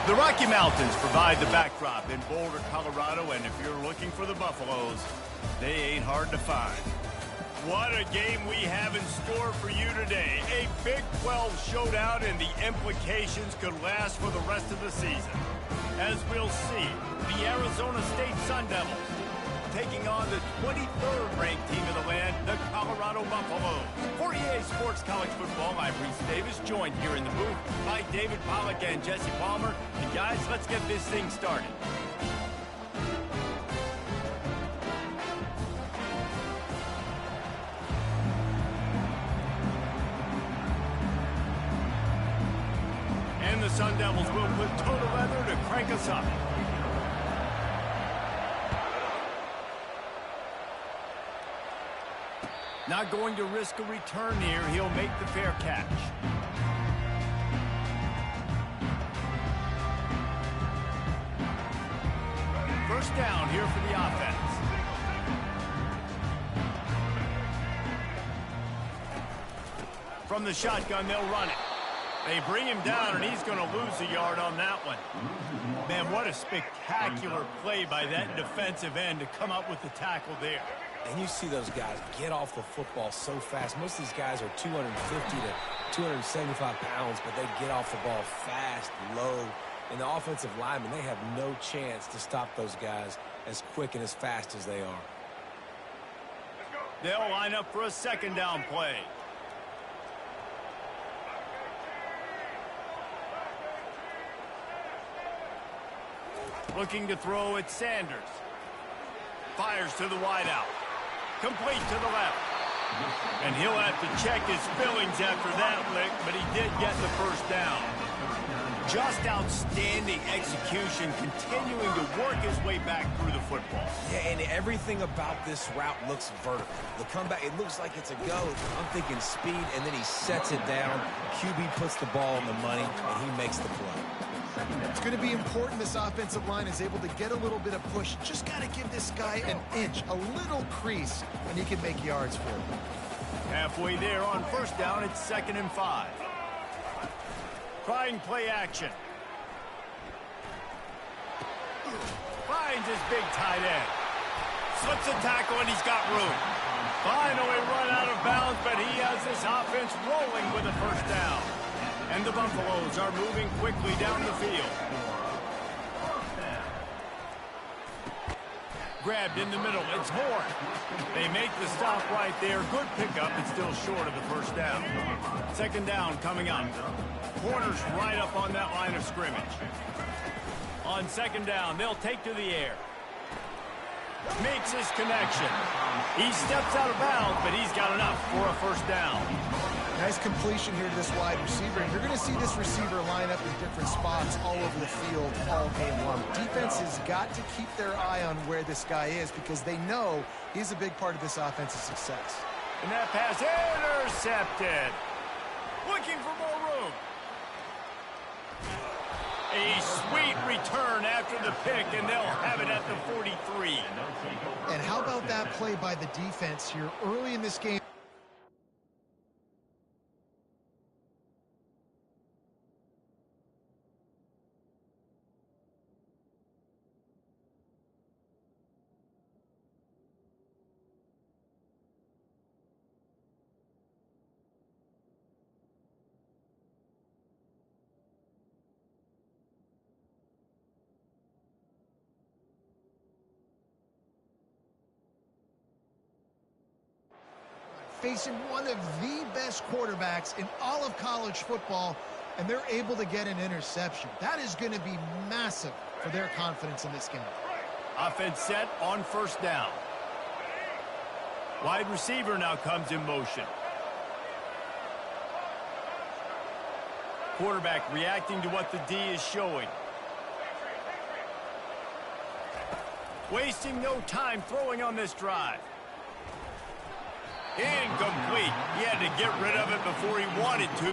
The Rocky Mountains provide the backdrop in Boulder, Colorado, and if you're looking for the Buffaloes, they ain't hard to find. What a game we have in store for you today. A Big 12 showdown, and the implications could last for the rest of the season. As we'll see, the Arizona State Sun Devils taking on the 23rd ranked team in the land, the Colorado Buffaloes. For EA Sports College Football, I'm Reese Davis, joined here in the booth by David Pollack and Jesse Palmer. And guys, let's get this thing started. And the Sun Devils will put total leather to crank us up. Not going to risk a return here. He'll make the fair catch. First down here for the offense. From the shotgun, they'll run it. They bring him down, and he's going to lose a yard on that one. Man, what a spectacular play by that defensive end to come up with the tackle there. And you see those guys get off the football so fast. Most of these guys are 250 to 275 pounds, but they get off the ball fast, low. And the offensive linemen, they have no chance to stop those guys as quick and as fast as they are. They'll line up for a second down play. Looking to throw at Sanders. Fires to the wideout. Complete to the left. And he'll have to check his fillings after that lick, but he did get the first down. Just outstanding execution, continuing to work his way back through the football. Yeah, and everything about this route looks vertical. The comeback, it looks like it's a go. I'm thinking speed, and then he sets it down. QB puts the ball on the money, and he makes the play. It's going to be important this offensive line is able to get a little bit of push. Just got to give this guy an inch, a little crease, and he can make yards for him. Halfway there on first down, it's 2nd and 5. Trying play action. Finds his big tight end. Slips a tackle, and he's got room. Finally run out of bounds, but he has this offense rolling with a first down. And the Buffaloes are moving quickly down the field. Grabbed in the middle. It's Horn. They make the stop right there. Good pickup, but still short of the first down. Second down coming up. Horner's right up on that line of scrimmage. On second down, they'll take to the air. Makes his connection. He steps out of bounds, but he's got enough for a first down. Nice completion here to this wide receiver. And you're going to see this receiver line up in different spots all over the field all game long. Defense has got to keep their eye on where this guy is because they know he's a big part of this offensive success. And that pass intercepted. Looking for more room. A sweet return after the pick, and they'll have it at the 43. And how about that play by the defense here early in this game? Facing one of the best quarterbacks in all of college football, and they're able to get an interception. That is going to be massive for their confidence in this game. Offense set on first down. Wide receiver now comes in motion. Quarterback reacting to what the D is showing. Wasting no time throwing on this drive. Incomplete. He had to get rid of it before he wanted to.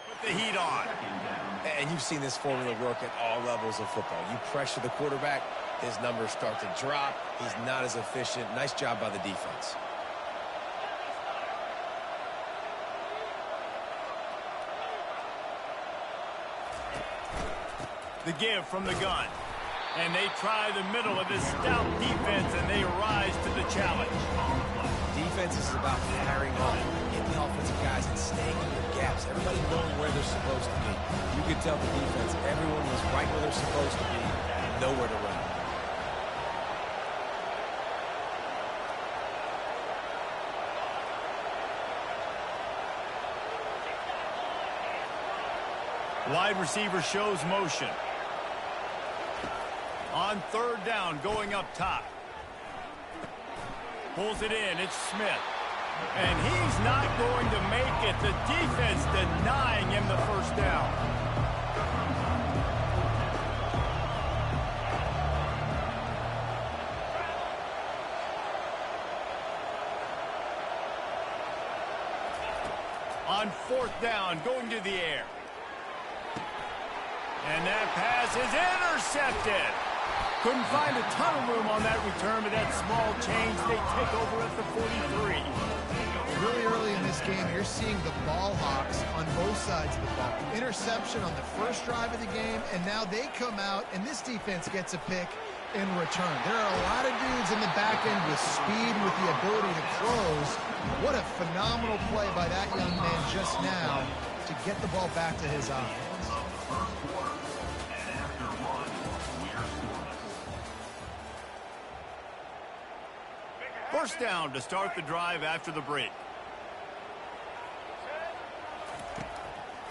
Put the heat on. And you've seen this formula work at all levels of football. You pressure the quarterback, his numbers start to drop. He's not as efficient. Nice job by the defense. The give from the gun. And they try the middle of this stout defense, and they rise to the challenge. Defense is about carrying off, getting the offensive guys and staying in their gaps. Everybody knowing where they're supposed to be. You could tell the defense, everyone was right where they're supposed to be, nowhere to run. Wide receiver shows motion. On third down, going up top. Pulls it in. It's Smith. And he's not going to make it. The defense denying him the first down. On fourth down, going to the air. And that pass is intercepted. Couldn't find a ton of room on that return, but that small change, they take over at the 43. Really early in this game, you're seeing the ball hawks on both sides of the ball. Interception on the first drive of the game, and now they come out, and this defense gets a pick in return. There are a lot of dudes in the back end with speed and with the ability to close. What a phenomenal play by that young man just now to get the ball back to his offense. First down to start the drive after the break.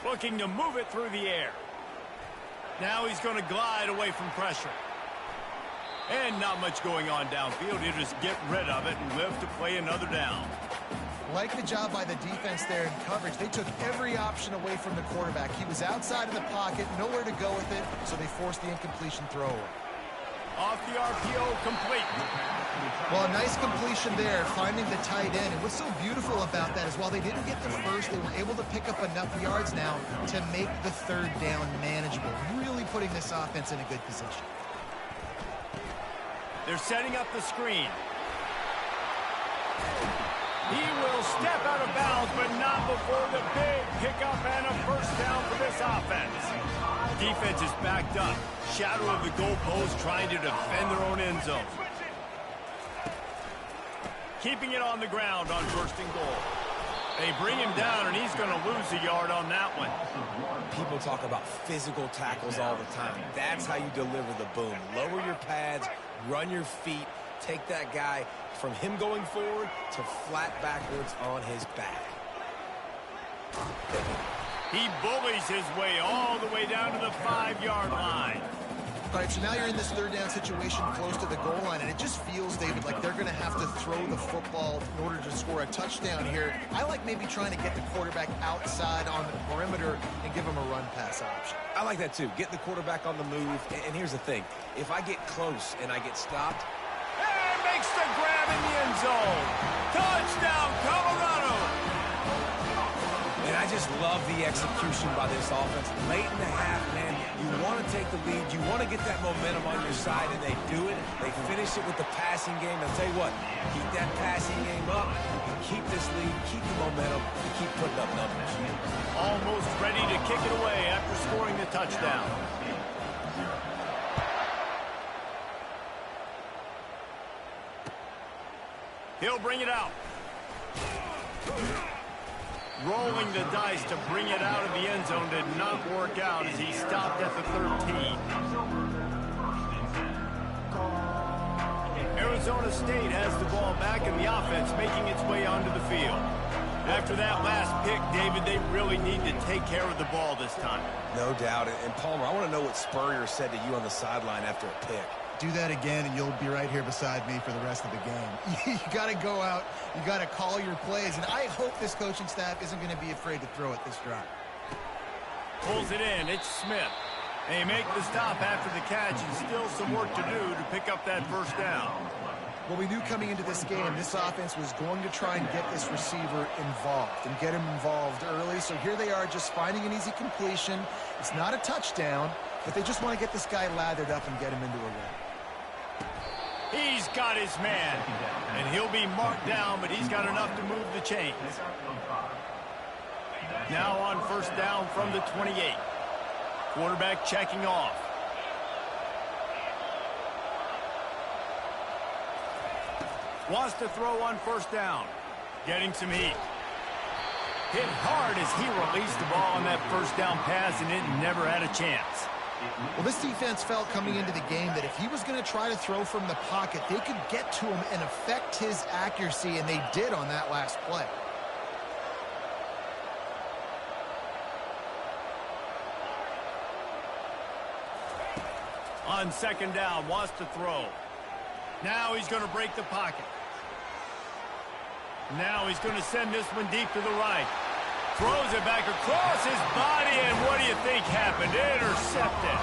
Looking to move it through the air. Now he's going to glide away from pressure. And not much going on downfield. He'll just get rid of it and live to play another down. Like the job by the defense there in coverage. They took every option away from the quarterback. He was outside of the pocket, nowhere to go with it, so they forced the incompletion throw away. Off the RPO, complete. Well, a nice completion there, finding the tight end. And what's so beautiful about that is while they didn't get the first, they were able to pick up enough yards now to make the third down manageable, really putting this offense in a good position. They're setting up the screen. He will step out of bounds, but not before the big pickup and a first down for this offense. Defense is backed up. Shadow of the goalpost trying to defend their own end zone. Keeping it on the ground on first and goal. They bring him down, and he's going to lose a yard on that one. People talk about physical tackles all the time. That's how you deliver the boom. Lower your pads, run your feet, take that guy from him going forward to flat backwards on his back. He bullies his way all the way down to the 5-yard line. All right, so now you're in this third down situation close to the goal line, and it just feels, David, like they're going to have to throw the football in order to score a touchdown here. I like maybe trying to get the quarterback outside on the perimeter and give him a run-pass option. I like that, too. Get the quarterback on the move. And here's the thing. If I get close and I get stopped, and makes the grab in the end zone. Touchdown, Colorado. And I just love the execution by this offense. Late in the half, man, you want to take the lead. You want to get that momentum on your side, and they do it. They finish it with the passing game. I'll tell you what, keep that passing game up. You can keep this lead, keep the momentum, and keep putting up numbers. Almost ready to kick it away after scoring the touchdown. He'll bring it out. Rolling the dice to bring it out of the end zone did not work out as he stopped at the 13. Arizona State has the ball back and the offense making its way onto the field. After that last pick, David, they really need to take care of the ball this time. No doubt. And Palmer, I want to know what Spurrier said to you on the sideline after a pick. Do that again, and you'll be right here beside me for the rest of the game. You got to go out. You got to call your plays, and I hope this coaching staff isn't going to be afraid to throw it this drive. Pulls it in. It's Smith. They make the stop after the catch, and still some work to do to pick up that first down. Well, we knew coming into this game, this offense was going to try and get this receiver involved and get him involved early. So here they are just finding an easy completion. It's not a touchdown, but they just want to get this guy lathered up and get him into a run. He's got his man, and he'll be marked down, but he's got enough to move the chains. Now on first down from the 28. Quarterback checking off. Wants to throw on first down. Getting some heat. Hit hard as he released the ball on that first down pass, and it never had a chance. Well, this defense felt coming into the game that if he was going to try to throw from the pocket, they could get to him and affect his accuracy, and they did on that last play. On second down, wants to throw. Now he's going to break the pocket. Now he's going to send this one deep to the right. Throws it back across his body, and what do you think happened? Intercepted.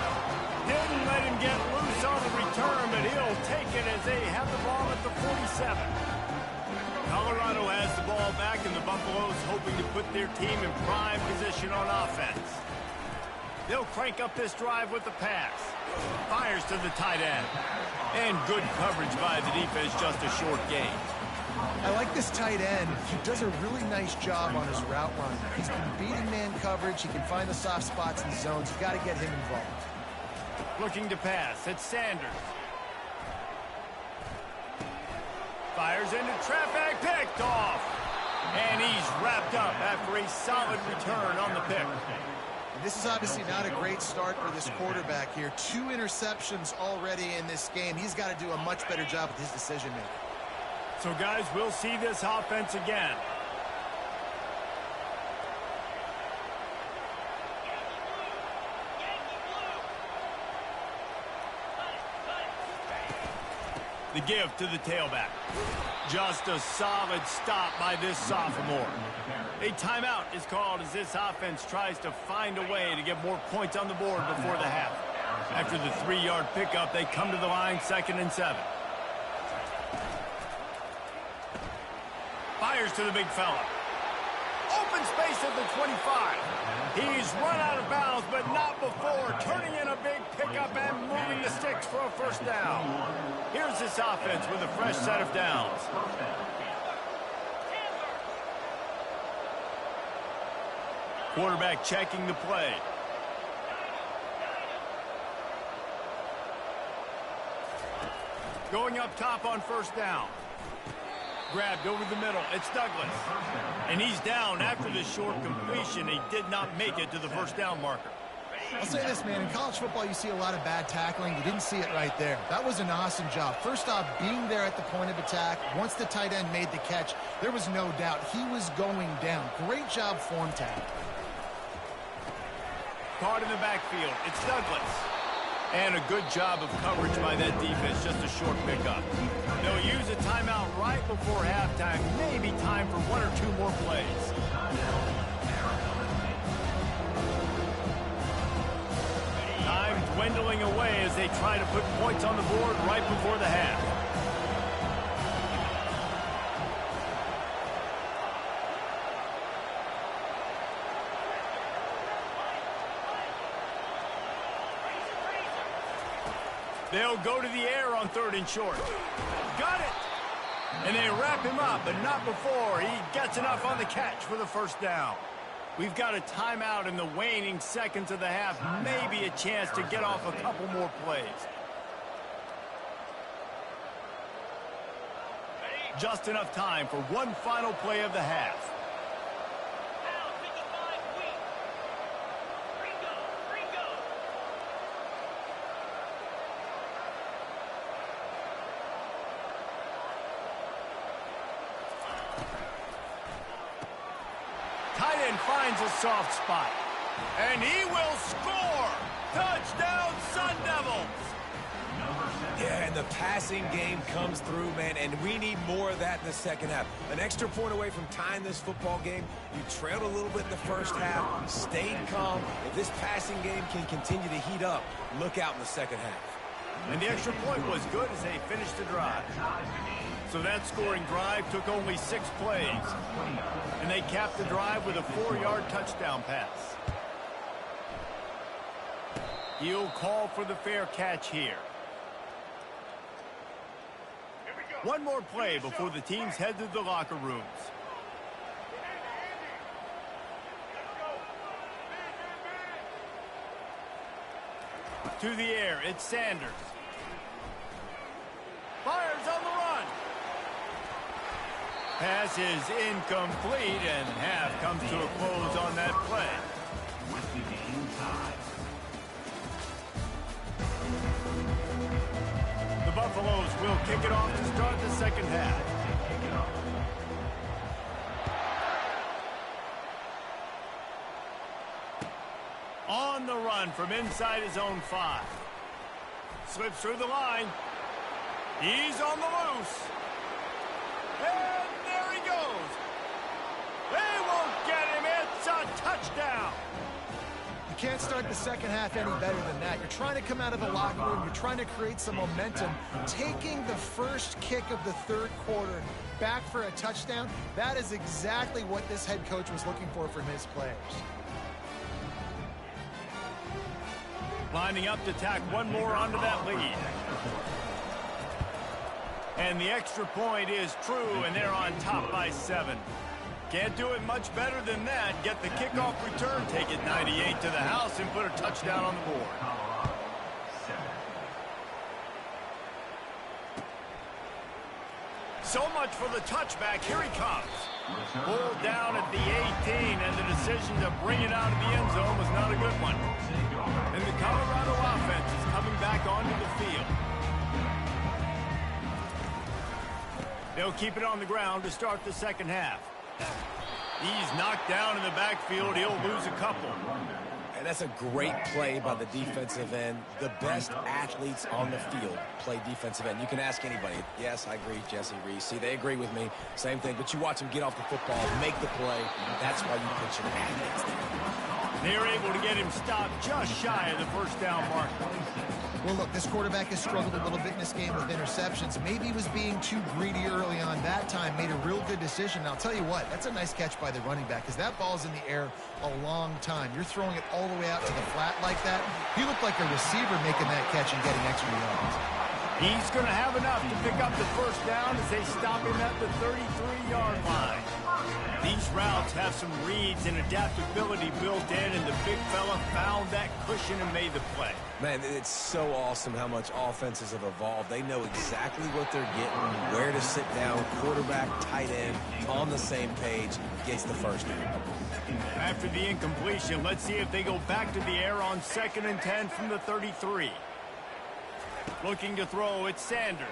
Didn't let him get loose on the return, but he'll take it as they have the ball at the 47. Colorado has the ball back, and the Buffaloes hoping to put their team in prime position on offense. They'll crank up this drive with the pass. Fires to the tight end. And good coverage by the defense, just a short gain. I like this tight end. He does a really nice job on his route run. He's been beating man coverage. He can find the soft spots in zones. You've got to get him involved. Looking to pass. It's Sanders. Fires into traffic. Picked off. And he's wrapped up after a solid return on the pick. This is obviously not a great start for this quarterback here. 2 interceptions already in this game. He's got to do a much better job with his decision-making. So, guys, we'll see this offense again. The give to the tailback. Just a solid stop by this sophomore. A timeout is called as this offense tries to find a way to get more points on the board before the half. After the 3-yard pickup, they come to the line, 2nd and 7. Fires to the big fella. Open space at the 25. He's run out of bounds, but not before turning in a big pickup and moving the sticks for a first down. Here's this offense with a fresh set of downs. Quarterback checking the play. Going up top on first down. Grabbed over the middle. It's Douglas. And he's down after this short completion. He did not make it to the first down marker. I'll say this, man. In college football, you see a lot of bad tackling. You didn't see it right there. That was an awesome job. First off, being there at the point of attack. Once the tight end made the catch, there was no doubt he was going down. Great job form tackling. Caught in the backfield. It's Douglas. And a good job of coverage by that defense. Just a short pickup. They'll use a timeout right before halftime. Maybe time for 1 or 2 more plays. Time dwindling away as they try to put points on the board right before the half. They'll go to the air on 3rd and short. Got it! And they wrap him up, but not before he gets enough on the catch for the first down. We've got a timeout in the waning seconds of the half. Maybe a chance to get off a couple more plays. Just enough time for one final play of the half. Tight end finds a soft spot. And he will score! Touchdown, Sun Devils! Yeah, and the passing game comes through, man, and we need more of that in the second half. An extra point away from tying this football game. You trailed a little bit in the first half, stayed calm. If this passing game can continue to heat up, look out in the second half. And the extra point was good as they finished the drive. So that scoring drive took only 6 plays. And they capped the drive with a 4-yard touchdown pass. He'll call for the fair catch here. One more play before the teams head to the locker rooms. To the air, it's Sanders. Fires on the run. Pass is incomplete, and half comes to a close on that play. The Buffaloes will kick it off to start the second half. On the run from inside his own 5. Slips through the line. He's on the loose. And there he goes. They won't get him. It's a touchdown. You can't start the second half any better than that. You're trying to come out of the locker room. You're trying to create some momentum. Taking the first kick of the third quarter back for a touchdown, that is exactly what this head coach was looking for from his players. Lining up to tack one more onto that lead. And the extra point is true, and they're on top by 7. Can't do it much better than that. Get the kickoff return, take it 98 to the house, and put a touchdown on the board. So much for the touchback. Here he comes. Pulled down at the 18, and the decision to bring it out of the end zone was not a good one. And the Colorado offense is coming back onto the field. They'll keep it on the ground to start the second half. He's knocked down in the backfield. He'll lose a couple. And that's a great play by the defensive end. The best athletes on the field play defensive end. You can ask anybody. Yes, I agree, Jesse Reese. See, they agree with me. Same thing. But you watch them get off the football, make the play. That's why you put your athletes there. They were able to get him stopped just shy of the first down mark. Well, look, this quarterback has struggled a little bit in this game with interceptions. Maybe he was being too greedy early on that time, made a real good decision. Now, I'll tell you what, that's a nice catch by the running back because that ball's in the air a long time. You're throwing it all the way out to the flat like that. He looked like a receiver making that catch and getting extra yards. He's going to have enough to pick up the first down as they stop him at the 33-yard line. These routes have some reads and adaptability built in, and the big fella found that cushion and made the play. Man, it's so awesome how much offenses have evolved. They know exactly what they're getting, where to sit down, quarterback, tight end, on the same page, gets the first down. After the incompletion, let's see if they go back to the air on 2nd and 10 from the 33. Looking to throw, it's Sanders.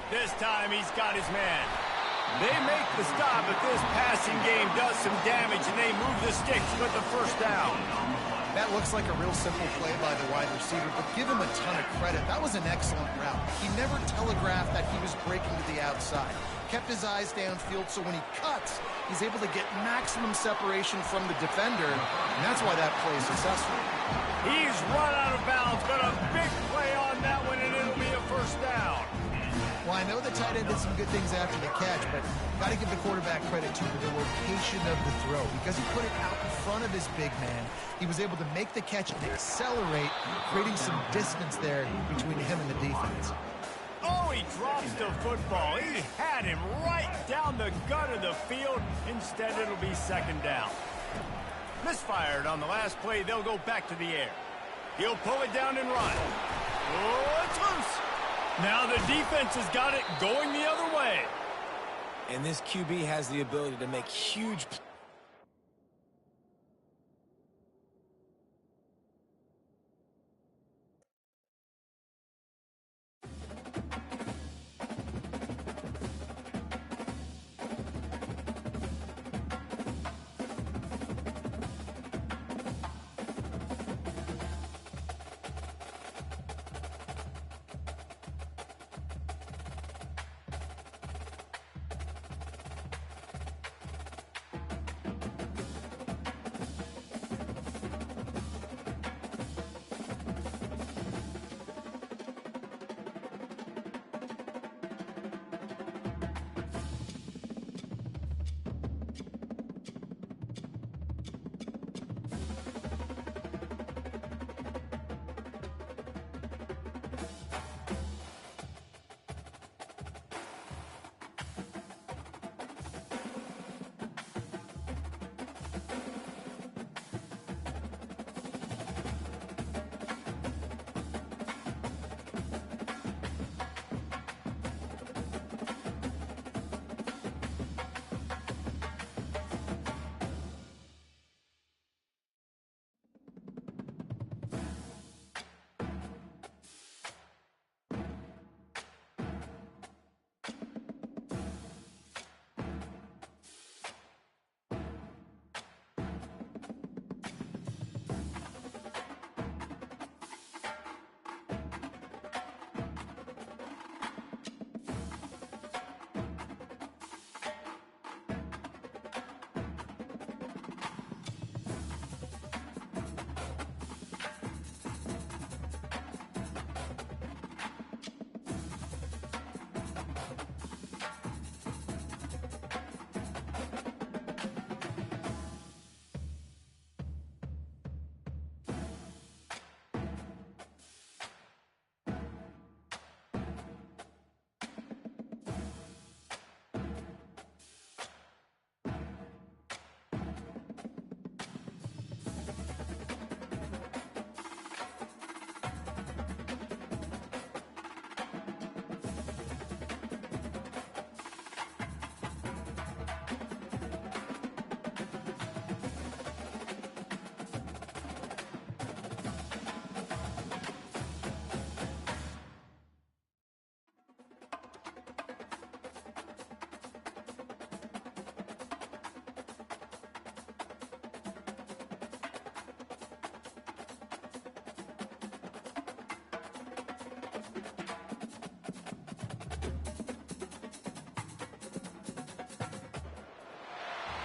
This time he's got his man. They make the stop, but this passing game does some damage, and they move the sticks with the first down. That looks like a real simple play by the wide receiver, but give him a ton of credit. That was an excellent route. He never telegraphed that he was breaking to the outside. Kept his eyes downfield, so when he cuts, he's able to get maximum separation from the defender, and that's why that play is successful. He's run out of bounds, but a big play on that one, and it'll be a first down. Well, I know the tight end did some good things after the catch, but got to give the quarterback credit, too, for the location of the throw. Because he put it out in front of his big man, he was able to make the catch and accelerate, creating some distance there between him and the defense. Oh, he drops the football. He had him right down the gut of the field. Instead, it'll be second down. Misfired on the last play. They'll go back to the air. He'll pull it down and run. Oh, it's loose. Now the defense has got it going the other way. And this QB has the ability to make huge plays.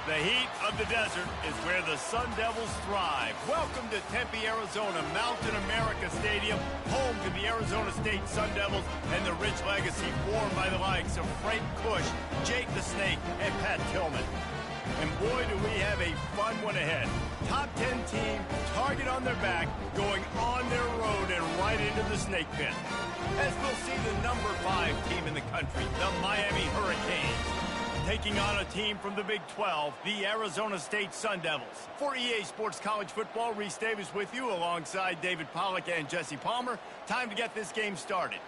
The heat of the desert is where the Sun Devils thrive. Welcome to Tempe, Arizona, Mountain America Stadium, home to the Arizona State Sun Devils and the rich legacy formed by the likes of Frank Kush, Jake the Snake, and Pat Tillman. And boy, do we have a fun one ahead. Top 10 team, target on their back, going on their road and right into the snake pit. As we'll see the number 5 team in the country, the Miami Hurricanes, taking on a team from the Big 12, the Arizona State Sun Devils. For EA Sports College Football, Reese Davis with you alongside David Pollack and Jesse Palmer. Time to get this game started.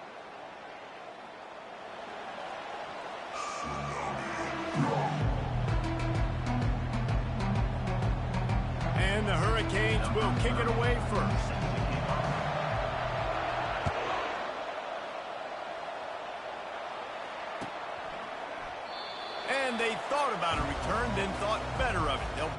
And the Hurricanes will kick it away first. And they thought about a return, then thought better of it. They'll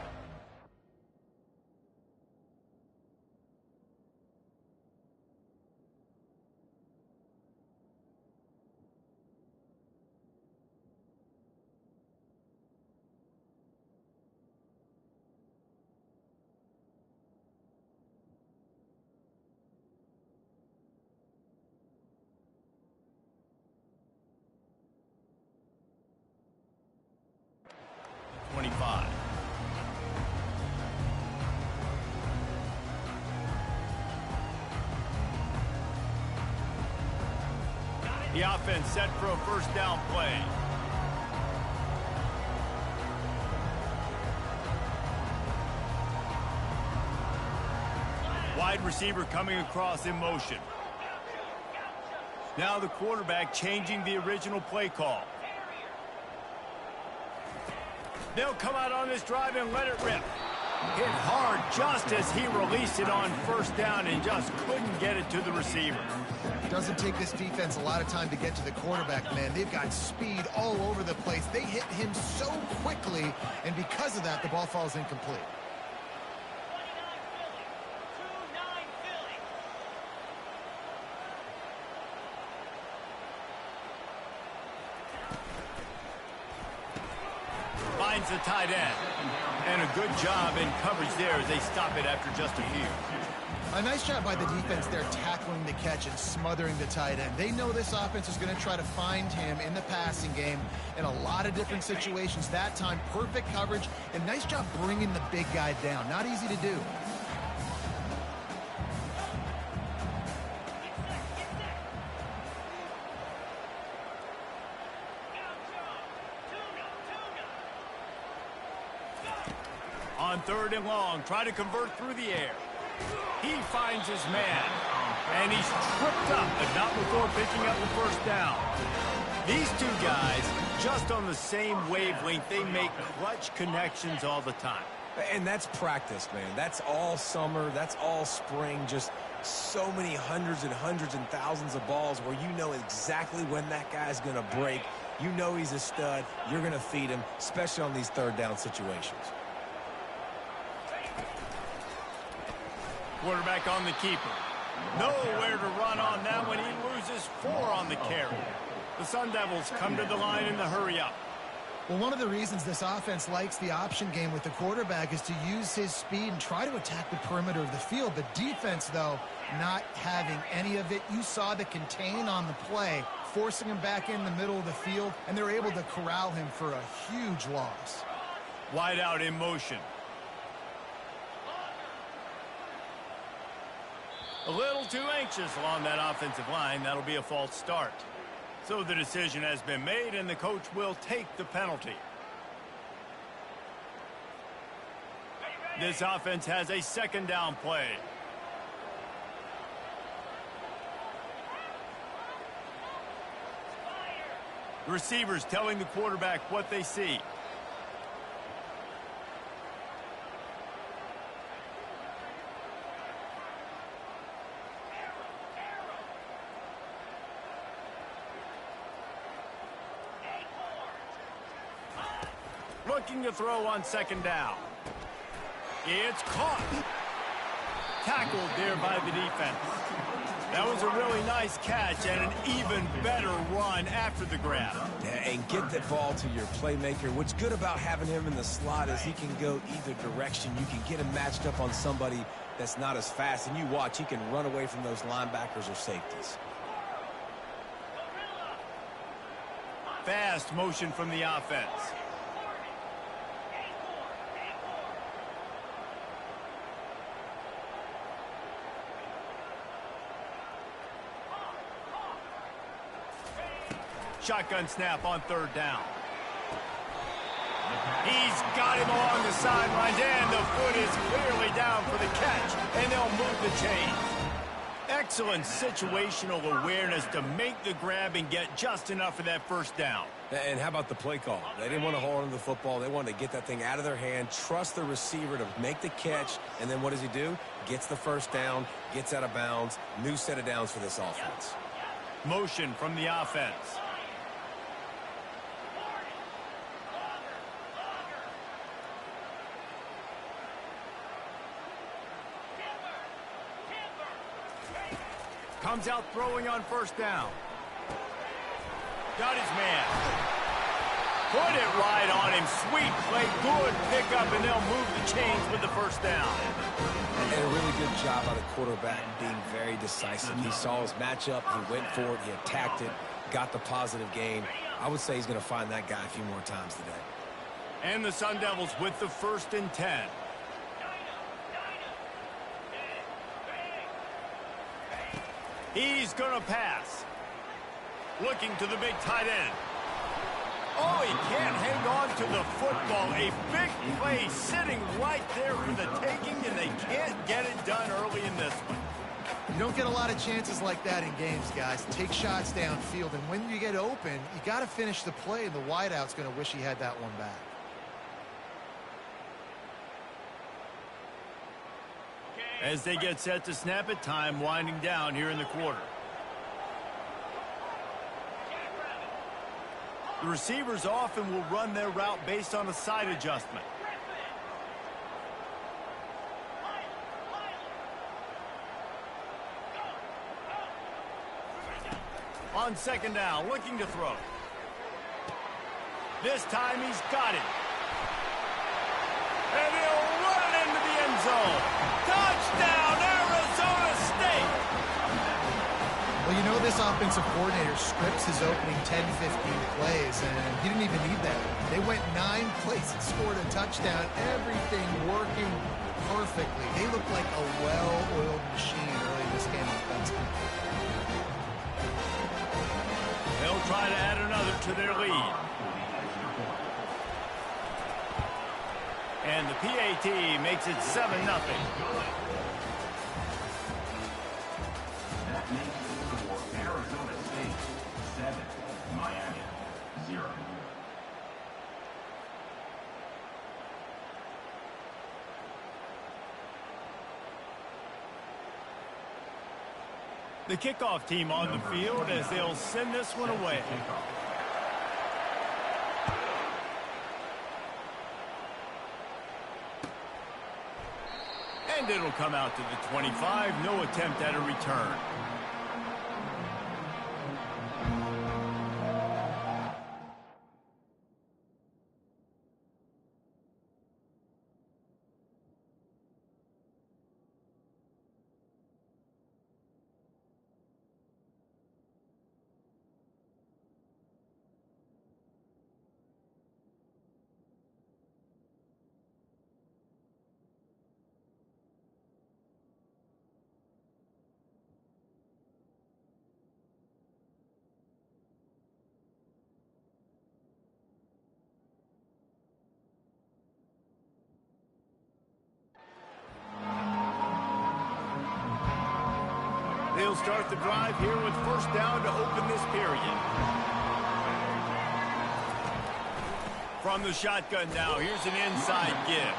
the offense set for a first down play. Wide receiver coming across in motion. Now the quarterback changing the original play call. They'll come out on this drive and let it rip. Hit hard just as he released it on first down and just couldn't get it to the receiver. Doesn't take this defense a lot of time to get to the quarterback, man. They've got speed all over the place. They hit him so quickly, and because of that, the ball falls incomplete. Finds the tight end. And a good job in coverage there as they stop it after just a few. A nice job by the defense there tackling the catch and smothering the tight end. They know this offense is going to try to find him in the passing game in a lot of different situations. That time, perfect coverage and nice job bringing the big guy down. Not easy to do. On 3rd and long, try to convert through the air. He finds his man, and he's tripped up, but not before picking up the first down. These two guys, just on the same wavelength, they make clutch connections all the time. And that's practice, man. That's all summer. That's all spring. Just so many hundreds and thousands of balls where you know exactly when that guy's going to break. You know he's a stud. You're going to feed him, especially on these 3rd down situations. Quarterback on the keeper. Nowhere to run on that when he loses 4 on the carry. The Sun Devils come to the line in the hurry-up. Well, one of the reasons this offense likes the option game with the quarterback is to use his speed and try to attack the perimeter of the field. The defense, though, not having any of it. You saw the contain on the play, forcing him back in the middle of the field, and they're able to corral him for a huge loss. Wide out in motion. A little too anxious along that offensive line. That'll be a false start. So the decision has been made, and the coach will take the penalty. This offense has a 2nd down play. The receivers telling the quarterback what they see. Looking to throw on 2nd down. It's caught. Tackled there by the defense. That was a really nice catch and an even better run after the grab. Yeah, and get the ball to your playmaker. What's good about having him in the slot is he can go either direction. You can get him matched up on somebody that's not as fast, and you watch, he can run away from those linebackers or safeties. Fast motion from the offense. Shotgun snap on third down. He's got him along the sidelines, and the foot is clearly down for the catch, and they'll move the chains. Excellent situational awareness to make the grab and get just enough of that first down. And how about the play call? They didn't want to hold on to the football. They wanted to get that thing out of their hand, trust the receiver to make the catch, and then what does he do? Gets the first down, gets out of bounds, new set of downs for this offense. Motion from the offense. Comes out throwing on first down. Got his man. Put it right on him. Sweet play. Good pickup, and they'll move the chains with the first down. And a really good job by the quarterback being very decisive. He saw his matchup. He went for it. He attacked it. Got the positive gain. I would say he's going to find that guy a few more times today. And the Sun Devils with the 1st and 10. He's going to pass. Looking to the big tight end. Oh, he can't hang on to the football. A big play sitting right there for the taking, and they can't get it done early in this one. You don't get a lot of chances like that in games, guys. Take shots downfield, and when you get open, you got to finish the play, and the wideout's going to wish he had that one back. As they get set to snap it, time winding down here in the quarter. The receivers often will run their route based on a side adjustment. On second down, looking to throw. This time he's got it. And he'll run it into the end zone. Touchdown, Arizona State! Well, you know this offensive coordinator scripts his opening 10, 15 plays, and he didn't even need that. They went 9 plays and scored a touchdown. Everything working perfectly. They look like a well-oiled machine early in this game offensively. They'll try to add another to their lead. And the PAT makes it 7-0. That makes the score Arizona State 7, Miami 0. The kickoff team on the field as they'll send this one away. And it'll come out to the 25. No attempt at a return. They'll start the drive here with first down to open this period. From the shotgun now, here's an inside give.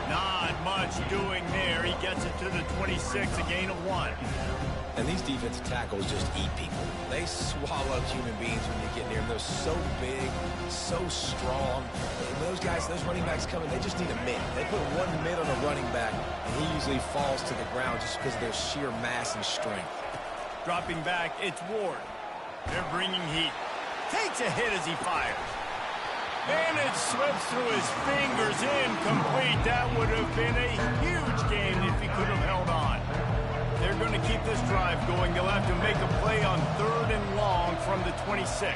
Not much doing there. He gets it to the 26, a gain of 1. And these defensive tackles just eat people. They swallow human beings when you get near them. They're so big, so strong. And those guys, those running backs coming, they just need a mid. They put one mid on a running back, and he usually falls to the ground just because of their sheer mass and strength. Dropping back, it's Ward. They're bringing heat. Takes a hit as he fires. And it slips through his fingers, incomplete. That would have been a huge gain if he could have held on. They're going to keep this drive going. They'll have to make a play on 3rd and long from the 26.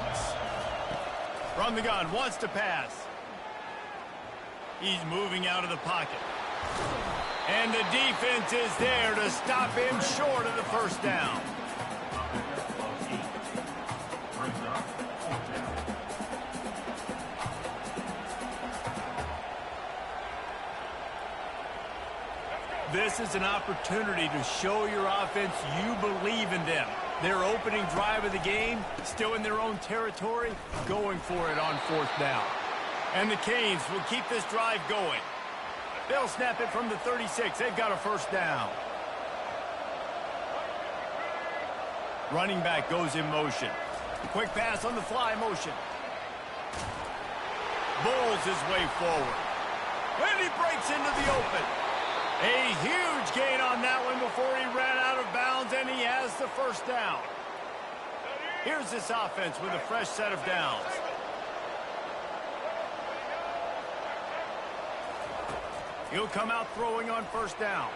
From the gun, wants to pass. He's moving out of the pocket. And the defense is there to stop him short of the first down. This is an opportunity to show your offense you believe in them. Their opening drive of the game, still in their own territory, going for it on 4th down. And the Canes will keep this drive going. They'll snap it from the 36. They've got a first down. Running back goes in motion. Quick pass on the fly motion. Bulls his way forward. And he breaks into the open. A huge gain on that one before he ran out of bounds, and he has the first down. Here's this offense with a fresh set of downs. He'll come out throwing on first down.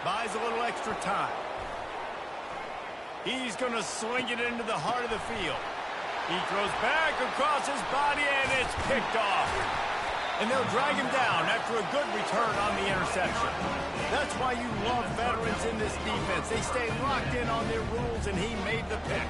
Buys a little extra time. He's going to swing it into the heart of the field. He throws back across his body, and it's picked off. And they'll drag him down after a good return on the interception. That's why you love veterans in this defense. They stay locked in on their rules, and he made the pick.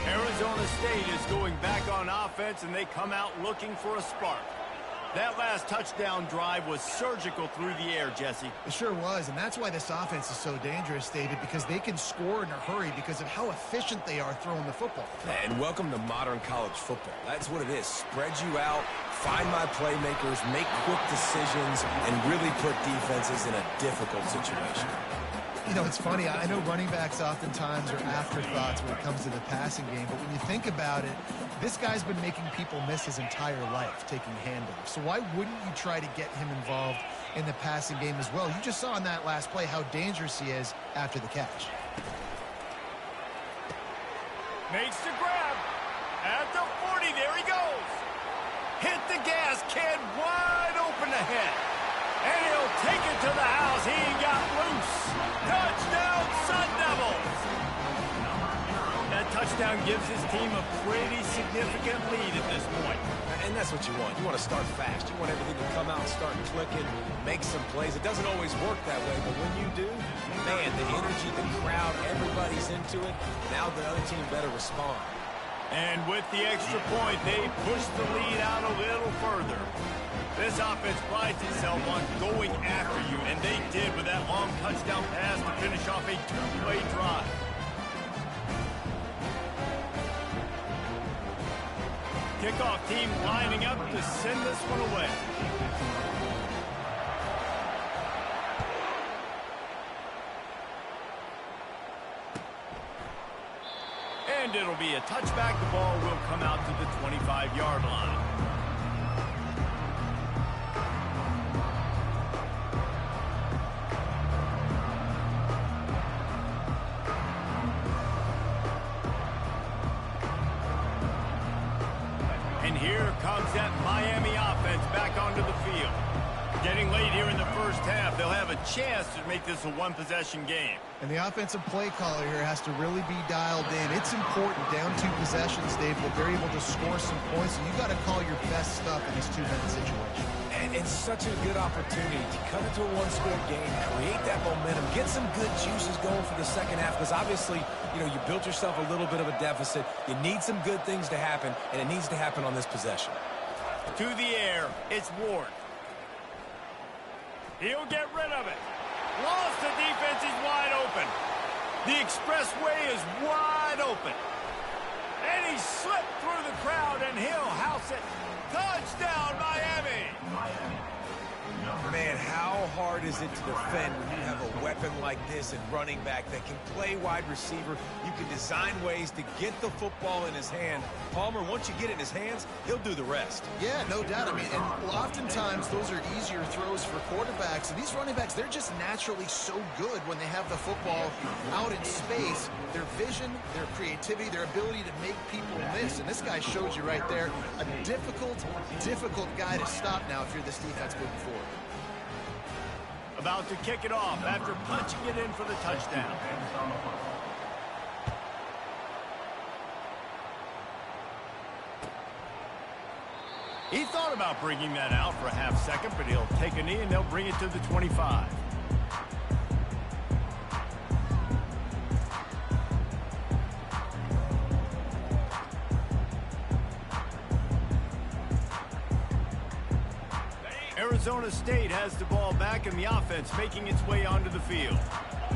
Arizona State is going back on offense, and they come out looking for a spark. That last touchdown drive was surgical through the air, Jesse. It sure was, and that's why this offense is so dangerous, David, because they can score in a hurry because of how efficient they are throwing the football. And welcome to modern college football. That's what it is. Spread you out, find my playmakers, make quick decisions, and really put defenses in a difficult situation. You know, it's funny. I know running backs oftentimes are afterthoughts when it comes to the passing game, but when you think about it, this guy's been making people miss his entire life taking handoffs. So why wouldn't you try to get him involved in the passing game as well? You just saw in that last play how dangerous he is after the catch. Makes the grab. At the 40, there he goes. Hit the gas, kid, wide open ahead. And he'll take it to the house. He got loose. Touchdown, Sun Devils. That touchdown gives his team a pretty significant lead at this point. And that's what you want. You want to start fast. You want everything to come out and start clicking, make some plays. It doesn't always work that way, but when you do, man, the energy, the crowd, everybody's into it. Now the other team better respond. And with the extra point, they push the lead out a little further. This offense prides itself on going after you, and they did with that long touchdown pass to finish off a two-play drive. Kickoff team lining up to send this one away. And it'll be a touchback. The ball will come out to the 25-yard line. And here comes that Miami offense back onto the field. Getting late here in the first half, they'll have a chance to make this a one-possession game. And the offensive play caller here has to really be dialed in. It's important, down 2 possessions, Dave, that they're able to score some points. So you got to call your best stuff in this 2-minute situation. And it's such a good opportunity to cut into a one-score game, create that momentum, get some good juices going for the second half, because obviously, you know, you built yourself a little bit of a deficit. You need some good things to happen, and it needs to happen on this possession. To the air, it's Ward. He'll get rid of it. Lost the defense, he's wide open. The expressway is wide open. And he slipped through the crowd, and he'll house it. Touchdown, Miami! Man, how hard is it to defend when you have a weapon like this and running back that can play wide receiver? You can design ways to get the football in his hand. Palmer, once you get it in his hands, he'll do the rest. Yeah, no doubt. I mean, and oftentimes those are easier throws for quarterbacks. And these running backs, they're just naturally so good when they have the football out in space. Their vision, their creativity, their ability to make people miss. And this guy showed you right there, a difficult guy to stop now if you're this defense moving forward. About to kick it off after punching it in for the touchdown. He thought about bringing that out for a half second, but he'll take a knee and they'll bring it to the 25. Arizona State has the ball back in the offense, making its way onto the field.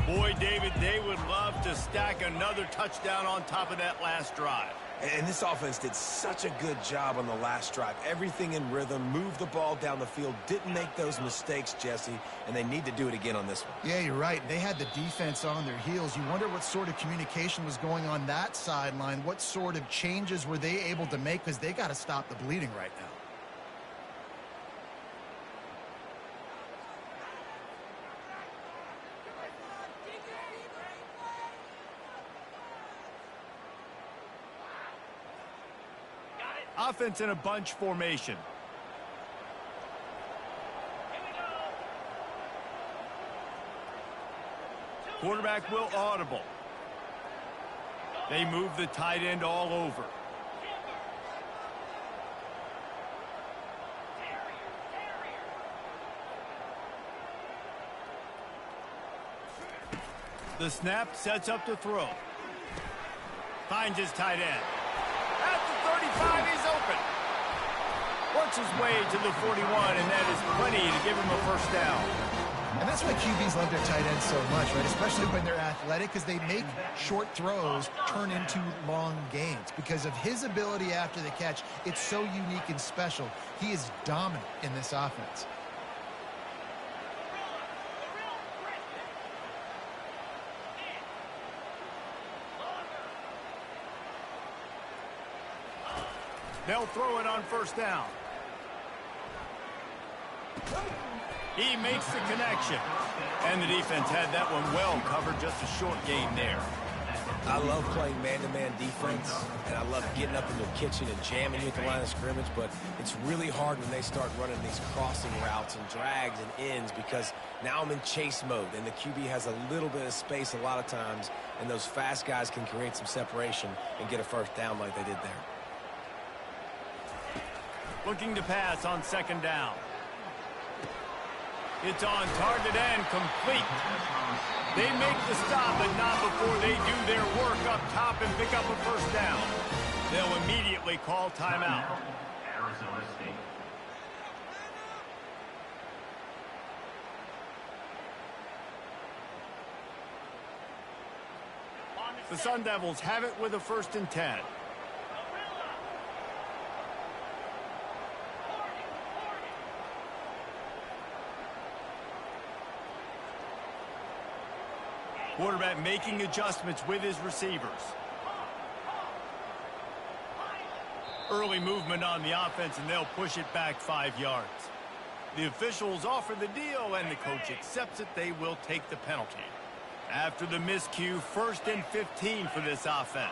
Boy, David, they would love to stack another touchdown on top of that last drive. And this offense did such a good job on the last drive. Everything in rhythm, moved the ball down the field, didn't make those mistakes, Jesse, and they need to do it again on this one. Yeah, you're right. They had the defense on their heels. You wonder what sort of communication was going on that sideline. What sort of changes were they able to make, because they got to stop the bleeding right now. Offense in a bunch formation. Quarterback will audible. They move the tight end all over. The snap sets up to throw. Finds his tight end. At the 35, he's open. Works his way to the 41, and that is plenty to give him a first down. And that's why QBs love their tight ends so much, right? Especially when they're athletic, because they make short throws turn into long gains. Because of his ability after the catch, it's so unique and special. He is dominant in this offense. They'll throw it on first down. He makes the connection. And the defense had that one well covered, just a short gain there. I love playing man-to-man defense, and I love getting up in the kitchen and jamming you at the line of scrimmage, but it's really hard when they start running these crossing routes and drags and ends, because now I'm in chase mode, and the QB has a little bit of space a lot of times, and those fast guys can create some separation and get a first down like they did there. Looking to pass on second down. It's on target and complete. They make the stop, but not before they do their work up top and pick up a first down. They'll immediately call timeout. Arizona State. The Sun Devils have it with a 1st and 10. Quarterback making adjustments with his receivers. Early movement on the offense, and they'll push it back 5 yards. The officials offer the deal, and the coach accepts it. They will take the penalty. After the miscue, 1st and 15 for this offense.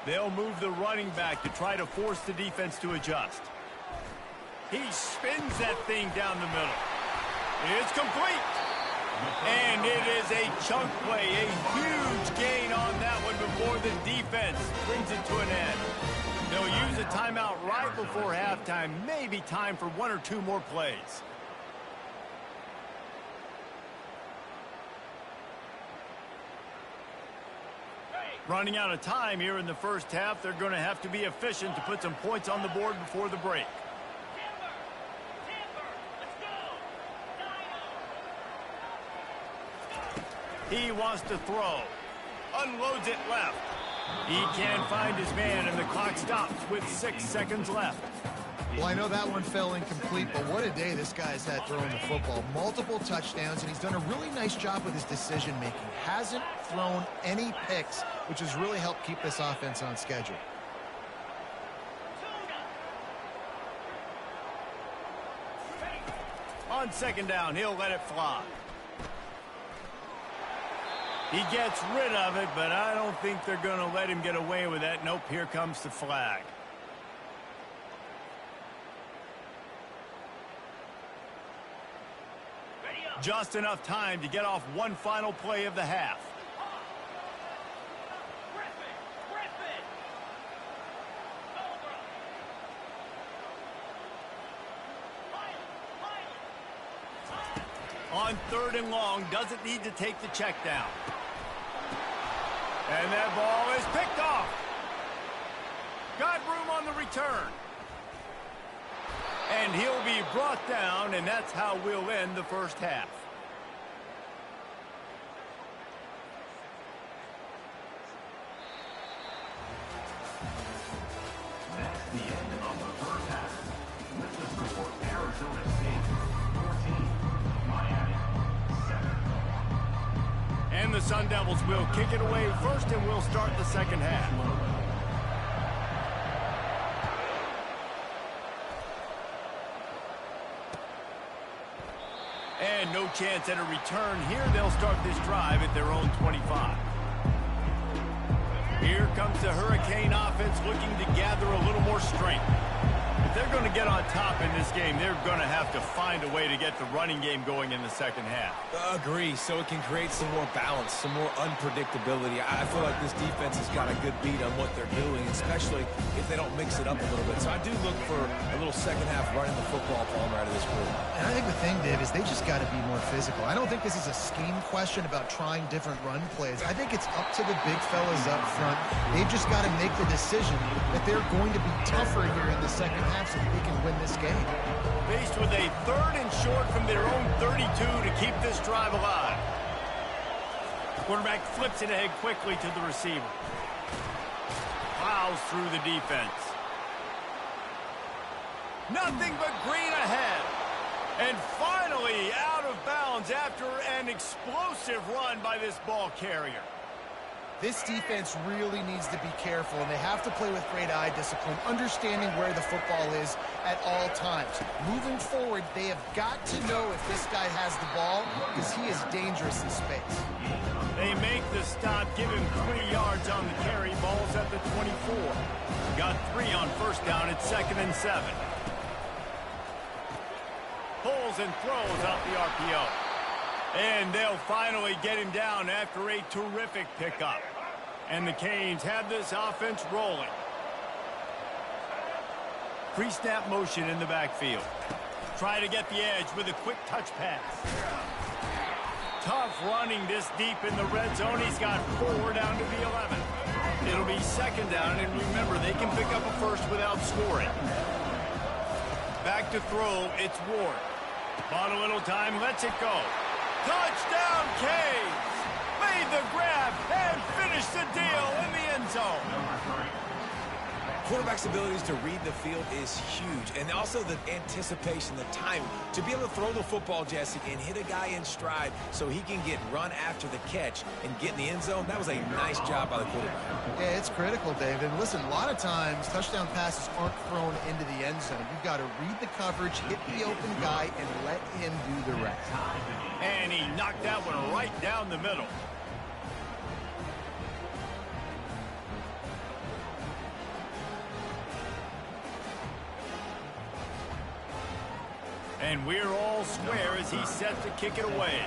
They'll move the running back to try to force the defense to adjust. He spins that thing down the middle. It's complete. And it is a chunk play, a huge gain on that one before the defense brings it to an end. They'll use a timeout right before halftime, maybe time for 1 or 2 more plays. Running out of time here in the first half, they're going to have to be efficient to put some points on the board before the break. He wants to throw. Unloads it left. He can't find his man, and the clock stops with 6 seconds left. Well, I know that one fell incomplete, but what a day this guy's had throwing the football. Multiple touchdowns, and he's done a really nice job with his decision-making. Hasn't thrown any picks, which has really helped keep this offense on schedule. On second down, he'll let it fly. He gets rid of it, but I don't think they're going to let him get away with that. Nope, here comes the flag. Just enough time to get off one final play of the half. On third and long, doesn't need to take the check down. And that ball is picked off. Got room on the return. And he'll be brought down, and that's how we'll end the first half. That's the end of the first half. With the score, Arizona State 14, Miami 7. And the Sun Devils will kick it away first, and we'll start the second half. And no chance at a return here. They'll start this drive at their own 25. Here comes the Hurricane offense looking to gather a little more strength. If they're going to get on top in this game, they're going to have to find a way to get the running game going in the second half. Agree, so it can create some more balance, some more unpredictability. I feel like this defense has got a good beat on what they're doing, especially if they don't mix it up a little bit. So I do look for a little second half running the football Palmer out of this group. And I think the thing, Dave, is they just got to be more physical. I don't think this is a scheme question about trying different run plays. I think it's up to the big fellas up front. They've just got to make the decision that they're going to be tougher here in the second half so that they can win this game. Faced with a third and short from their own 32 to keep this drive alive. Quarterback flips it ahead quickly to the receiver. Plows through the defense. Nothing but green ahead. And finally out of bounds after an explosive run by this ball carrier. This defense really needs to be careful, and they have to play with great eye discipline, understanding where the football is at all times. Moving forward, they have got to know if this guy has the ball, because he is dangerous in space. They make the stop, give him 3 yards on the carry. Ball's at the 24. Got 3 on first down at 2nd and 7. Pulls and throws out the RPO. And they'll finally get him down after a terrific pickup. And the Canes have this offense rolling. Pre-snap motion in the backfield. Try to get the edge with a quick touch pass. Tough running this deep in the red zone. He's got 4 down to the 11. It'll be 2nd down, and remember, they can pick up a first without scoring. Back to throw, it's Ward. Bought a little time, lets it go. Touchdown, Canes! Made the grab and finished the deal in the end zone. Quarterback's abilities to read the field is huge, and also the anticipation, the timing. To be able to throw the football, Jesse, and hit a guy in stride so he can get run after the catch and get in the end zone, that was a nice job by the quarterback. Yeah, it's critical, Dave. And listen, a lot of times touchdown passes aren't thrown into the end zone. You've got to read the coverage, hit the open guy, and let him do the rest. And he knocked that one right down the middle. And we're all square as he's set to kick it away.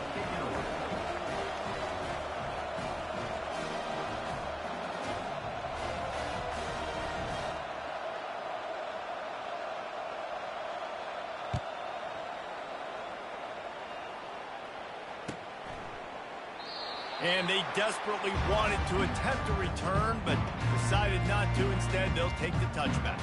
And they desperately wanted to attempt a return, but decided not to. Instead, they'll take the touchback.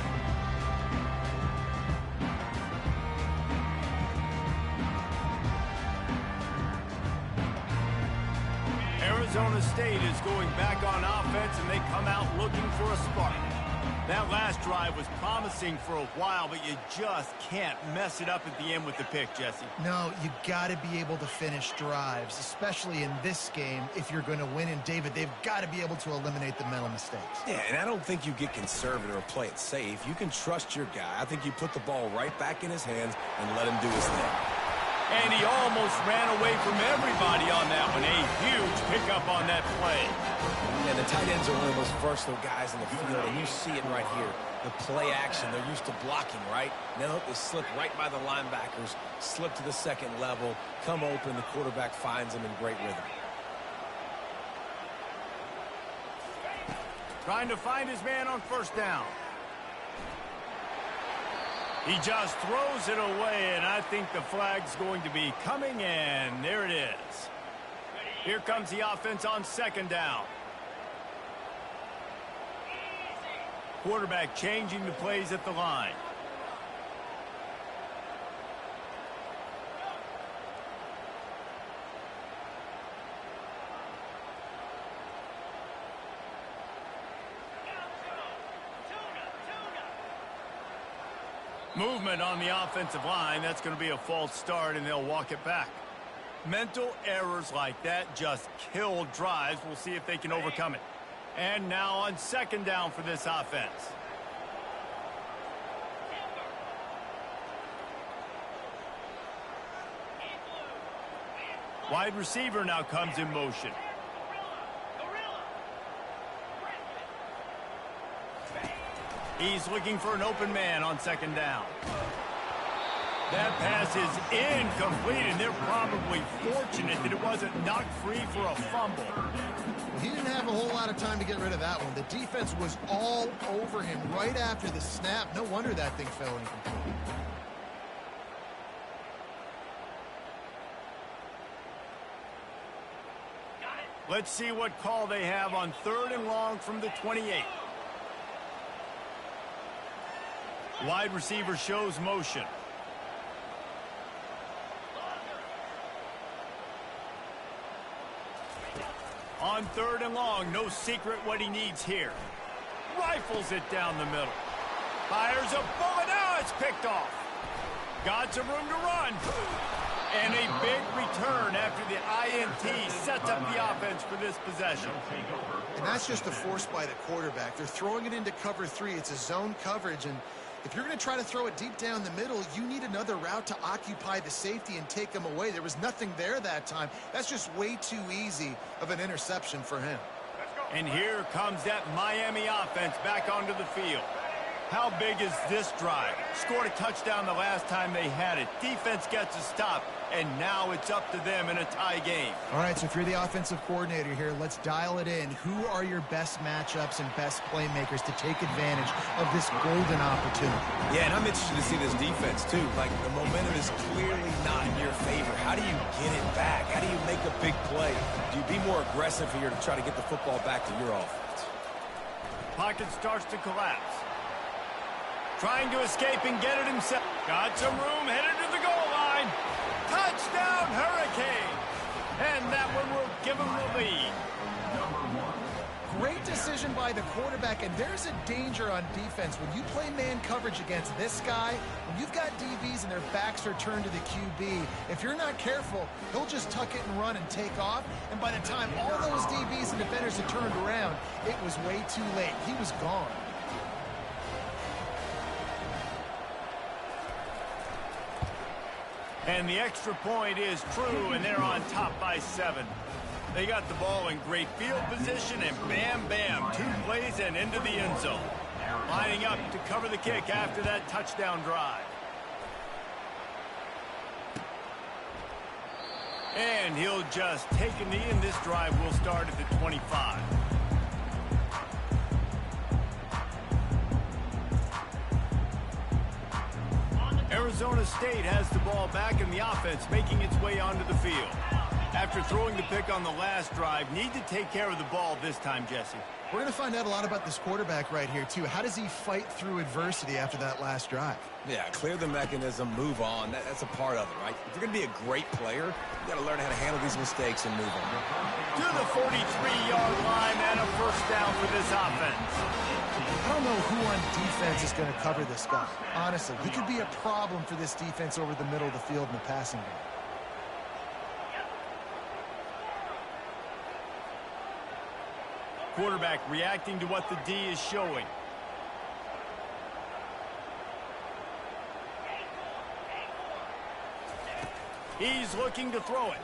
Arizona State is going back on offense, and they come out looking for a spark. That last drive was promising for a while, but you just can't mess it up at the end with the pick, Jesse. No, you got to be able to finish drives, especially in this game if you're going to win. And, David, they've got to be able to eliminate the mental mistakes. Yeah, and I don't think you get conservative or play it safe. You can trust your guy. I think you put the ball right back in his hands and let him do his thing. And he almost ran away from everybody on that one. A huge pickup on that play. And the tight ends are one of the most versatile guys in the field, and you see it right here. The play action, they're used to blocking, right? Now they slip right by the linebackers, slip to the second level, come open, the quarterback finds them in great rhythm. Trying to find his man on first down. He just throws it away, and I think the flag's going to be coming in. There it is. Here comes the offense on second down. Quarterback changing the plays at the line. Movement on the offensive line. That's going to be a false start, and they'll walk it back. Mental errors like that just kill drives. We'll see if they can overcome it. And now on second down for this offense. Wide receiver now comes in motion. He's looking for an open man on second down. That pass is incomplete, and they're probably fortunate that it wasn't knocked free for a fumble. He didn't have a whole lot of time to get rid of that one. The defense was all over him right after the snap. No wonder that thing fell incomplete. Let's see what call they have on third and long from the 28. Wide receiver shows motion. On third and long, no secret what he needs here. Rifles it down the middle. Fires a bullet. Now it's picked off. Got some room to run. And a big return after the INT sets up the offense for this possession. And that's just a force by the quarterback. They're throwing it into cover three. It's a zone coverage, and if you're going to try to throw it deep down the middle, you need another route to occupy the safety and take him away. There was nothing there that time. That's just way too easy of an interception for him. And here comes that Miami offense back onto the field. How big is this drive? Scored a touchdown the last time they had it. Defense gets a stop, and now it's up to them in a tie game. All right, so if you're the offensive coordinator here, let's dial it in. Who are your best matchups and best playmakers to take advantage of this golden opportunity? Yeah, and I'm interested to see this defense, too. Like, the momentum is clearly not in your favor. How do you get it back? How do you make a big play? Do you be more aggressive here to try to get the football back to your offense? Pocket starts to collapse. Trying to escape and get it himself. Got some room, headed to the goal line. Touchdown, Hurricane. And that one will give him the lead. Great decision by the quarterback, and there's a danger on defense. When you play man coverage against this guy, when you've got DBs and their backs are turned to the QB, if you're not careful, he'll just tuck it and run and take off. And by the time all those DBs and defenders had turned around, it was way too late. He was gone. And the extra point is true, and they're on top by 7. They got the ball in great field position, and bam, bam, 2 plays and into the end zone. Lining up to cover the kick after that touchdown drive. And he'll just take a knee, and this drive will start at the 25. Arizona State has the ball back, and the offense making its way onto the field. After throwing the pick on the last drive, need to take care of the ball this time, Jesse. We're going to find out a lot about this quarterback right here, too. How does he fight through adversity after that last drive? Yeah, clear the mechanism, move on. That's a part of it, right? If you're going to be a great player, you got to learn how to handle these mistakes and move on. To the 43-yard line and a first down for this offense. I don't know who on defense is going to cover this guy. Honestly, he could be a problem for this defense over the middle of the field in the passing game. Quarterback reacting to what the D is showing. He's looking to throw it.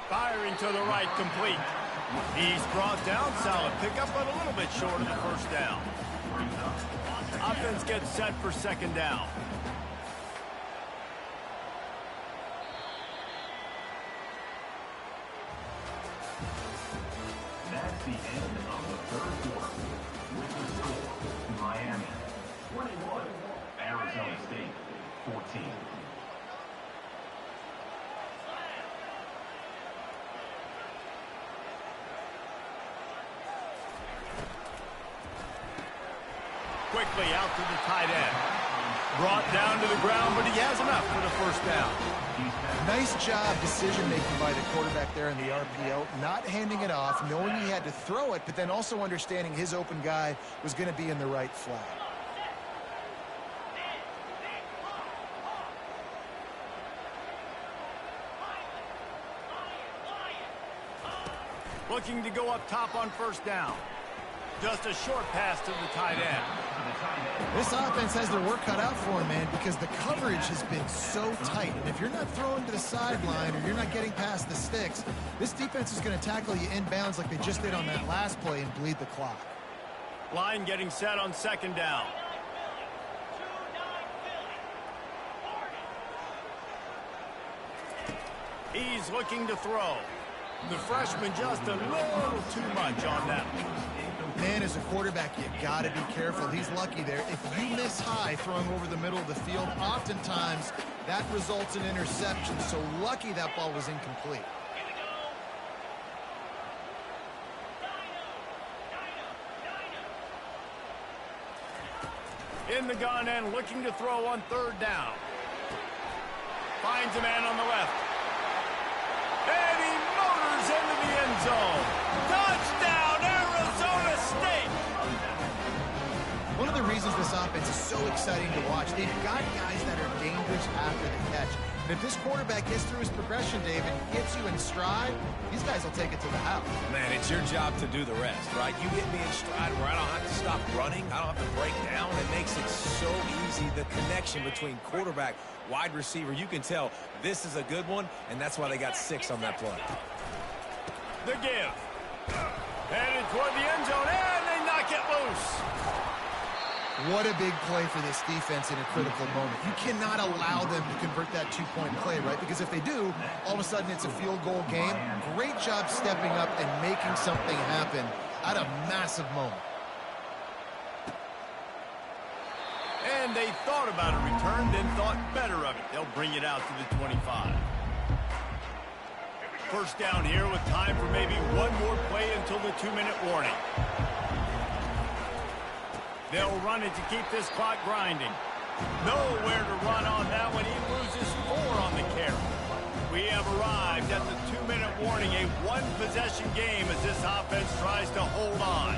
Firing to the right, complete. He's brought down, solid pickup, but a little bit short of the first down. Offense gets set for second down. That's the end of the third quarter. With the score, Miami 21, Arizona State 14. Quickly out to the tight end. Brought down to the ground, but he has enough for the first down. Nice job decision-making by the quarterback there in the RPO, not handing it off, knowing he had to throw it, but then also understanding his open guy was going to be in the right flag. Looking to go up top on first down. Just a short pass to the tight end. This offense has their work cut out for him, man, because the coverage has been so tight. And if you're not throwing to the sideline or you're not getting past the sticks, this defense is going to tackle you inbounds like they just did on that last play and bleed the clock. Line getting set on second down. He's looking to throw. The freshman just a little too much on that one. Man, as a quarterback, you got to be careful. He's lucky there. If you miss high throwing over the middle of the field, oftentimes that results in interception. So lucky that ball was incomplete. In the gun and looking to throw on third down. Finds a man on the left. And he motors into the end zone. Touchdown, Arizona State! One of the reasons this offense is so exciting to watch, they've got guys that are dangerous after the catch. And if this quarterback gets through his progression, David, gets you in stride, these guys will take it to the house. Man, it's your job to do the rest, right? You get me in stride where I don't have to stop running. I don't have to break down. It makes it so easy. The connection between quarterback, wide receiver, you can tell this is a good one, and that's why they got 6 on that play. The give. Headed toward the end zone, and they knock it loose. What a big play for this defense in a critical moment. You cannot allow them to convert that two-point play, right? Because if they do, all of a sudden it's a field goal game. Great job stepping up and making something happen at a massive moment. And they thought about a return, then thought better of it. They'll bring it out to the 25. First down here with time for maybe one more play until the 2-minute warning. They'll run it to keep this clock grinding. Nowhere to run on that one. He loses 4 on the carry. We have arrived at the 2-minute warning, a one-possession game as this offense tries to hold on.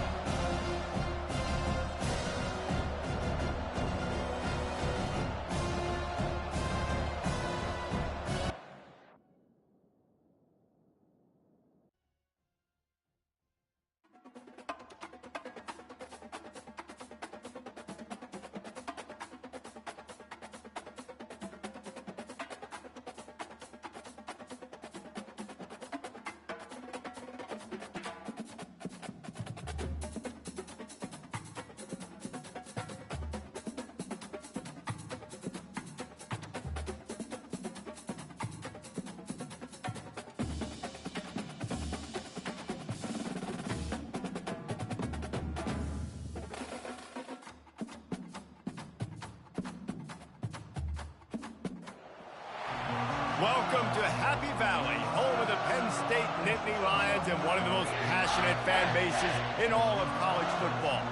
Welcome to Happy Valley, home of the Penn State Nittany Lions and one of the most passionate fan bases in all of college football.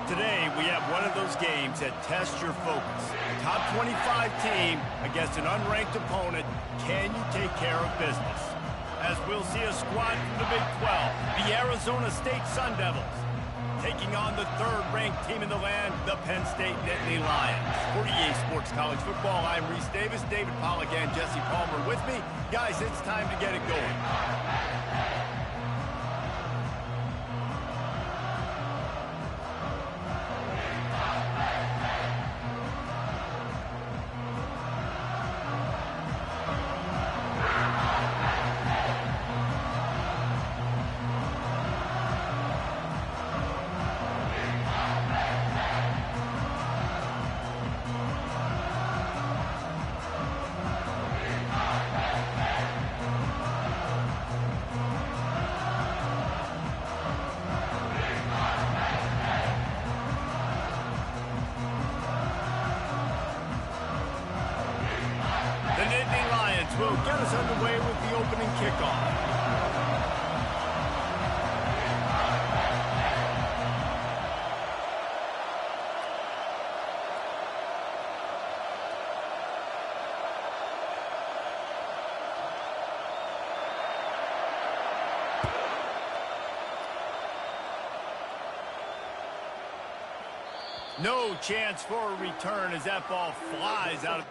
Today, we have one of those games that tests your focus. A top 25 team against an unranked opponent. Can you take care of business? As we'll see a squad from the Big 12, the Arizona State Sun Devils, taking on the third-ranked team in the land, the Penn State Nittany Lions. For EA Sports College Football, I'm Reese Davis, David Pollack, and Jesse Palmer with me. Guys, it's time to get it going. Will get us underway with the opening kickoff. No chance for a return as that ball flies out of...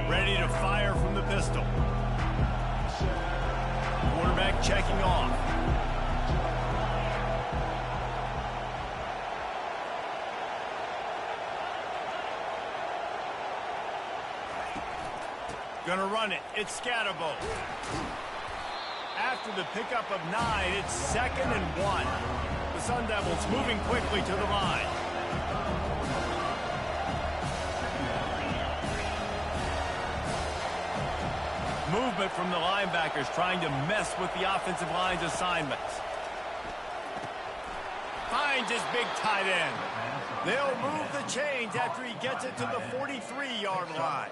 Ready to fire from the pistol. Quarterback checking off. Gonna run it. It's Scatterbo. After the pickup of 9, it's 2nd and 1. The Sun Devils moving quickly to the line. Movement from the linebackers trying to mess with the offensive line's assignments. Finds his big tight end. They'll move the chains after he gets it to the 43-yard line.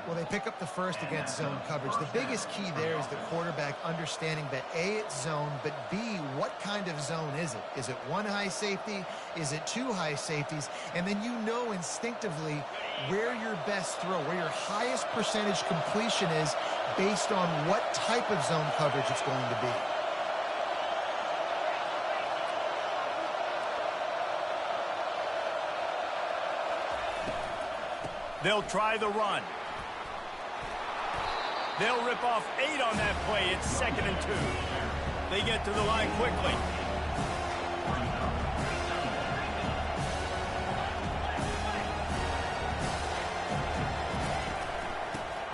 Well, they pick up the first against zone coverage. The biggest key there is the quarterback understanding that A, it's zone, but B, what kind of zone is it? Is it one high safety? Is it two high safeties? And then you know instinctively where your best throw, where your highest percentage completion is based on what type of zone coverage it's going to be. They'll try the run. They'll rip off 8 on that play. It's 2nd and 2. They get to the line quickly.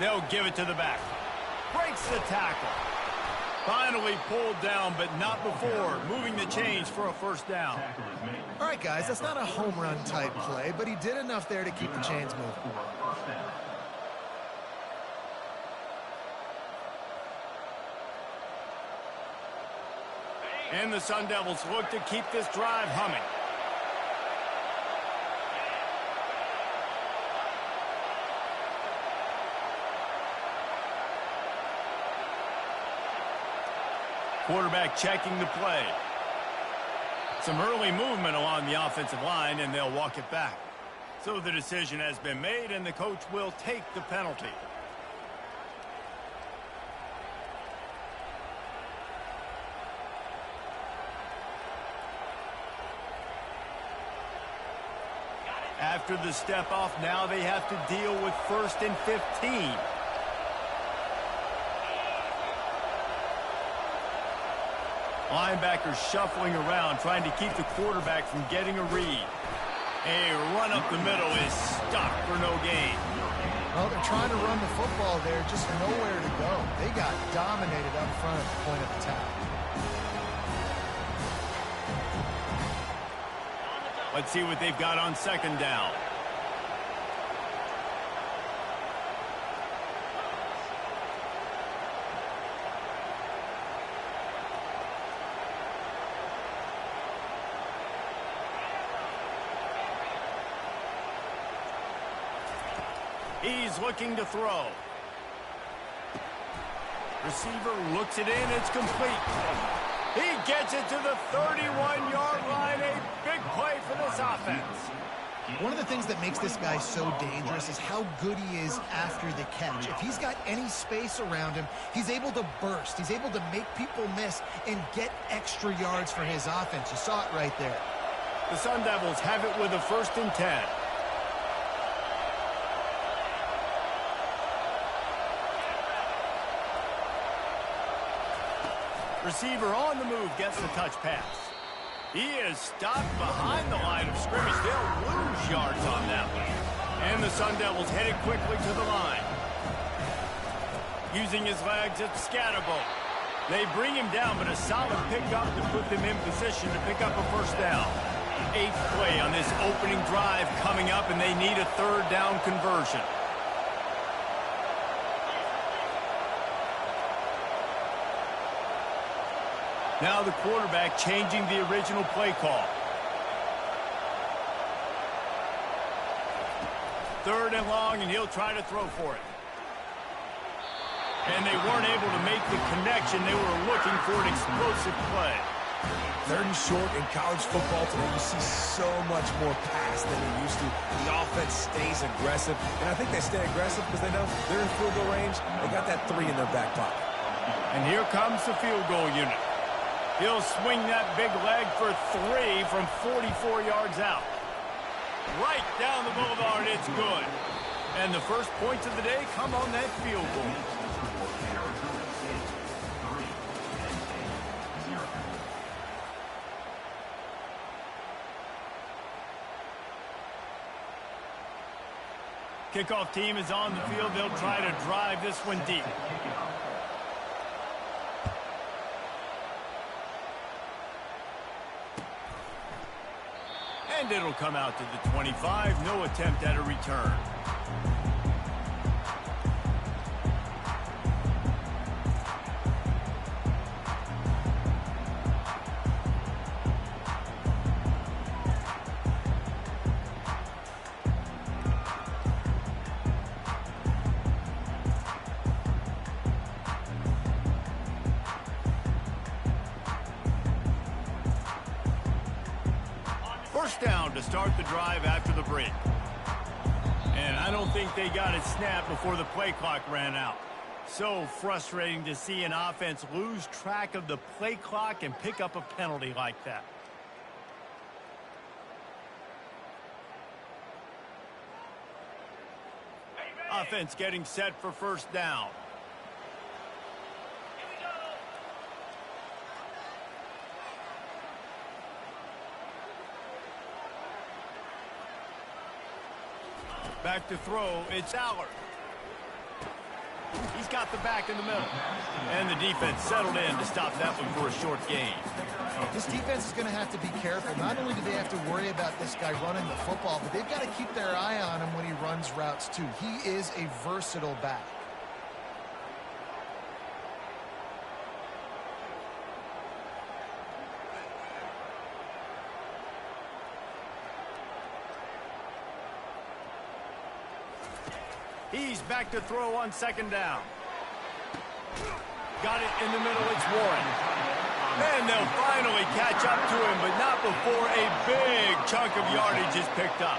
They'll give it to the back. Breaks the tackle. Finally pulled down, but not before moving the chains for a first down. All right, guys, that's not a home run type play, but he did enough there to keep the chains moving. And the Sun Devils look to keep this drive humming. Quarterback checking the play. Some early movement along the offensive line, and they'll walk it back. So the decision has been made, and the coach will take the penalty. After the step off, now they have to deal with 1st and 15. Linebackers shuffling around, trying to keep the quarterback from getting a read. A run up the middle is stopped for no gain. Well, they're trying to run the football there, just nowhere to go. They got dominated up front at the point of attack. Let's see what they've got on 2nd down. He's looking to throw. Receiver looks it in. It's complete. He gets it to the 31-yard line. A big play for this offense. One of the things that makes this guy so dangerous is how good he is after the catch. If he's got any space around him, he's able to burst. He's able to make people miss and get extra yards for his offense. You saw it right there. The Sun Devils have it with a 1st and 10. Receiver on the move gets the touch pass. He is stopped behind the line of scrimmage. They'll lose yards on that one. And the Sun Devils headed quickly to the line. Using his legs, it's Scatterbo. They bring him down, but a solid pickup to put them in position to pick up a 1st down. 8th play on this opening drive coming up, and they need a 3rd down conversion. Now the quarterback changing the original play call. 3rd and long, and he'll try to throw for it. And they weren't able to make the connection. They were looking for an explosive play. 3rd and short in college football today, you see so much more pass than you used to. The offense stays aggressive, and I think they stay aggressive because they know they're in field goal range. They got that 3 in their back pocket. And here comes the field goal unit. He'll swing that big leg for 3 from 44 yards out. Right down the boulevard, it's good. And the first points of the day come on that field goal. Kickoff team is on the field. They'll try to drive this one deep. And it'll come out to the 25. No attempt at a return. First down to start the drive after the break. And I don't think they got it snapped before the play clock ran out. So frustrating to see an offense lose track of the play clock and pick up a penalty like that. Offense getting set for first down. Back to throw, it's Aller. He's got the back in the middle. And the defense settled in to stop that one for a short gain. This defense is going to have to be careful. Not only do they have to worry about this guy running the football, but they've got to keep their eye on him when he runs routes too. He is a versatile back. He's back to throw on second down. Got it in the middle. It's Warren. And they'll finally catch up to him, but not before a big chunk of yardage is picked up.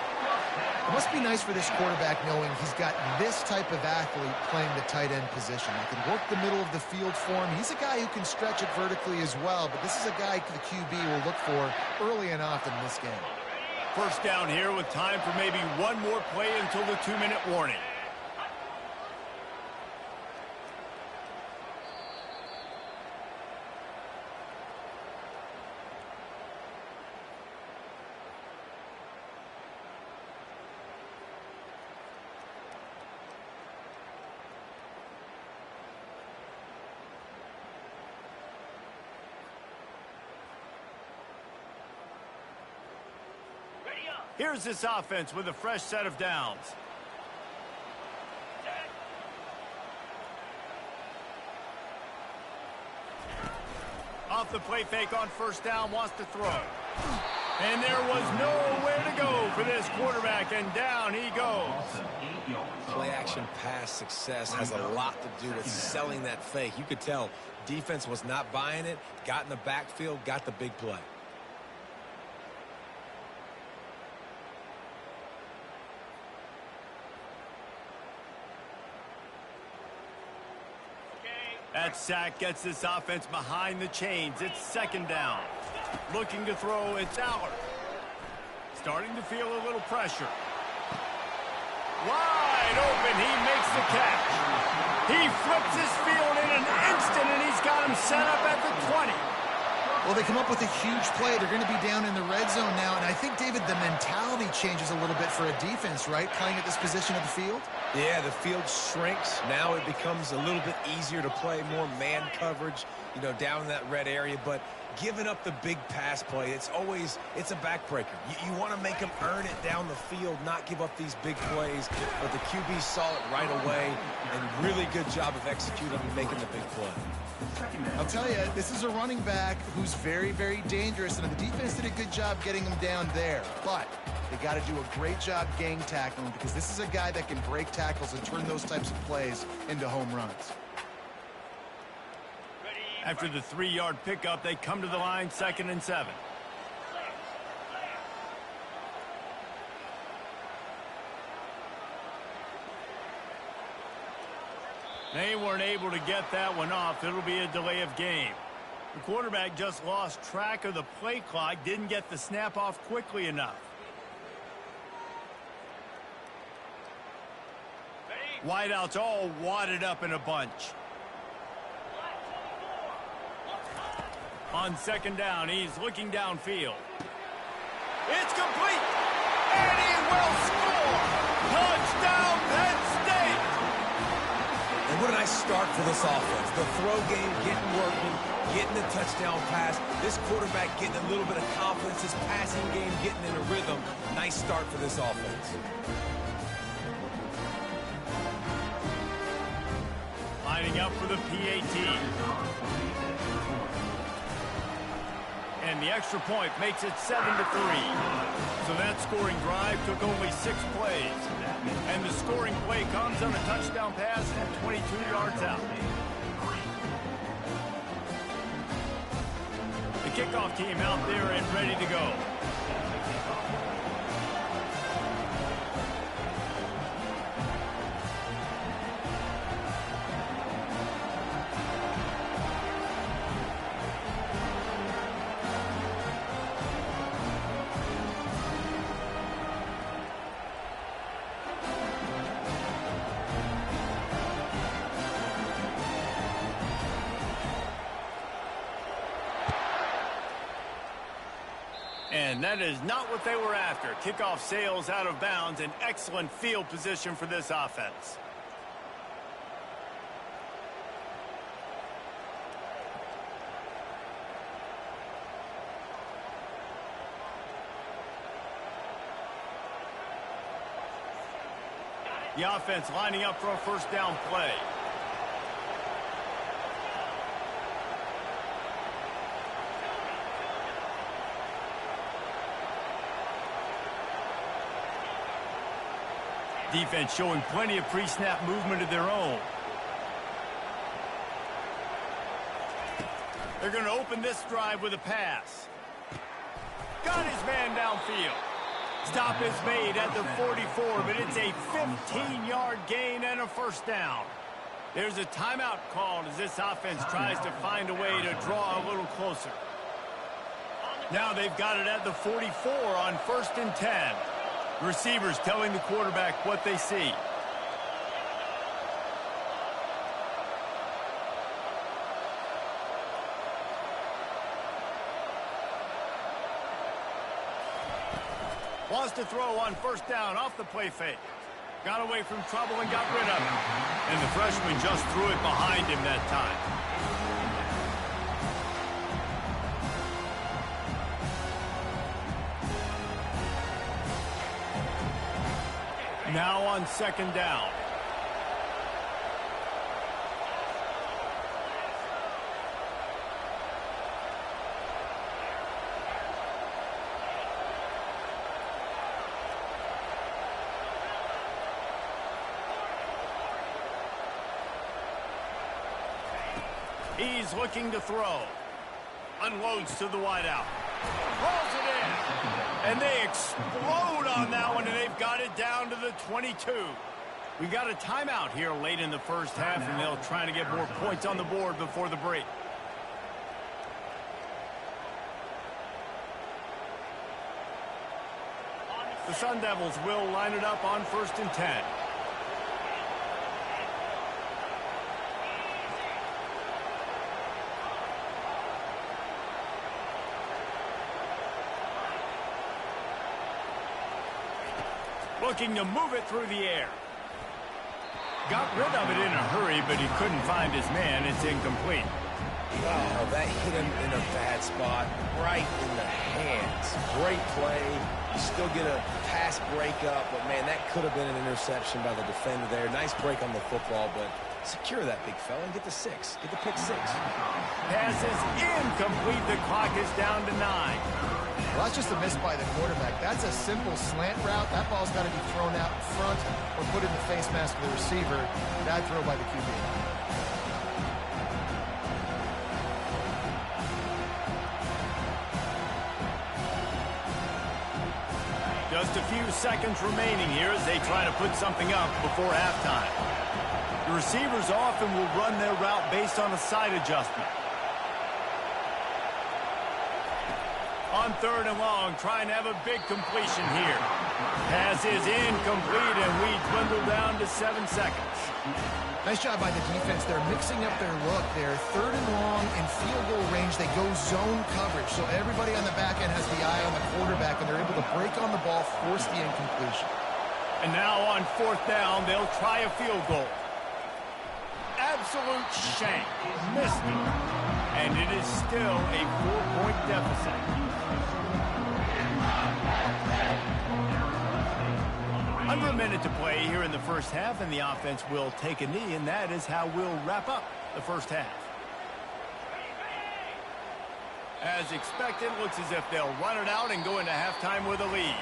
It must be nice for this quarterback knowing he's got this type of athlete playing the tight end position. He can work the middle of the field for him. He's a guy who can stretch it vertically as well, but this is a guy the QB will look for early and often in this game. First down here with time for maybe one more play until the 2-minute warning. Here's this offense with a fresh set of downs. Off the play fake on first down, wants to throw. And there was nowhere to go for this quarterback, and down he goes. Play-action pass success has a lot to do with selling that fake. You could tell defense was not buying it, got in the backfield, got the big play. That sack gets this offense behind the chains. It's second down. Looking to throw, it's Allard. Starting to feel a little pressure. Wide open, he makes the catch. He flips his field in an instant, and he's got him set up at the 20. Well, they come up with a huge play. They're going to be down in the red zone now, and I think, David, the mentality changes a little bit for a defense, right, playing at this position of the field? Yeah, the field shrinks. Now it becomes a little bit easier to play, more man coverage, you know, down in that red area. But giving up the big pass play, it's a backbreaker. You want to make them earn it down the field, not give up these big plays. But the QB saw it right away, and really good job of executing and making the big play. I'll tell you, this is a running back who's very, very dangerous, and the defense did a good job getting him down there. But they got to do a great job gang tackling, because this is a guy that can break tackles and turn those types of plays into home runs. After the 3-yard pickup, they come to the line, 2nd and 7. They weren't able to get that one off. It'll be a delay of game. The quarterback just lost track of the play clock, didn't get the snap off quickly enough. Wideouts all wadded up in a bunch. On 2nd down, he's looking downfield. It's complete, and he will score! Touchdown, Penn State! And what a nice start for this offense. The throw game getting working, getting the touchdown pass. This quarterback getting a little bit of confidence. His passing game getting in a rhythm. Nice start for this offense. Lining up for the PAT. And the extra point makes it 7-3. So that scoring drive took only 6 plays. And the scoring play comes on a touchdown pass from 22 yards out. The kickoff team out there and ready to go. And that is not what they were after. Kickoff sails out of bounds. An excellent field position for this offense. The offense lining up for a first down play. Defense showing plenty of pre-snap movement of their own. They're going to open this drive with a pass. Got his man downfield. Stop is made at the 44, but it's a 15-yard gain and a first down. There's a timeout called as this offense tries to find a way to draw a little closer. Now they've got it at the 44 on 1st and 10. Receivers telling the quarterback what they see. Wants to throw on 1st down off the play fake. Got away from trouble and got rid of it. And the freshman just threw it behind him that time. Now on 2nd down. He's looking to throw. Unloads to the wideout. Rolls it in. And they explode on that one, and they've got it down to the 22. We got a timeout here late in the first half, and they'll try to get more points on the board before the break. The Sun Devils will line it up on 1st and 10. Looking to move it through the air. Got rid of it in a hurry, but he couldn't find his man. It's incomplete. Oh, that hit him in a bad spot, right in the hands. Great play. You still get a pass breakup, but, man, that could have been an interception by the defender there. Nice break on the football, but secure that big fella and get the 6. Get the pick 6. Pass is incomplete. The clock is down to 9. Well, that's just a miss by the quarterback. That's a simple slant route. That ball's got to be thrown out in front or put in the face mask of the receiver. Bad throw by the QB. Just a few seconds remaining here as they try to put something up before halftime. The receivers often will run their route based on a side adjustment. On 3rd and long, trying to have a big completion here. Pass is incomplete, and we dwindle down to 7 seconds. Nice job by the defense. They're mixing up their look. They're 3rd and long in field goal range. They go zone coverage, so everybody on the back end has the eye on the quarterback, and they're able to break on the ball, force the incompletion. And now on 4th down, they'll try a field goal. Absolute shank. Missed it. And it is still a 4-point deficit. Under a minute to play here in the first half, and the offense will take a knee, and that is how we'll wrap up the first half. As expected, looks as if they'll run it out and go into halftime with a lead.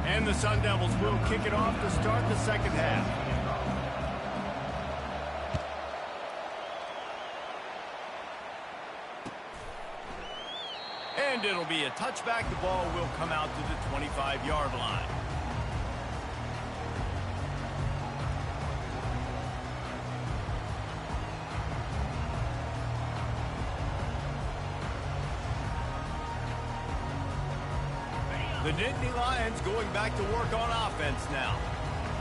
And the Sun Devils will kick it off to start the second half. And it'll be a touchback. The ball will come out to the 25-yard line. The Nittany Lions going back to work on offense now.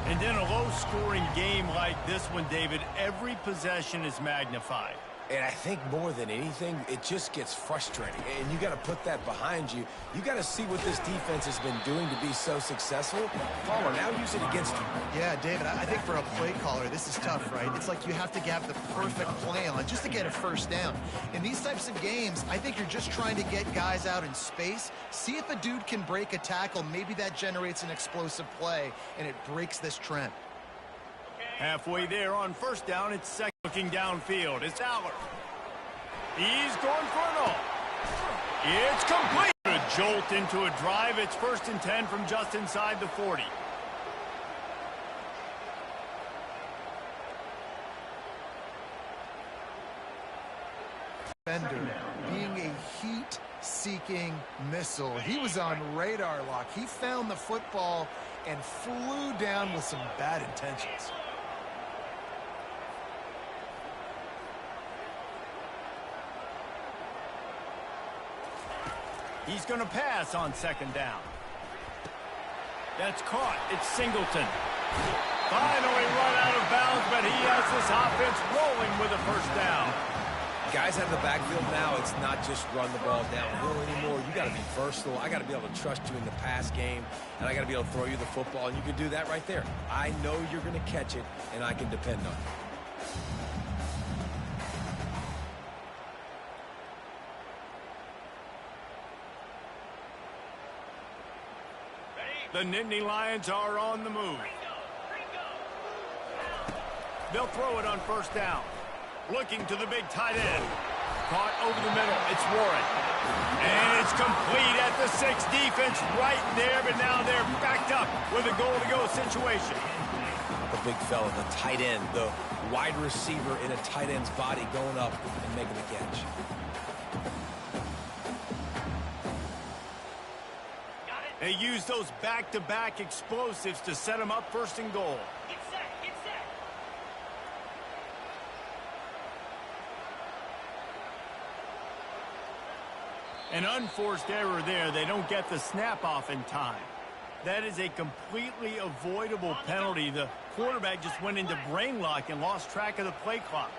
And in a low-scoring game like this one, David, every possession is magnified. And I think more than anything, it just gets frustrating. And you got to put that behind you. You got to see what this defense has been doing to be so successful. Palmer, now use it against you. Yeah, David, I think for a play caller, this is tough, right? It's like you have to have the perfect play on just to get a first down. In these types of games, I think you're just trying to get guys out in space, see if a dude can break a tackle. Maybe that generates an explosive play, and it breaks this trend. Halfway there on first down, it's second. Looking downfield, it's Aller. He's going for it all. It's complete. A jolt into a drive. It's 1st and 10 from just inside the 40. Defender being a heat-seeking missile. He was on radar lock. He found the football and flew down with some bad intentions. He's going to pass on 2nd down. That's caught. It's Singleton. Finally run out of bounds, but he has this offense rolling with a 1st down. Guys out of the backfield now, it's not just run the ball downhill anymore. You got to be versatile. I got to be able to trust you in the pass game, and I got to be able to throw you the football, and you can do that right there. I know you're going to catch it, and I can depend on it. The Nittany Lions are on the move. They'll throw it on 1st down. Looking to the big tight end. Caught over the middle. It's Warren. And it's complete at the 6. Defense right there, but now they're backed up with a goal-to-go situation. The big fella, the tight end, the wide receiver in a tight end's body going up and making the catch. They use those back-to-back explosives to set them up 1st and goal. Get set, get set. An unforced error there. They don't get the snap off in time. That is a completely avoidable penalty. The quarterback just went into brain lock and lost track of the play clock.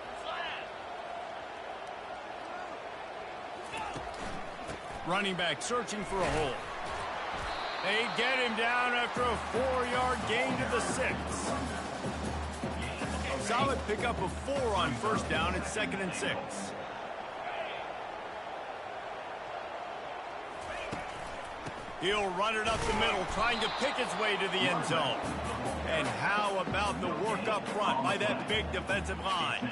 Running back searching for a hole. They get him down after a 4-yard gain to the 6. Solid pickup of 4 on 1st down. It's 2nd and 6. He'll run it up the middle, trying to pick his way to the end zone. And how about the work up front by that big defensive line?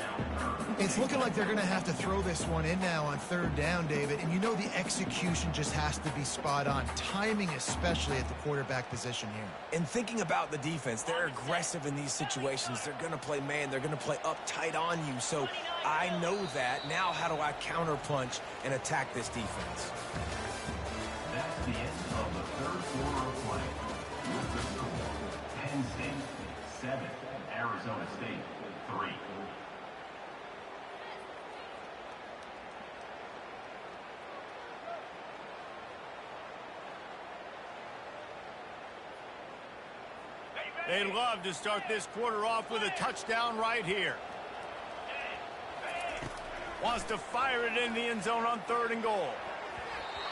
It's looking like they're going to have to throw this one in now on 3rd down, David. And you know the execution just has to be spot on. Timing especially at the quarterback position here. And thinking about the defense, they're aggressive in these situations. They're going to play man. They're going to play up tight on you. So I know that. Now how do I counterpunch and attack this defense? That's the end of the 3rd quarter of play. With the score, Penn State 7, Arizona State 3. They'd love to start this quarter off with a touchdown right here. Wants to fire it in the end zone on 3rd and goal.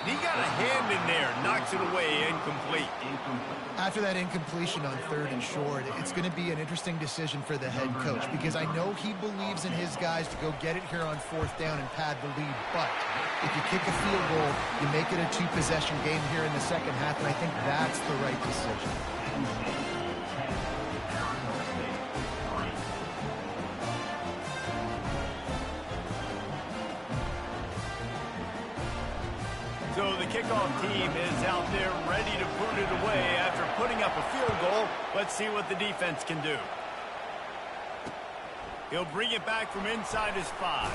He got a hand in there, knocks it away, incomplete. After that incompletion on 3rd and short, it's going to be an interesting decision for the head coach because I know he believes in his guys to go get it here on 4th down and pad the lead. But if you kick a field goal, you make it a 2-possession game here in the 2nd half, and I think that's the right decision. So the kickoff team is out there ready to boot it away after putting up a field goal. Let's see what the defense can do. He'll bring it back from inside his 5.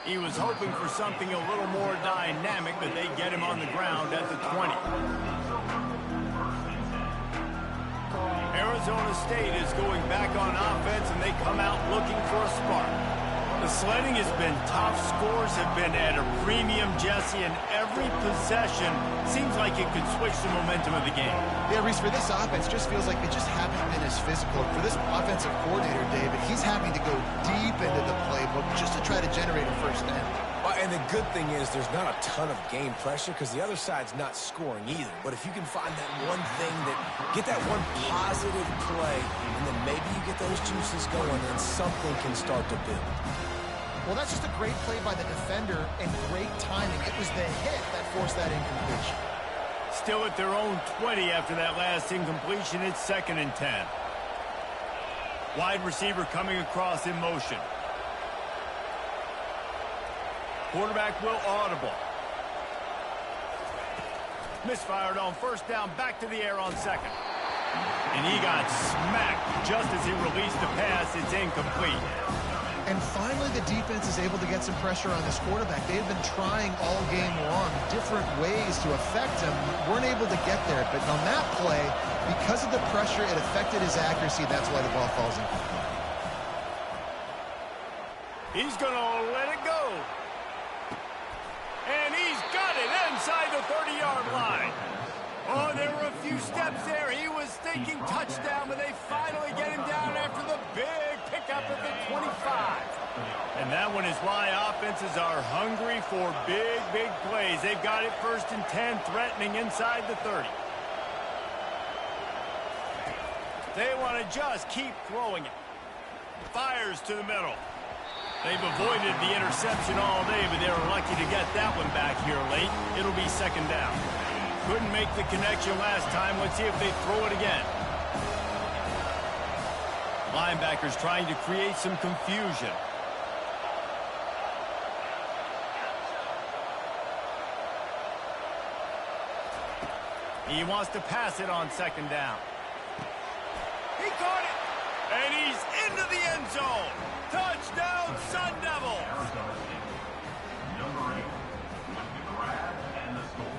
He was hoping for something a little more dynamic, but they get him on the ground at the 20. Arizona State is going back on offense, and they come out looking for a spark. The sledding has been tough. Scores have been at a premium, Jesse, and every possession seems like it could switch the momentum of the game. Yeah, Reese, for this offense, just feels like they just haven't been as physical. For this offensive coordinator, David, he's having to go deep into the playbook just to try to generate a 1st down. And the good thing is there's not a ton of game pressure because the other side's not scoring either. But if you can find that one thing get that one positive play, and then maybe you get those juices going, and something can start to build. Well, that's just a great play by the defender and great timing. It was the hit that forced that incompletion. Still at their own 20 after that last incompletion. It's 2nd and 10. Wide receiver coming across in motion. Quarterback will audible. Misfired on first down, back to the air on second. And he got smacked just as he released the pass. It's incomplete. And finally, the defense is able to get some pressure on this quarterback. They've been trying all game long different ways to affect him. Weren't able to get there. But on that play, because of the pressure, it affected his accuracy. That's why the ball falls incomplete. He's going to let it go. And he's got it inside the 30-yard line. Oh, there were a few steps there. He was thinking touchdown, but they finally get him down after the big pickup at the 25. And that one is why offenses are hungry for big, big plays. They've got it 1st and 10, threatening inside the 30. They want to just keep throwing it. Fires to the middle. They've avoided the interception all day, but they were lucky to get that one back here late. It'll be 2nd down. Couldn't make the connection last time. Let's see if they throw it again. Linebackers trying to create some confusion. He wants to pass it on 2nd down. He caught it, and he's into the end zone. Touchdown, Sun Devils! Arizona State, number 8, with the grab and the score.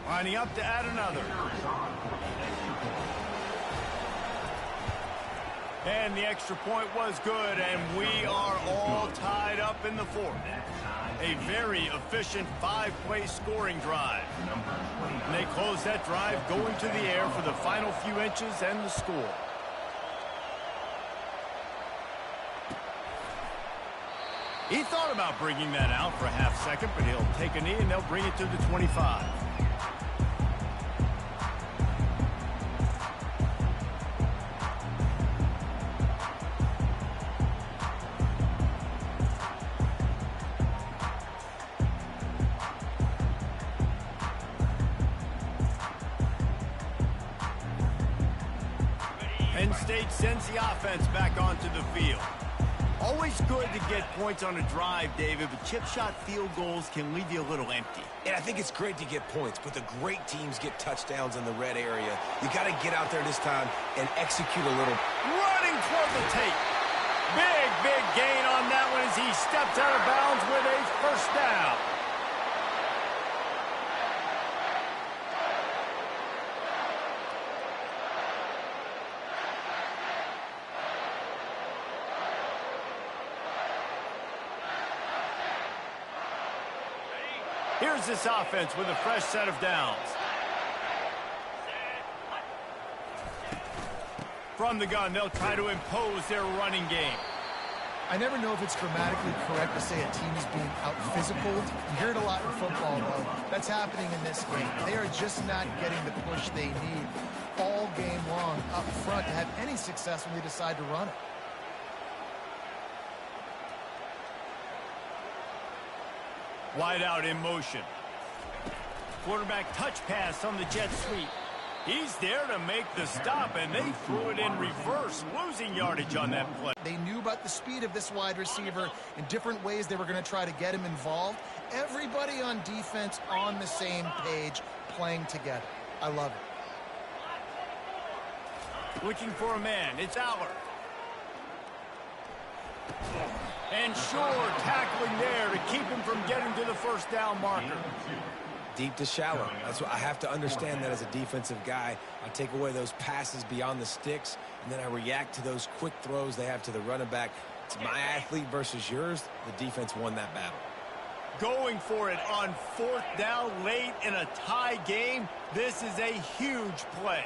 Lining up to add another. And the extra point was good, and we are all tied up in the 4th. A very efficient 5-play scoring drive. And they close that drive going to the air for the final few inches and the score. He thought about bringing that out for a half second, but he'll take a knee and they'll bring it to the 25. Penn State sends the offense back onto the field. Always good to get points on a drive, David, but chip shot field goals can leave you a little empty. And I think it's great to get points, but the great teams get touchdowns in the red area. You got to get out there this time and execute a little. Running toward the tape. Big gain on that one as he steps out of bounds with a 1st down. Here's this offense with a fresh set of downs. From the gun, they'll try to impose their running game. I never know if it's grammatically correct to say a team is being out-physical. You hear it a lot in football, though. That's happening in this game. They are just not getting the push they need all game long up front to have any success when they decide to run it. Wide out in motion. Quarterback touch pass on the jet sweep. He's there to make the stop, and they threw it in reverse, losing yardage on that play. They knew about the speed of this wide receiver in different ways they were going to try to get him involved. Everybody on defense on the same page, playing together. I love it. Looking for a man. It's Aller. And sure, tackling there to keep him from getting to the 1st down marker. Deep to shallow. That's what I have to understand that as a defensive guy. I take away those passes beyond the sticks, and then I react to those quick throws they have to the running back. It's my athlete versus yours. The defense won that battle. Going for it on 4th down late in a tie game. This is a huge play.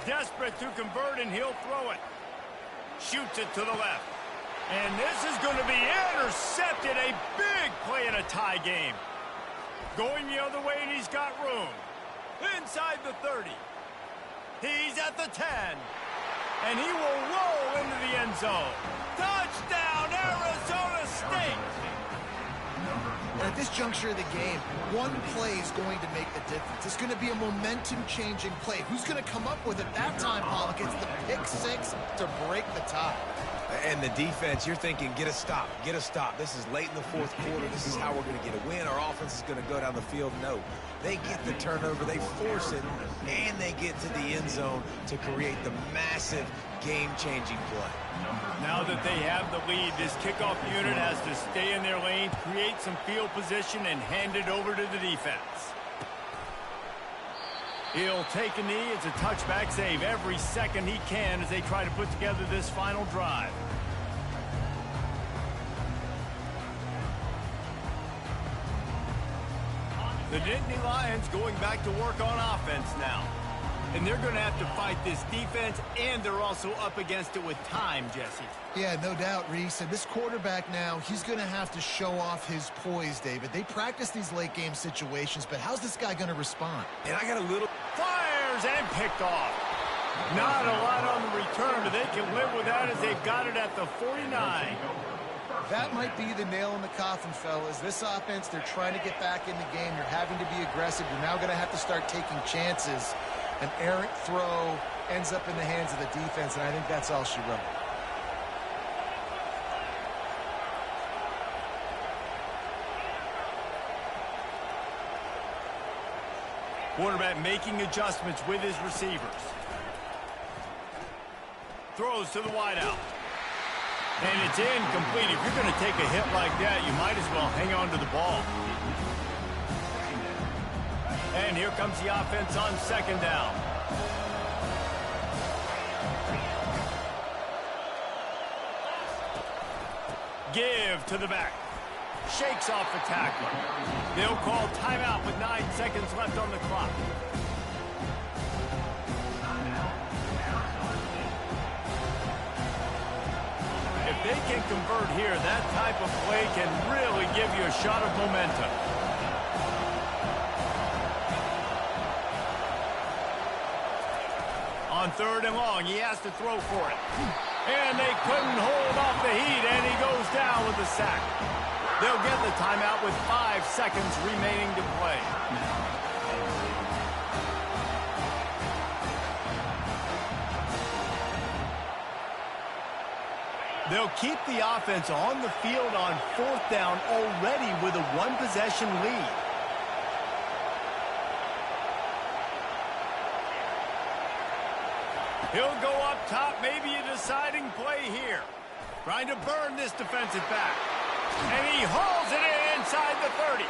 Desperate to convert, and he'll throw it. Shoots it to the left. And this is going to be intercepted. A big play in a tie game. Going the other way, and he's got room. Inside the 30. He's at the 10. And he will roll into the end zone. Touchdown, Arizona State! And at this juncture of the game, one play is going to make the difference. It's going to be a momentum-changing play. Who's going to come up with it that time, Pollock? It's the pick six to break the tie. And the defense, you're thinking, get a stop, get a stop. This is late in the fourth quarter. This is how we're going to get a win. Our offense is going to go down the field. No, they get the turnover, they force it, and they get to the end zone to create the massive game-changing play. Now that they have the lead, this kickoff unit has to stay in their lane, create some field position, and hand it over to the defense. He'll take a knee. It's a touchback save every second he can as they try to put together this final drive. The Nittany Lions going back to work on offense now. And they're going to have to fight this defense, and they're also up against it with time, Jesse. Yeah, no doubt, Reese. And this quarterback now, he's going to have to show off his poise, David. They practice these late-game situations, but how's this guy going to respond? And I got a little... Fires and picked off. Not a lot on the return, but they can live with that as they've got it at the 49. That might be the nail in the coffin, fellas. This offense, they're trying to get back in the game. You're having to be aggressive. You're now going to have to start taking chances. An errant throw ends up in the hands of the defense, and I think that's all she wrote. Quarterback making adjustments with his receivers. Throws to the wideout. And it's incomplete. If you're going to take a hit like that, you might as well hang on to the ball. And here comes the offense on second down. Give to the back. Shakes off the tackler. They'll call timeout with 9 seconds left on the clock. If they can convert here, that type of play can really give you a shot of momentum. On third and long, he has to throw for it. And they couldn't hold off the heat, and he goes down with the sack. They'll get the timeout with 5 seconds remaining to play. They'll keep the offense on the field on fourth down already with a one-possession lead. He'll go up top, maybe a deciding play here. Trying to burn this defensive back. And he hauls it in inside the 30.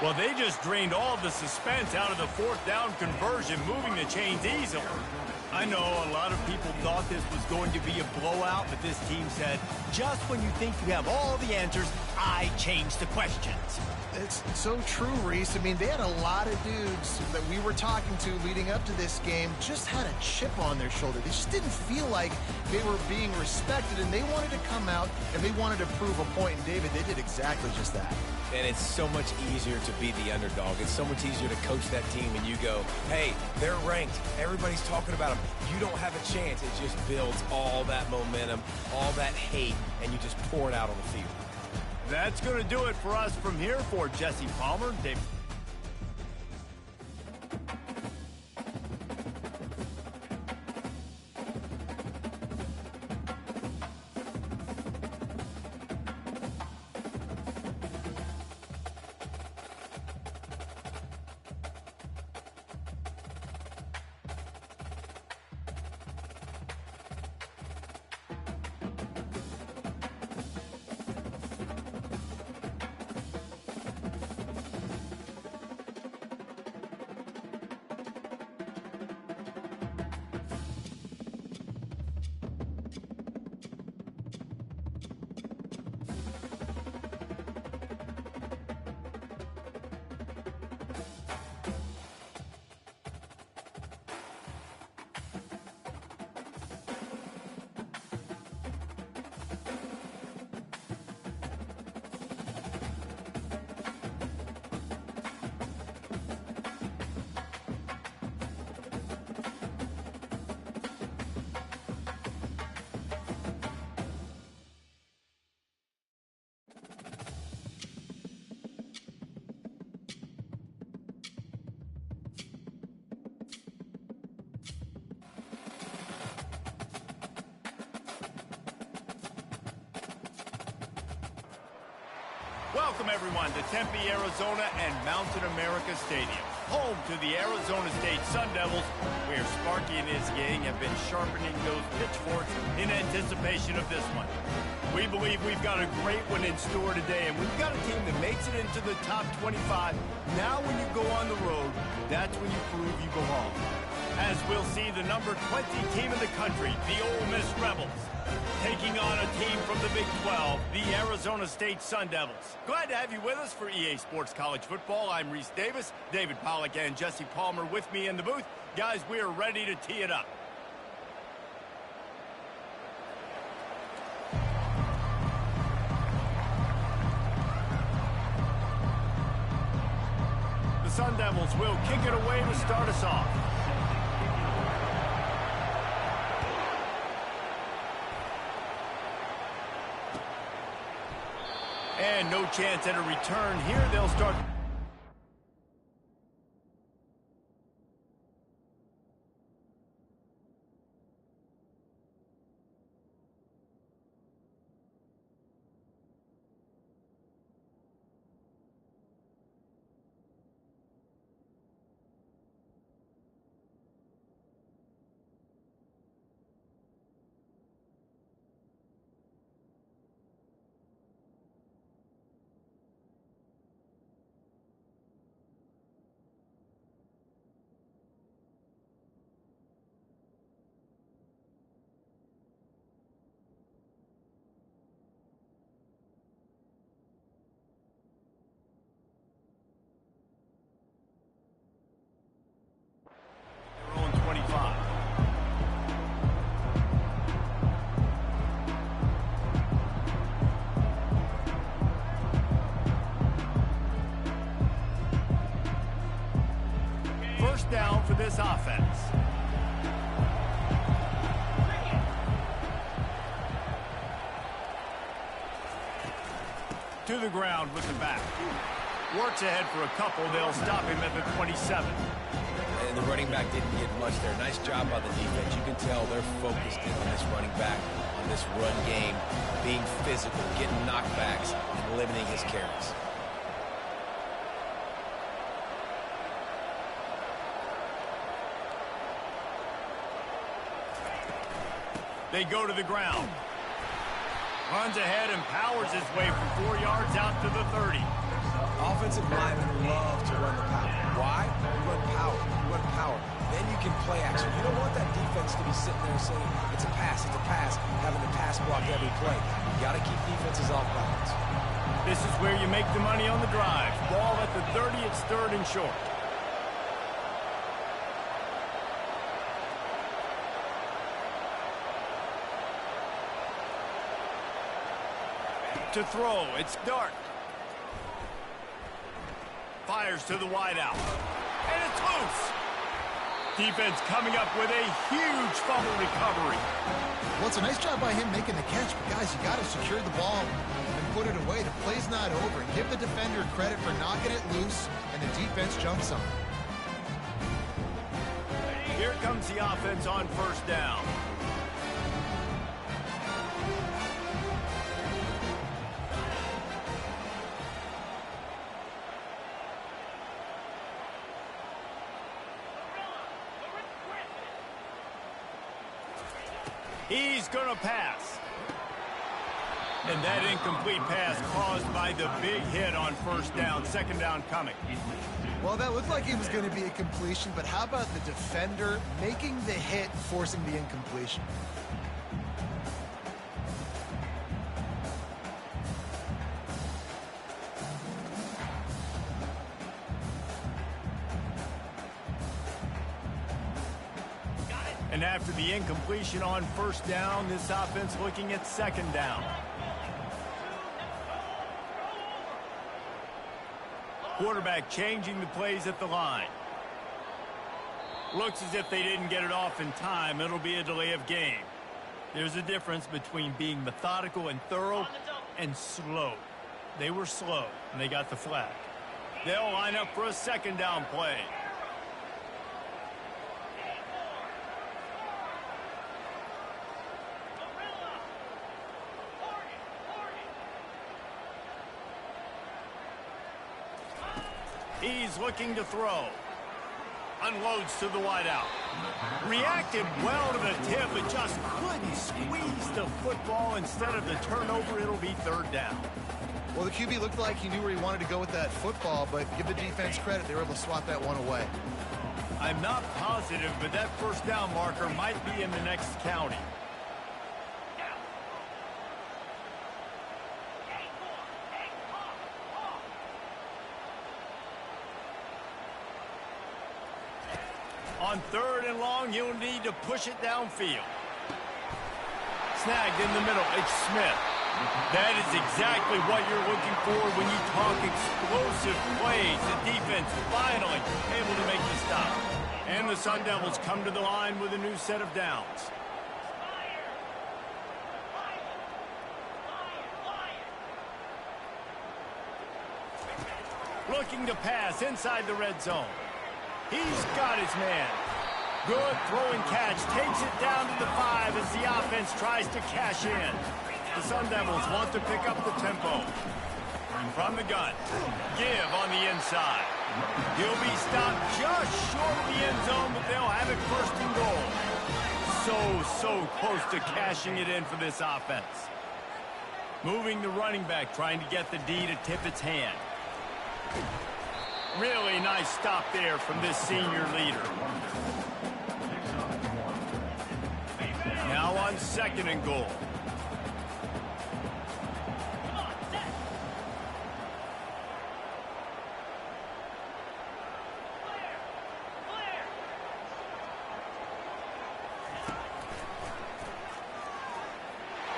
Well, they just drained all the suspense out of the fourth down conversion, moving the chains easily. I know a lot of people thought this was going to be a blowout, but this team said, just when you think you have all the answers, I change the questions. It's so true, Reese. I mean, they had a lot of dudes that we were talking to leading up to this game just had a chip on their shoulder. They just didn't feel like they were being respected, and they wanted to come out, and they wanted to prove a point. And, David, they did exactly just that. And it's so much easier to be the underdog. It's so much easier to coach that team and you go, hey, they're ranked. Everybody's talking about them. You don't have a chance. It just builds all that momentum, all that hate, and you just pour it out on the field. That's going to do it for us from here. For Jesse Palmer, David. Welcome, everyone, to Tempe, Arizona and Mountain America Stadium, home to the Arizona State Sun Devils, where Sparky and his gang have been sharpening those pitchforks in anticipation of this one. We believe we've got a great one in store today, and we've got a team that makes it into the top 25. Now when you go on the road, that's when you prove you belong. As we'll see the number 20 team in the country, the Ole Miss Rebels, taking on a team from the Big 12, the Arizona State Sun Devils. Glad to have you with us for EA Sports College Football. I'm Reese Davis, David Pollack and Jesse Palmer with me in the booth. Guys, we are ready to tee it up. The Sun Devils will kick it away to start us off. And no chance at a return here. They'll start. Their own 25. First down for this offense. To the ground with the back. Works ahead for a couple. They'll stop him at the 27. And the running back didn't get much there. Nice job by the defense. You can tell they're focused in on this running back, on this run game, being physical, getting knockbacks, and limiting his carries. They go to the ground. Runs ahead and powers his way from 4 yards out to the 30. Offensive linemen love to run the power. Why? You run power. You run power. Then you can play action. You don't want that defense to be sitting there saying, it's a pass, having to pass block every play. You got to keep defenses off balance. This is where you make the money on the drive. Ball at the 30, it's third and short. To throw, it's Dark. Fires to the wideout. And it's loose. Defense coming up with a huge fumble recovery. Well, it's a nice job by him making the catch, but guys, you got to secure the ball and put it away. The play's not over. And give the defender credit for knocking it loose, and the defense jumps on it. Here comes the offense on first down. He's going to pass. And that incomplete pass caused by the big hit on first down. Second down coming. Well, that looked like it was going to be a completion, but how about the defender making the hit, forcing the incompletion? And after the incompletion on first down, this offense looking at second down. Quarterback changing the plays at the line. Looks as if they didn't get it off in time. It'll be a delay of game. There's a difference between being methodical and thorough and slow. They were slow, and they got the flag. They'll line up for a second down play. He's looking to throw. Unloads to the wideout. Reacted well to the tip, but just couldn't squeeze the football. Instead of the turnover, it'll be third down. Well, the QB looked like he knew where he wanted to go with that football, but give the defense credit. They were able to swat that one away. I'm not positive, but that first down marker might be in the next county. On third and long, you'll need to push it downfield. Snagged in the middle, it's Smith. That is exactly what you're looking for when you talk explosive plays. The defense finally able to make the stop. And the Sun Devils come to the line with a new set of downs. Looking to pass inside the red zone. He's got his man. Good throwing catch. Takes it down to the 5 as the offense tries to cash in. The Sun Devils want to pick up the tempo. From the gun. Give on the inside. He'll be stopped just short of the end zone, but they'll have it first and goal. So close to cashing it in for this offense. Moving the running back, trying to get the D to tip its hand. Really nice stop there from this senior leader. Now on second and goal.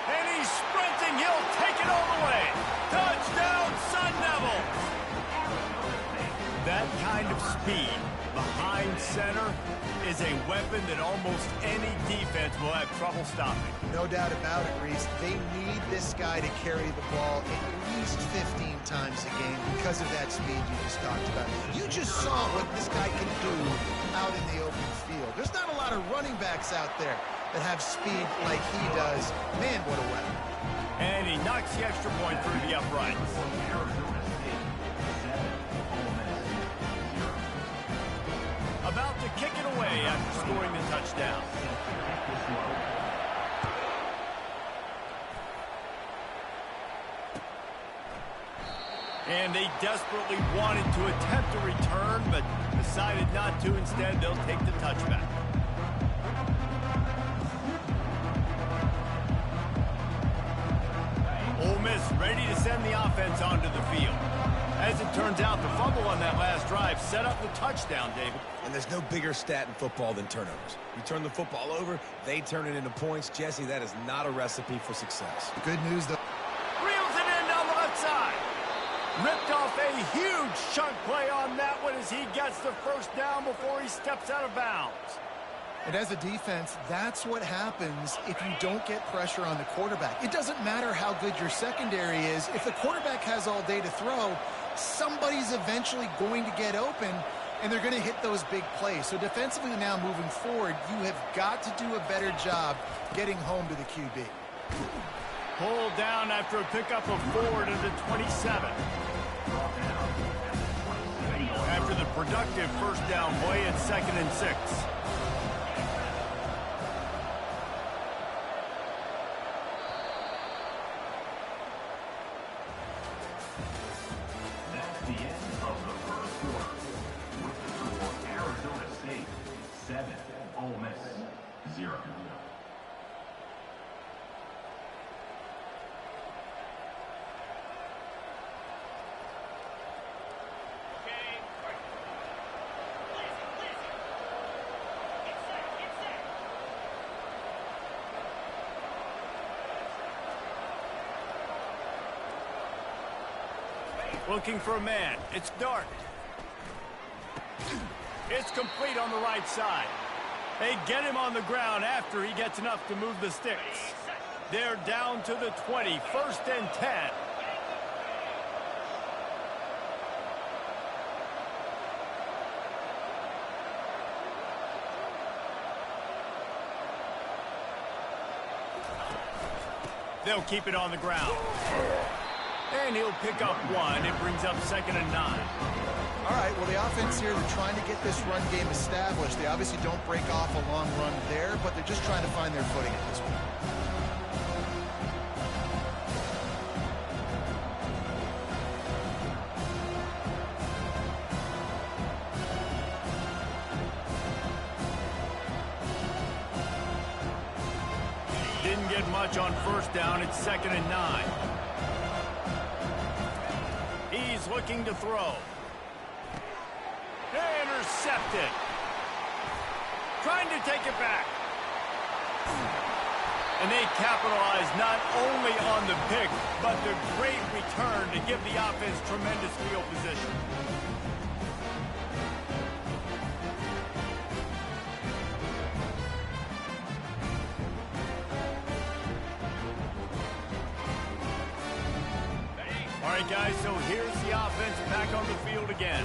And he's sprinting. He'll take it all the way. Touchdown, Sun Devils. That kind of speed behind center is a weapon that almost any defense will have trouble stopping. No doubt about it, Reese. They need this guy to carry the ball at least 15 times a game because of that speed you just talked about. You just saw what this guy can do out in the open field. There's not a lot of running backs out there that have speed like he does. Man, what a weapon. And he knocks the extra point through the uprights. About to kick it away after scoring the touchdown. And they desperately wanted to attempt a return, but decided not to. Instead, they'll take the touchback. Ole Miss ready to send the offense onto the field. As it turns out, the fumble on that last drive set up the touchdown, David. And there's no bigger stat in football than turnovers. You turn the football over, they turn it into points. Jesse, that is not a recipe for success. Good news, though. Reels it in down the left side. Ripped off a huge chunk play on that one as he gets the first down before he steps out of bounds. And as a defense, that's what happens if you don't get pressure on the quarterback. It doesn't matter how good your secondary is. If the quarterback has all day to throw, somebody's eventually going to get open, and they're going to hit those big plays. So defensively now moving forward, you have got to do a better job getting home to the QB. Pulled down after a pickup of 4 to the 27. After the productive first down play at 2nd and 6. That's the end of the first quarter. With the score, Arizona State 7, Ole Miss 0. Looking for a man. It's Dart. It's complete on the right side. They get him on the ground after he gets enough to move the sticks. They're down to the 20, 1st and 10. They'll keep it on the ground. And he'll pick up 1. It brings up 2nd and 9. All right, well, the offense here, they're trying to get this run game established. They obviously don't break off a long run there, but they're just trying to find their footing at this point. Didn't get much on first down. It's 2nd and 9. He's looking to throw. Intercepted. Trying to take it back. And they capitalize not only on the pick, but the great return to give the offense tremendous field position. All right, guys, so here's the offense back on the field again.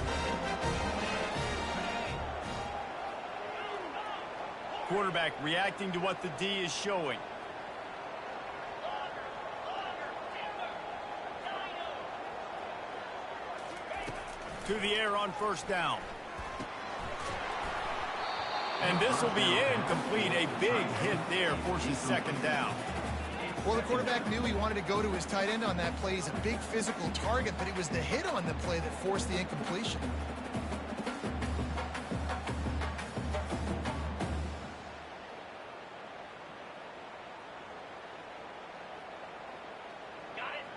Quarterback reacting to what the D is showing. To the air on first down. And this will be incomplete. A big hit there forces 2nd down. Well, the quarterback knew he wanted to go to his tight end on that play. He's a big physical target, but it was the hit on the play that forced the incompletion.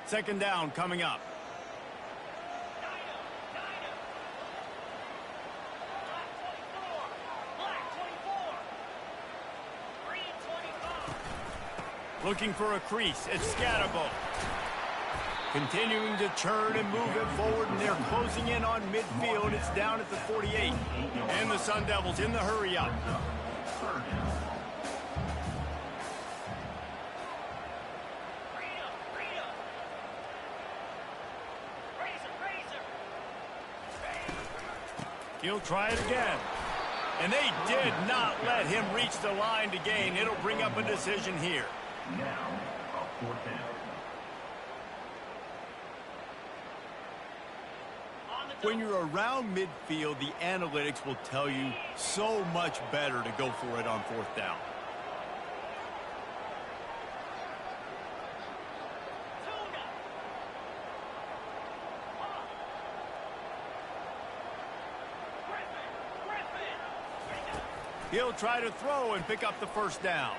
Second down coming up. Looking for a crease. It's Scatterbo. Continuing to churn and move it forward, and they're closing in on midfield. It's down at the 48. And the Sun Devils in the hurry up. He'll try it again. And they did not let him reach the line to gain. It'll bring up a decision here. Now, a 4th down. When you're around midfield, the analytics will tell you so much better to go for it on 4th down. He'll try to throw and pick up the first down.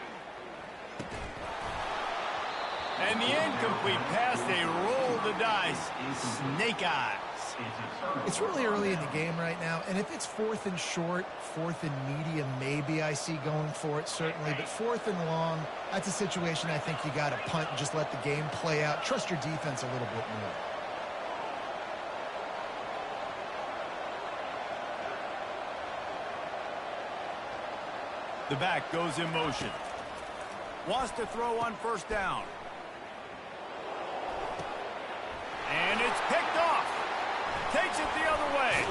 And the incomplete pass, they roll the dice. Snake eyes. It's really early in the game right now, and if it's 4th and short, 4th and medium, maybe I see going for it, certainly. But 4th and long, that's a situation I think you got to punt and just let the game play out. Trust your defense a little bit more. The back goes in motion. Wants to throw on first down. And it's picked off. Takes it the other way.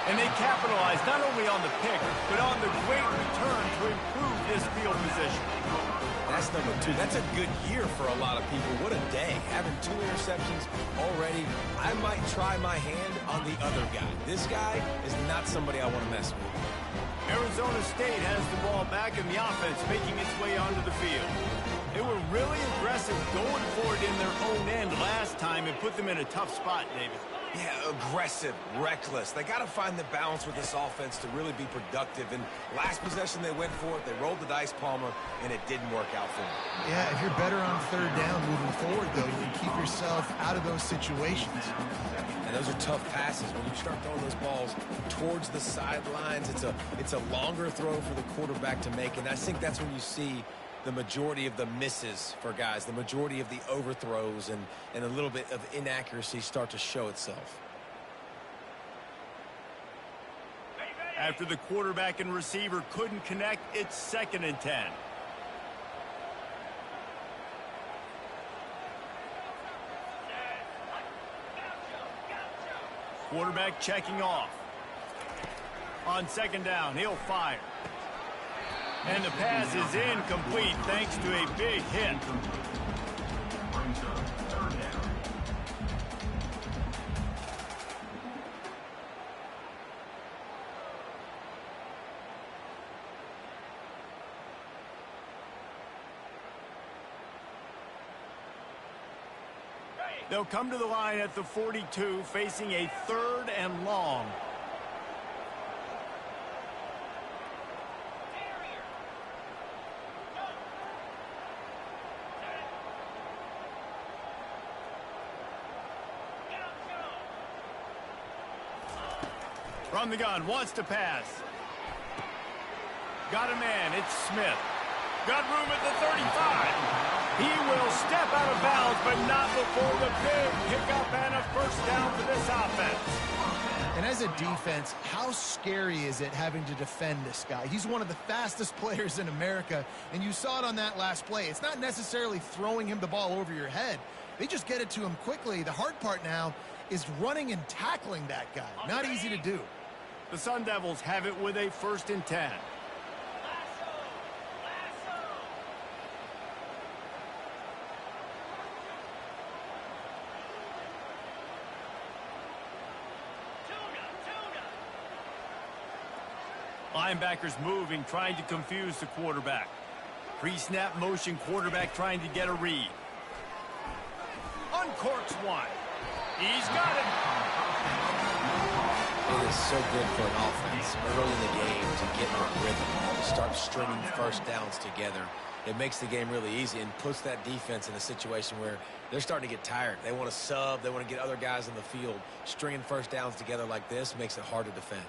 And they capitalize not only on the pick, but on the great return to improve this field position. That's number 2. That's a good year for a lot of people. What a day. Having 2 interceptions already. I might try my hand on the other guy. This guy is not somebody I want to mess with. Arizona State has the ball back in the offense, making its way onto the field. They were really aggressive going for it in their own end last time and put them in a tough spot, David. Yeah, aggressive, reckless. They got to find the balance with this offense to really be productive. And last possession they went for it. They rolled the dice, Palmer, and it didn't work out for them. Yeah, if you're better on 3rd down moving forward, though, you can keep yourself out of those situations. And those are tough passes. When you start throwing those balls towards the sidelines, it's a longer throw for the quarterback to make. And I think that's when you see the majority of the misses for guys, the majority of the overthrows and a little bit of inaccuracy start to show itself. After the quarterback and receiver couldn't connect, it's 2nd and 10. Quarterback checking off. On 2nd down, he'll fire. And the pass is incomplete thanks to a big hit. Brings up 3rd down. They'll come to the line at the 42, facing a 3rd and long. From the gun, wants to pass. Got a man, it's Smith. Got room at the 35. He will step out of bounds, but not before the big pickup and a first down for this offense. And as a defense, how scary is it having to defend this guy? He's one of the fastest players in America, and you saw it on that last play. It's not necessarily throwing him the ball over your head. They just get it to him quickly. The hard part now is running and tackling that guy. Not easy to do. The Sun Devils have it with a 1st and 10. Linebackers moving, trying to confuse the quarterback. Pre-snap motion, quarterback trying to get a read. Uncorks one. He's got it. It is so good for an offense early in the game to get a rhythm, to start stringing first downs together. It makes the game really easy and puts that defense in a situation where they're starting to get tired. They want to sub. They want to get other guys in the field. Stringing first downs together like this makes it hard to defend.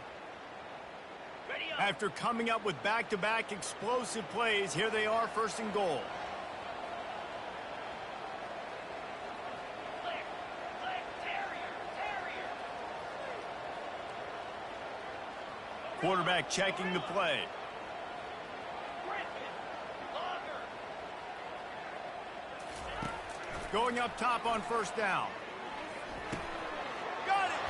After coming up with back-to-back explosive plays, here they are 1st and goal. Quarterback checking the play. Going up top on 1st down. Got it.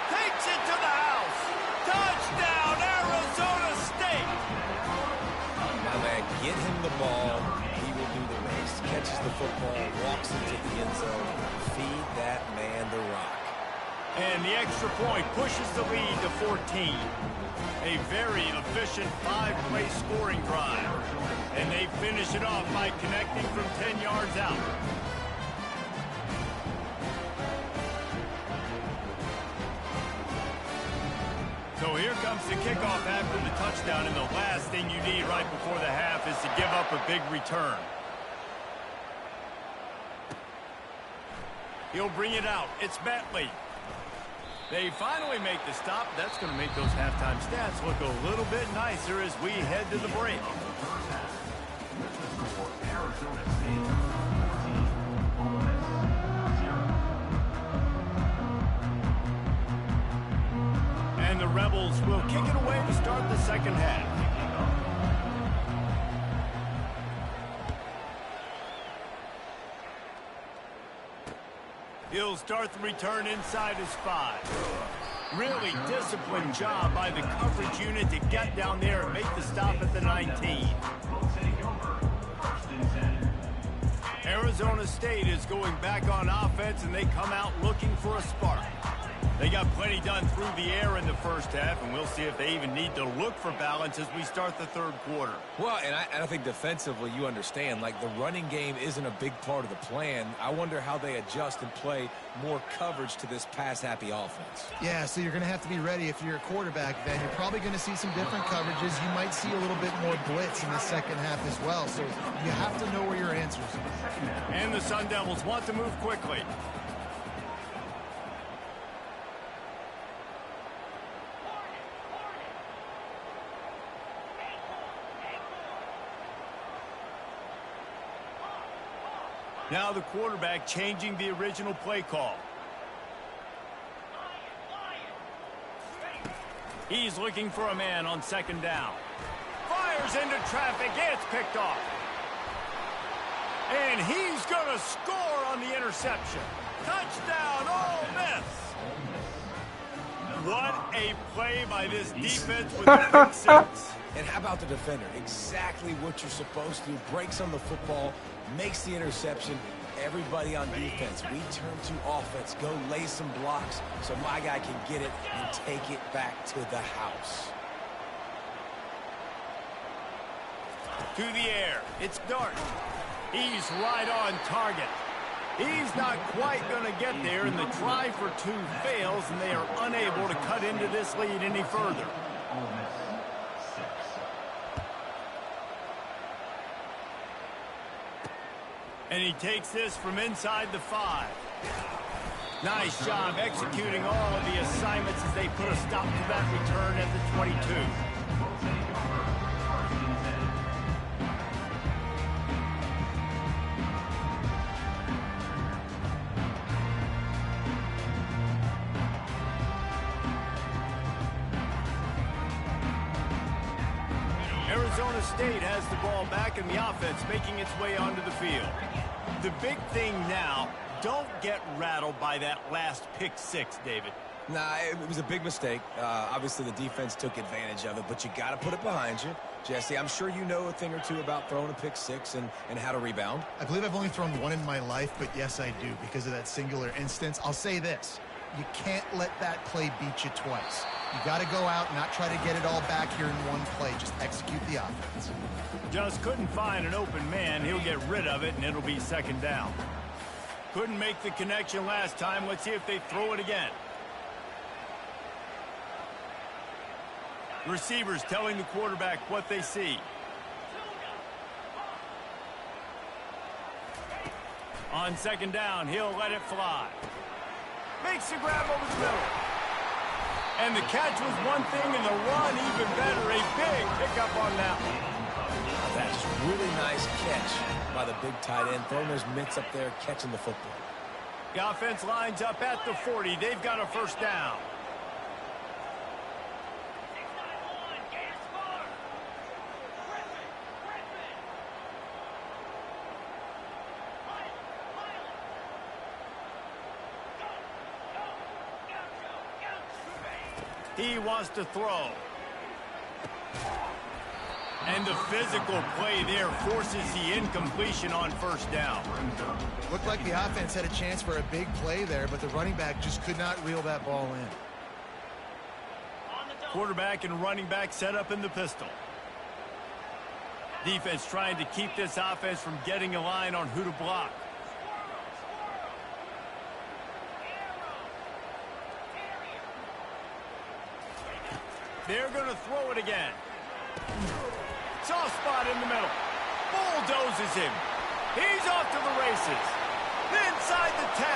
Takes it to the house. Touchdown, Arizona State. My man, get him the ball. He will do the rest. Catches the football, walks into the end zone. Feed that man the rock. And the extra point pushes the lead to 14. A very efficient 5-play scoring drive. And they finish it off by connecting from 10 yards out. So here comes the kickoff after the touchdown, and the last thing you need right before the half is to give up a big return. He'll bring it out. It's Bentley. They finally make the stop. That's going to make those halftime stats look a little bit nicer as we head to the break. Arizona State 14, Ole Miss 0. And the Rebels will kick it away to start the second half. He'll start the return inside his 5. Really disciplined job by the coverage unit to get down there and make the stop at the 19. Arizona State is going back on offense, and they come out looking for a spark. They got plenty done through the air in the first half, and we'll see if they even need to look for balance as we start the third quarter. Well, and I think defensively, you understand, like the running game isn't a big part of the plan. I wonder how they adjust and play more coverage to this pass-happy offense. Yeah, so you're going to have to be ready if you're a quarterback, then. You're probably going to see some different coverages. You might see a little bit more blitz in the second half as well. So you have to know where your answers are. And the Sun Devils want to move quickly. Now the quarterback changing the original play call. He's looking for a man on second down. Fires into traffic. It's picked off. And he's going to score on the interception. Touchdown, Ole Miss. What a play by this defense with the pick six. And how about the defender? Exactly what you're supposed to do. Breaks on the football, makes the interception. Everybody on defense, we turn to offense. Go lay some blocks so my guy can get it and take it back to the house. To the air. It's Dart. He's right on target. He's not quite going to get there, and the try for two fails, and they are unable to cut into this lead any further. Ole Miss 6. And he takes this from inside the 5. Nice job executing all of the assignments as they put a stop to that return at the 22. Arizona State has the ball back and the offense making its way onto the field. The big thing now, don't get rattled by that last pick 6, David. Nah, it was a big mistake. Obviously, the defense took advantage of it, but you got to put it behind you. Jesse, I'm sure you know a thing or two about throwing a pick 6 and how to rebound. I believe I've only thrown one in my life, but yes, I do because of that singular instance. I'll say this. You can't let that play beat you twice. You got to go out and not try to get it all back here in one play. Just execute the offense. Just couldn't find an open man. He'll get rid of it, and it'll be second down. Couldn't make the connection last time. Let's see if they throw it again. Receivers telling the quarterback what they see. On second down, he'll let it fly. Makes the grab over the middle. And the catch was one thing, and the run even better. A big pickup on that one. That's really nice catch by the big tight end, throwing those mitts up there, catching the football. The offense lines up at the 40. They've got a first down. He wants to throw. And the physical play there forces the incompletion on first down. Looked like the offense had a chance for a big play there, but the running back just could not reel that ball in. Quarterback and running back set up in the pistol. Defense trying to keep this offense from getting a line on who to block. They're going to throw it again. Soft spot in the middle. Bulldozes him. He's off to the races. Inside the 10.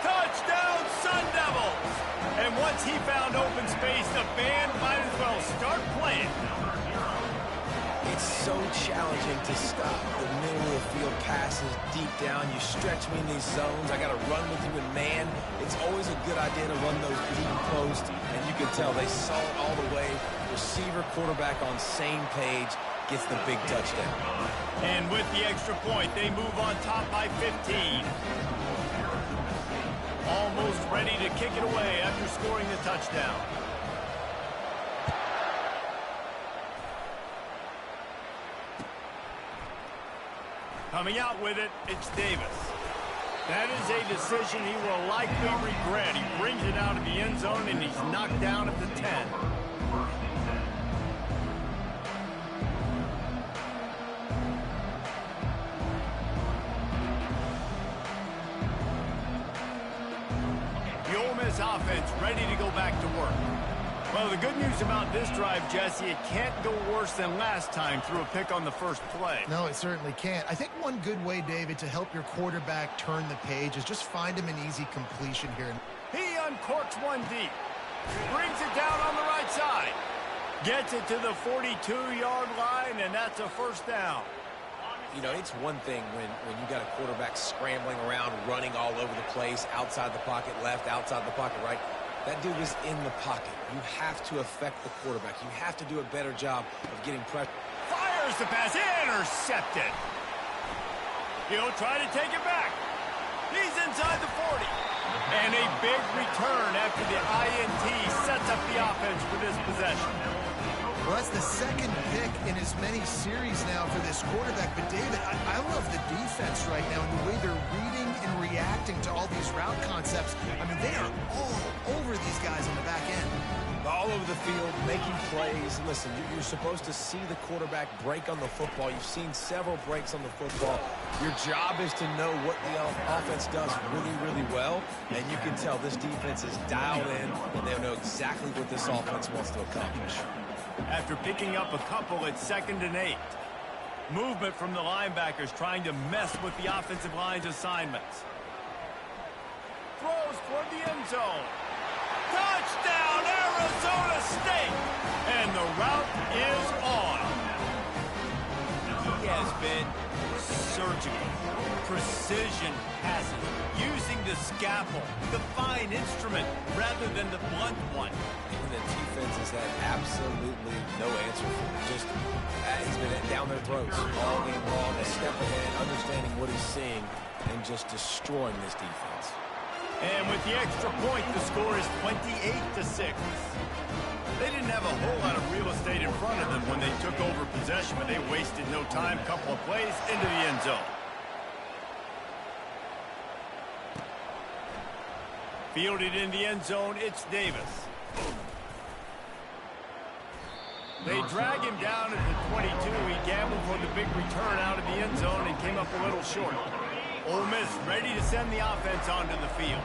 Touchdown, Sun Devils. And once he found open space, the band might as well start playing. It's so challenging to stop the middle of the field passes deep down. You stretch me in these zones. I got to run with you in man. It's always a good idea to run those deep posts, and you can tell they saw it all the way. Receiver, quarterback on same page, gets the big touchdown. And with the extra point, they move on top by 15. Almost ready to kick it away after scoring the touchdown. Coming out with it, it's Davis. That is a decision he will likely regret. He brings it out of the end zone, and he's knocked down at the 10. The Ole Miss offense ready to go back to work. Well, the good news about this drive, Jesse, it can't go worse than last time through a pick on the first play. No, it certainly can't. I think one good way, David, to help your quarterback turn the page is just find him an easy completion here. He uncorks one deep. Brings it down on the right side. Gets it to the 42-yard line, and that's a first down. You know, it's one thing when you got a quarterback scrambling around, running all over the place, outside the pocket left, outside the pocket right. That dude is in the pocket. You have to affect the quarterback. You have to do a better job of getting pressure. Fires the pass. Intercepted. He'll try to take it back. He's inside the 40. And a big return after the INT sets up the offense for this possession. Well, that's the second pick in as many series now for this quarterback. But, David, I love the defense right now and the way they're reading and reacting to all these route concepts. I mean, they are all over these guys on the back end. All over the field, making plays. Listen, you're supposed to see the quarterback break on the football. You've seen several breaks on the football. Your job is to know what the offense does really, really well. And you can tell this defense is dialed in, and they'll know exactly what this offense wants to accomplish. After picking up a couple, it's 2nd and 8. Movement from the linebackers trying to mess with the offensive line's assignments. Throws toward the end zone. Touchdown, Arizona State! And the route is on. He has been surgical, precision passing, using the scalpel, the fine instrument, rather than the blunt one. And the defense has had absolutely no answer for him. Just, he's been down their throats all game long, a step ahead, understanding what he's seeing, and just destroying this defense. And with the extra point, the score is 28-6. They didn't have a whole lot of real estate in front of them when they took over possession, but they wasted no time. Couple of plays into the end zone. Fielded in the end zone, it's Davis. They drag him down at the 22. He gambled for the big return out of the end zone and came up a little short. Ole Miss ready to send the offense onto the field.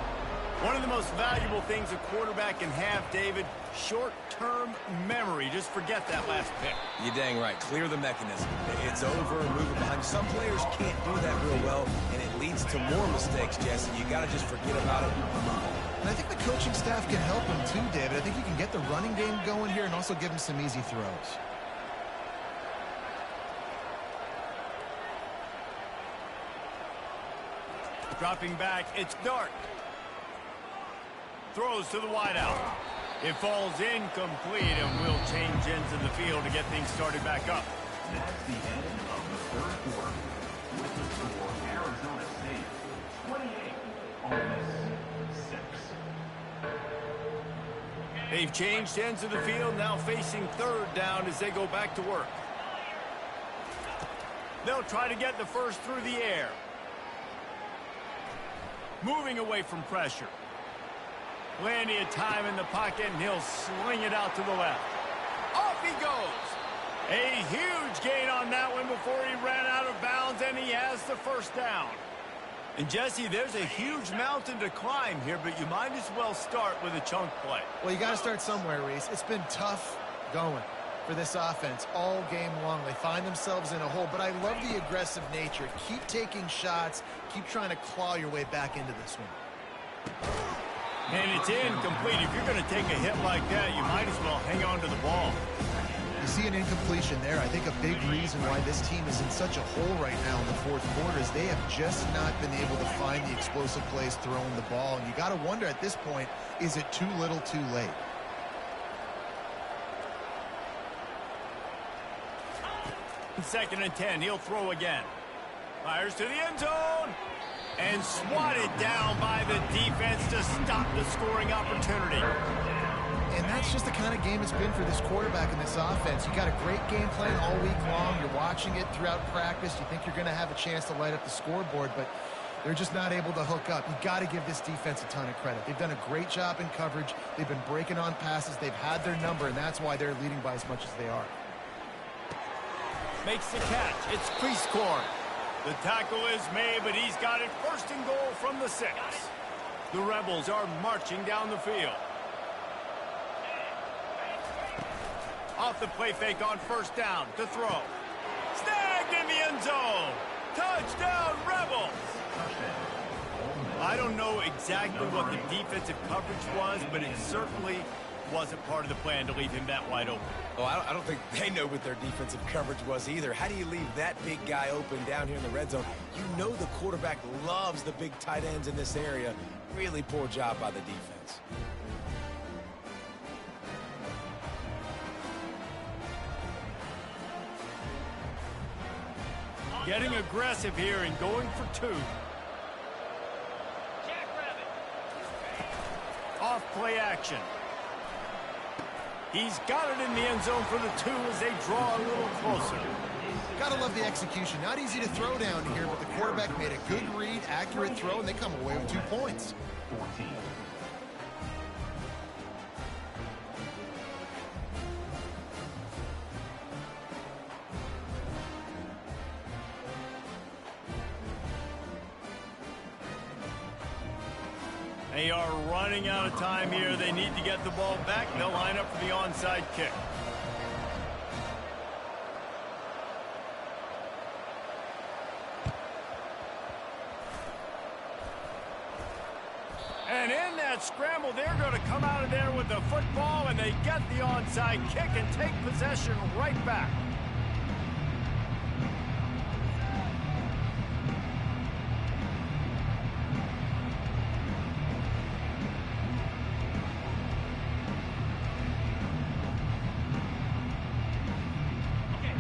One of the most valuable things a quarterback can have, David, short-term memory. Just forget that last pick. You're dang right. Clear the mechanism. It's over, move it behind. Some players can't do that real well, and it leads to more mistakes, Jesse. You got to just forget about it and move on. And I think the coaching staff can help him too, David. I think you can get the running game going here and also give him some easy throws. Dropping back, it's Dart. Throws to the wideout. It falls incomplete, and will change ends of the field to get things started back up. That's the end of the 3rd quarter. With the score, Arizona State 28, Ole Miss 6. They've changed ends of the field, now facing 3rd down as they go back to work. They'll try to get the first through the air. Moving away from pressure. Plenty of time in the pocket, and he'll sling it out to the left. Off he goes. A huge gain on that one before he ran out of bounds, and he has the first down. And, Jesse, there's a huge mountain to climb here, but you might as well start with a chunk play. Well, you got to start somewhere, Reese. It's been tough going for this offense all game long. They find themselves in a hole, but I love the aggressive nature. Keep taking shots. Keep trying to claw your way back into this one. And it's incomplete. If you're going to take a hit like that, you might as well hang on to the ball. You see an incompletion there. I think a big reason why this team is in such a hole right now in the 4th quarter is they have just not been able to find the explosive plays throwing the ball. And you got to wonder at this point, is it too little too late? Second and 10, he'll throw again. Fires to the end zone. And swatted down by the defense to stop the scoring opportunity. And that's just the kind of game it's been for this quarterback in this offense. You got a great game plan all week long. You're watching it throughout practice. You think you're going to have a chance to light up the scoreboard, but they're just not able to hook up. You got to give this defense a ton of credit. They've done a great job in coverage. They've been breaking on passes. They've had their number, and that's why they're leading by as much as they are. Makes the catch. It's Prieskorn. The tackle is made, but he's got it first and goal from the 6. The Rebels are marching down the field. Off the play fake on first down to throw. Snagged in the end zone. Touchdown, Rebels. I don't know exactly what the defensive coverage was, but it certainly wasn't part of the plan to leave him that wide open. Oh, I don't think they know what their defensive coverage was either. How do you leave that big guy open down here in the red zone? You know the quarterback loves the big tight ends in this area. Really poor job by the defense. Getting aggressive here and going for 2. Off play action. He's got it in the end zone for the 2 as they draw a little closer. Gotta love the execution. Not easy to throw down here, but the quarterback made a good read, accurate throw, and they come away with 2 points. 14. They are running out of time here. They need to get the ball back. They'll line up for the onside kick. And in that scramble, they're going to come out of there with the football, and they get the onside kick and take possession right back.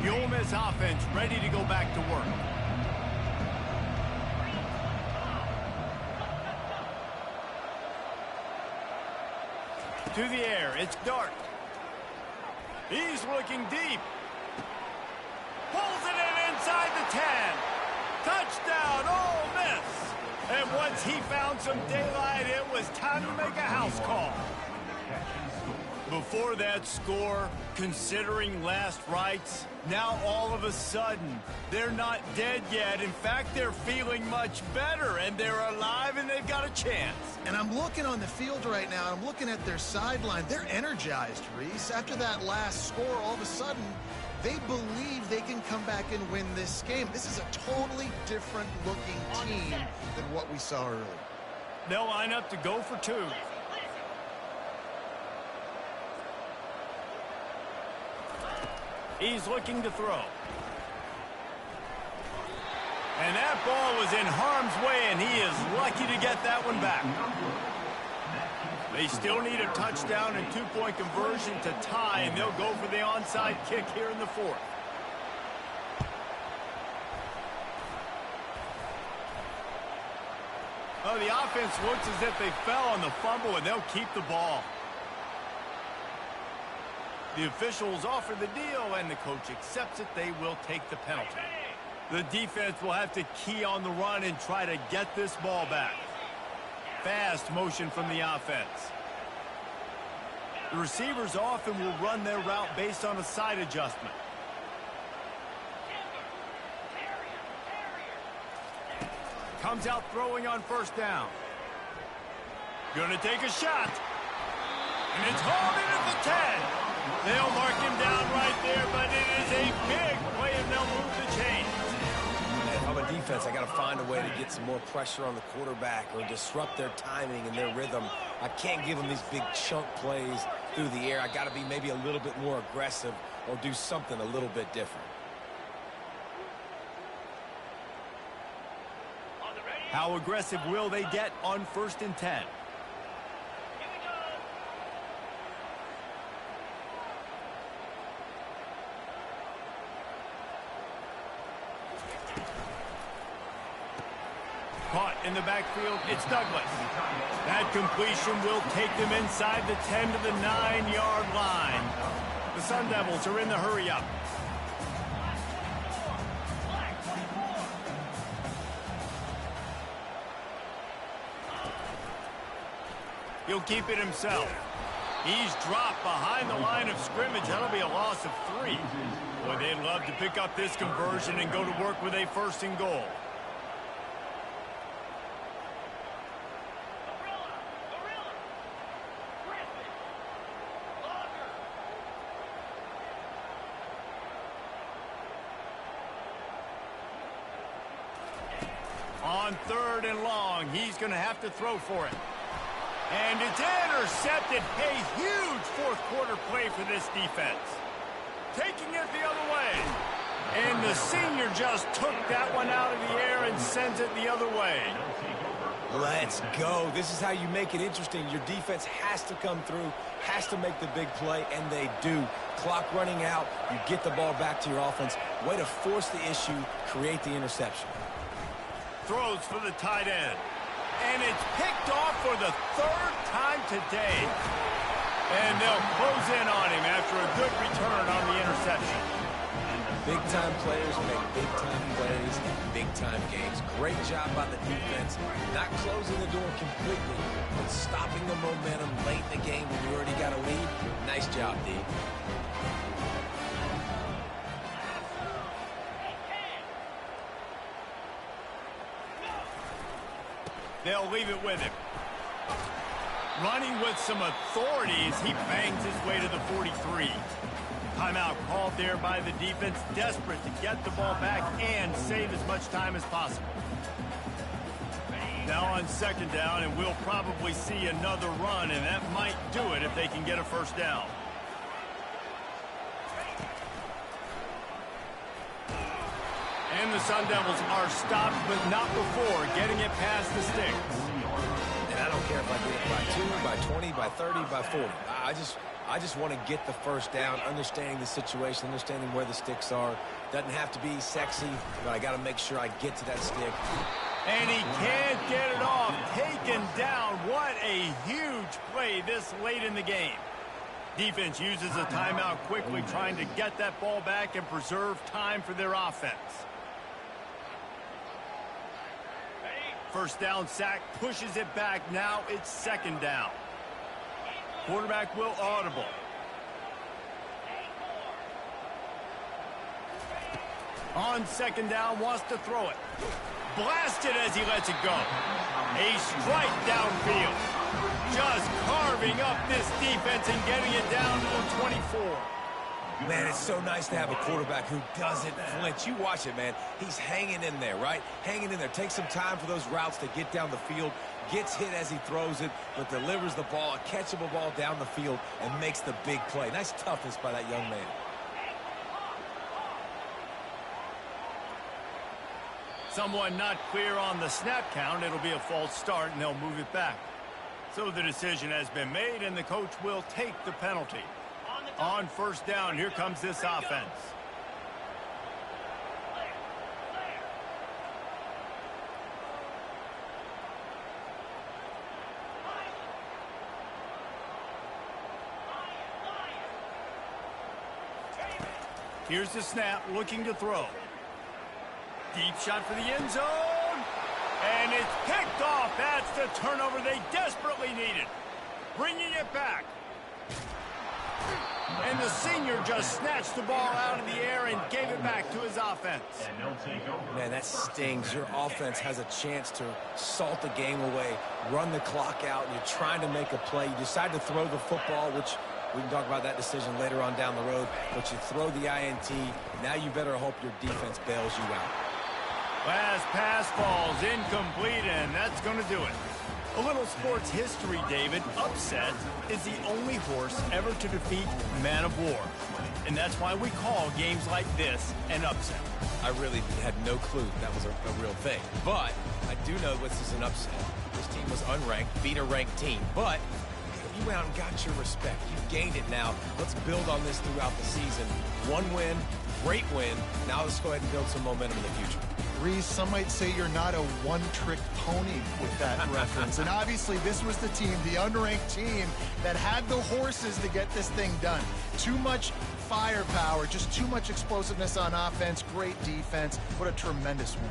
The Ole Miss offense ready to go back to work. To the air, it's Dart. He's looking deep. Pulls it in inside the 10. Touchdown, Ole Miss. And once he found some daylight, it was time to make a house call. Before that score, considering last rites, now all of a sudden, they're not dead yet. In fact, they're feeling much better, and they're alive, and they've got a chance. And I'm looking on the field right now, and I'm looking at their sideline. They're energized, Reese. After that last score, all of a sudden, they believe they can come back and win this game. This is a totally different looking team than what we saw earlier. They'll line up to go for two. He's looking to throw. And that ball was in harm's way, and he is lucky to get that one back. They still need a touchdown and two-point conversion to tie, and they'll go for the onside kick here in the fourth. Oh, the offense looks as if they fell on the fumble, and they'll keep the ball. The officials offer the deal, and the coach accepts it. They will take the penalty. The defense will have to key on the run and try to get this ball back. Fast motion from the offense. The receivers often will run their route based on a side adjustment. Comes out throwing on first down. Gonna take a shot. And it's hauled in at the 10. They'll mark him down right there, but it is a big play, and they'll move the chains. If I'm a defense, I got to find a way to get some more pressure on the quarterback or disrupt their timing and their rhythm. I can't give them these big chunk plays through the air. I got to be maybe a little bit more aggressive or do something a little bit different. How aggressive will they get on 1st and 10? Caught in the backfield, it's Douglas. That completion will take them inside the 10 to the 9-yard line. The Sun Devils are in the hurry-up. He'll keep it himself. He's dropped behind the line of scrimmage. That'll be a loss of 3. Boy, they'd love to pick up this conversion and go to work with a 1st and goal. On 3rd and long, he's going to have to throw for it. And it's intercepted. A huge fourth-quarter play for this defense. Taking it the other way. And the senior just took that one out of the air and sends it the other way. Let's go. This is how you make it interesting. Your defense has to come through, has to make the big play, and they do. Clock running out, you get the ball back to your offense. Way to force the issue, create the interception. Throws for the tight end. And it's picked off for the 3rd time today. And they'll close in on him after a good return on the interception. Big-time players make big-time plays in big-time games. Great job by the defense. Not closing the door completely, but stopping the momentum late in the game when you already got a lead. Nice job, D. They'll leave it with him. Running with some authority as he bangs his way to the 43. Timeout called there by the defense, desperate to get the ball back and save as much time as possible. Now on second down, and we'll probably see another run, and that might do it if they can get a first down. And the Sun Devils are stopped, but not before getting it past the sticks. And I don't care if I get it by 2, by 20, by 30, by 40. I just want to get the first down, understanding the situation, understanding where the sticks are. Doesn't have to be sexy, but I got to make sure I get to that stick. And he can't get it off. Taken down. What a huge play this late in the game. Defense uses a timeout quickly, trying to get that ball back and preserve time for their offense. First down sack, pushes it back. Now it's second down. Quarterback will audible. On second down, wants to throw it. Blasted as he lets it go. A strike downfield. Just carving up this defense and getting it down to the 24. Man, it's so nice to have a quarterback who doesn't flinch. You watch it, man. He's hanging in there, right? Hanging in there. Takes some time for those routes to get down the field. Gets hit as he throws it, but delivers the ball, a catchable ball down the field, and makes the big play. Nice toughness by that young man. Someone not clear on the snap count. It'll be a false start, and they'll move it back. So the decision has been made, and the coach will take the penalty. On first down, here comes this offense. Here's the snap, looking to throw. Deep shot for the end zone. And it's picked off. That's the turnover they desperately needed. Bringing it back. And the senior just snatched the ball out of the air and gave it back to his offense. Man, that stings. Your offense has a chance to salt the game away, run the clock out, and you're trying to make a play. You decide to throw the football, which we can talk about that decision later on down the road, but you throw the INT. Now you better hope your defense bails you out. Last pass falls incomplete, and that's going to do it. A little sports history, David. Upset is the only horse ever to defeat Man of War. And that's why we call games like this an upset. I really had no clue that was a real thing. But I do know this is an upset. This team was unranked, beat a ranked team. But you went out and got your respect. You've gained it now. Let's build on this throughout the season. One win, great win. Now let's go ahead and build some momentum in the future. Reese, some might say you're not a one-trick pony with that reference. And obviously this was the team, the unranked team, that had the horses to get this thing done. Too much firepower, just too much explosiveness on offense, great defense. What a tremendous win.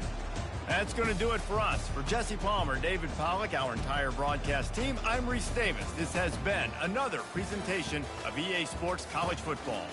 That's going to do it for us. For Jesse Palmer, David Pollack, our entire broadcast team, I'm Reese Davis. This has been another presentation of EA Sports College Football.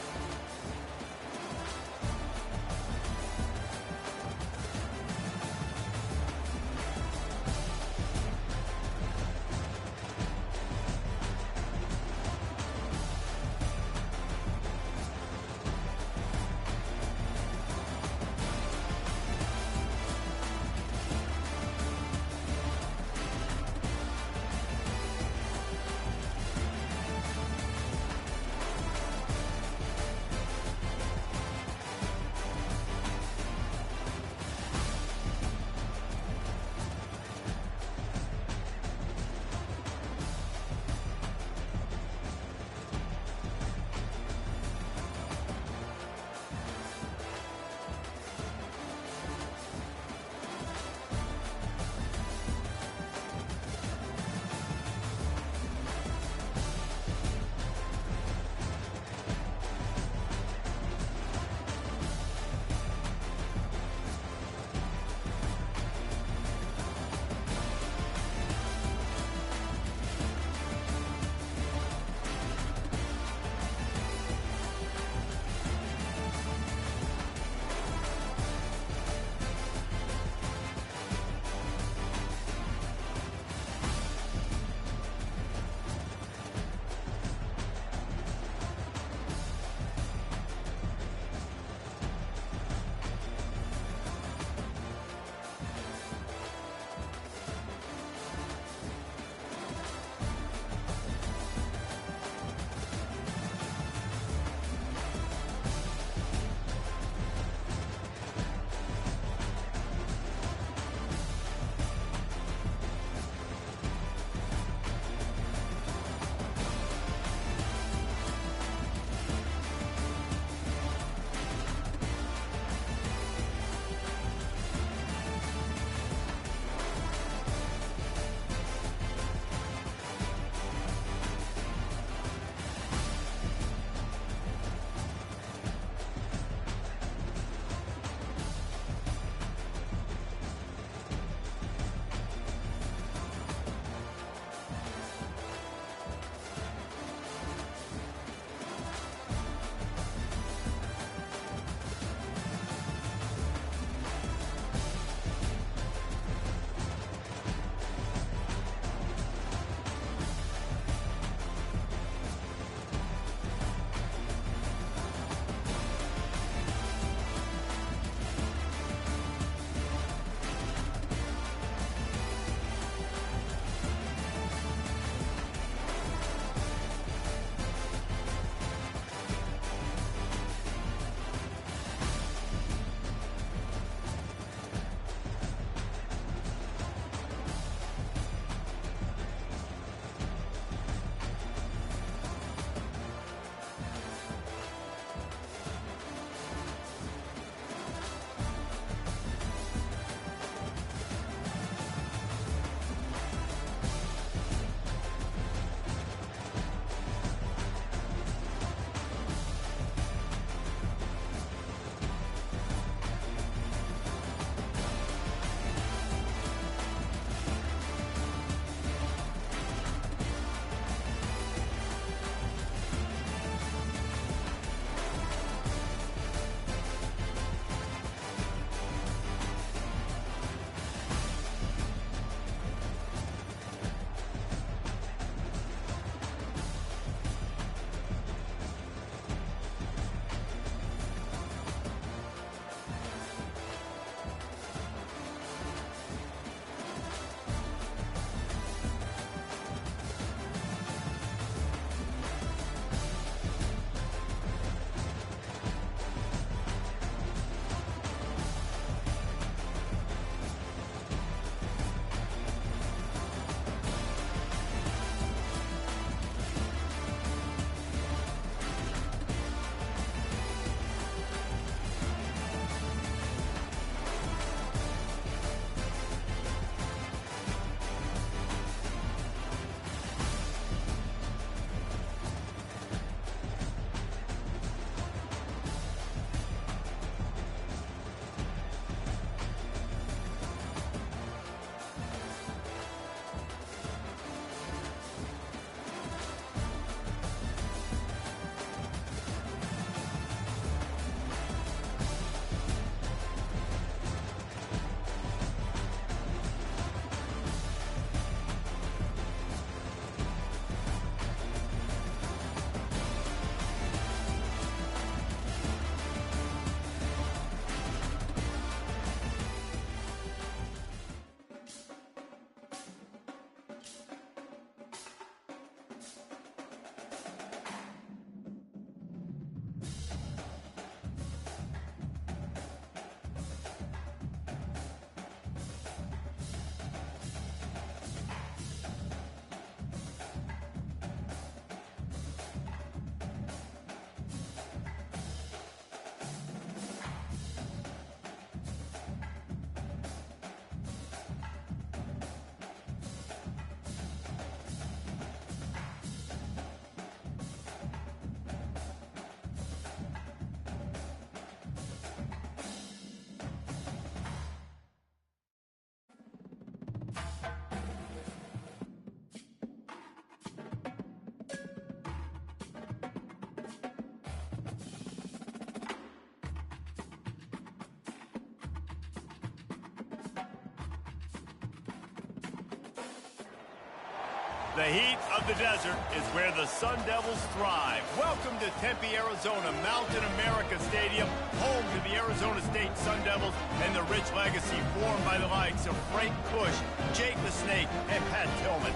The heat of the desert is where the Sun Devils thrive. Welcome to Tempe, Arizona, Mountain America Stadium, home to the Arizona State Sun Devils and the rich legacy formed by the likes of Frank Kush, Jake the Snake, and Pat Tillman.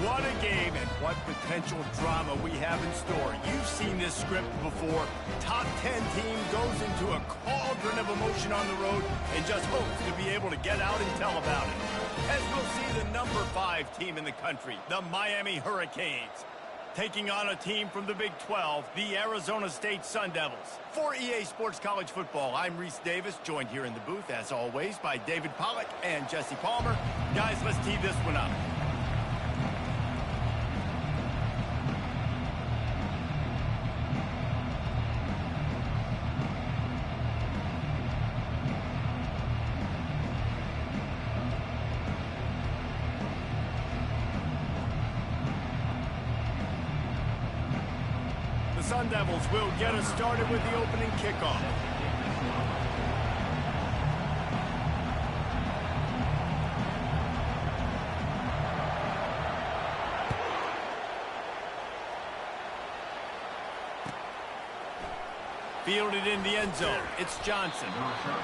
What a game and what potential drama we have in store. You've seen this script before. Top 10 team goes into a cauldron of emotion on the road and just hopes to be able to get out and tell about it. As we'll see the number 5 team in the country, the Miami Hurricanes, taking on a team from the Big 12, the Arizona State Sun Devils. For EA Sports College Football, I'm Reese Davis, joined here in the booth, as always, by David Pollack and Jesse Palmer. Guys, let's tee this one up. The Sun Devils will get us started with the opening kickoff. Fielded in the end zone. It's Johnson.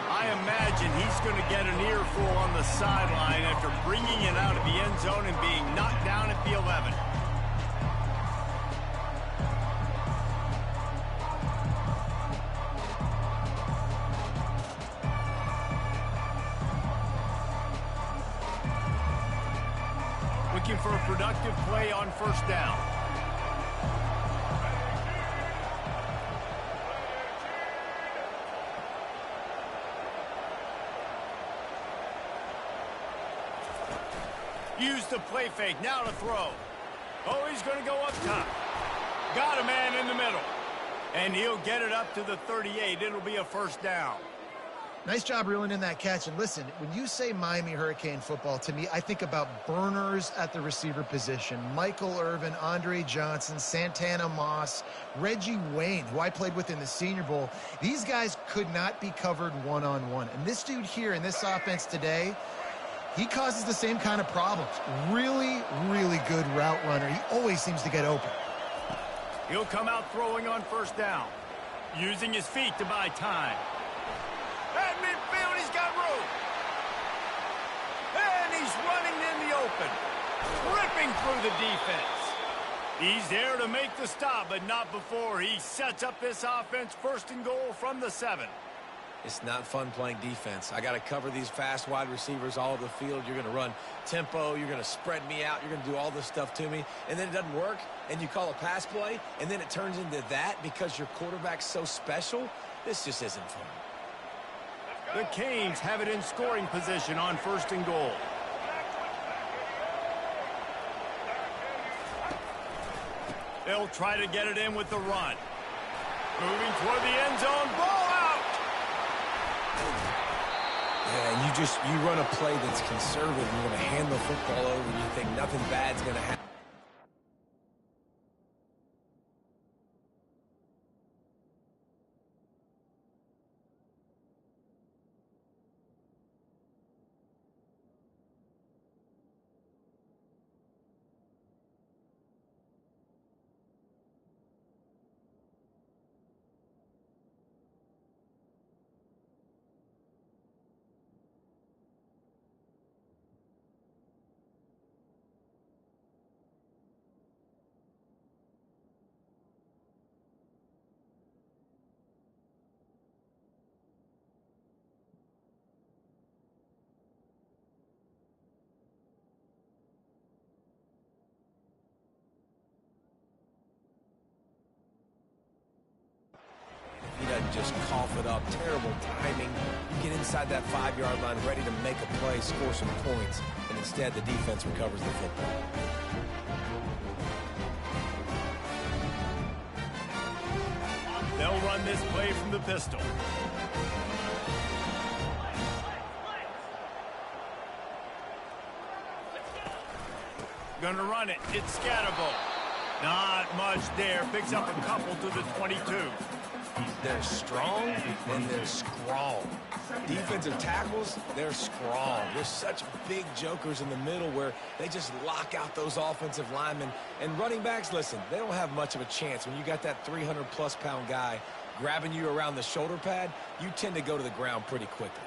I imagine he's going to get an earful on the sideline after bringing it out of the end zone and being knocked down at the 11. Looking for a productive play on first down. Use the play fake, now to throw. Oh, he's going to go up top. Got a man in the middle. And he'll get it up to the 38. It'll be a first down. Nice job reeling in that catch. And listen, when you say Miami Hurricane football, to me, I think about burners at the receiver position. Michael Irvin, Andre Johnson, Santana Moss, Reggie Wayne, who I played with in the Senior Bowl. These guys could not be covered one-on-one. And this dude here in this offense today, he causes the same kind of problems. Really, really good route runner. He always seems to get open. He'll come out throwing on first down, using his feet to buy time. At midfield, he's got room. And he's running in the open, ripping through the defense. He's there to make the stop, but not before he sets up this offense. First and goal from the 7. It's not fun playing defense. I got to cover these fast wide receivers all over the field. You're going to run tempo. You're going to spread me out. You're going to do all this stuff to me. And then it doesn't work, and you call a pass play, and then it turns into that because your quarterback's so special. This just isn't fun. The Canes have it in scoring position on first and goal. They'll try to get it in with the run. Moving toward the end zone. Ball out! Yeah, and you run a play that's conservative. You're going to hand the football over, and you think nothing bad's going to happen. He doesn't just cough it up. Terrible timing. You get inside that 5-yard line ready to make a play, score some points, and instead the defense recovers the football. They'll run this play from the pistol. Gonna run it. It's Scatterbo. Not much there. Picks up a couple to the 22. They're strong, and they're strong. Defensive tackles, they're strong. They're such big jokers in the middle where they just lock out those offensive linemen. And running backs, listen, they don't have much of a chance. When you got that 300-plus pound guy grabbing you around the shoulder pad, you tend to go to the ground pretty quickly.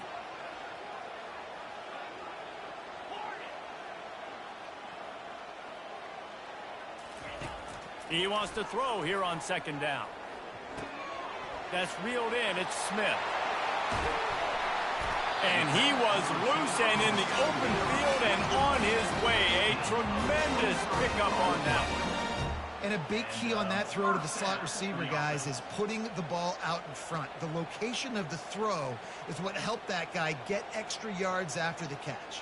He wants to throw here on second down. That's reeled in. It's Smith. And he was loose and in the open field and on his way. A tremendous pickup on that one. And a big key on that throw to the slot receiver, guys, is putting the ball out in front. The location of the throw is what helped that guy get extra yards after the catch.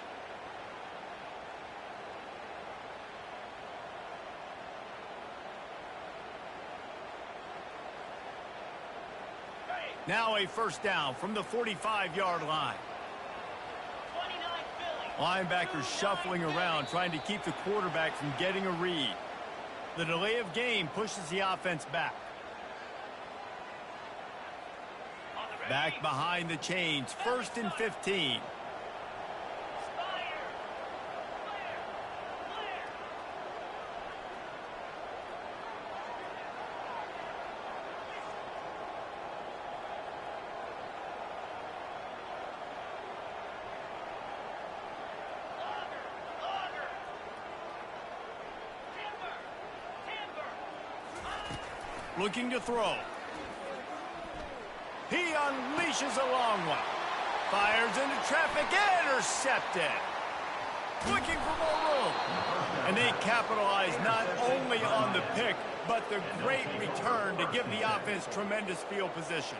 Now a first down from the 45-yard line. Linebackers shuffling around, trying to keep the quarterback from getting a read. The delay of game pushes the offense back. Back behind the chains, 1st and 15. Looking to throw. He unleashes a long one. Fires into traffic. Intercepted. Looking for more room. And they capitalize not only on the pick, but the great return to give the offense tremendous field position.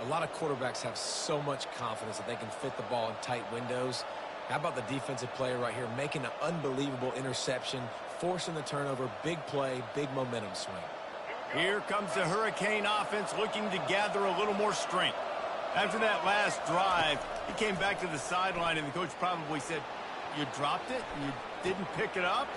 A lot of quarterbacks have so much confidence that they can fit the ball in tight windows. How about the defensive player right here making an unbelievable interception, forcing the turnover, big play, big momentum swing. Here comes the Hurricane offense looking to gather a little more strength. After that last drive, he came back to the sideline, and the coach probably said, "You dropped it? You didn't pick it up?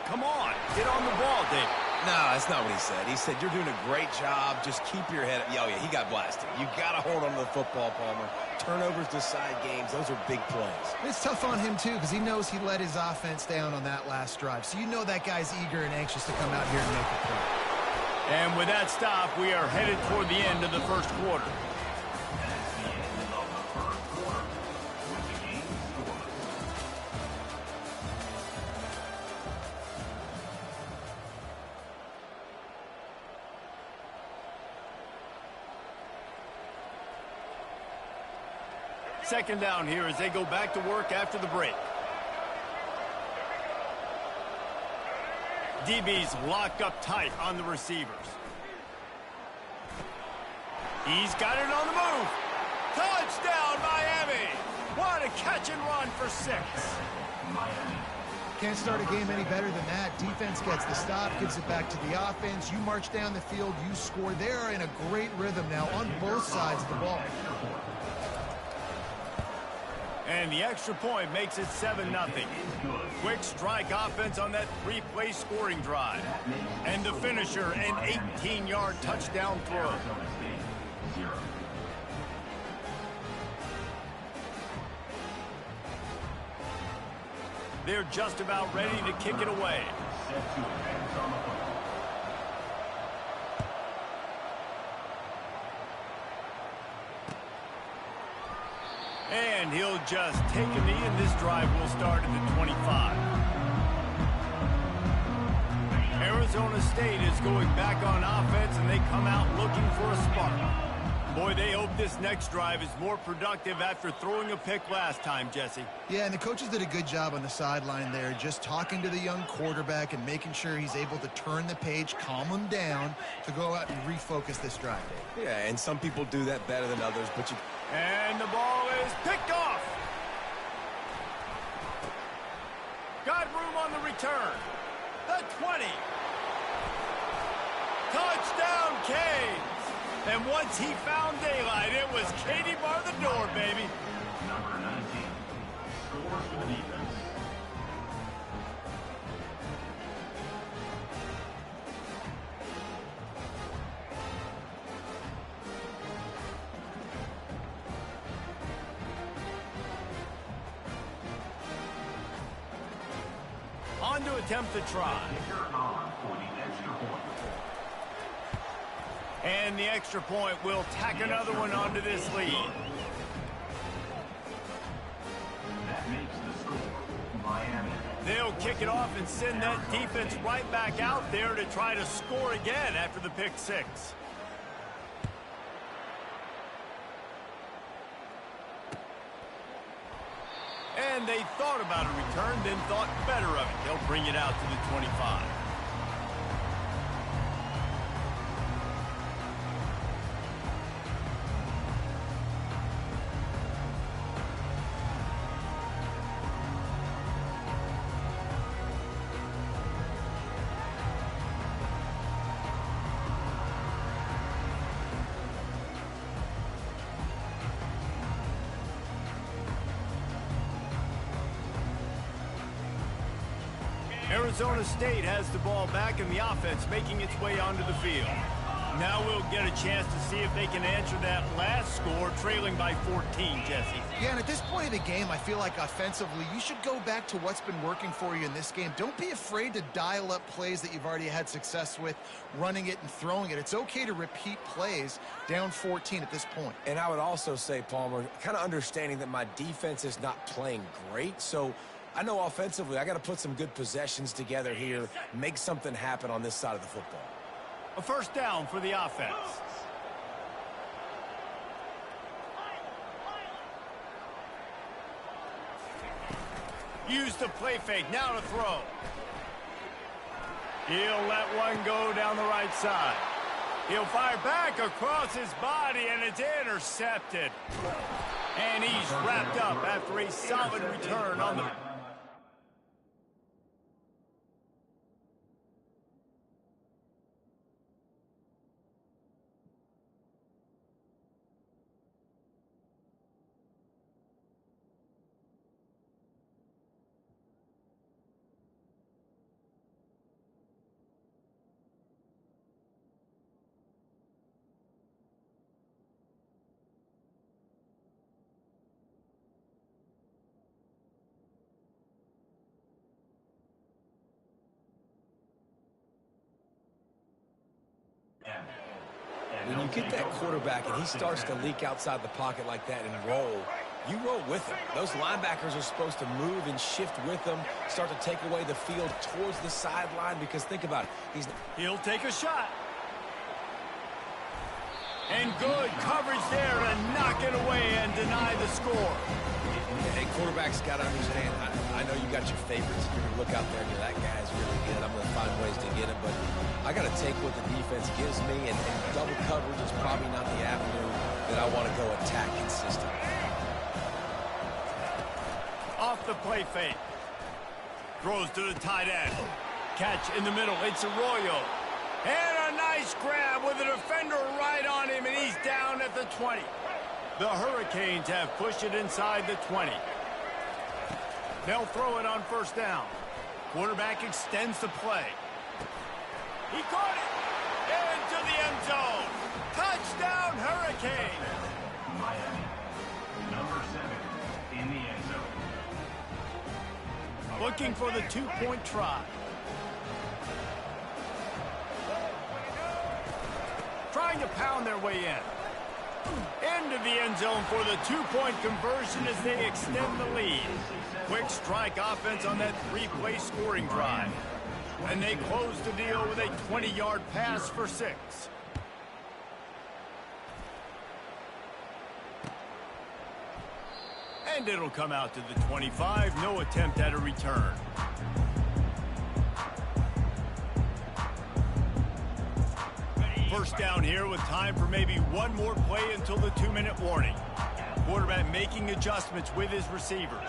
Come on, get on the ball, David." No, that's not what he said. He said, "You're doing a great job. Just keep your head up." Oh, yeah, he got blasted. You got to hold on to the football, Palmer. Turnovers decide games. Those are big plays. It's tough on him, too, because he knows he let his offense down on that last drive. So you know that guy's eager and anxious to come out here and make a play. And with that stop, we are headed toward the end of the first quarter. That's the end of the first quarter with the game score. Second down here as they go back to work after the break. DB's locked up tight on the receivers. He's got it on the move. Touchdown, Miami. What a catch and run for 6. Can't start a game any better than that. Defense gets the stop, gives it back to the offense. You march down the field, you score. They're in a great rhythm now on both sides of the ball. And the extra point makes it 7-0. Quick strike offense on that 3-play scoring drive. And the finisher, an 18-yard touchdown throw. They're just about ready to kick it away. And he'll just take a knee, and this drive will start at the 25. Arizona State is going back on offense, and they come out looking for a spark. Boy, they hope this next drive is more productive after throwing a pick last time, Jesse. Yeah, and the coaches did a good job on the sideline there, just talking to the young quarterback and making sure he's able to turn the page, calm him down to go out and refocus this drive, Dave. Yeah, and some people do that better than others, but you... And the ball is picked off. Got room on the return. The 20. Touchdown, Canes. And once he found daylight, it was Katie bar the door, baby. Number 19. Scores for the defense. to attempt the try. Kicker on for the extra point. And the extra point will tack another one onto this lead. That makes the score Miami. They'll kick it off and send that defense right back out there to try to score again after the pick six. And they thought about a return, then thought better of it. They'll bring it out to the 25. Arizona State has the ball back in the offense, making its way onto the field. Now we'll get a chance to see if they can answer that last score, trailing by 14, Jesse. Yeah, and at this point of the game, I feel like offensively, you should go back to what's been working for you in this game. Don't be afraid to dial up plays that you've already had success with, running it and throwing it. It's okay to repeat plays down 14 at this point. And I would also say, Palmer, kind of understanding that my defense is not playing great, so I know offensively I got to put some good possessions together here, make something happen on this side of the football. A first down for the offense. Use the play fake, now to throw. He'll let one go down the right side. He'll fire back across his body, and it's intercepted. And he's wrapped up after a solid return on the... When you get that quarterback and he starts to leak outside the pocket like that and roll, you roll with him. Those linebackers are supposed to move and shift with him, start to take away the field towards the sideline, because think about it. He'll take a shot. And good coverage there to knock it away and deny the score. Hey, quarterback's got to understand, I know you got your favorites. You're going to look out there and you're, that guy's really good. I'm going to find ways to get him, but I got to take what the defense gives me, and double coverage is probably not the avenue that I want to go attack consistently. Off the play fake. Throws to the tight end. Catch in the middle. It's Arroyo. And a nice grab with a defender right on him, and he's down at the 20. The Hurricanes have pushed it inside the 20. They'll throw it on first down. Quarterback extends the play. He caught it into the end zone. Touchdown, Hurricanes. Miami, number 7 in the end zone. Looking for the two-point try. Trying to pound their way in. Into the end zone for the two-point conversion as they extend the lead. Quick strike offense on that three-play scoring drive. And they close the deal with a 20-yard pass for 6. And it'll come out to the 25. No attempt at a return. First down here with time for maybe one more play until the 2-minute warning. Quarterback making adjustments with his receivers.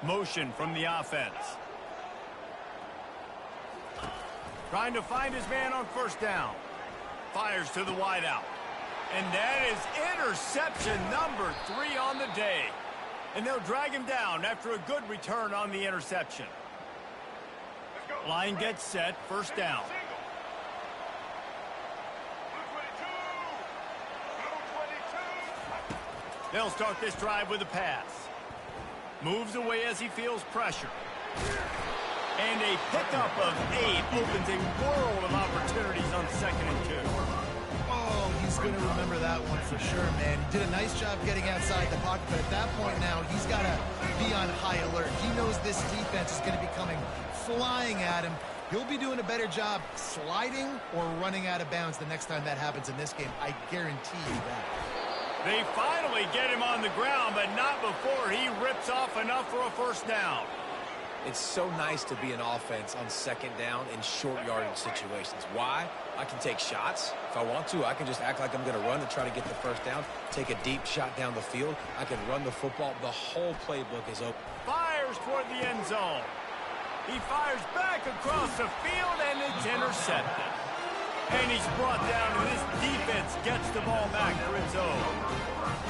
Motion from the offense. Trying to find his man on first down. Fires to the wideout. And that is interception number 3 on the day. And they'll drag him down after a good return on the interception. Line gets set, first down. They'll start this drive with a pass. Moves away as he feels pressure. And a pickup of 8 opens a world of opportunities on 2nd and 2. Oh, he's going to remember that one for sure, man. He did a nice job getting outside the pocket, but at that point now, he's got to be on high alert. He knows this defense is going to be coming flying at him. He'll be doing a better job sliding or running out of bounds the next time that happens in this game. I guarantee you that. They finally get him on the ground, but not before he rips off enough for a first down. It's so nice to be an offense on 2nd down in short yardage situations. Why? I can take shots. If I want to, I can just act like I'm going to run to try to get the first down, take a deep shot down the field. I can run the football. The whole playbook is open. Fires toward the end zone. He fires back across the field, and it's intercepted. And he's brought down, and this defense gets the ball back for its own.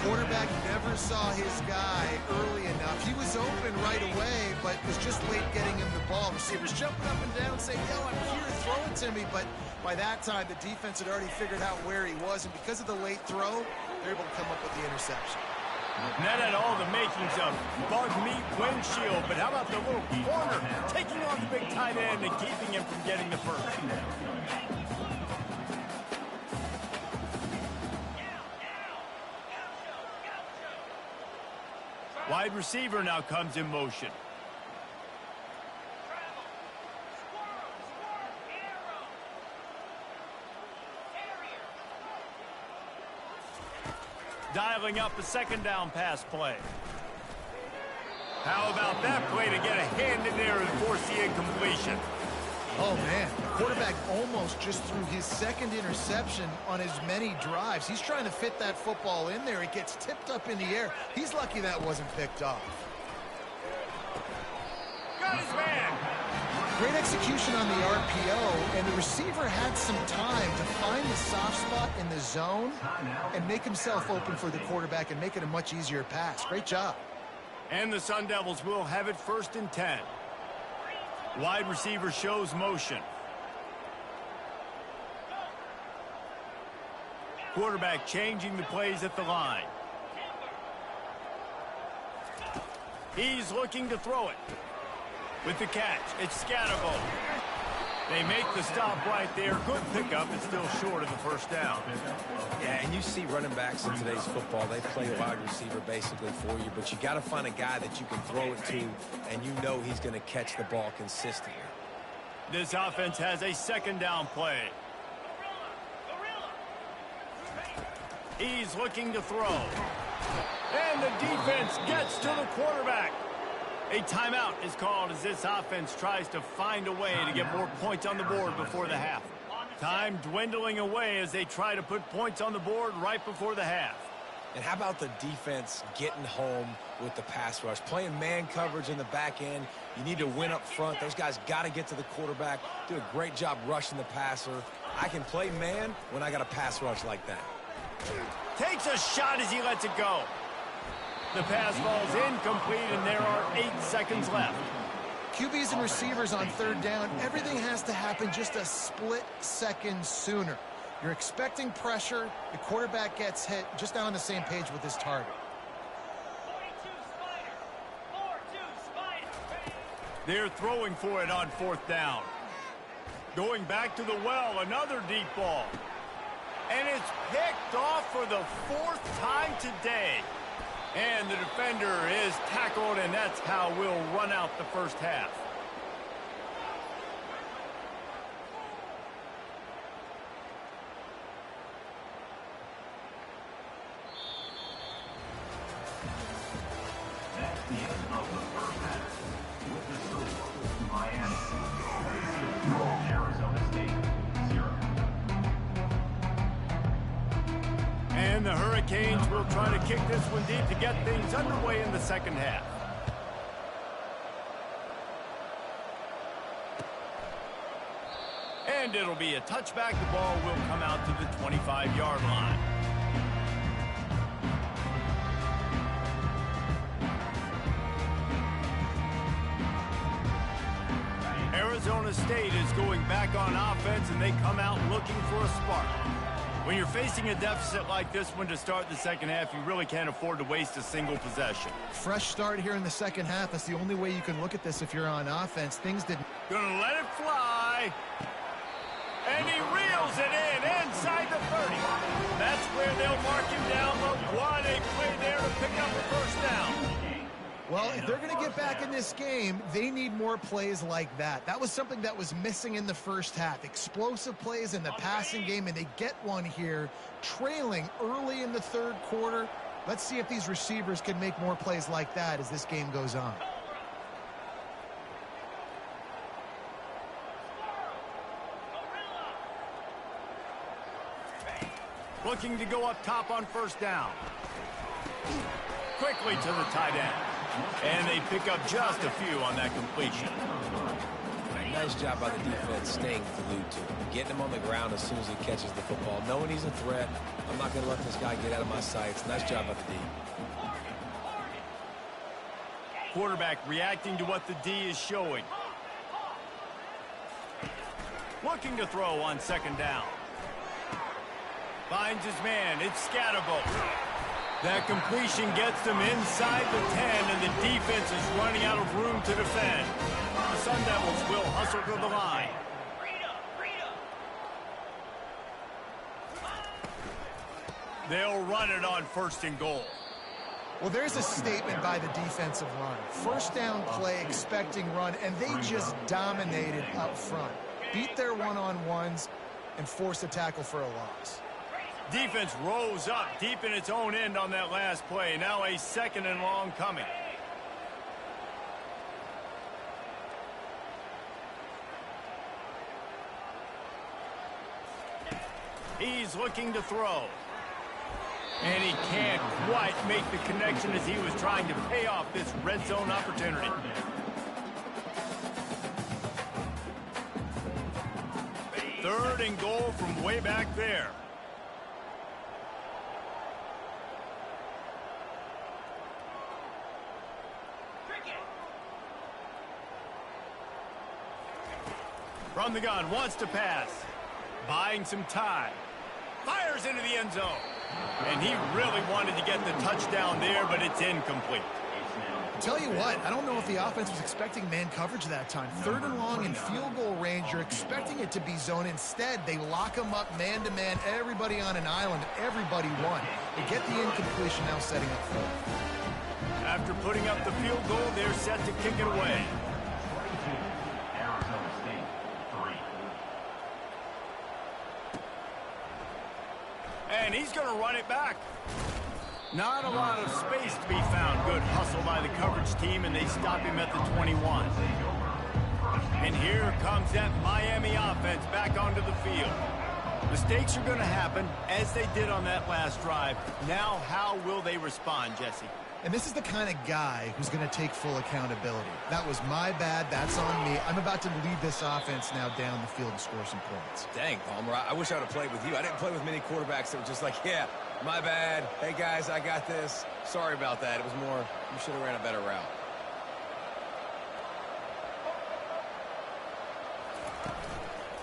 Quarterback never saw his guy early enough. He was open right away, but was just late getting him the ball. Receivers jumping up and down saying, yo, I'm here, throw it to me. But by that time, the defense had already figured out where he was, and because of the late throw, they're able to come up with the interception. And that had all the makings of bug meat windshield, but how about the little corner taking on the big tight end and keeping him from getting the first? Wide receiver now comes in motion. Dialing up a 2nd down pass play. How about that play to get a hand in there and force the incompletion? Oh, man. The quarterback almost just threw his 2nd interception on as many drives. He's trying to fit that football in there. It gets tipped up in the air. He's lucky that wasn't picked off. Got his man. Great execution on the RPO, and the receiver had some time to find the soft spot in the zone and make himself open for the quarterback and make it a much easier pass. Great job. And the Sun Devils will have it 1st and 10. Wide receiver shows motion. Quarterback changing the plays at the line. He's looking to throw it. With the catch, it's Scatterbo. They make the stop right there. Good pickup. It's still short of the first down. Yeah, and you see running backs in today's football, they play wide receiver basically for you, but you got to find a guy that you can throw it to, and you know he's going to catch the ball consistently. This offense has a 2nd down play. He's looking to throw. And the defense gets to the quarterback. A timeout is called as this offense tries to find a way to get more points on the board before the half. Time dwindling away as they try to put points on the board right before the half. And how about the defense getting home with the pass rush? Playing man coverage in the back end. You need to win up front. Those guys got to get to the quarterback. Do a great job rushing the passer. I can play man when I got a pass rush like that. Takes a shot as he lets it go. The pass ball's incomplete, and there are 8 seconds left. QBs and receivers on 3rd down, everything has to happen just a split second sooner. You're expecting pressure. The quarterback gets hit, just not on the same page with his target. They're throwing for it on 4th down. Going back to the well, another deep ball. And it's picked off for the 4th time today. And the defender is tackled, and that's how we'll run out the first half. That's the end of the first half. With the score, Miami 0, Arizona State 0. And the Hurricanes will try to kick this one deep to get things underway in the 2nd half. And it'll be a touchback. The ball will come out to the 25-yard line. Arizona State is going back on offense, and they come out looking for a spark. When you're facing a deficit like this one to start the 2nd half, you really can't afford to waste a single possession. Fresh start here in the 2nd half. That's the only way you can look at this if you're on offense. Things didn't Gonna let it fly. And he reels it in inside the 30. That's where they'll mark him down. But what a play there to pick up the first down. Well, if they're going to get back in this game, they need more plays like that. That was something that was missing in the first half. Explosive plays in the passing game, and they get one here, trailing early in the third quarter. Let's see if these receivers can make more plays like that as this game goes on. Looking to go up top on first down. Quickly to the tight end. And they pick up just a few on that completion. Nice job by the defense staying glued to him. Getting him on the ground as soon as he catches the football. Knowing he's a threat. I'm not going to let this guy get out of my sights. Nice job by the D. Quarterback reacting to what the D is showing. Looking to throw on second down. Finds his man. It's Scatterbo. That completion gets them inside the 10, and the defense is running out of room to defend. The Sun Devils will hustle to the line. They'll run it on first and goal. Well, there's a statement by the defensive line. First down play, expecting run, and they just dominated up front. Beat their one-on-ones and forced a tackle for a loss. Defense rose up deep in its own end on that last play. Now a second and long coming. He's looking to throw. And he can't quite make the connection as he was trying to pay off this red zone opportunity. Third and goal from way back there. From the gun, wants to pass. Buying some time. Fires into the end zone. And he really wanted to get the touchdown there, but it's incomplete. Tell you what, I don't know if the offense was expecting man coverage that time. Third and long in field goal range, you're expecting it to be zone. Instead, they lock them up man-to-man, everybody on an island, everybody won. They get the incompletion, now setting up for it. After putting up the field goal, they're set to kick it away. Arizona State, 3. And he's going to run it back. Not a lot of space to be found. Good hustle by the coverage team, and they stop him at the 21. And here comes that Miami offense back onto the field. Mistakes are going to happen, as they did on that last drive. Now, how will they respond, Jesse? And this is the kind of guy who's going to take full accountability. That was my bad. That's on me. I'm about to lead this offense now down the field and score some points. Dang, Palmer, I wish I would have played with you. I didn't play with many quarterbacks that were just like, yeah, my bad. Hey, guys, I got this. Sorry about that. It was more, you should have ran a better route.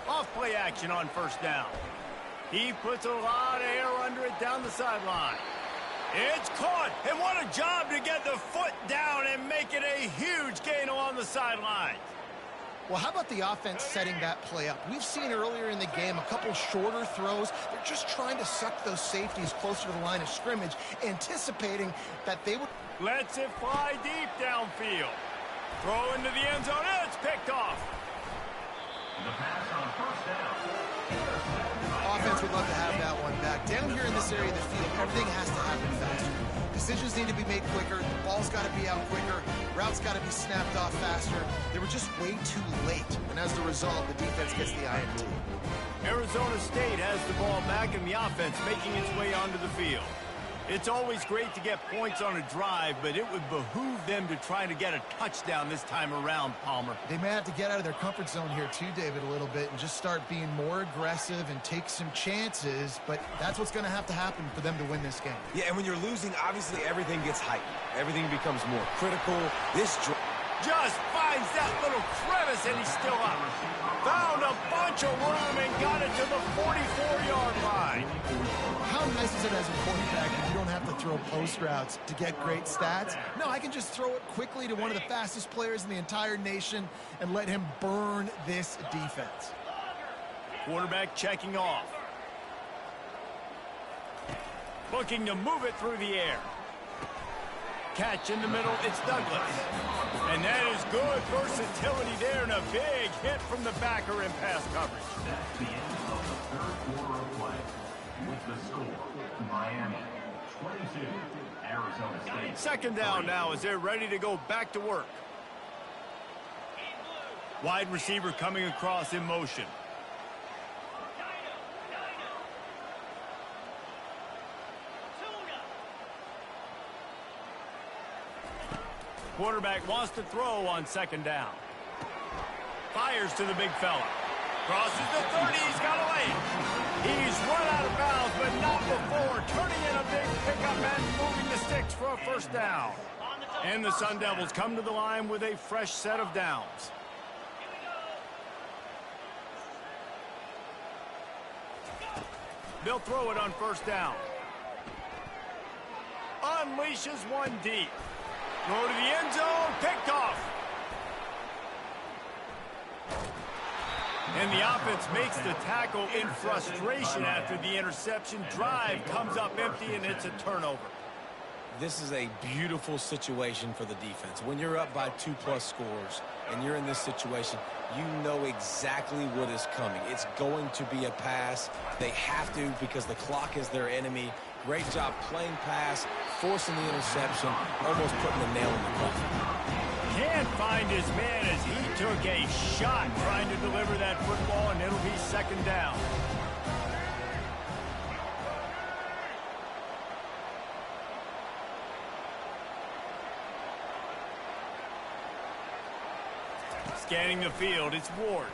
Off play action on first down. He puts a lot of air under it down the sideline. It's caught, and what a job to get the foot down and make it a huge gain along the sideline. Well, how about the offense setting that play up? We've seen earlier in the game a couple shorter throws. They're just trying to suck those safeties closer to the line of scrimmage, anticipating that they would... Lets it fly deep downfield. Throw into the end zone. It's picked off. The pass on first down. Offense would love to have that one back. Down here in this area of the field, everything has to happen faster. Decisions need to be made quicker. The ball's got to be out quicker. Routes got to be snapped off faster. They were just way too late. And as the result, the defense gets the INT. Arizona State has the ball back and the offense making its way onto the field. It's always great to get points on a drive, but it would behoove them to try to get a touchdown this time around, Palmer. They may have to get out of their comfort zone here too, David, a little bit and just start being more aggressive and take some chances, but that's what's going to happen for them to win this game. Yeah, and when you're losing, obviously everything gets heightened. Everything becomes more critical. This drive... Just finds that little crevice, and he's still up. Found a bunch of room and got it to the 44-yard line. How nice is it as a quarterback that you don't have to throw post routes to get great stats? No, I can just throw it quickly to one of the fastest players in the entire nation and let him burn this defense. Quarterback checking off. Looking to move it through the air. Catch in the middle, it's Douglas. And that is good versatility there and a big hit from the backer in pass coverage. That's the end of the third quarter of play. With the score, Miami 22, Arizona State. Second down now as they're ready to go back to work. Wide receiver coming across in motion. Quarterback wants to throw on second down. Fires to the big fella. Crosses the 30. He's got a lane. He's run out of bounds, but not before turning in a big pickup and moving the sticks for a first down. And the Sun Devils come to the line with a fresh set of downs. They'll throw it on first down. Unleashes one deep. Throw to the end zone, picked off. And the offense makes the tackle in frustration after the interception. Drive comes up empty, and it's a turnover. This is a beautiful situation for the defense. When you're up by 2+ scores and you're in this situation, you know exactly what is coming. It's going to be a pass. They have to because the clock is their enemy. Great job playing pass, forcing the interception, almost putting the nail in the coffin. Can't find his man as he took a shot trying to deliver that football, and it'll be second down. Scanning the field, it's Ward.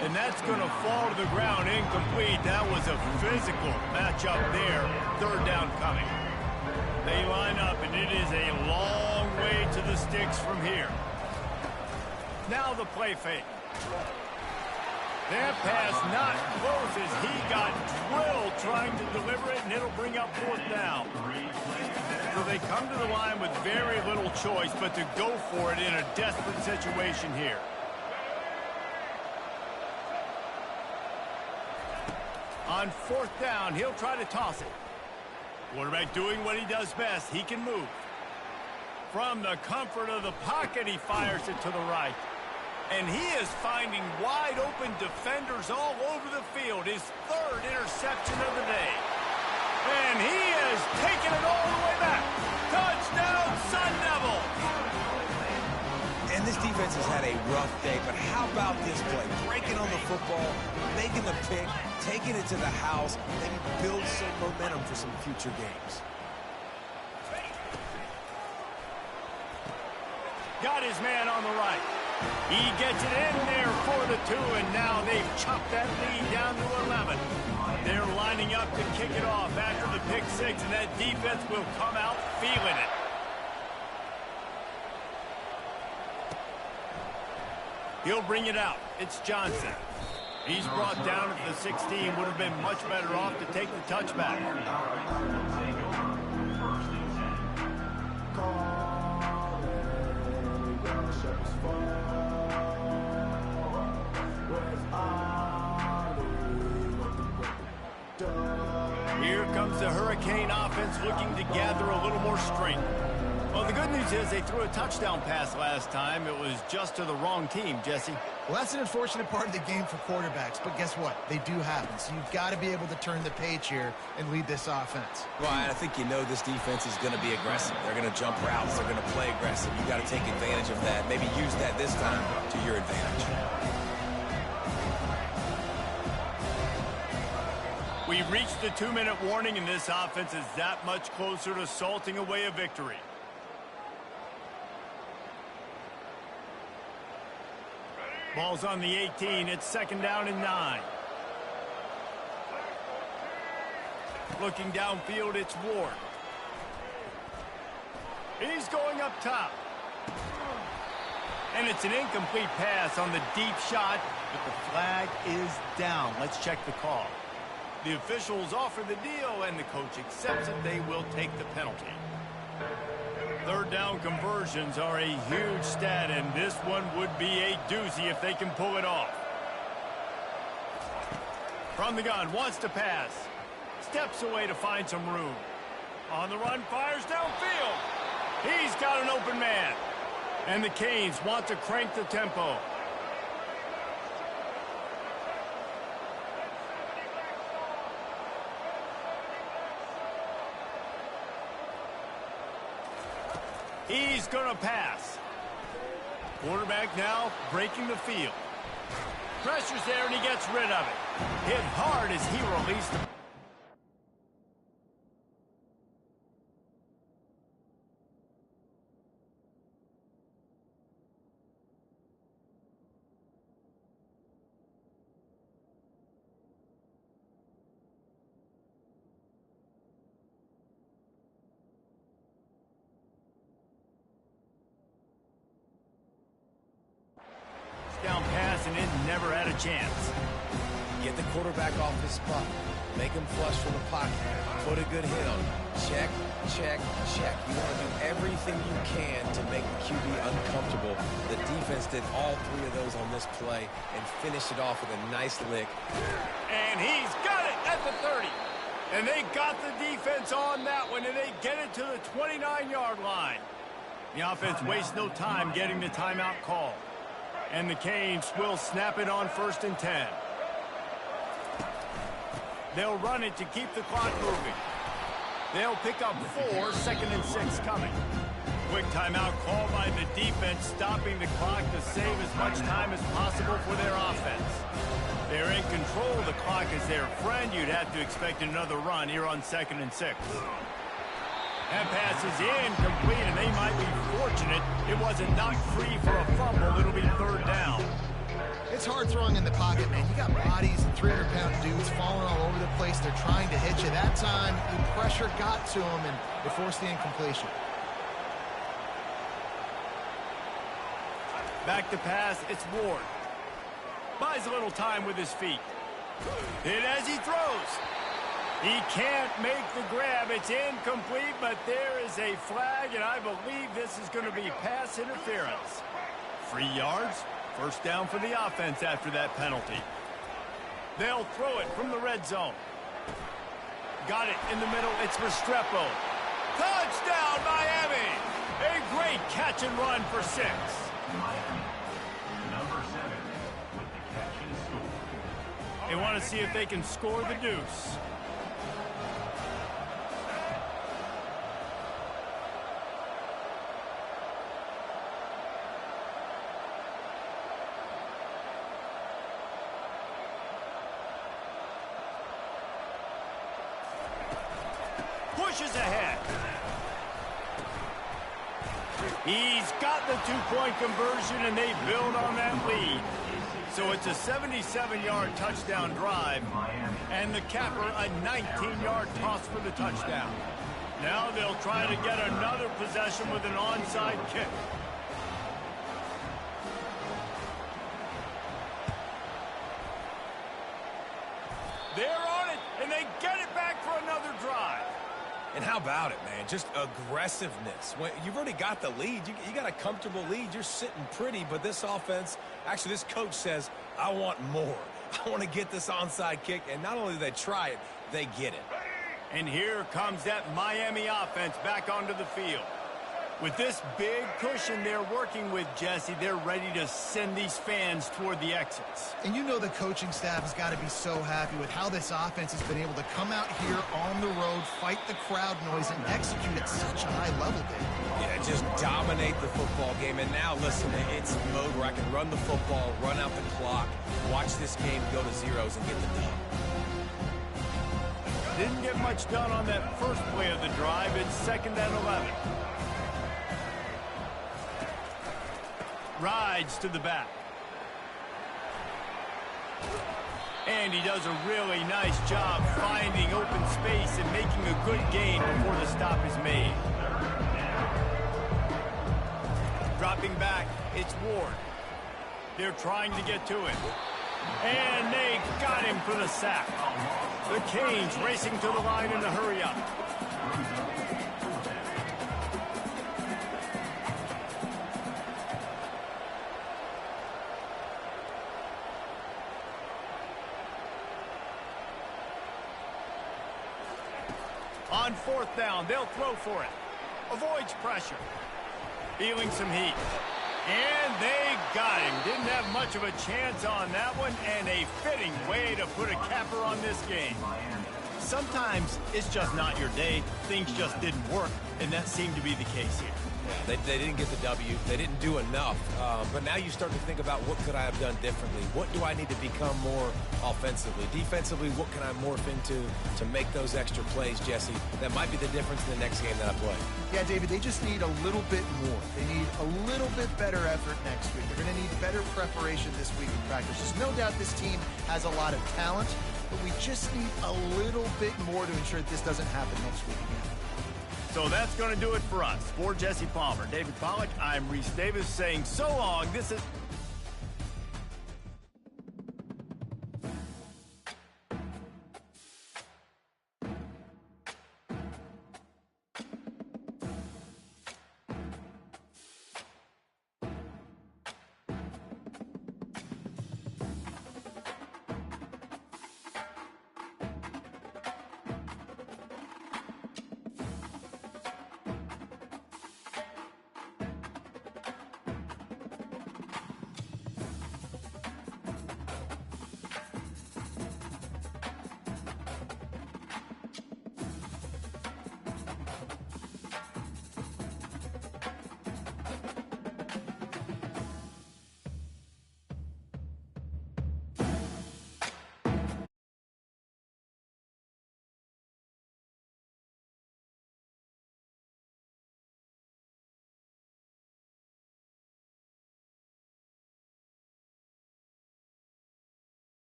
And that's going to fall to the ground incomplete. That was a physical matchup there. Third down coming. They line up, and it is a long way to the sticks from here. Now the play fake. That pass not close as he got drilled trying to deliver it, and it'll bring up fourth down. So they come to the line with very little choice but to go for it in a desperate situation here. On fourth down, he'll try to toss it. Quarterback doing what he does best. He can move. From the comfort of the pocket, he fires it to the right. And he is finding wide open defenders all over the field. His third interception of the day. And he is taking it all the way back. Touchdown, Sun Devils! And this defense has had a rough day, but how about this play? Breaking on the football, making the pick, taking it to the house, maybe build some momentum for some future games. Got his man on the right. He gets it in there for the 2, and now they've chopped that lead down to 11. They're lining up to kick it off after the pick 6, and that defense will come out feeling it. He'll bring it out. It's Johnson. He's brought down at the 16. Would have been much better off to take the touchback. Here comes the Hurricane offense looking to gather a little more strength. Well, the good news is they threw a touchdown pass last time. It was just to the wrong team, Jesse. Well, that's an unfortunate part of the game for quarterbacks, but guess what? They do happen, so you've got to be able to turn the page here and lead this offense. Well, I think you know this defense is going to be aggressive. They're going to jump routes. They're going to play aggressive. You've got to take advantage of that. Maybe use that this time to your advantage. We've reached the 2-minute warning, and this offense is that much closer to salting away a victory. Ball's on the 18. It's second down and 9. Looking downfield, it's Ward. He's going up top. And it's an incomplete pass on the deep shot, but the flag is down. Let's check the call. The officials offer the deal, and the coach accepts it. They will take the penalty. Third down conversions are a huge stat, and this one would be a doozy if they can pull it off. From the gun, wants to pass. Steps away to find some room. On the run, fires downfield. He's got an open man. And the Canes want to crank the tempo. He's going to pass. Quarterback now breaking the field. Pressure's there, and he gets rid of it. Hit hard as he released the... Down pass, and it never had a chance. Get the quarterback off his spot. Make him flush from the pocket. Put a good hit on him. Check, check, check. You want to do everything you can to make the QB uncomfortable. The defense did all three of those on this play and finished it off with a nice lick. And he's got it at the 30. And they got the defense on that one, and they get it to the 29-yard line. The offense wastes no time getting the timeout call. And the Canes will snap it on 1st and 10. They'll run it to keep the clock moving. They'll pick up 4, 2nd and 6 coming. Quick timeout call by the defense, stopping the clock to save as much time as possible for their offense. They're in control of the clock as their friend. You'd have to expect another run here on 2nd and 6. That pass is incomplete, and they might be fortunate it wasn't knocked free for a fumble. It'll be 3rd down. It's hard throwing in the pocket, man. You got bodies and 300-pound dudes falling all over the place. They're trying to hit you. That time, the pressure got to them, and it forced the incompletion. Back to pass, it's Ward. Buys a little time with his feet. Hit as he throws. He can't make the grab. It's incomplete, but there is a flag, and I believe this is going to be pass interference. 3 yards, 1st down for the offense after that penalty. They'll throw it from the red zone. Got it in the middle. It's Restrepo. Touchdown, Miami! A great catch and run for 6. Miami, number 7, with the catch and score. They want to see if they can score the deuce. Pushes ahead. He's got the 2-point conversion, and they build on that lead. So it's a 77-yard touchdown drive, and the capper a 19-yard toss for the touchdown. Now they'll try to get another possession with an onside kick. They're on it, and they get it back for another drive. And how about it, man? Just aggressiveness. When you've already got the lead. You got a comfortable lead. You're sitting pretty, but this offense, actually this coach says, I want more. I want to get this onside kick, and not only do they try it, they get it. And here comes that Miami offense back onto the field. With this big cushion they're working with, Jesse, they're ready to send these fans toward the exits. And you know the coaching staff has got to be so happy with how this offense has been able to come out here on the road, fight the crowd noise, and execute at such a high level, Dave. Yeah, just dominate the football game. And now, listen, it's mode where I can run the football, run out the clock, watch this game go to zeros, and get the dub. Didn't get much done on that first play of the drive. It's 2nd and 11. Rides to the back. And he does a really nice job finding open space and making a good gain before the stop is made. Dropping back, it's Ward. They're trying to get to him. And they got him for the sack. The Canes racing to the line in a hurry up. On fourth down, they'll throw for it. Avoids pressure. Feeling some heat. And they got him. Didn't have much of a chance on that one, and a fitting way to put a capper on this game. Sometimes it's just not your day. Things just didn't work, and that seemed to be the case here. Yeah, they didn't get the W. They didn't do enough. But now you start to think about what could I have done differently? What do I need to become more offensively? Defensively, what can I morph into to make those extra plays, Jesse? That might be the difference in the next game that I play. Yeah, David, they just need a little bit more. They need a little bit better effort next week. They're going to need better preparation this week in practice. There's no doubt this team has a lot of talent, but we just need a little bit more to ensure that this doesn't happen next week again. So that's going to do it for us. For Jesse Palmer, David Pollack, I'm Reese Davis saying so long. This is...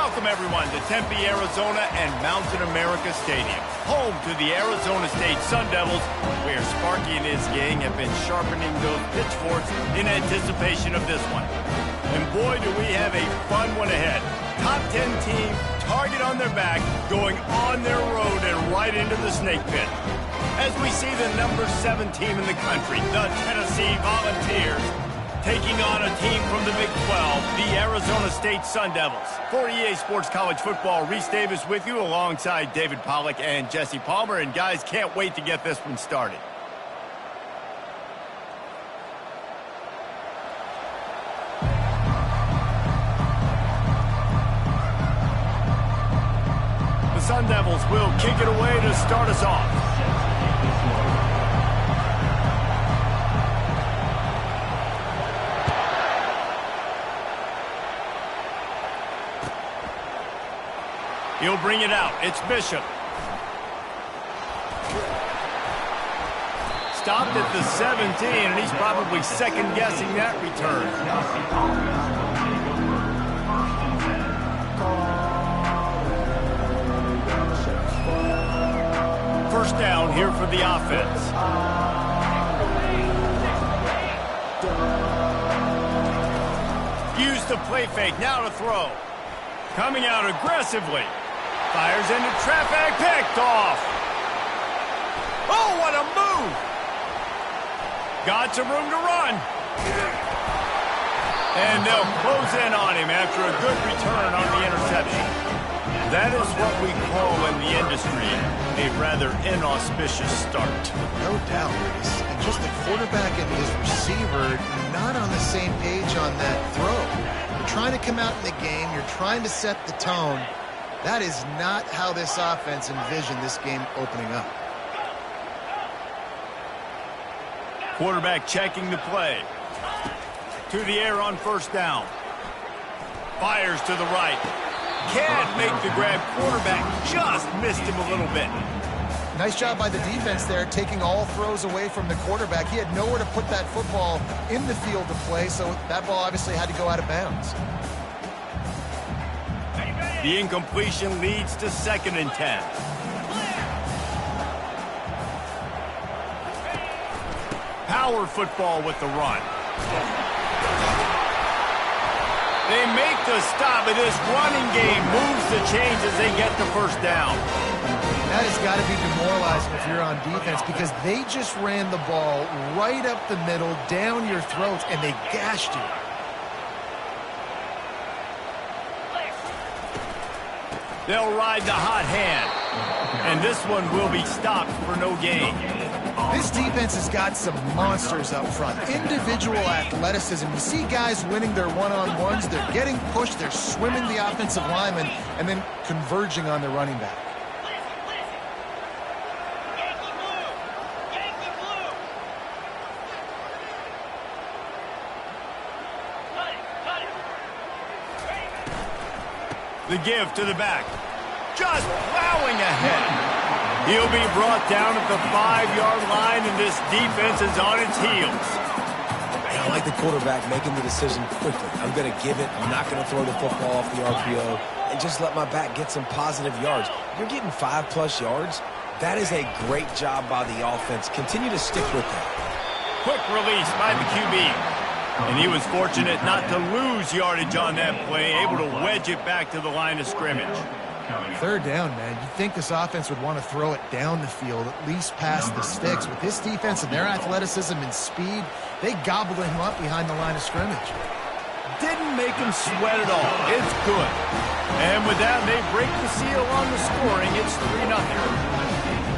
Welcome, everyone, to Tempe, Arizona and Mountain America Stadium, home to the Arizona State Sun Devils, where Sparky and his gang have been sharpening those pitchforks in anticipation of this one. And boy, do we have a fun one ahead. Top 10 team, target on their back, going on their road and right into the snake pit. As we see the number 7 team in the country, the Tennessee Volunteers, taking on a team from the Big 12, the Arizona State Sun Devils. For EA Sports College Football, Reese Davis with you alongside David Pollack and Jesse Palmer. And guys, can't wait to get this one started. The Sun Devils will kick it away to start us off. He'll bring it out. It's Bishop. Stopped at the 17, and he's probably second-guessing that return. First down here for the offense. Use the play fake. Now to throw. Coming out aggressively. Fires into traffic, picked off. Oh, what a move! Got some room to run. And they'll close in on him after a good return on the interception. That is what we call in the industry a rather inauspicious start. No doubt, Reese. And just the quarterback and his receiver not on the same page on that throw. You're trying to come out in the game. You're trying to set the tone. That is not how this offense envisioned this game opening up. Quarterback checking the play. To the air on first down. Fires to the right. Can't make the grab. Quarterback just missed him a little bit. Nice job by the defense there, taking all throws away from the quarterback. He had nowhere to put that football in the field to play, so that ball obviously had to go out of bounds. The incompletion leads to 2nd and 10. Power football with the run. They make the stop, and this running game moves the chains as they get the first down. That has got to be demoralizing if you're on defense because they just ran the ball right up the middle, down your throats, and they gashed you. They'll ride the hot hand. And this one will be stopped for no gain. This defense has got some monsters up front. Individual athleticism. You see guys winning their one-on-ones. They're getting pushed. They're swimming the offensive lineman and then converging on the running back. The give to the back. Just plowing ahead. He'll be brought down at the 5-yard line, and this defense is on its heels. I like the quarterback making the decision quickly. I'm going to give it. I'm not going to throw the football off the RPO and just let my back get some positive yards. You're getting 5+ yards. That is a great job by the offense. Continue to stick with that. Quick release by the QB. And he was fortunate not to lose yardage on that play, able to wedge it back to the line of scrimmage. 3rd down, man. You'd think this offense would want to throw it down the field, at least past the sticks. With this defense and their athleticism and speed, they gobbled him up behind the line of scrimmage. Didn't make him sweat at all. It's good. And with that, they break the seal on the scoring. It's 3-0.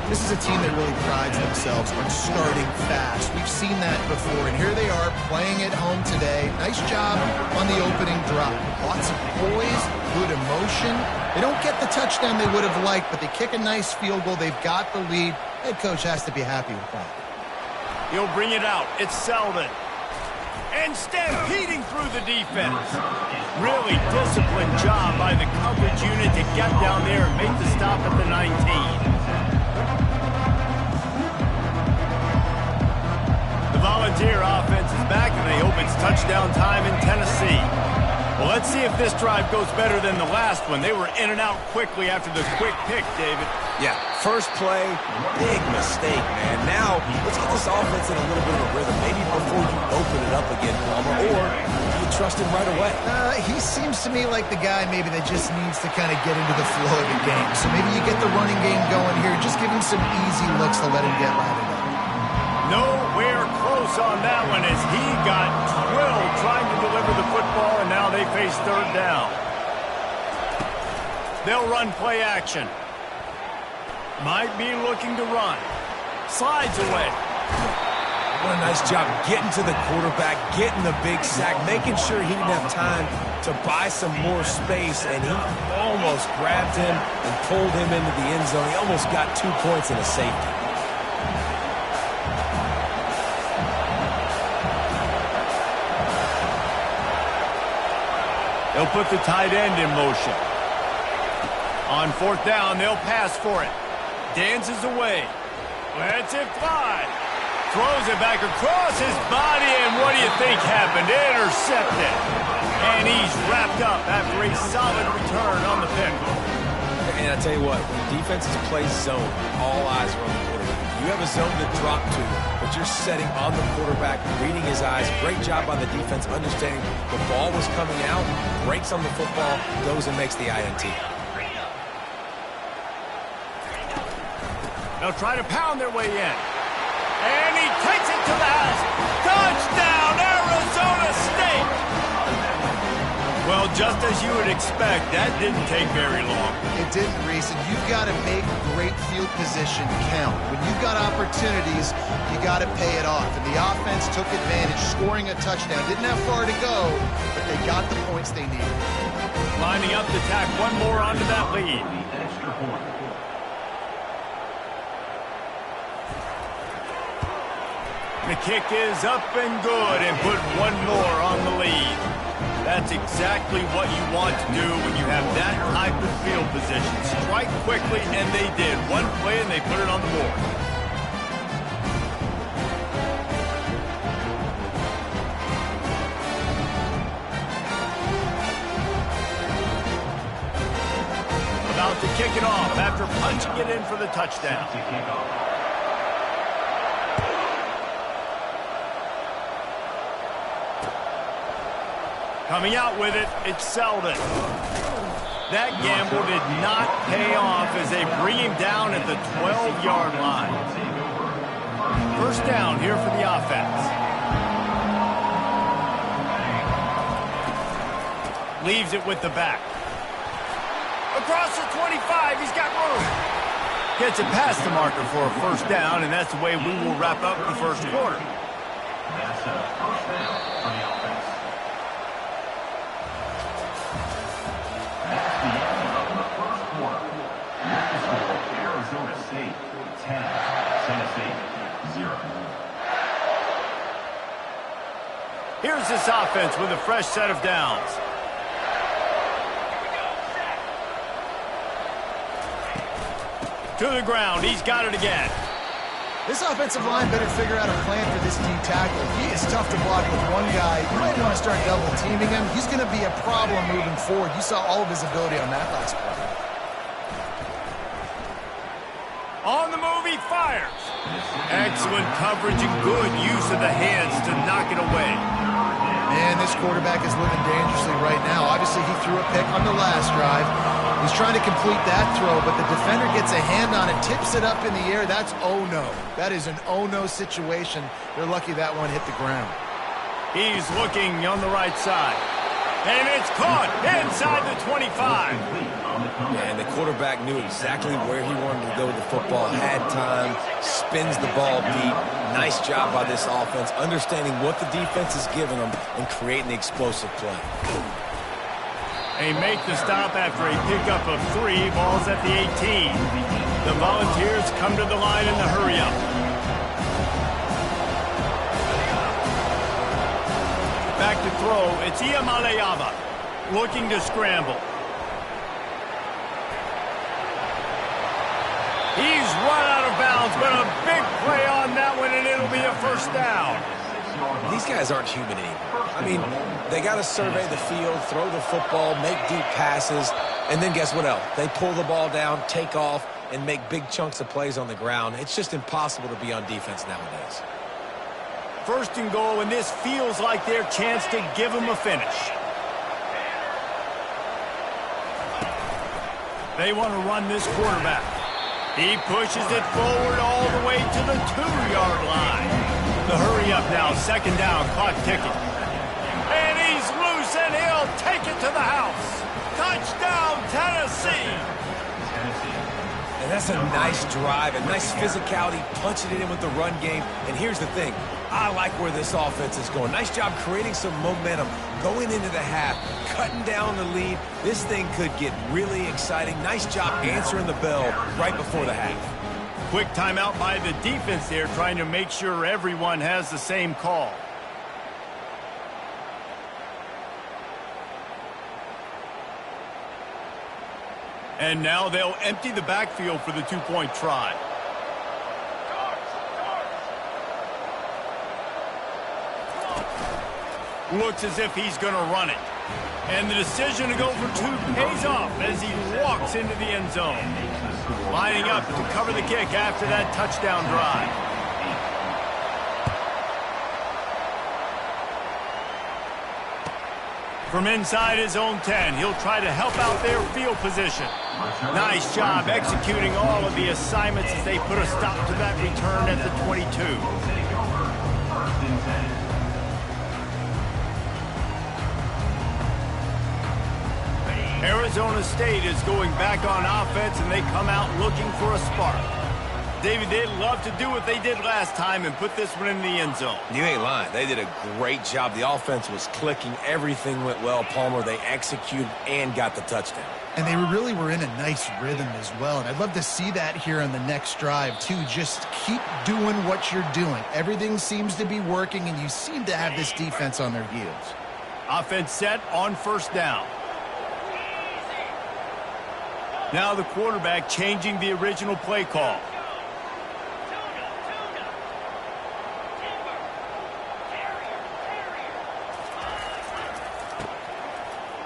This is a team that really prides themselves on starting fast. We've seen that before, and here they are playing at home today. Nice job on the opening drop. Lots of poise, good emotion. They don't get the touchdown they would have liked, but they kick a nice field goal. They've got the lead. Head coach has to be happy with that. He'll bring it out. It's Selden. And stampeding through the defense. Really disciplined job by the coverage unit to get down there and make the stop at the 19. The Volunteer offense is back, and they hope it's touchdown time in Tennessee. Well, let's see if this drive goes better than the last one. They were in and out quickly after the quick pick, David. Yeah, first play, big mistake, man. Now, let's get this offense in a little bit of a rhythm. Maybe before you open it up again, Palmer, or do you trust him right away? He seems to me like the guy maybe that just needs to kind of get into the flow of the game. So maybe you get the running game going here. Just give him some easy looks to let him get lighted up. Nowhere close on that one as he got drilled trying to deliver the football, and now they face third down. They'll run play action. Might be looking to run. Slides away. What a nice job getting to the quarterback, getting the big sack, making sure he didn't have time to buy some more space, and he almost grabbed him and pulled him into the end zone. He almost got 2 points and a safety. They'll put the tight end in motion. On fourth down, they'll pass for it. Dances away. Lets it fly. Throws it back across his body, and what do you think happened? Intercepted. And he's wrapped up after a solid return on the pick. And I tell you what, when defenses play zone, all eyes are on the quarterback. You have a zone to drop to, but you're setting on the quarterback, reading his eyes. Great job by the defense, understanding the ball was coming out, breaks on the football, goes and makes the INT. They'll try to pound their way in. And he takes it to the house. Touchdown, Arizona State! Well, just as you would expect, that didn't take very long. It didn't, Reese, and you've got to make great field position count. When you've got opportunities, you got to pay it off. And the offense took advantage, scoring a touchdown. Didn't have far to go, but they got the points they needed. Lining up to tack one more onto that lead. Extra point. The kick is up and good and put one more on the lead. That's exactly what you want to do when you have that type of field position. Strike quickly, and they did. One play, and they put it on the board. About to kick it off after punching it in for the touchdown. To kick off. Coming out with it, it's Selden. That gamble did not pay off as they bring him down at the 12-yard line. First down here for the offense. Leaves it with the back. Across the 25, he's got room. Gets it past the marker for a first down, and that's the way we will wrap up the first quarter. That's a first down for the offense. That's the end of the first quarter. With the score, Arizona State 10, Tennessee 0. Here's this offense with a fresh set of downs. To the ground, he's got it again. This offensive line better figure out a plan for this D tackle. He is tough to block with one guy. You might want to start double teaming him. He's going to be a problem moving forward. You saw all of his ability on that last play. On the move, he fires. Excellent coverage and good use of the hands to knock it away. Man, this quarterback is living dangerously right now. Obviously, he threw a pick on the last drive. He's trying to complete that throw, but the defender gets a hand on it, tips it up in the air. That's oh-no. That is an oh-no situation. They're lucky that one hit the ground. He's looking on the right side. And it's caught inside the 25. Yeah, and the quarterback knew exactly where he wanted to go with the football, had time, spins the ball deep. Nice job by this offense, understanding what the defense is giving them and creating the explosive play. They make the stop after a pickup of 3. Ball's at the 18. The Volunteers come to the line in the hurry-up. Back to throw. It's Iamaleava looking to scramble. He's run out of bounds, but a big play on that one, and it'll be a first down. These guys aren't human anymore. I mean, they got to survey the field, throw the football, make deep passes, and then guess what else? They pull the ball down, take off, and make big chunks of plays on the ground. It's just impossible to be on defense nowadays. First and goal, and this feels like their chance to give them a finish. They want to run this quarterback. He pushes it forward all the way to the 2-yard line. The hurry up now, second down, clock ticking. And he's loose, and he'll take it to the house. Touchdown, Tennessee. And that's a nice drive, a nice physicality, punching it in with the run game. And here's the thing. I like where this offense is going. Nice job creating some momentum, going into the half, cutting down the lead. This thing could get really exciting. Nice job answering the bell right before the half. Quick timeout by the defense there, trying to make sure everyone has the same call. And now they'll empty the backfield for the two-point try. Looks as if he's going to run it. And the decision to go for two pays off as he walks into the end zone. Lining up to cover the kick after that touchdown drive. From inside his own 10, he'll try to help out their field position. Nice job executing all of the assignments as they put a stop to that return at the 22. Arizona State is going back on offense, and they come out looking for a spark. David, they'd love to do what they did last time and put this one in the end zone. You ain't lying. They did a great job. The offense was clicking. Everything went well, Palmer. They executed and got the touchdown. And they really were in a nice rhythm as well. And I'd love to see that here on the next drive, too. Just keep doing what you're doing. Everything seems to be working, and you seem to have this defense on their heels. Offense set on first down. Now the quarterback changing the original play call.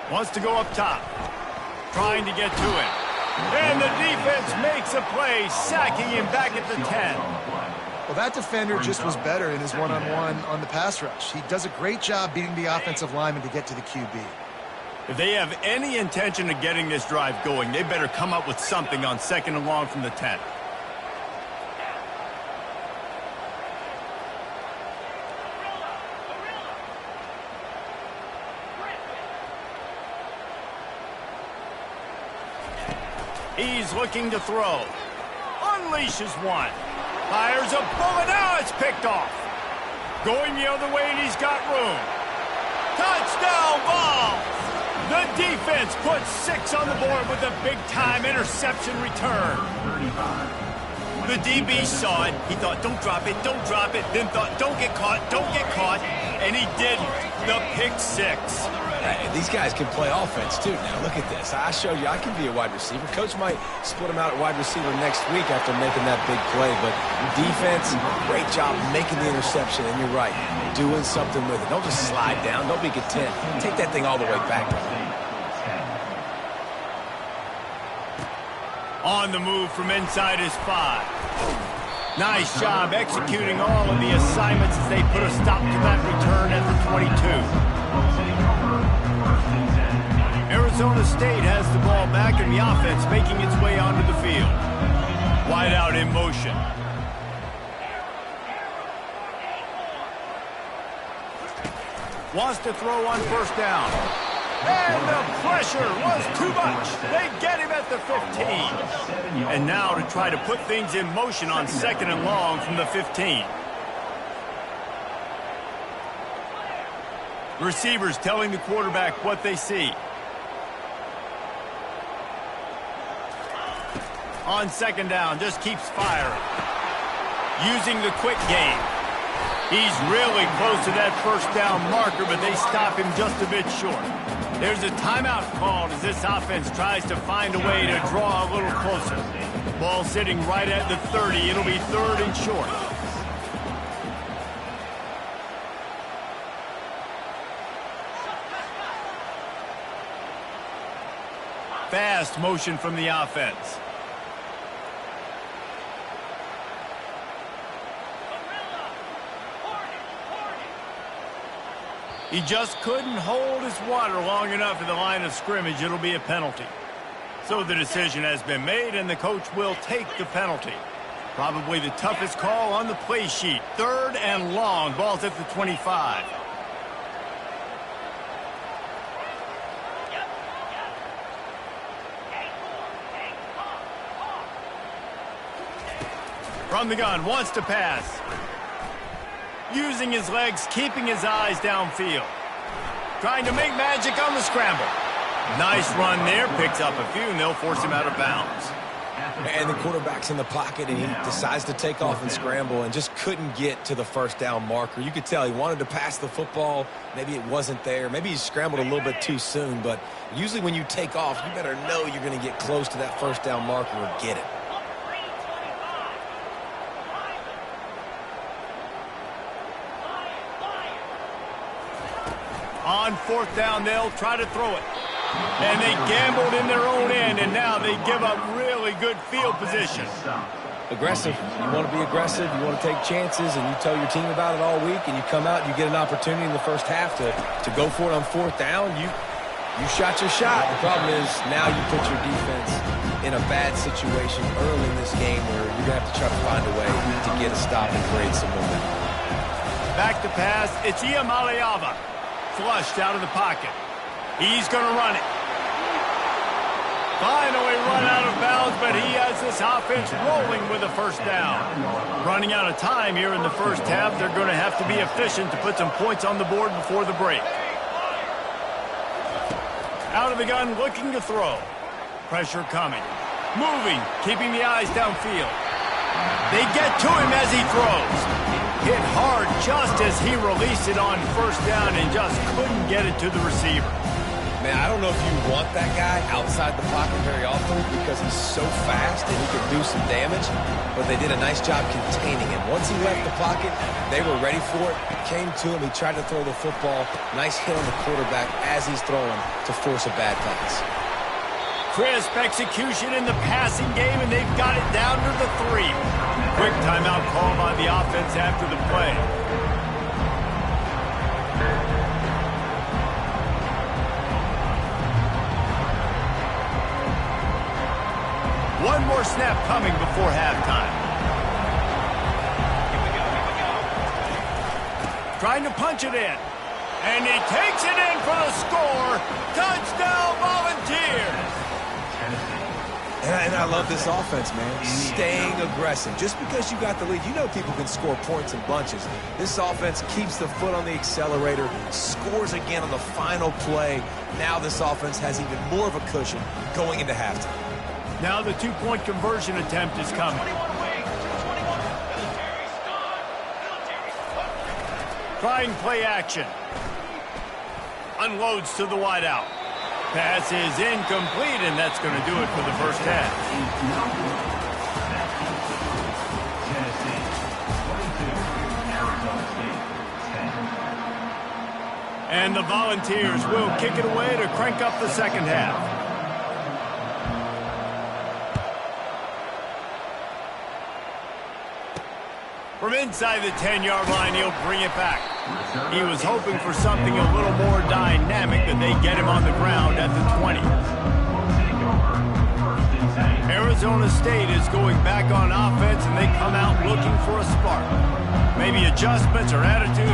Wants to go up top. Trying to get to him. And the defense makes a play, sacking him back at the 10. Well, that defender just was better in his one-on-one on the pass rush. He does a great job beating the offensive lineman to get to the QB. If they have any intention of getting this drive going, they better come up with something on second and long from the 10. He's looking to throw. Unleashes one. Fires a bullet. Now it's picked off. Going the other way, and he's got room. Touchdown ball! The defense puts 6 on the board with a big-time interception return. The DB saw it. He thought, don't drop it, don't drop it. Then thought, don't get caught, don't get caught. And he didn't. The pick 6. Hey, these guys can play offense, too. Now, look at this. I showed you I can be a wide receiver. Coach might split him out at wide receiver next week after making that big play. But defense, great job making the interception. And you're right, doing something with it. Don't just slide down. Don't be content. Take that thing all the way back. On the move from inside his 5. Nice job executing all of the assignments as they put a stop to that return at the 22. Arizona State has the ball back, and the offense making its way onto the field. Wide out in motion. Wants to throw on first down. And the pressure was too much. They get him at the 15. And now to try to put things in motion on second and long from the 15. Receivers telling the quarterback what they see. On second down, just keeps firing. Using the quick game. He's really close to that first down marker, but they stop him just a bit short. There's a timeout called as this offense tries to find a way to draw a little closer. Ball sitting right at the 30. It'll be third and short. fast motion from the offense. He just couldn't hold his water long enough at the line of scrimmage. It'll be a penalty. So the decision has been made, and the coach will take the penalty. Probably the toughest call on the play sheet. 3rd and long. Ball's at the 25. From the gun, wants to pass. Using his legs, keeping his eyes downfield. Trying to make magic on the scramble. Nice run there, picks up a few, and they'll force him out of bounds. And the quarterback's in the pocket, and he decides to take off and scramble and just couldn't get to the first down marker. You could tell he wanted to pass the football. Maybe it wasn't there. Maybe he scrambled a little bit too soon, but usually when you take off, you better know you're going to get close to that first down marker or get it. On 4th down, they'll try to throw it. And they gambled in their own end, and now they give up really good field position. Aggressive. You want to be aggressive. You want to take chances, and you tell your team about it all week, and you come out and you get an opportunity in the first half to go for it on 4th down. You shot your shot. The problem is now you put your defense in a bad situation early in this game where you're going to have to try to find a way to get a stop and create some momentum. Back to pass. It's Iamaleava. Flushed out of the pocket. He's going to run it. Finally run out of bounds, but he has this offense rolling with a first down. Running out of time here in the first half. They're going to have to be efficient to put some points on the board before the break. Out of the gun, looking to throw. Pressure coming. Moving, keeping the eyes downfield. They get to him as he throws. Hit hard just as he released it on first down and just couldn't get it to the receiver. Man, I don't know if you want that guy outside the pocket very often because he's so fast and he could do some damage, but they did a nice job containing him. Once he left the pocket, they were ready for it. Came to him, he tried to throw the football. Nice hit on the quarterback as he's throwing to force a bad pass. Crisp execution in the passing game, and they've got it down to the 3. Quick timeout call by the offense after the play. One more snap coming before halftime. Trying to punch it in. And he takes it in for the score. Touchdown, Volunteers. And I love this offense, man. Staying aggressive. Just because you got the lead, you know people can score points in bunches. This offense keeps the foot on the accelerator, scores again on the final play. Now this offense has even more of a cushion going into halftime. Now the 2-point conversion attempt is coming. Trying play action. Unloads to the wideout. Pass is incomplete, and that's going to do it for the first half. And the Volunteers will kick it away to crank up the second half. From inside the 10-yard line, he'll bring it back. He was hoping for something a little more dynamic, but they get him on the ground at the 20. Arizona State is going back on offense, and they come out looking for a spark. Maybe adjustments or attitude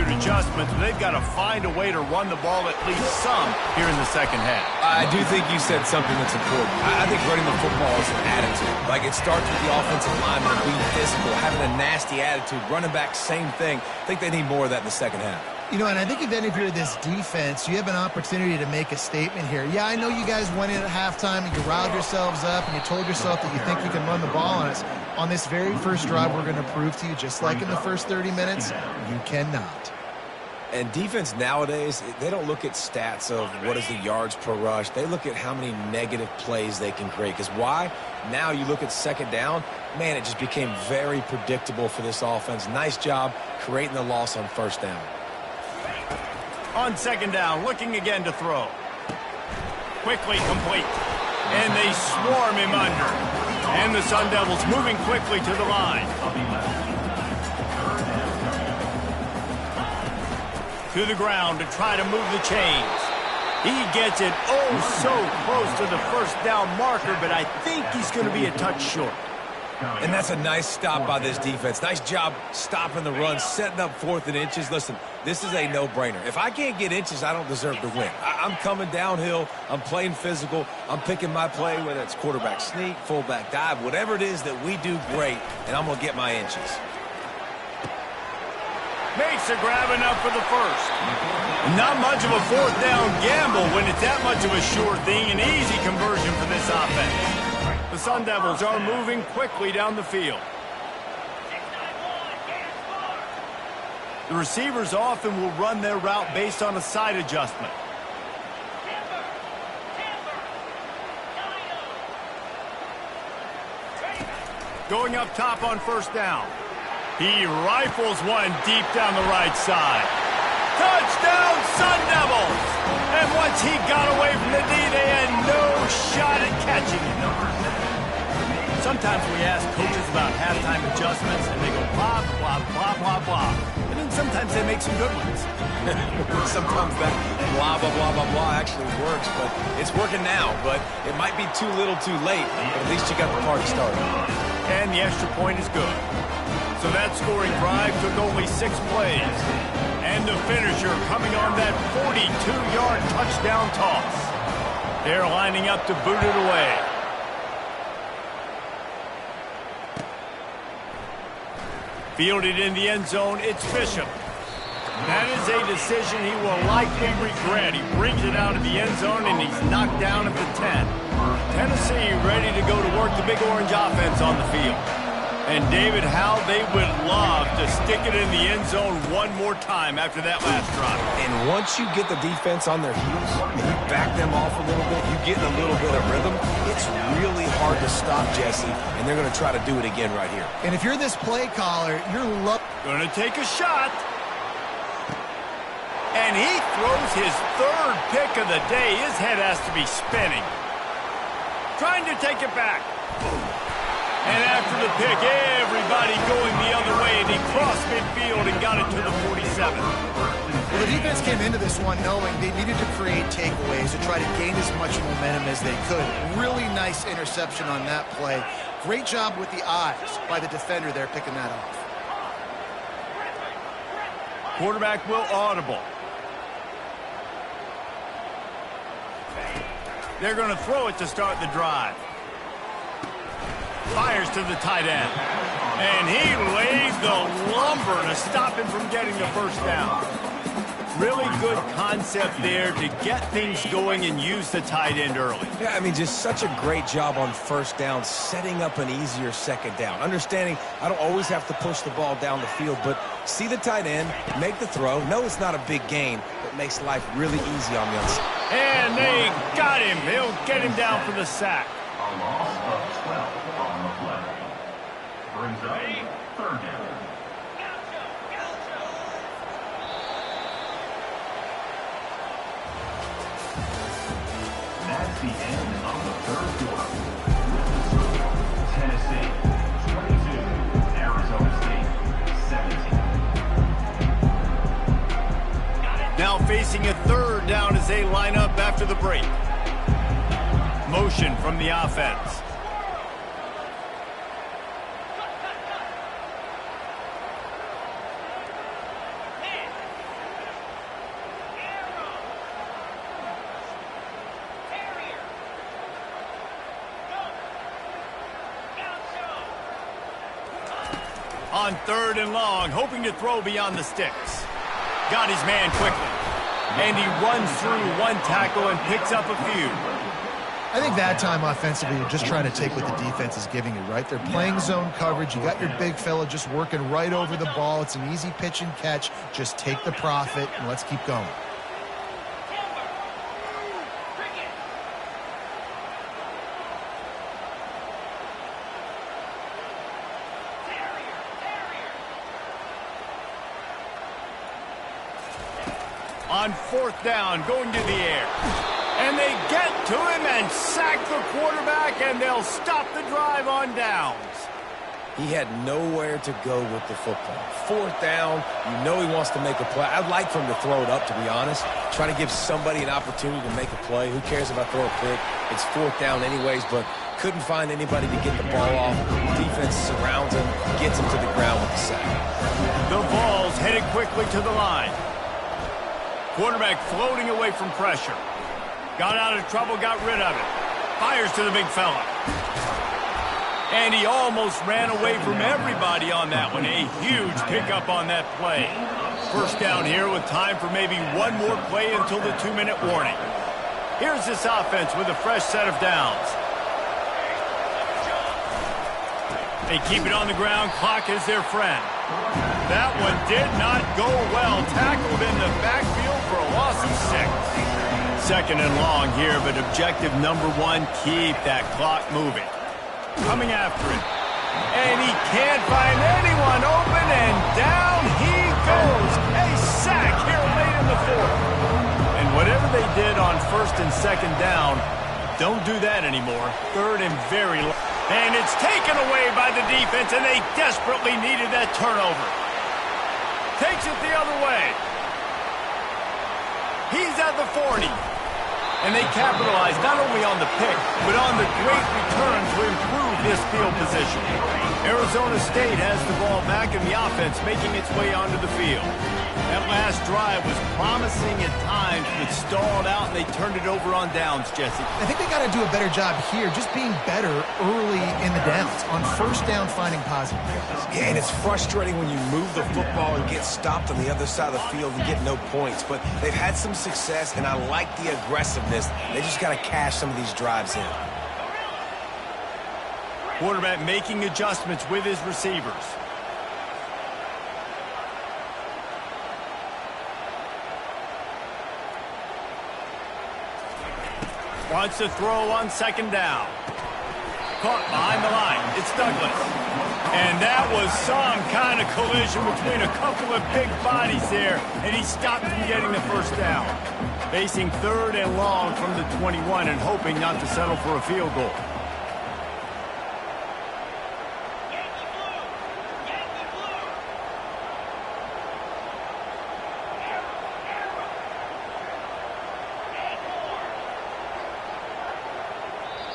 adjustments, but they've got to find a way to run the ball at least some here in the second half. I do think you said something that's important. I think running the football is an attitude. Like, it starts with the offensive lineman being physical, having a nasty attitude. Running back, same thing. I think they need more of that in the second half. You know, and I think if you're this defense, you have an opportunity to make a statement here. Yeah, I know you guys went in at halftime and you riled yourselves up and you told yourself that you think you can run the ball on us. On this very first drive, we're going to prove to you, just like in the first 30 minutes, you cannot. And defense nowadays, they don't look at stats of what is the yards per rush. They look at how many negative plays they can create. Because why? Now you look at second down, man, it just became very predictable for this offense. Nice job creating the loss on first down. On second down, looking again to throw. Quickly complete. And they swarm him under. And the Sun Devils moving quickly to the line. To the ground to try to move the chains. He gets it so close to the first down marker, but I think he's going to be a touch short. And that's a nice stop by this defense. Nice job stopping the run, setting up 4th and inches. Listen, this is a no-brainer. If I can't get inches, I don't deserve to win. I'm coming downhill. I'm playing physical. I'm picking my play, whether it's quarterback sneak, fullback dive, whatever it is that we do great, and I'm going to get my inches. Makes a grab enough for the first. Not much of a 4th down gamble when it's that much of a sure thing. An easy conversion for this offense. The Sun Devils are moving quickly down the field. The receivers often will run their route based on a side adjustment. Going up top on 1st down. He rifles one deep down the right side. Touchdown, Sun Devils! And once he got away from the D, they had no shot at catching it. Sometimes we ask coaches about halftime adjustments, and they go blah, blah, blah, blah, blah. And then sometimes they make some good ones. Sometimes that blah, blah, blah, blah, blah actually works, but it's working now. But it might be too little too late, but at least you got the party started. And the extra point is good. So that scoring drive took only 6 plays. And the finisher coming on that 42-yard touchdown toss. They're lining up to boot it away. Fielded in the end zone, it's Bishop. That is a decision he will likely regret. He brings it out of the end zone, and he's knocked down at the 10. Tennessee ready to go to work the Big Orange offense on the field. And David, how they would love to stick it in the end zone one more time after that last drive. And once you get the defense on their heels and you back them off a little bit, you get in a little bit of rhythm, it's really hard to stop, Jesse, and they're going to try to do it again right here. And if you're this play caller, you're going to take a shot. And he throws his 3rd pick of the day. His head has to be spinning. Trying to take it back. And after the pick, everybody going the other way, and he crossed midfield and got it to the 47. Well, the defense came into this one knowing they needed to create takeaways to try to gain as much momentum as they could. Really nice interception on that play. Great job with the eyes by the defender there picking that off. Quarterback will audible. They're going to throw it to start the drive. Fires to the tight end. And he lays the lumber to stop him from getting the first down. Really good concept there to get things going and use the tight end early. Yeah, I mean, just such a great job on 1st down, setting up an easier 2nd down. Understanding I don't always have to push the ball down the field, but see the tight end, make the throw. No, it's not a big gain, but makes life really easy on the other side. And they got him. They'll get him down for the sack. A loss of 12 on the play. Brings up 3rd down. That's the end of the 3rd quarter. Tennessee 22, Arizona State 17. Now facing a 3rd down as they line up after the break. Motion from the offense. On 3rd and long, hoping to throw beyond the sticks. Got his man quickly. And he runs through one tackle and picks up a few. I think that time offensively, you're just trying to take what the defense is giving you, right? They're playing zone coverage. You got your big fella just working right over the ball. It's an easy pitch and catch. Just take the profit and let's keep going. On 4th down, going to the air. And they get to him and sack the quarterback, and they'll stop the drive on downs. He had nowhere to go with the football. Fourth down, you know he wants to make a play. I'd like for him to throw it up, to be honest. Try to give somebody an opportunity to make a play. Who cares if I throw a pick? It's fourth down anyways, but couldn't find anybody to get the ball off. Defense surrounds him, gets him to the ground with the sack. The Vols headed quickly to the line. Quarterback floating away from pressure. Got out of trouble, got rid of it. Fires to the big fella. And he almost ran away from everybody on that one. A huge pickup on that play. First down here with time for maybe one more play until the 2-minute warning. Here's this offense with a fresh set of downs. They keep it on the ground. Clock is their friend. That one did not go well. Tackled in the backfield for a loss of 6. Second and long here, but objective number 1, keep that clock moving. Coming after it. And he can't find anyone open, and down he goes. A sack here late in the 4th. And whatever they did on first and second down, don't do that anymore. Third and very low. And it's taken away by the defense, and they desperately needed that turnover. Takes it the other way. He's at the 40. And they capitalize not only on the pick, but on the great return to improve this field position. Arizona State has the ball back in the offense, making its way onto the field. That last drive was promising at times, but stalled out, and they turned it over on downs, Jesse. I think they got to do a better job here, just being better early in the downs. On first down, finding positive yards. Yeah, and it's frustrating when you move the football and get stopped on the other side of the field and get no points. But they've had some success, and I like the aggressiveness. They just got to cash some of these drives in. Quarterback making adjustments with his receivers. Wants to throw on second down. Caught behind the line. It's Douglas. And that was some kind of collision between a couple of big bodies there, and he stopped from getting the first down. Facing third and long from the 21 and hoping not to settle for a field goal.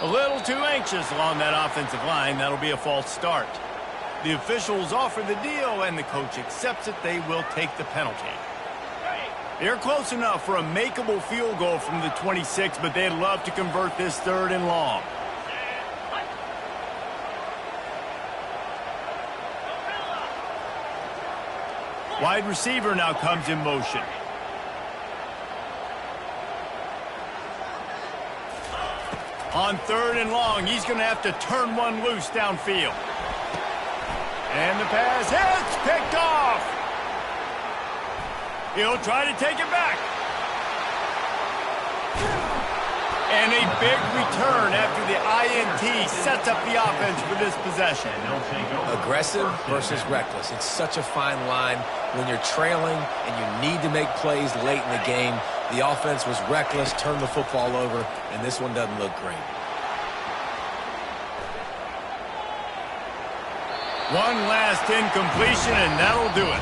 A little too anxious along that offensive line. That'll be a false start. The officials offer the deal, and the coach accepts it. They will take the penalty. They're close enough for a makeable field goal from the 26, but they'd love to convert this third and long. Wide receiver now comes in motion. On third and long, he's going to have to turn one loose downfield. And the pass hits, picked off. He'll try to take it back. And a big return after the INT sets up the offense for this possession. Aggressive versus reckless. It's such a fine line when you're trailing and you need to make plays late in the game. The offense was reckless, turned the football over, and this one doesn't look great. One last incompletion, and that'll do it.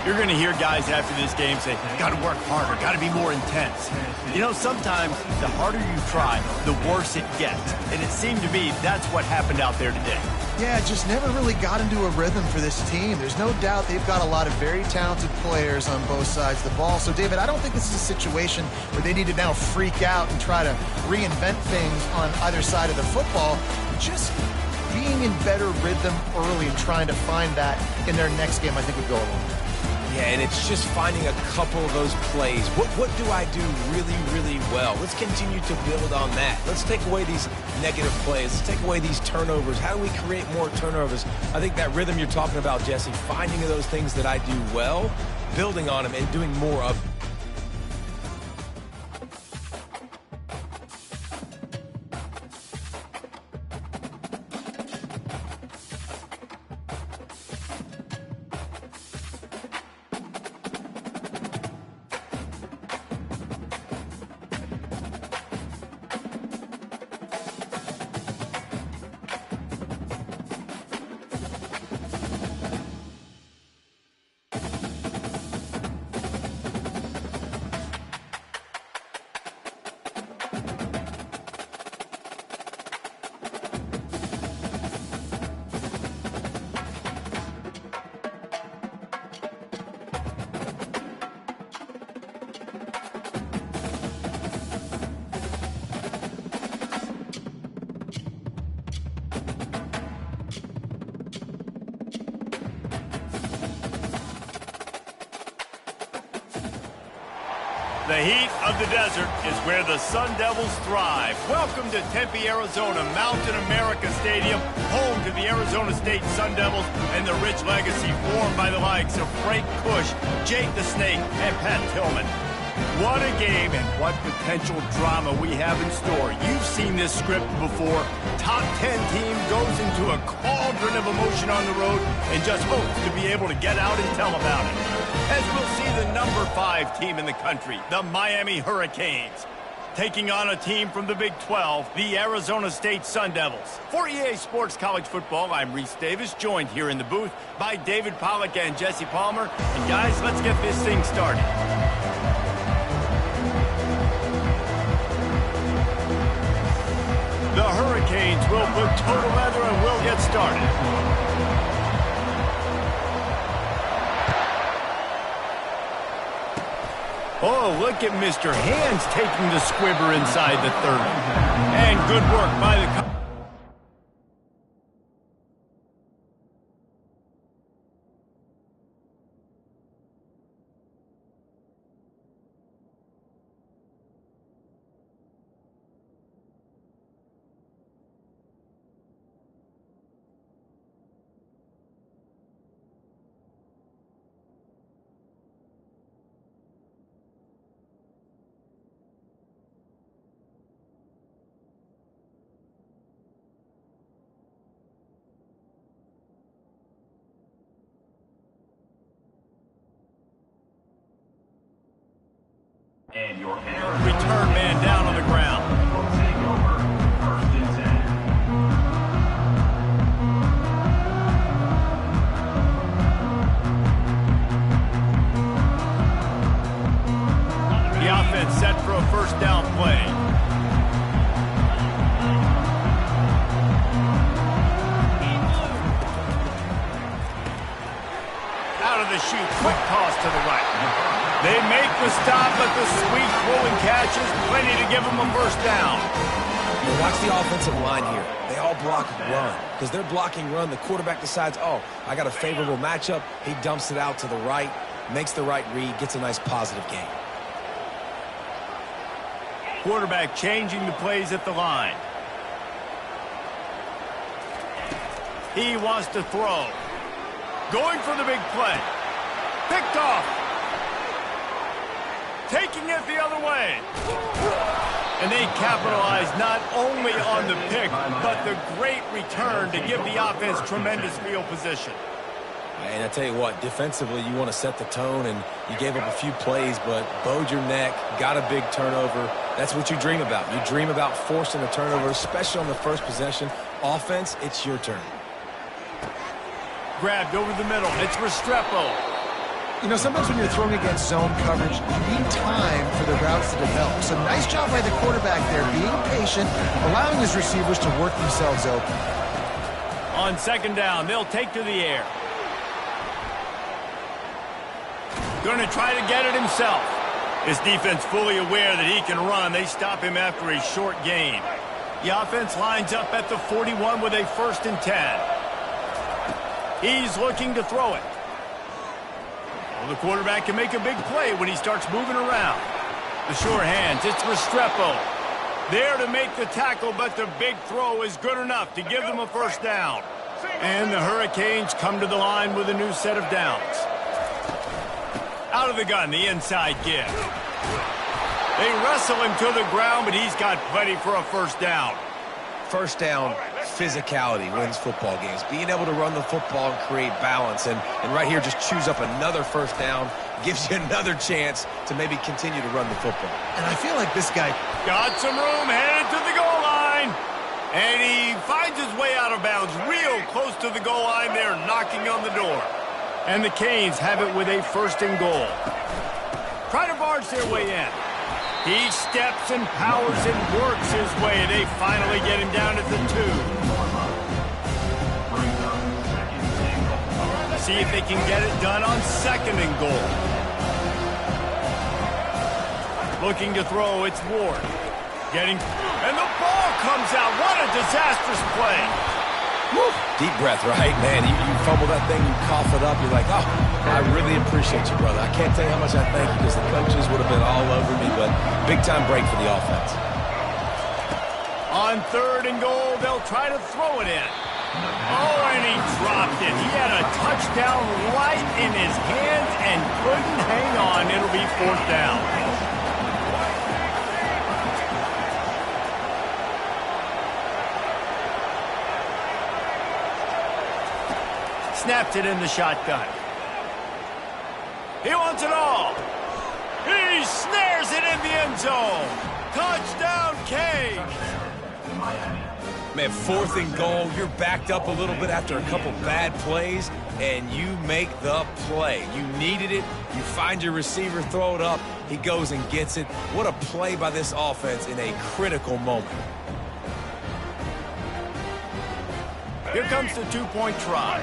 You're going to hear guys after this game say, got to work harder, got to be more intense. You know, sometimes the harder you try, the worse it gets. And it seemed to me that's what happened out there today. Yeah, just never really got into a rhythm for this team. There's no doubt they've got a lot of very talented players on both sides of the ball. So, David, I don't think this is a situation where they need to now freak out and try to reinvent things on either side of the football. Just being in better rhythm early and trying to find that in their next game, I think would go a long way. Yeah, and it's just finding a couple of those plays. What do I do really, really well? Let's continue to build on that. Let's take away these negative plays. Let's take away these turnovers. How do we create more turnovers? I think that rhythm you're talking about, Jesse, finding those things that I do well, building on them, and doing more of them. The heat of the desert is where the Sun Devils thrive. Welcome to Tempe, Arizona, Mountain America Stadium, home to the Arizona State Sun Devils and the rich legacy formed by the likes of Frank Kush, Jake the Snake, and Pat Tillman. What a game and what potential drama we have in store. You've seen this script before. Top 10 team goes into a cauldron of emotion on the road and just hopes to be able to get out and tell about it. As we'll see the number 5 team in the country, the Miami Hurricanes, taking on a team from the Big 12, the Arizona State Sun Devils. For EA Sports College Football, I'm Reese Davis, joined here in the booth by David Pollack and Jesse Palmer. And guys, let's get this thing started. The Hurricanes will put total leather and we'll get started. Oh, look at Mr. Hands taking the squibber inside the 30. And good work by the... And your return man down on the ground. Take over, 1st and 10. The offense set for a first down play. Out of the chute, quick toss to the right. They make the stop, but the sweet rolling catch is plenty to give them a first down. Well, watch the offensive line here. They all block run. Because they're blocking run, the quarterback decides, oh, I got a favorable matchup. He dumps it out to the right, makes the right read, gets a nice positive gain. Quarterback changing the plays at the line. He wants to throw. Going for the big play. Picked off. Taking it the other way. And they capitalize not only on the pick, but the great return to give the offense tremendous field position. And I tell you what, defensively, you want to set the tone, and you gave up a few plays, but bowed your neck, got a big turnover. That's what you dream about. You dream about forcing a turnover, especially on the first possession. Offense, it's your turn. Grabbed over the middle. It's Restrepo. You know, sometimes when you're throwing against zone coverage, you need time for the routes to develop. So nice job by the quarterback there, being patient, allowing his receivers to work themselves open. On second down, they'll take to the air. Going to try to get it himself. This defense fully aware that he can run. They stop him after a short gain. The offense lines up at the 41 with a 1st and 10. He's looking to throw it. Well, the quarterback can make a big play when he starts moving around. The sure hands, it's Restrepo. There to make the tackle, but the big throw is good enough to give them a first down. And the Hurricanes come to the line with a new set of downs. Out of the gun, the inside give. They wrestle him to the ground, but he's got plenty for a first down. First down, physicality wins football games. Being able to run the football and create balance. And right here, just choose up another first down. Gives you another chance to maybe continue to run the football. And I feel like this guy got some room, headed to the goal line. And he finds his way out of bounds real close to the goal line there, knocking on the door. And the Canes have it with a 1st and goal. Try to barge their way in. He steps and powers and works his way. They finally get him down at the 2. See if they can get it done on 2nd and goal. Looking to throw, it's Ward. And the ball comes out. What a disastrous play. Woo. Deep breath, right? Man, you fumble that thing, you cough it up, you're like, oh, I really appreciate you, brother. I can't tell you how much I thank you because the coaches would have been all over me, but big-time break for the offense. On 3rd and goal, they'll try to throw it in. Oh, and he dropped it. He had a touchdown right in his hands and couldn't hang on. It'll be 4th down. Snapped it in the shotgun. He wants it all. He snares it in the end zone. Touchdown, Cage. Man, 4th and goal, you're backed up a little bit after a couple bad plays, and you make the play. You needed it. You find your receiver, throw it up. He goes and gets it. What a play by this offense in a critical moment. Here comes the 2-point try.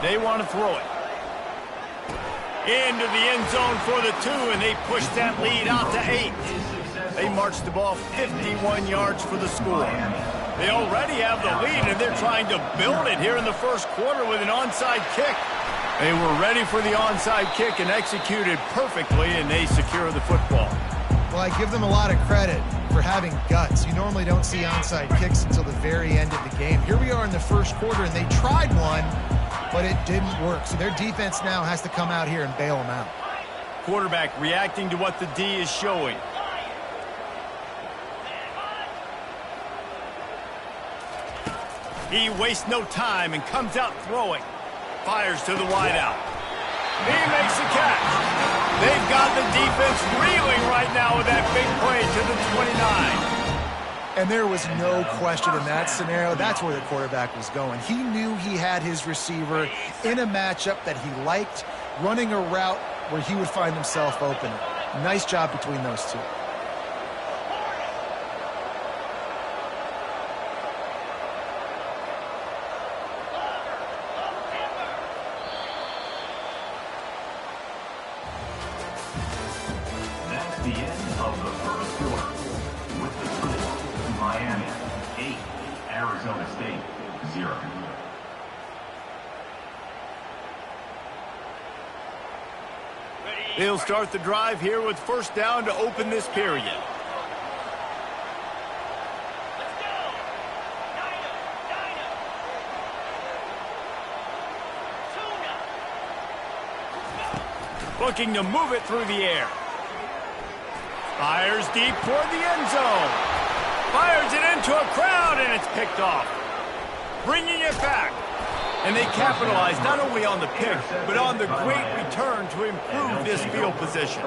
They want to throw it. Into the end zone for the 2, and they push that lead out to 8. They march the ball 51 yards for the score. They already have the lead, and they're trying to build it here in the first quarter with an onside kick. They were ready for the onside kick and executed perfectly, and they secure the football. Well, I give them a lot of credit for having guts. You normally don't see onside kicks until the very end of the game. Here we are in the first quarter, and they tried one, but it didn't work. So their defense now has to come out here and bail them out. Quarterback reacting to what the D is showing. He wastes no time and comes out throwing. Fires to the wideout. He makes the catch. They've got the defense reeling right now with that big play to the 29. And there was no question in that scenario. That's where the quarterback was going. He knew he had his receiver in a matchup that he liked, running a route where he would find himself open. Nice job between those two. That's the end of the first quarter. With the score, Miami 8, Arizona State 0. They'll start the drive here with 1st down to open this period. Looking to move it through the air. Fires deep toward the end zone. Fires it into a crowd, and it's picked off. Bringing it back. And they capitalize not only on the pick, but on the great return to improve this field position.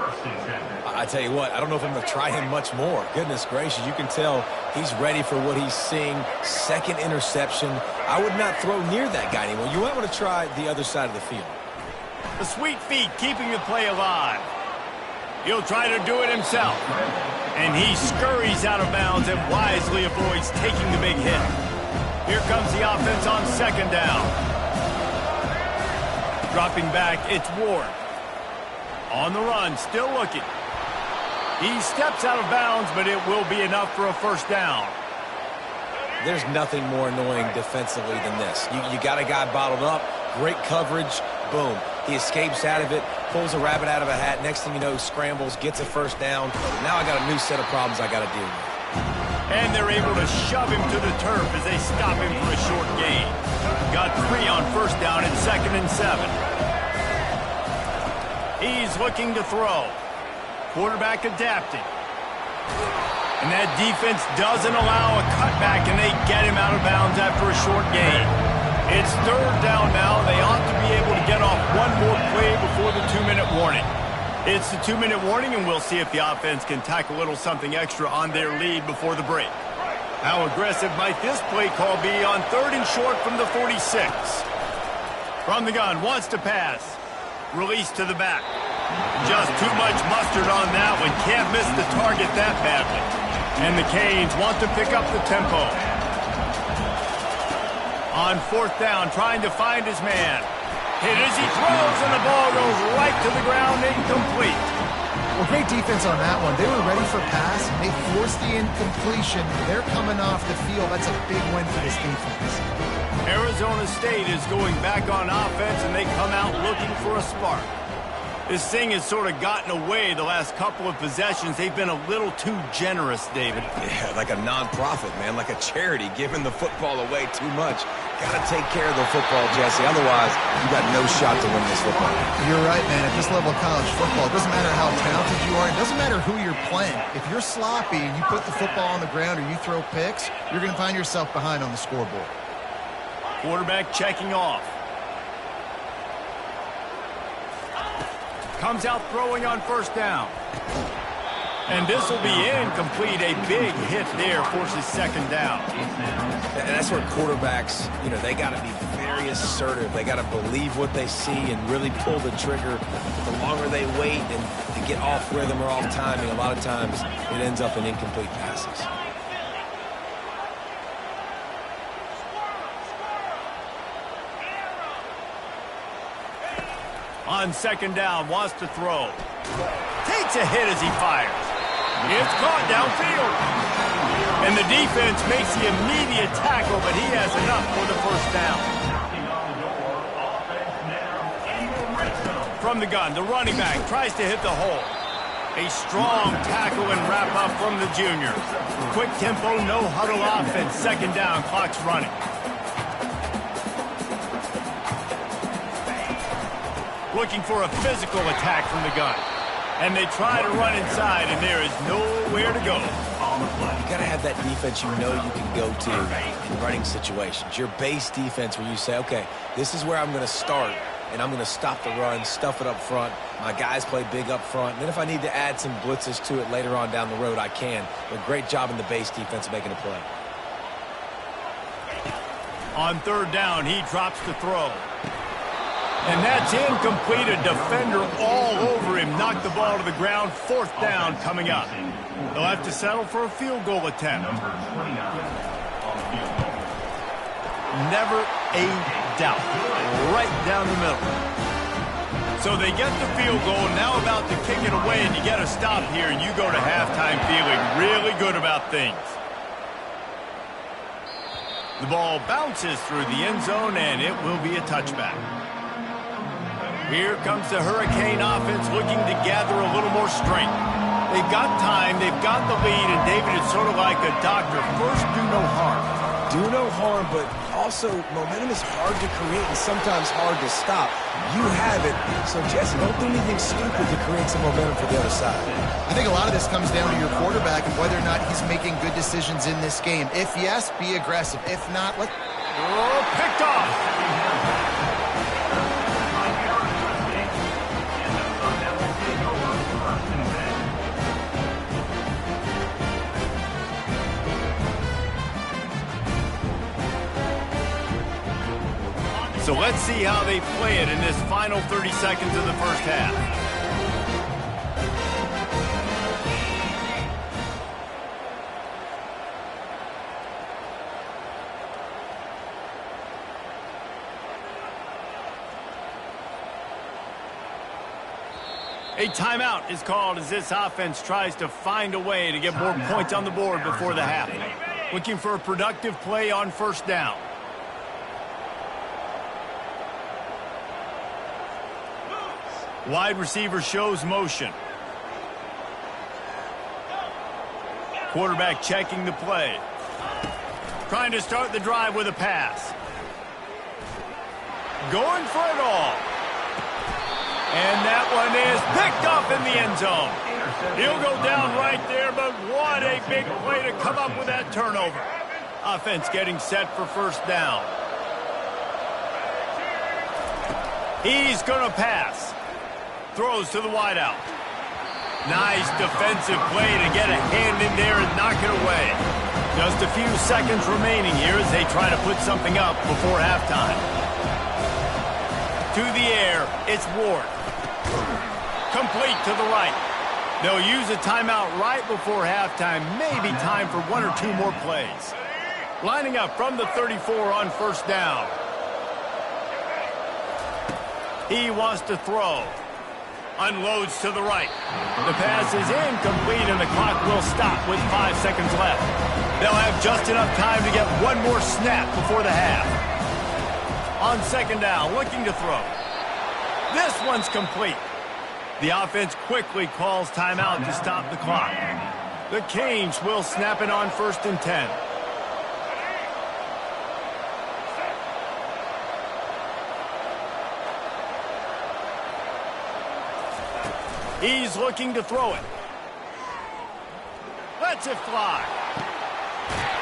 I tell you what, I don't know if I'm going to try him much more. Goodness gracious, you can tell he's ready for what he's seeing. 2nd interception. I would not throw near that guy anymore. You might want to try the other side of the field. The sweet feet keeping the play alive. He'll try to do it himself. And he scurries out of bounds and wisely avoids taking the big hit. Here comes the offense on 2nd down. Dropping back, it's Ward. On the run, still looking. He steps out of bounds, but it will be enough for a 1st down. There's nothing more annoying defensively than this. You got a guy bottled up, great coverage, boom. He escapes out of it, pulls a rabbit out of a hat. Next thing you know, scrambles, gets a 1st down. Now I got a new set of problems I got to deal with. And they're able to shove him to the turf as they stop him for a short gain. Got 3 on 1st down and 2nd and 7. He's looking to throw. Quarterback adapting. And that defense doesn't allow a cutback, and they get him out of bounds after a short gain. It's 3rd down now. They ought to be able to get off one more play before the 2-minute warning. It's the 2-minute warning, and we'll see if the offense can tack a little something extra on their lead before the break. How aggressive might this play call be on 3rd and short from the 46? From the gun, wants to pass. Release to the back. Just too much mustard on that one. Can't miss the target that badly. And the Canes want to pick up the tempo. On 4th down, trying to find his man. Hit as he throws, and the ball goes right to the ground, incomplete. Well, great defense on that one. They were ready for pass. They forced the incompletion. They're coming off the field. That's a big win for this defense. Arizona State is going back on offense, and they come out looking for a spark. This thing has sort of gotten away the last couple of possessions. They've been a little too generous, David. Yeah, like a non-profit, man, like a charity, giving the football away too much. Got to take care of the football, Jesse. Otherwise, you got no shot to win this football. You're right, man. At this level of college football, it doesn't matter how talented you are. It doesn't matter who you're playing. If you're sloppy and you put the football on the ground or you throw picks, you're going to find yourself behind on the scoreboard. Quarterback checking off. Comes out throwing on first down. And this will be incomplete. A big hit there forces second down. And that's where quarterbacks, they got to be very assertive. They got to believe what they see and really pull the trigger. The longer they wait and to get off rhythm or off timing, a lot of times it ends up in incomplete passes. On second down, wants to throw. Takes a hit as he fires. It's caught downfield. And the defense makes the immediate tackle, but he has enough for the first down. From the gun, the running back tries to hit the hole. A strong tackle and wrap up from the junior. Quick tempo, no huddle offense. Second down, clock's running. Looking for a physical attack from the gun. And they try to run inside, and there is nowhere to go. You got to have that defense you know you can go to in running situations. Your base defense where you say, okay, this is where I'm going to start, and I'm going to stop the run, stuff it up front. My guys play big up front. And then if I need to add some blitzes to it later on down the road, I can. But great job in the base defense making a play. On third down, he drops to throw. And that's incomplete. A defender all over him. Knocked the ball to the ground. Fourth down coming up. They'll have to settle for a field goal attempt. Never a doubt. Right down the middle. So they get the field goal. Now about to kick it away, and you get a stop here, and you go to halftime feeling really good about things. The ball bounces through the end zone, and it will be a touchback. Here comes the Hurricane offense looking to gather a little more strength. They've got time, they've got the lead, and David, it's sort of like a doctor. First, do no harm. Do no harm, but also momentum is hard to create and sometimes hard to stop. You have it, so Jesse, don't do anything stupid to create some momentum for the other side. I think a lot of this comes down to your quarterback and whether or not he's making good decisions in this game. If yes, be aggressive. If not, picked off. So let's see how they play it in this final 30 seconds of the first half. A timeout is called as this offense tries to find a way to get more points on the board before the half. Looking for a productive play on first down. Wide receiver shows motion. Quarterback checking the play. Trying to start the drive with a pass. Going for it all. And that one is picked off in the end zone. He'll go down right there, but what a big play to come up with that turnover. Offense getting set for first down. He's going to pass. Throws to the wideout. Nice defensive play to get a hand in there and knock it away. Just a few seconds remaining here as they try to put something up before halftime. To the air, it's Ward. Complete to the right. They'll use a timeout right before halftime. Maybe time for one or two more plays. Lining up from the 34 on first down. He wants to throw. Unloads to the right. The pass is incomplete, and the clock will stop with 5 seconds left. They'll have just enough time to get one more snap before the half. On second down, looking to throw. This one's complete. The offense quickly calls timeout to stop the clock. The Canes will snap it on 1st and 10. He's looking to throw it. Lets it fly.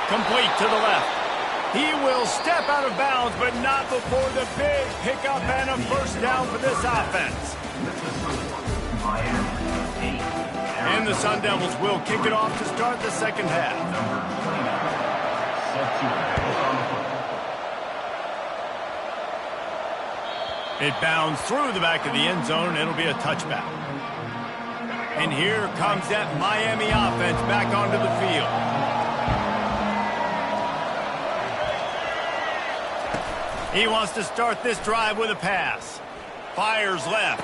Complete to the left. He will step out of bounds, but not before the big pickup and a first down for this offense. And the Sun Devils will kick it off to start the second half. It bounds through the back of the end zone, and it'll be a touchback. And here comes that Miami offense back onto the field. He wants to start this drive with a pass. Fires left.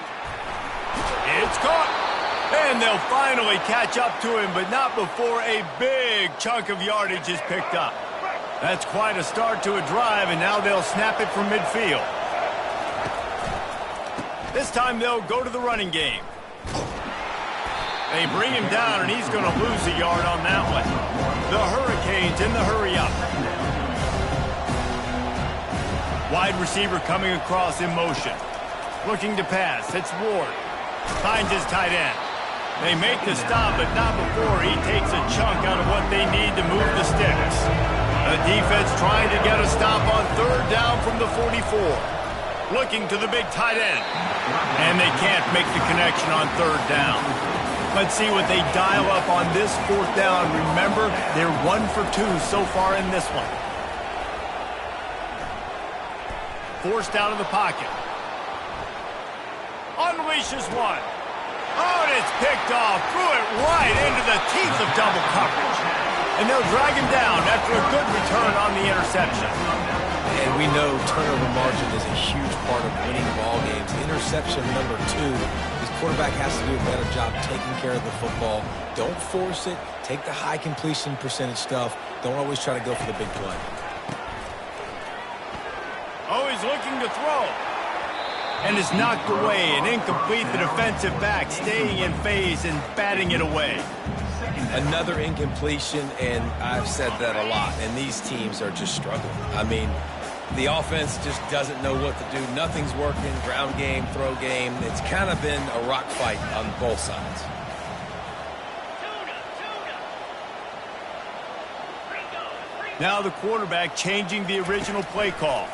It's caught. And they'll finally catch up to him, but not before a big chunk of yardage is picked up. That's quite a start to a drive, and now they'll snap it from midfield. This time they'll go to the running game. They bring him down, and he's going to lose a yard on that one. The Hurricanes in the hurry-up. Wide receiver coming across in motion. Looking to pass. It's Ward. Finds his tight end. They make the stop, but not before he takes a chunk out of what they need to move the sticks. The defense trying to get a stop on 3rd down from the 44. Looking to the big tight end. And they can't make the connection on 3rd down. Let's see what they dial up on this 4th down. Remember, they're 1 for 2 so far in this one. Forced out of the pocket. Unleashes one. Oh, and it's picked off. Threw it right into the teeth of double coverage. And they'll drag him down after a good return on the interception. And we know turnover margin is a huge part of winning ball games. Interception number 2. His quarterback has to do a better job taking care of the football. Don't force it. Take the high completion percentage stuff. Don't always try to go for the big play. Oh, he's looking to throw. And is knocked away and incomplete. The defensive back staying in phase and batting it away. Another incompletion, and I've said that a lot, and these teams are just struggling. I mean, the offense just doesn't know what to do. Nothing's working. Ground game, throw game. It's kind of been a rock fight on both sides. Now the quarterback changing the original play call.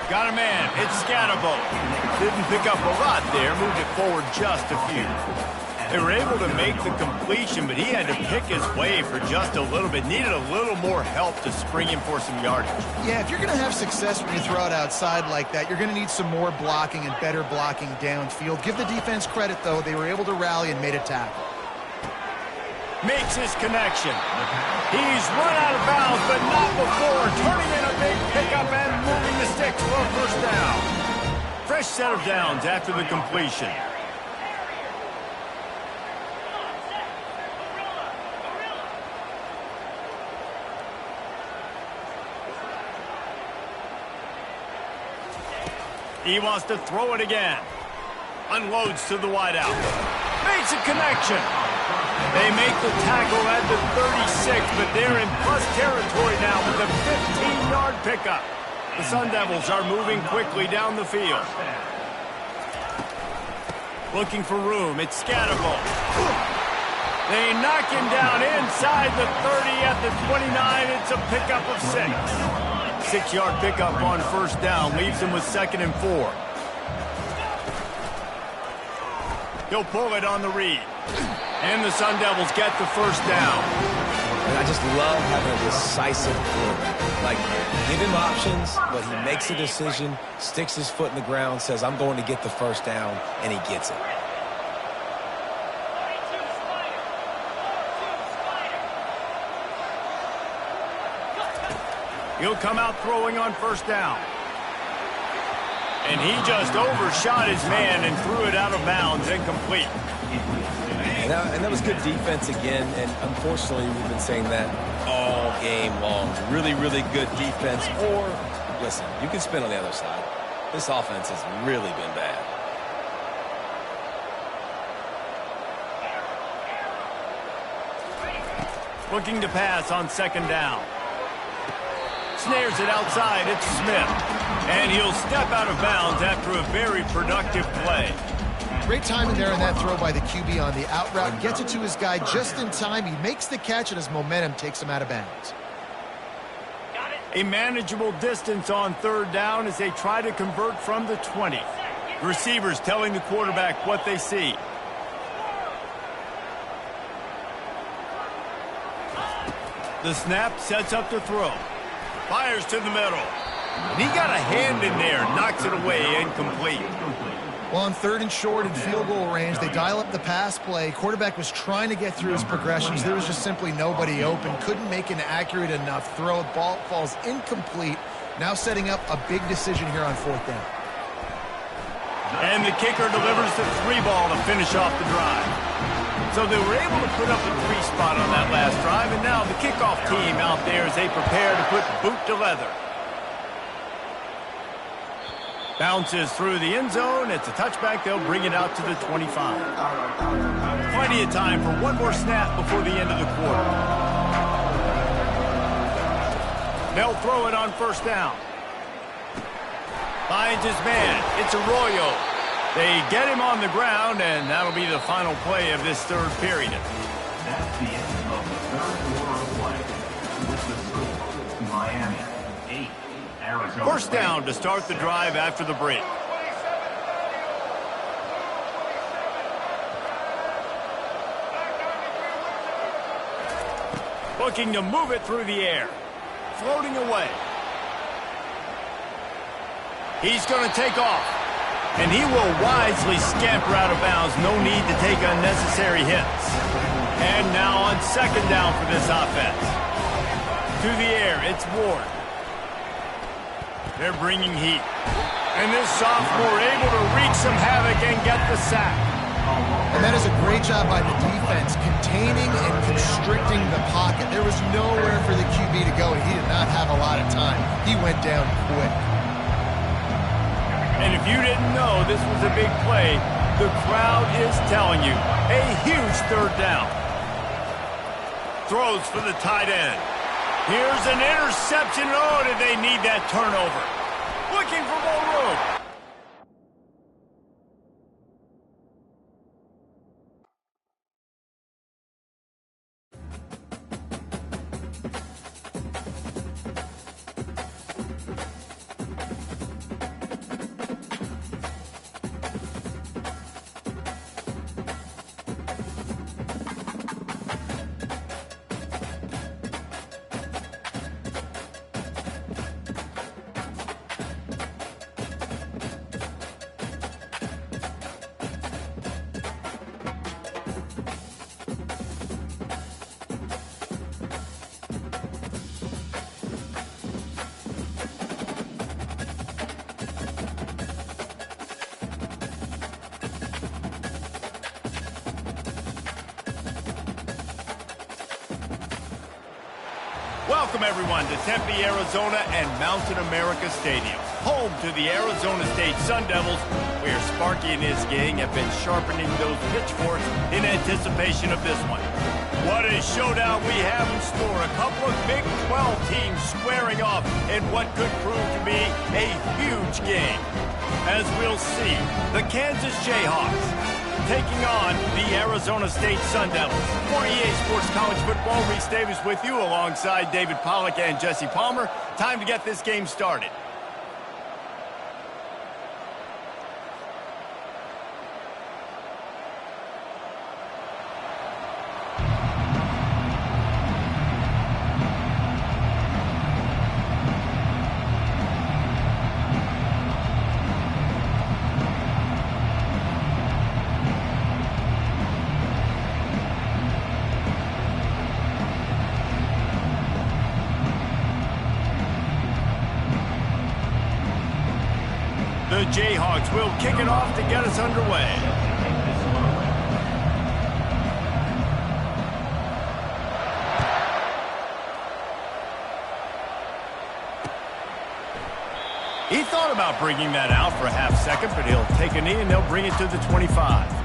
Got a man. It's Scatterbo. Didn't pick up a lot there. Moved it forward just a few. They were able to make the completion, but he had to pick his way for just a little bit. Needed a little more help to spring him for some yardage. Yeah, if you're going to have success when you throw it outside like that, you're going to need some more blocking and better blocking downfield. Give the defense credit, though. They were able to rally and made a tackle. Makes his connection. He's run out of bounds, but not before turning in a big pickup and moving the sticks for a first down. Fresh set of downs after the completion. He wants to throw it again. Unloads to the wideout. Makes a connection. They make the tackle at the 36, but they're in plus territory now with a 15-yard pickup. The Sun Devils are moving quickly down the field. Looking for room. It's Scatterbo. They knock him down inside the 30 at the 29. It's a pickup of 6. 6-yard pickup on first down. Leaves him with 2nd and 4. He'll pull it on the read. And the Sun Devils get the first down. And I just love having a decisive quarterback. Like, give him options, but he makes a decision, sticks his foot in the ground, says, I'm going to get the first down, and he gets it. He'll come out throwing on first down. And he just overshot his man and threw it out of bounds, incomplete. And that was good defense again, and unfortunately we've been saying that all game long. Really, really good defense. Or, listen, you can spin on the other side. This offense has really been bad. Looking to pass on second down. Snares it outside. It's Smith. And he'll step out of bounds after a very productive play. Great timing there in that throw by the QB on the out route. Gets it to his guy just in time. He makes the catch, and his momentum takes him out of bounds. A manageable distance on third down as they try to convert from the 20. The receivers telling the quarterback what they see. The snap sets up the throw. Fires to the middle. And he got a hand in there. Knocks it away, incomplete. Well, on third and short in field goal range, they dial up the pass play. Quarterback was trying to get through his progressions. There was just simply nobody open. Couldn't make an accurate enough throw. Ball falls incomplete. Now setting up a big decision here on fourth down. And the kicker delivers the 3-ball to finish off the drive. So they were able to put up a 3 spot on that last drive, and now the kickoff team out there as they prepare to put boot to leather. Bounces through the end zone. It's a touchback. They'll bring it out to the 25. Plenty of time for one more snap before the end of the quarter. They'll throw it on first down. Finds his man. It's Arroyo. They get him on the ground, and that'll be the final play of this third period. That's the end of the third quarter of play. With the score, Miami 8, Arizona. First down to start the drive after the break. Looking to move it through the air. Floating away. He's going to take off. And he will wisely scamper out of bounds. No need to take unnecessary hits. And now on second down for this offense. To the air, it's Ward. They're bringing heat. And this sophomore able to wreak some havoc and get the sack. And that is a great job by the defense, containing and constricting the pocket. There was nowhere for the QB to go, and he did not have a lot of time. He went down quick. And if you didn't know this was a big play, the crowd is telling you. A huge third down. Throws for the tight end. Here's an interception. Oh, did they need that turnover? Looking for more room. Welcome, everyone, to Tempe, Arizona and Mountain America Stadium, home to the Arizona State Sun Devils, where Sparky and his gang have been sharpening those pitchforks in anticipation of this one. What a showdown we have in store. A couple of Big 12 teams squaring off in what could prove to be a huge game. As we'll see, the Kansas Jayhawks taking on the Arizona State Sun Devils. For EA Sports College Football, Reese Davis with you alongside David Pollack and Jesse Palmer. Time to get this game started. The Jayhawks will kick it off to get us underway. He thought about bringing that out for a half second, but he'll take a knee and they'll bring it to the 25.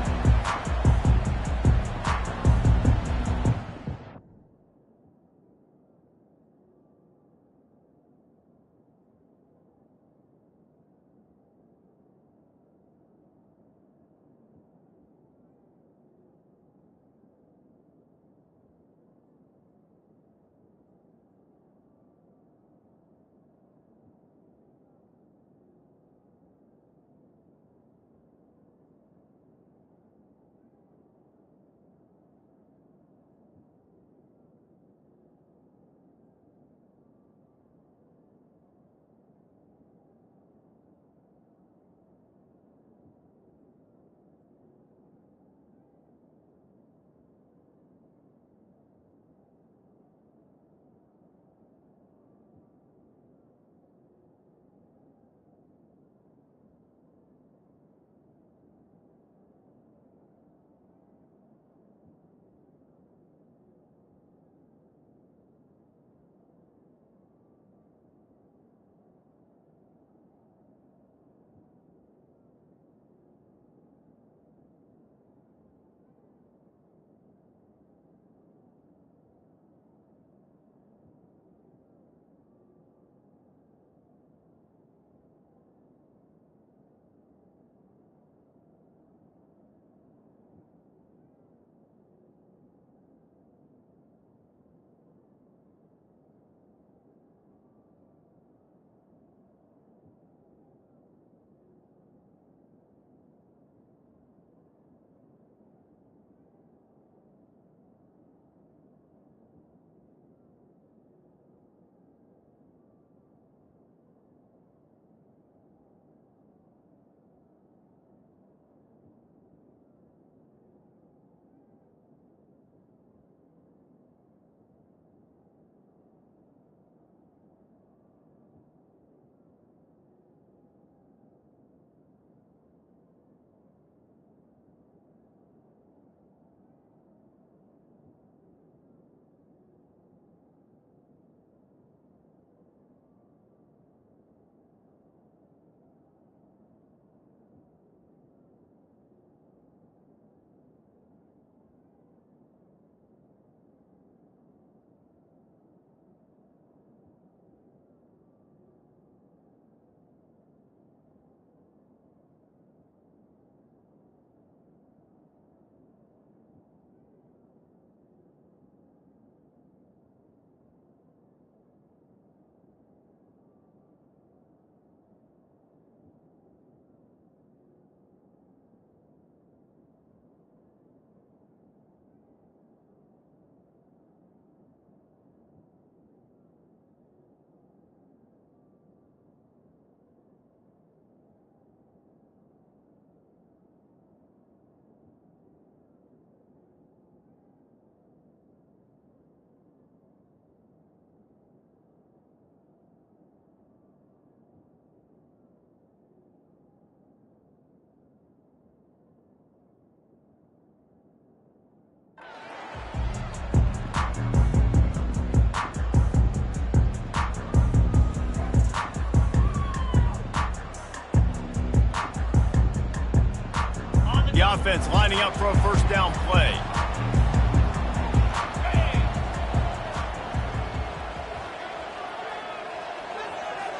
The offense lining up for a first down play.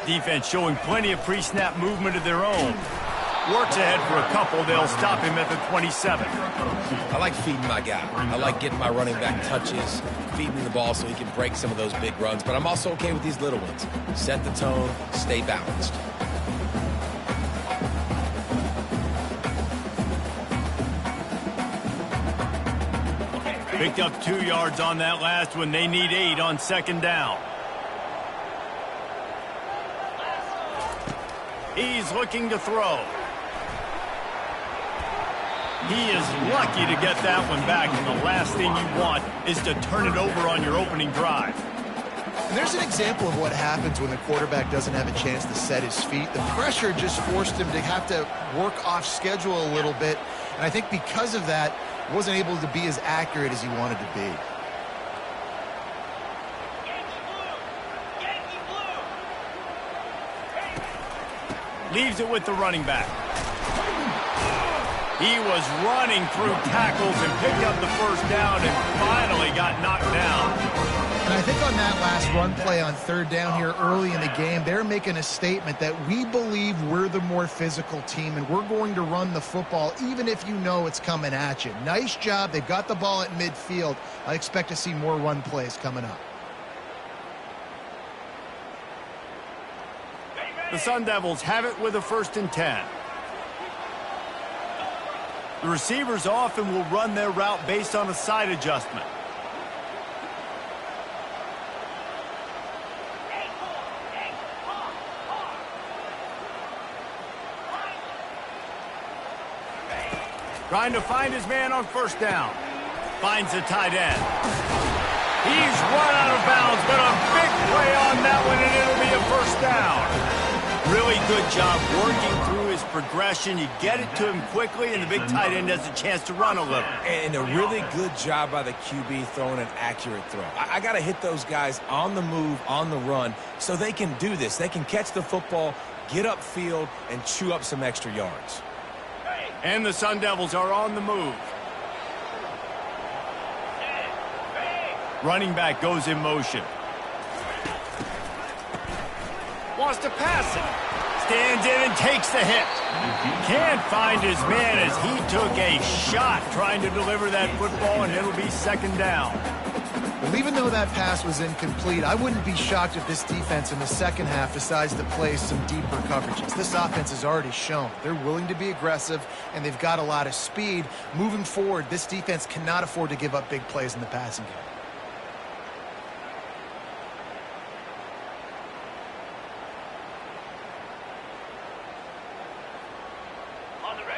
Defense showing plenty of pre-snap movement of their own. Works ahead for a couple. They'll stop him at the 27. I like feeding my guy. I like getting my running back touches, feeding the ball so he can break some of those big runs. But I'm also okay with these little ones. Set the tone, stay balanced. Picked up 2 yards on that last one. They need 8 on second down. He's looking to throw. He is lucky to get that one back, and the last thing you want is to turn it over on your opening drive. And there's an example of what happens when the quarterback doesn't have a chance to set his feet. The pressure just forced him to have to work off schedule a little bit. And I think because of that, he wasn't able to be as accurate as he wanted to be. Leaves it with the running back. He was running through tackles and picked up the first down and finally got knocked down. And I think on that last run play on third down here early in the game, they're making a statement that we believe we're the more physical team and we're going to run the football even if you know it's coming at you. Nice job. They've got the ball at midfield. I expect to see more run plays coming up. The Sun Devils have it with a 1st and 10. The receivers often will run their route based on a side adjustment. Trying to find his man on 1st down. Finds the tight end. He's run out of bounds, but a big play on that one, and it'll be a 1st down. Really good job working through his progression. You get it to him quickly, and the big tight end has a chance to run a little. And a really good job by the QB throwing an accurate throw. I got to hit those guys on the move, on the run, so they can do this. They can catch the football, get upfield, and chew up some extra yards. And the Sun Devils are on the move. Running back goes in motion. Wants to pass it. Stands in and takes the hit. Can't find his man as he took a shot trying to deliver that football, and it'll be 2nd down. Well, even though that pass was incomplete, I wouldn't be shocked if this defense in the second half decides to play some deeper coverages. This offense has already shown they're willing to be aggressive, and they've got a lot of speed. Moving forward, this defense cannot afford to give up big plays in the passing game.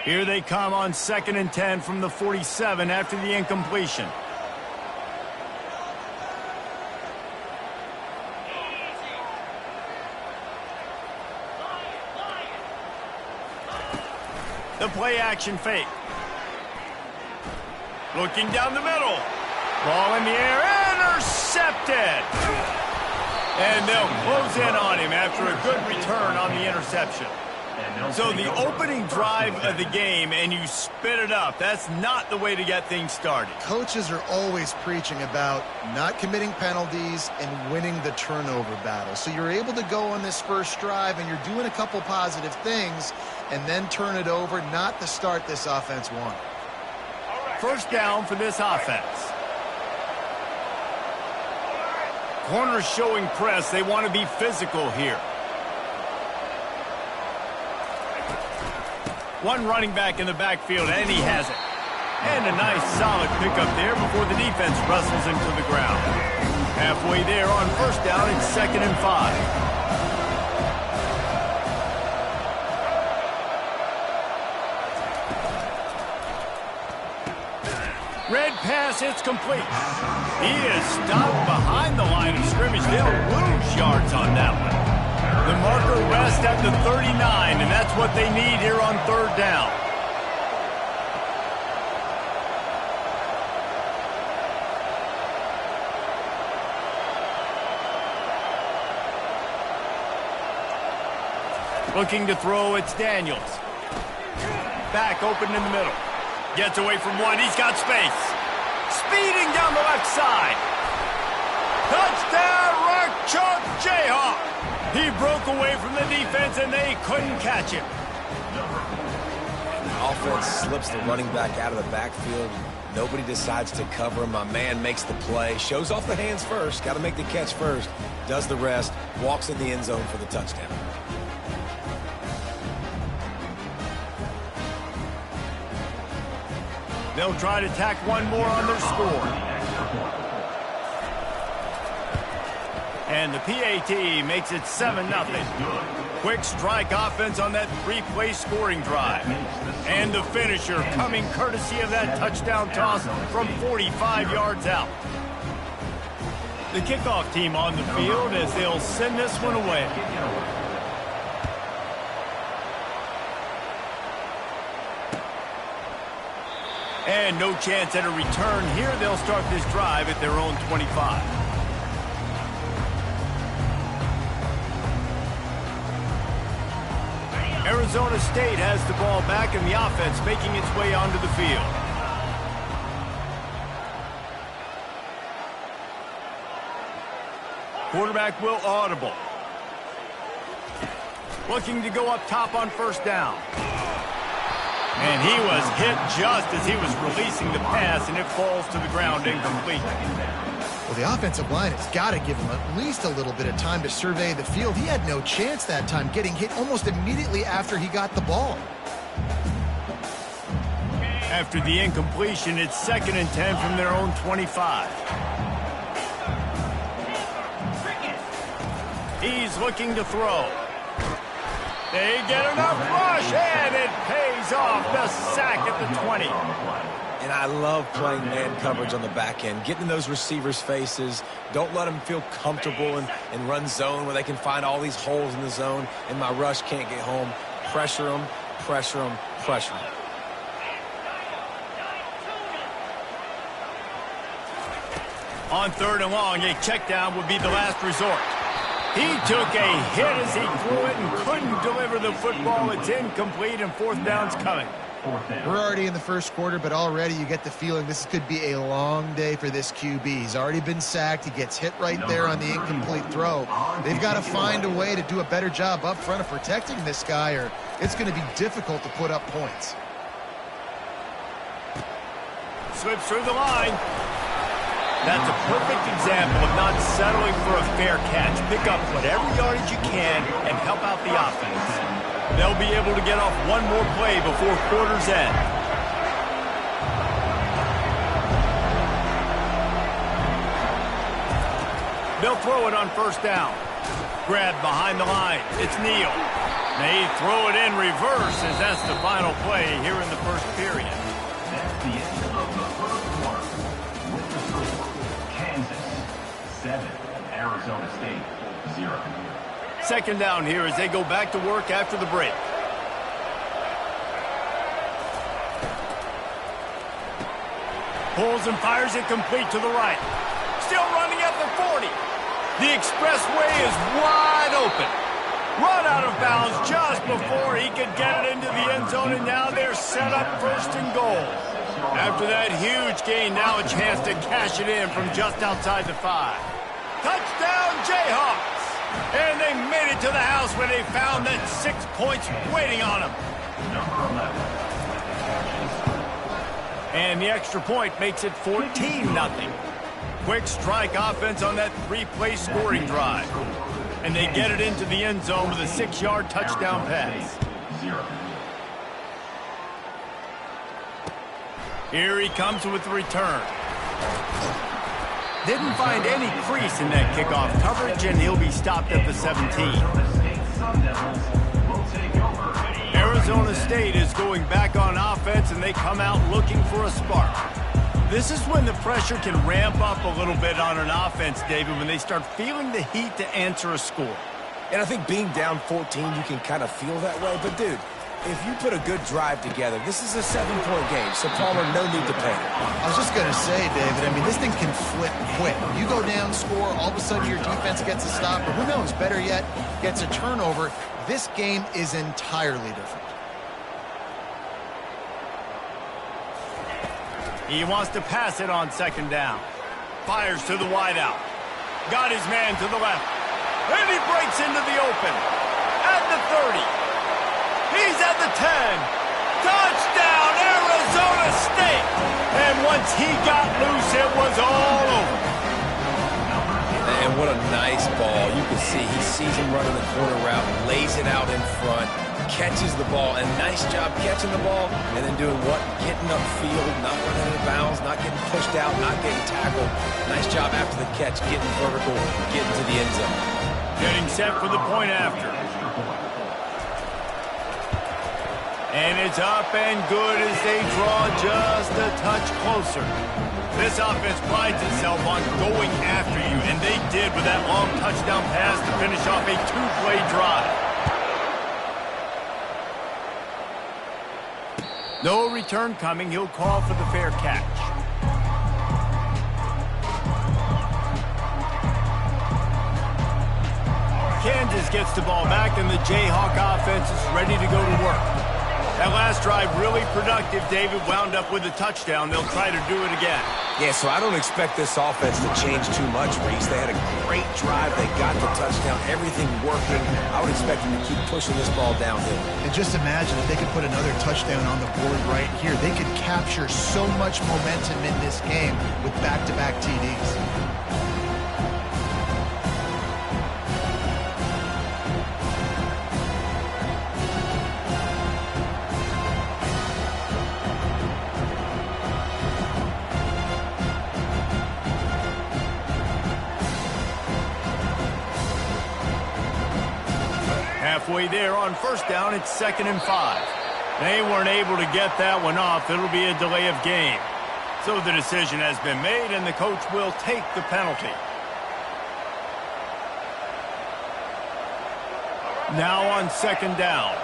Here they come on 2nd and 10 from the 47 after the incompletion. The play action fake. Looking down the middle. Ball in the air, intercepted. And they'll close in on him after a good return on the interception. So the opening drive of the game, and you spit it up. That's not the way to get things started. Coaches are always preaching about not committing penalties and winning the turnover battle. So you're able to go on this first drive, and you're doing a couple positive things, and then turn it over, not the start this offense wanted. 1st down for this offense. Corners showing press. They want to be physical here. One running back in the backfield, and he has it. And a nice solid pickup there before the defense wrestles him to the ground. Halfway there on 1st down, it's 2nd and 5. Red pass, it's complete. He is stopped behind the line of scrimmage. They'll lose yards on that one. The marker rests at the 39, and that's what they need here on 3rd down. Looking to throw, it's Daniels. Back open in the middle. Gets away from one, he's got space. Speeding down the left side. Touchdown, Rock Chalk Jayhawk. He broke away from the defense, and they couldn't catch him. The offense slips the running back out of the backfield. Nobody decides to cover him. My man makes the play. Shows off the hands first. Got to make the catch first. Does the rest. Walks in the end zone for the touchdown. They'll try to tack one more on their score. And the PAT makes it 7-0. Quick strike offense on that 3-play scoring drive. And the finisher coming courtesy of that touchdown toss from 45 yards out. The kickoff team on the field as they'll send this one away. And no chance at a return here. They'll start this drive at their own 25. Arizona State has the ball back and the offense making its way onto the field. Quarterback will audible. Looking to go up top on first down. And he was hit just as he was releasing the pass, and it falls to the ground incomplete. Well, the offensive line has got to give him at least a little bit of time to survey the field. He had no chance that time, getting hit almost immediately after he got the ball. After the incompletion, it's 2nd and 10 from their own 25. He's looking to throw. They get enough rush, and it pays off. The sack at the 20. And I love playing man coverage on the back end, getting in those receivers' faces. Don't let them feel comfortable and run zone where they can find all these holes in the zone, and my rush can't get home. Pressure them, pressure them, pressure them. On 3rd and long, a check down would be the last resort. He took a hit as he threw it and couldn't deliver the football. It's incomplete, and 4th down's coming. We're already in the first quarter, but already you get the feeling this could be a long day for this QB. He's already been sacked. He gets hit right there on the incomplete throw. They've got to find a way to do a better job up front of protecting this guy, or it's going to be difficult to put up points. Slips through the line. That's a perfect example of not settling for a fair catch. Pick up whatever yardage you can and help out the offense. They'll be able to get off one more play before quarter's end. They'll throw it on 1st down. Grabbed behind the line. It's Neal. They throw it in reverse as that's the final play here in the first period. That's the end of the first quarter. With the score, Kansas 7, Arizona State 0. 2nd down here as they go back to work after the break. Pulls and fires it complete to the right. Still running at the 40. The expressway is wide open. Run out of bounds just before he could get it into the end zone, and now they're set up 1st and goal. After that huge gain, now a chance to cash it in from just outside the 5. Touchdown, Jayhawks! And they made it to the house where they found that 6 points waiting on them. And the extra point makes it 14-0. Quick strike offense on that 3-play scoring drive. And they get it into the end zone with a 6-yard touchdown pass. Here he comes with the return. Didn't find any crease in that kickoff coverage, and he'll be stopped at the 17. Arizona State is going back on offense, and they come out looking for a spark. This is when the pressure can ramp up a little bit on an offense, David, when they start feeling the heat to answer a score. And I think being down 14, you can kind of feel that way. But, dude, if you put a good drive together, this is a 7-point game, so Palmer, no need to panic. I was just going to say, David, I mean, this thing can flip quick. You go down, score, all of a sudden your defense gets a stop, or who knows, better yet, gets a turnover. This game is entirely different. He wants to pass it on 2nd down. Fires to the wideout. Got his man to the left. And he breaks into the open. At the 30. He's at the 10. Touchdown, Arizona State. And once he got loose, it was all over. And what a nice ball. You can see he sees him running the corner route, lays it out in front, catches the ball, and nice job catching the ball, and then doing what? Getting upfield, not running out of bounds, not getting pushed out, not getting tackled. Nice job after the catch, getting vertical, getting to the end zone. Getting set for the point after. And it's up and good as they draw just a touch closer. This offense prides itself on going after you, and they did with that long touchdown pass to finish off a two-play drive. No return coming. He'll call for the fair catch. Kansas gets the ball back, and the Jayhawk offense is ready to go to work. That last drive really productive. David wound up with a touchdown. They'll try to do it again. Yeah, so I don't expect this offense to change too much, Reese. They had a great drive. They got the touchdown. Everything working. I would expect them to keep pushing this ball downhill. And just imagine if they could put another touchdown on the board right here. They could capture so much momentum in this game with back-to-back TDs. Halfway there on first down, it's 2nd and 5. They weren't able to get that one off. It'll be a delay of game. So the decision has been made, and the coach will take the penalty. Now on 2nd down.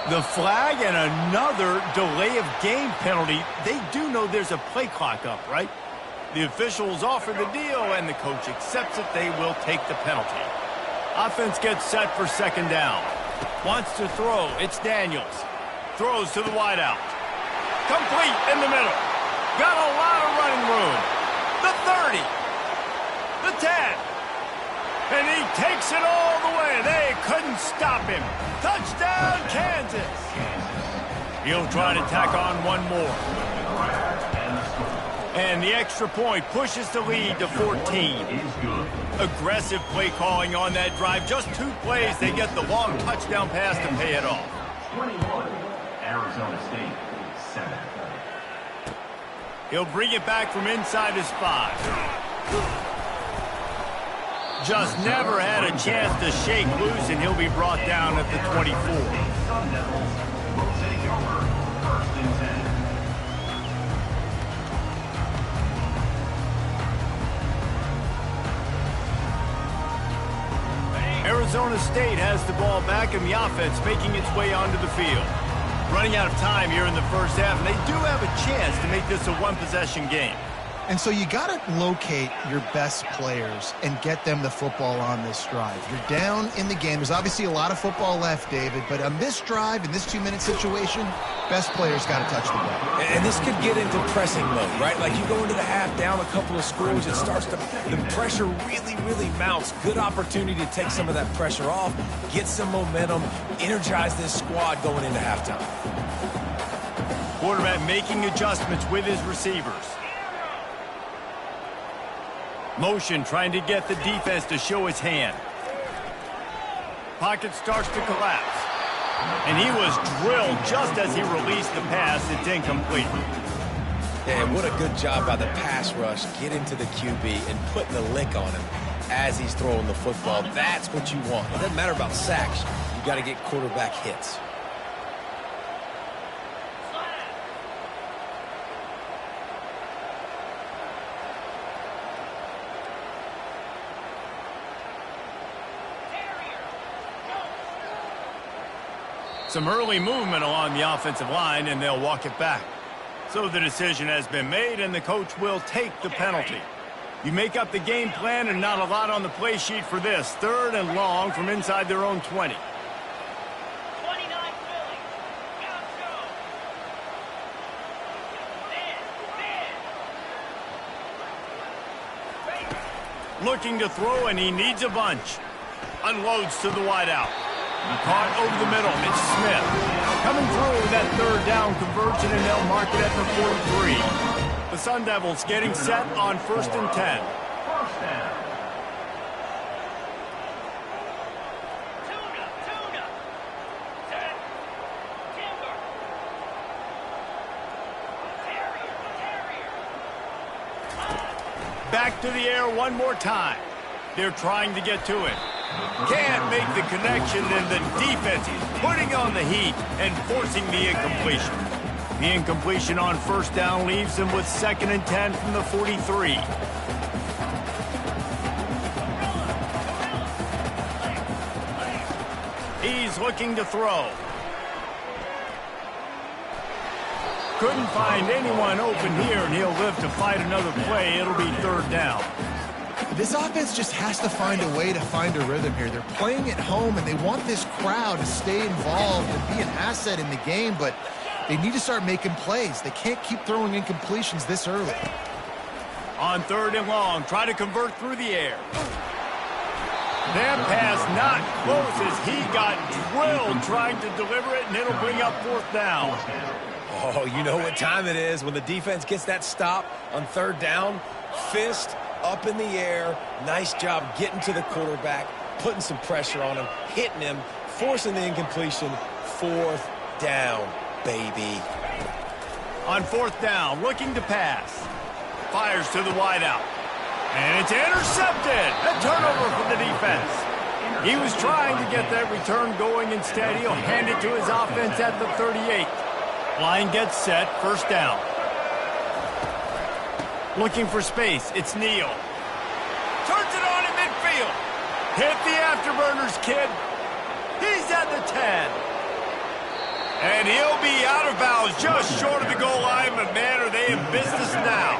The flag and another delay of game penalty. They do know there's a play clock up, right? The officials offer the deal, and the coach accepts it. They will take the penalty. Offense gets set for 2nd down. Wants to throw. It's Daniels. Throws to the wideout. Complete in the middle. Got a lot of running room. The 30. The 10. And he takes it all the way. They couldn't stop him. Touchdown, Kansas. He'll try to tack on one more. And the extra point pushes the lead to 14. Aggressive play calling on that drive. Just 2 plays. They get the long touchdown pass to pay it off. 21, Arizona State, 7. He'll bring it back from inside his 5. Just never had a chance to shake loose, and he'll be brought down at the 24. Sun Devils rotating over 1st and 10. Arizona State has the ball back, and the offense making its way onto the field. Running out of time here in the first half, and they do have a chance to make this a one-possession game. And so you got to locate your best players and get them the football on this drive. You're down in the game. There's obviously a lot of football left, David, but on this drive, in this 2-minute situation, best players got to touch the ball. And this could get into pressing mode, right? Like you go into the half down a couple of scores, it starts to, the pressure really mounts. Good opportunity to take some of that pressure off, get some momentum, energize this squad going into halftime. Quarterback making adjustments with his receivers. Motion trying to get the defense to show his hand. Pocket starts to collapse. And he was drilled just as he released the pass. It's incomplete. And what a good job by the pass rush, getting to the QB and putting the lick on him as he's throwing the football. That's what you want. It doesn't matter about sacks. You got to get quarterback hits. Some early movement along the offensive line, and they'll walk it back. So the decision has been made, and the coach will take the penalty. You make up the game plan, and not a lot on the play sheet for this. 3rd and long from inside their own 20. Looking to throw, and he needs a bunch. Unloads to the wideout. Caught over the middle. It's Smith. Coming through that 3rd down conversion, and they'll mark it at the 43. The Sun Devils getting set on 1st and 10. First down. Back to the air one more time. They're trying to get to it. Can't make the connection, and the defense is putting on the heat and forcing the incompletion. The incompletion on first down leaves them with 2nd and 10 from the 43. He's looking to throw. Couldn't find anyone open here, and he'll live to fight another play. It'll be 3rd down. This offense just has to find a way to find a rhythm here. They're playing at home, and they want this crowd to stay involved and be an asset in the game, but they need to start making plays. They can't keep throwing incompletions this early. On 3rd and long, try to convert through the air. That pass not close as he got drilled trying to deliver it, and it'll bring up 4th down. Oh, you know what time it is. When the defense gets that stop on 3rd down, fist up in the air. Nice job getting to the quarterback, putting some pressure on him, hitting him, forcing the incompletion. 4th down, baby. On 4th down, looking to pass. Fires to the wideout. And it's intercepted. A turnover for the defense. He was trying to get that return going. Instead, he'll hand it to his offense at the 38. Line gets set, 1st down. Looking for space, it's Neal. Turns it on in midfield. Hit the afterburners, kid. He's at the 10. And he'll be out of bounds just short of the goal line, but man, are they in business now.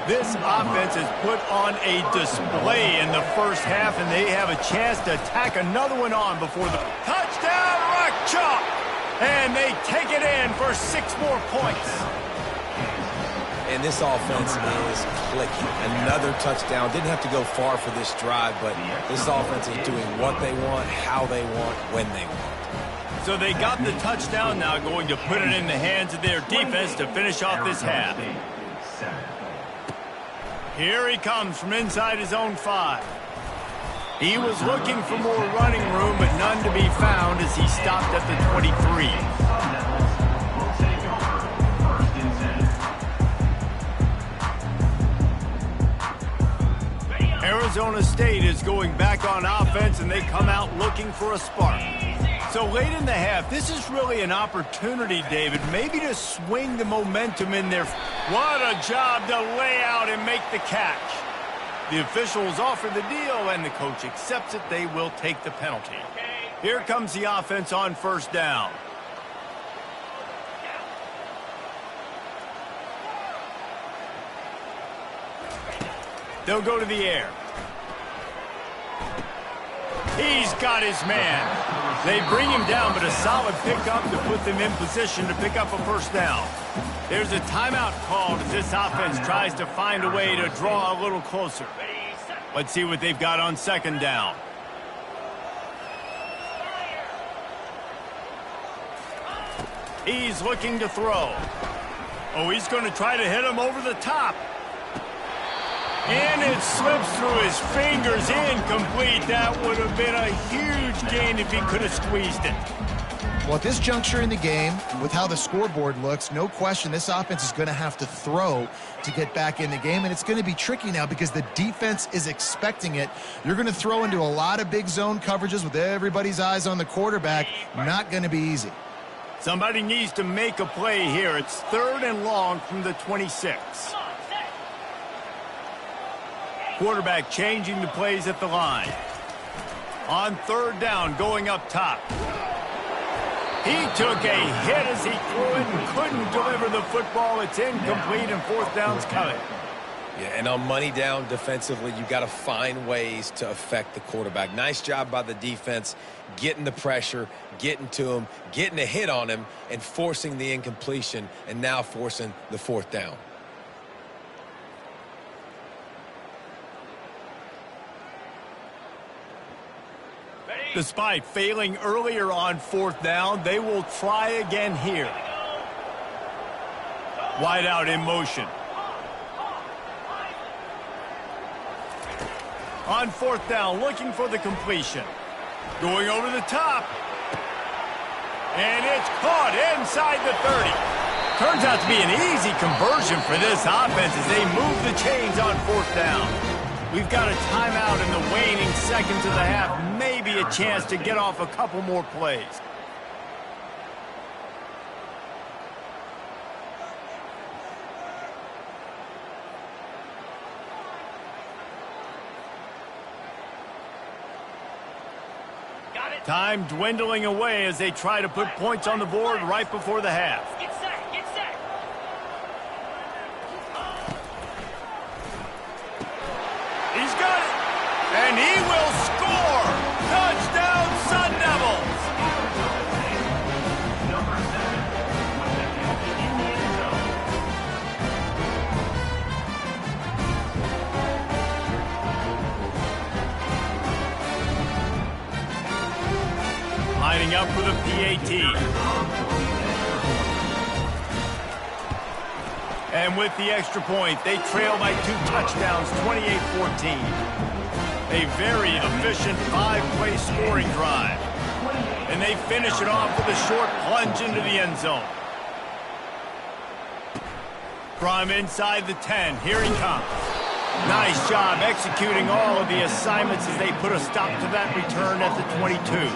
This offense has put on a display in the first half, and they have a chance to tack another one on before the touchdown, rock chalk. And they take it in for 6 more points. And this offense is clicking. Another touchdown. Didn't have to go far for this drive, but this offense is doing what they want, how they want, when they want. So they got the touchdown, now going to put it in the hands of their defense to finish off this half. Here he comes from inside his own 5. He was looking for more running room, but none to be found as he stopped at the 23. Arizona State is going back on offense, and they come out looking for a spark. So late in the half, this is really an opportunity, David, maybe to swing the momentum in there. What a job to lay out and make the catch. The officials offer the deal, and the coach accepts it. They will take the penalty. Here comes the offense on 1st down. They'll go to the air. He's got his man. They bring him down, but a solid pickup to put them in position to pick up a 1st down. There's a timeout called as this offense tries to find a way to draw a little closer. Let's see what they've got on 2nd down. He's looking to throw. Oh, he's going to try to hit him over the top. And it slips through his fingers, incomplete. That would have been a huge gain if he could have squeezed it. Well, at this juncture in the game, with how the scoreboard looks, no question this offense is going to have to throw to get back in the game, and it's going to be tricky now because the defense is expecting it. You're going to throw into a lot of big zone coverages with everybody's eyes on the quarterback. Not going to be easy. Somebody needs to make a play here. It's 3rd and long from the 26. Quarterback changing the plays at the line. On 3rd down, going up top. He took a hit as he threw it and couldn't deliver the football. It's incomplete, and 4th down's coming. Yeah, and on money down defensively, you got to find ways to affect the quarterback. Nice job by the defense, getting the pressure, getting to him, getting a hit on him, and forcing the incompletion, and now forcing the 4th down. Despite failing earlier on 4th down, they will try again here. Wide out in motion. On 4th down, looking for the completion. Going over the top. And it's caught inside the 30. Turns out to be an easy conversion for this offense as they move the chains on 4th down. We've got a timeout in the waning seconds of the half. Maybe a chance to get off a couple more plays. Time dwindling away as they try to put points on the board right before the half. Get set, get set. He's got it, and he will score. Touchdown, Sun Devils. Number 7 with the catch in the end zone. Lining up for the PAT. And with the extra point, they trail by 2 touchdowns, 28-14. A very efficient 5-play scoring drive. And they finish it off with a short plunge into the end zone. From inside the 10, here he comes. Nice job executing all of the assignments as they put a stop to that return at the 22.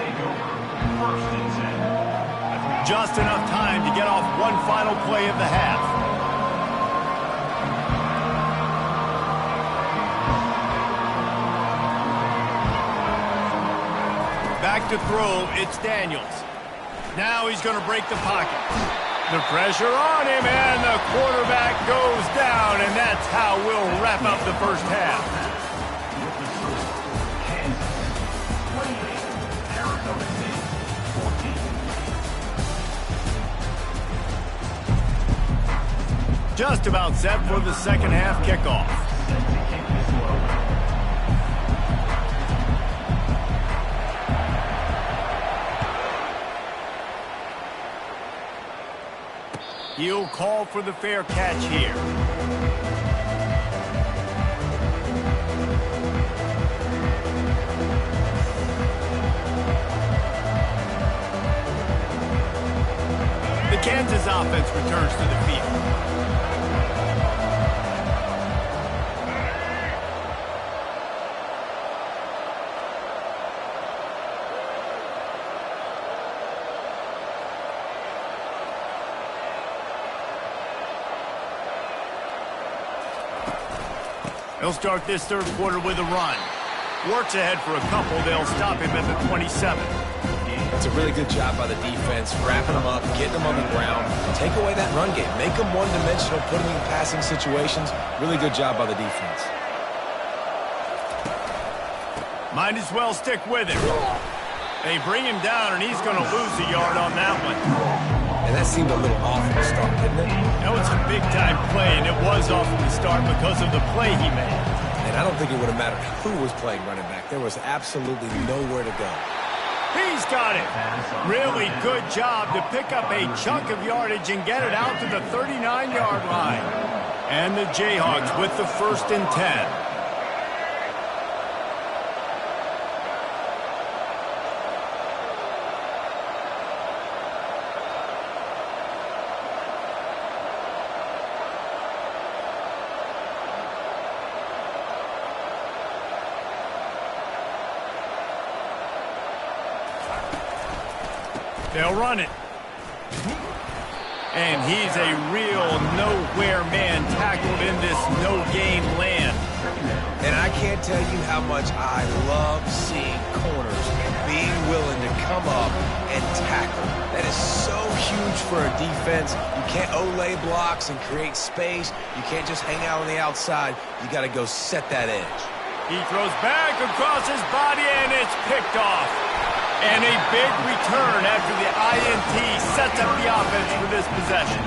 First and 10. Just enough time to get off one final play of the half. Back to throw, it's Daniels. Now he's going to break the pocket. The pressure on him, and the quarterback goes down, and that's how we'll wrap up the first half. With the score, Kansas 28, Arizona State 14. Just about set for the second half kickoff. Set to kick this one away. He'll call for the fair catch here. The Kansas offense returns to the field. They'll start this third quarter with a run. Works ahead for a couple. They'll stop him at the 27. It's a really good job by the defense, wrapping them up, getting them on the ground. Take away that run game. Make them one-dimensional, put them in passing situations. Really good job by the defense. Might as well stick with him. They bring him down, and he's going to lose a yard on that one. And that seemed a little off at the start, didn't it? That was a big-time play, and it was off at the start because of the play he made. And I don't think it would have mattered who was playing running back. There was absolutely nowhere to go. He's got it. Really good job to pick up a chunk of yardage and get it out to the 39-yard line. And the Jayhawks with the 1st and 10. They'll run it. And he's a real nowhere man tackled in this no-game land. And I can't tell you how much I love seeing corners being willing to come up and tackle. That is so huge for a defense. You can't olay blocks and create space. You can't just hang out on the outside. You got to go set that edge. He throws back across his body, and it's picked off. And a big return after the INT sets up the offense for this possession.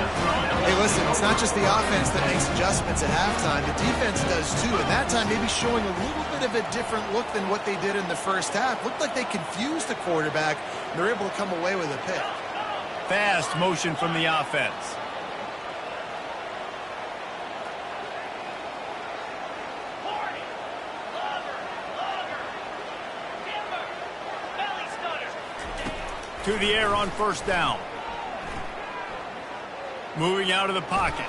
Hey, listen, it's not just the offense that makes adjustments at halftime. The defense does too, and that time maybe showing a little bit of a different look than what they did in the first half. Looked like they confused the quarterback, and they're able to come away with a pick. Fast motion from the offense. To the air on first down. Moving out of the pocket.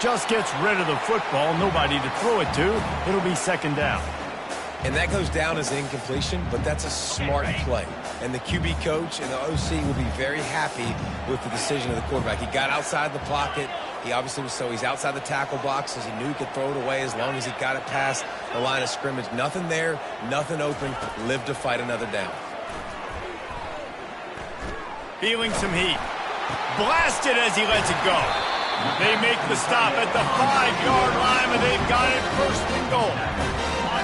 just gets rid of the football, nobody to throw it to. It'll be second down. And that goes down as an incompletion, but that's a smart play. And the QB coach and the OC will be very happy with the decision of the quarterback. He got outside the pocket. He obviously was he's outside the tackle boxes. He knew he could throw it away as long as he got it past the line of scrimmage. Nothing there, nothing open. Live to fight another down. Feeling some heat. Blasted as he lets it go. They make the stop at the 5-yard line, and they've got it first and goal.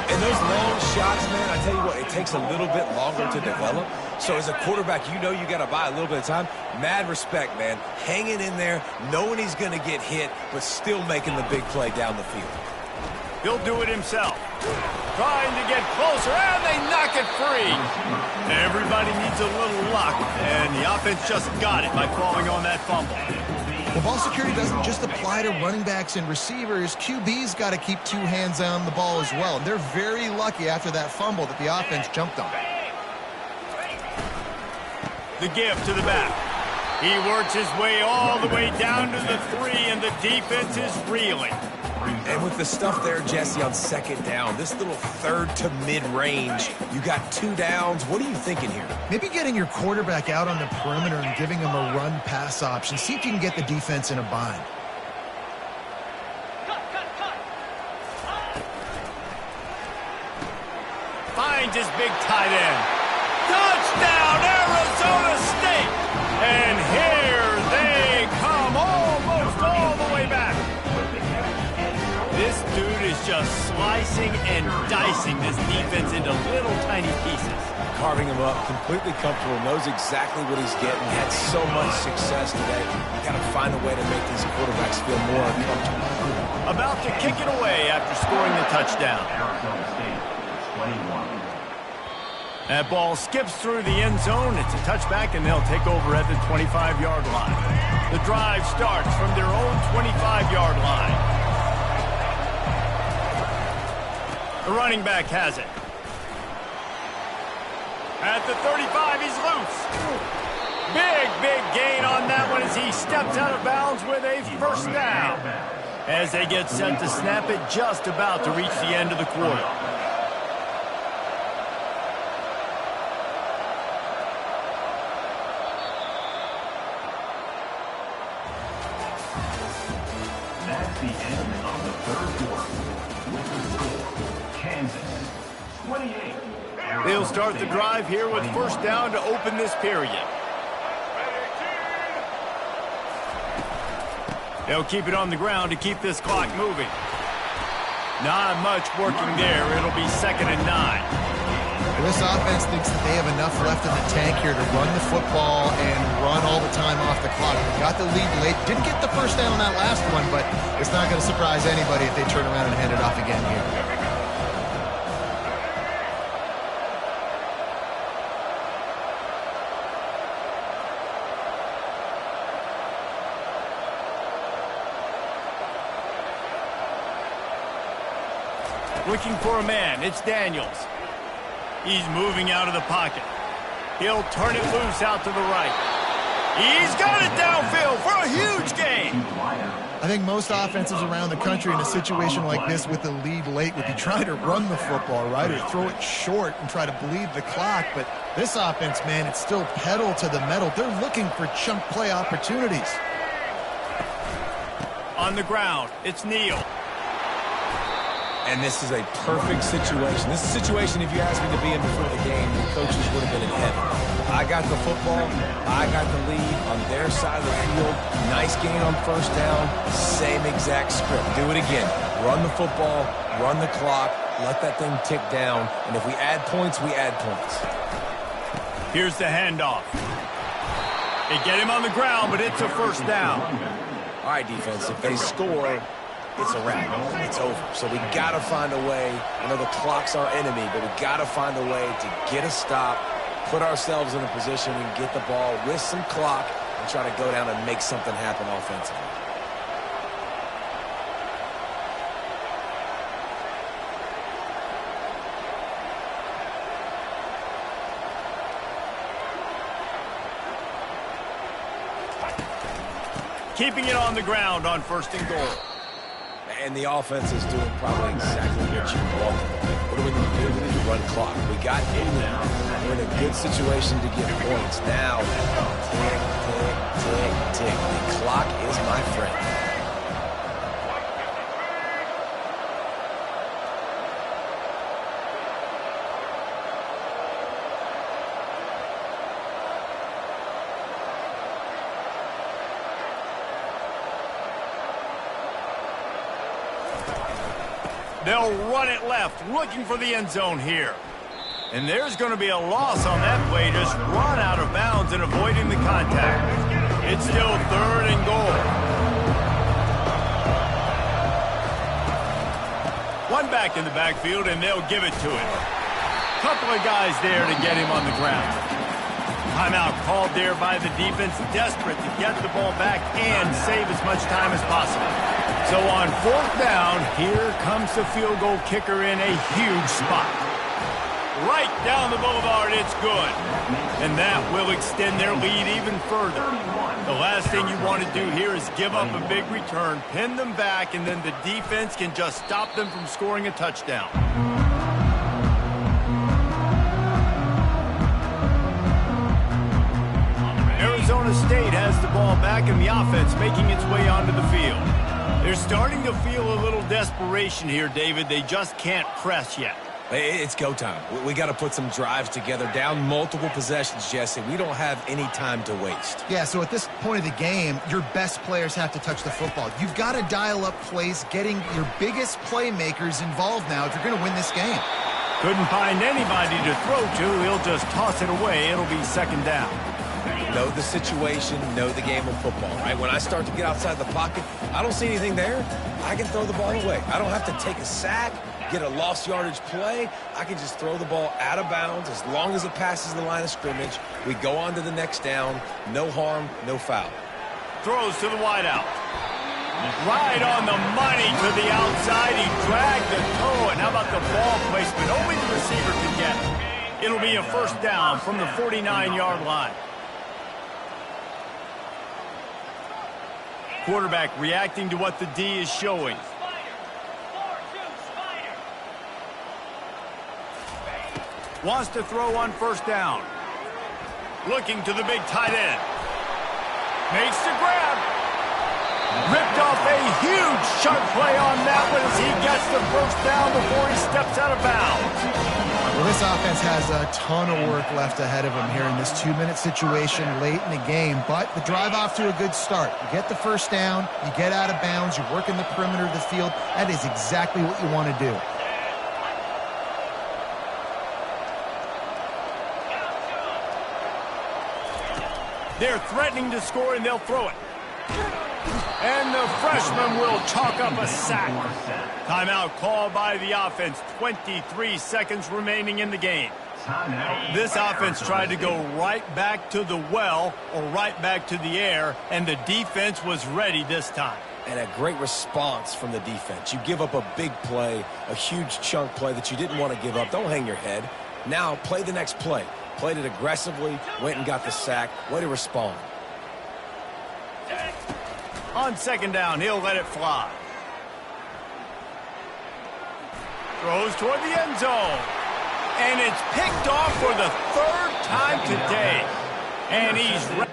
And those long shots, man, I tell you what, it takes a little bit longer to develop. So as a quarterback, you know you got to buy a little bit of time. Mad respect, man. Hanging in there, knowing he's going to get hit, but still making the big play down the field. He'll do it himself. Trying to get closer, and they knock it free. Everybody needs a little luck, and the offense just got it by falling on that fumble. Well, ball security doesn't just apply to running backs and receivers. QB's got to keep two hands on the ball as well. They're very lucky after that fumble that the offense jumped on. The give to the back. He works his way all the way down to the 3, and the defense is reeling. And with the stuff there, Jesse, on second down, this little third to mid-range, you got 2 downs. What are you thinking here? Maybe getting your quarterback out on the perimeter and giving him a run-pass option. See if you can get the defense in a bind. Finds his big tight end. Touchdown, Arizona State! And here they come, almost all the way back. This dude is just slicing and dicing this defense into little tiny pieces. Carving him up, completely comfortable, knows exactly what he's getting, had so much success today. You got to find a way to make these quarterbacks feel more uncomfortable. About to kick it away after scoring the touchdown. Arizona State, 21. That ball skips through the end zone. It's a touchback, and they'll take over at the 25-yard line. The drive starts from their own 25-yard line. The running back has it. At the 35, he's loose. Big gain on that one as he steps out of bounds with a first down. As they get set to snap it, just about to reach the end of the quarter. That's the end of the third quarter. With the score, Kansas 28. They'll start the drive here with first down to open this period. They'll keep it on the ground to keep this clock moving. Not much working there. It'll be 2nd and 9. This offense thinks that they have enough left in the tank here to run the football and run all the time off the clock. They got the lead late. Didn't get the first down on that last one, but it's not going to surprise anybody if they turn around and hand it off again here. Looking for a man. It's Daniels. He's moving out of the pocket. He'll turn it loose out to the right. He's got it downfield for a huge gain. I think most offenses around the country in a situation like this with the lead late would be trying to run the football, right, or throw it short and try to bleed the clock. But this offense, man, it's still pedal to the metal. They're looking for chunk play opportunities. On the ground, it's Neal. And this is a perfect situation. This is a situation, if you asked me to be in before the game, the coaches would have been in heaven. I got the football. I got the lead on their side of the field. Nice gain on first down. Same exact script. Do it again. Run the football. Run the clock. Let that thing tick down. And if we add points, we add points. Here's the handoff. They get him on the ground, but it's a first down. All right, defense, if they score, it's a wrap. It's over. So we got to find a way. I know the clock's our enemy, but we got to find a way to get a stop, put ourselves in a position and get the ball with some clock and try to go down and make something happen offensively. Keeping it on the ground on 1st and goal. And the offense is doing probably exactly what you want. What do we need to do? We need to run clock. We got in now. We're in a good situation to get points. Now, tick, tick, tick, tick. The clock is my friend. They'll run it left, looking for the end zone here. And there's going to be a loss on that play, just run out of bounds and avoiding the contact. It's still 3rd and goal. One back in the backfield, and they'll give it to him. Couple of guys there to get him on the ground. Timeout called there by the defense, desperate to get the ball back and save as much time as possible. So on 4th down, here comes the field goal kicker in a huge spot. Right down the boulevard, it's good. And that will extend their lead even further. The last thing you want to do here is give up a big return, pin them back, and then the defense can just stop them from scoring a touchdown. Arizona State has the ball back and the offense making its way onto the field. They're starting to feel a little desperation here, David. They just can't press yet. It's go time. We got to put some drives together, down multiple possessions, Jesse. We don't have any time to waste. Yeah, so at this point of the game, your best players have to touch the football. You've got to dial up plays, getting your biggest playmakers involved now if you're going to win this game. Couldn't find anybody to throw to. He'll just toss it away. It'll be 2nd down. Know the situation, know the game of football, right? When I start to get outside the pocket, I don't see anything there. I can throw the ball away. I don't have to take a sack, get a lost yardage play. I can just throw the ball out of bounds as long as it passes the line of scrimmage. We go on to the next down. No harm, no foul. Throws to the wideout. Right on the money to the outside. He dragged the toe. And how about the ball placement? Only the receiver can get it. It'll be a 1st down from the 49-yard line. Quarterback reacting to what the D is showing. Wants to throw on 1st down. Looking to the big tight end. Makes the grab. Ripped off a huge chunk play on that one as he gets the 1st down before he steps out of bounds. Well, this offense has a ton of work left ahead of them here in this 2-minute situation late in the game, but the drive off to a good start. You get the 1st down, you get out of bounds, you're working the perimeter of the field. That is exactly what you want to do. They're threatening to score, and they'll throw it. And the freshman will chalk up a sack. Timeout called by the offense. 23 seconds remaining in the game. This offense tried to go right back to the well or right back to the air, and the defense was ready this time. And a great response from the defense. You give up a big play, a huge chunk play that you didn't want to give up. Don't hang your head. Now play the next play. Played it aggressively, went and got the sack. Way to respond. On 2nd down, he'll let it fly. Throws toward the end zone. And it's picked off for the 3rd time today. And he's...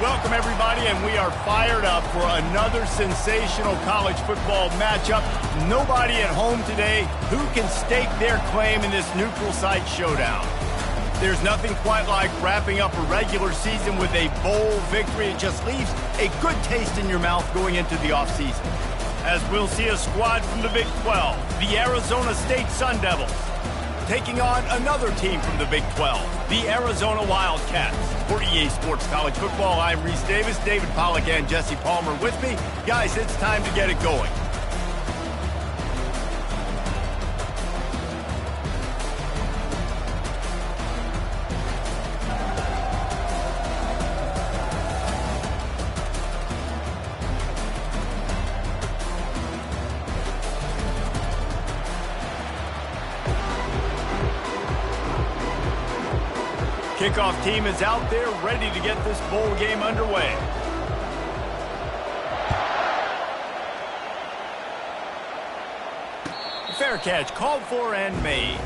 Welcome, everybody, and we are fired up for another sensational college football matchup. Nobody at home today who can stake their claim in this neutral site showdown. There's nothing quite like wrapping up a regular season with a bowl victory. It just leaves a good taste in your mouth going into the offseason. As we'll see a squad from the Big 12, the Arizona State Sun Devils, taking on another team from the Big 12, the Arizona Wildcats. For EA Sports College Football, I'm Reese Davis, David Pollack, and Jesse Palmer with me. Guys, it's time to get it going. Kickoff team is out there ready to get this bowl game underway. Fair catch called for and made.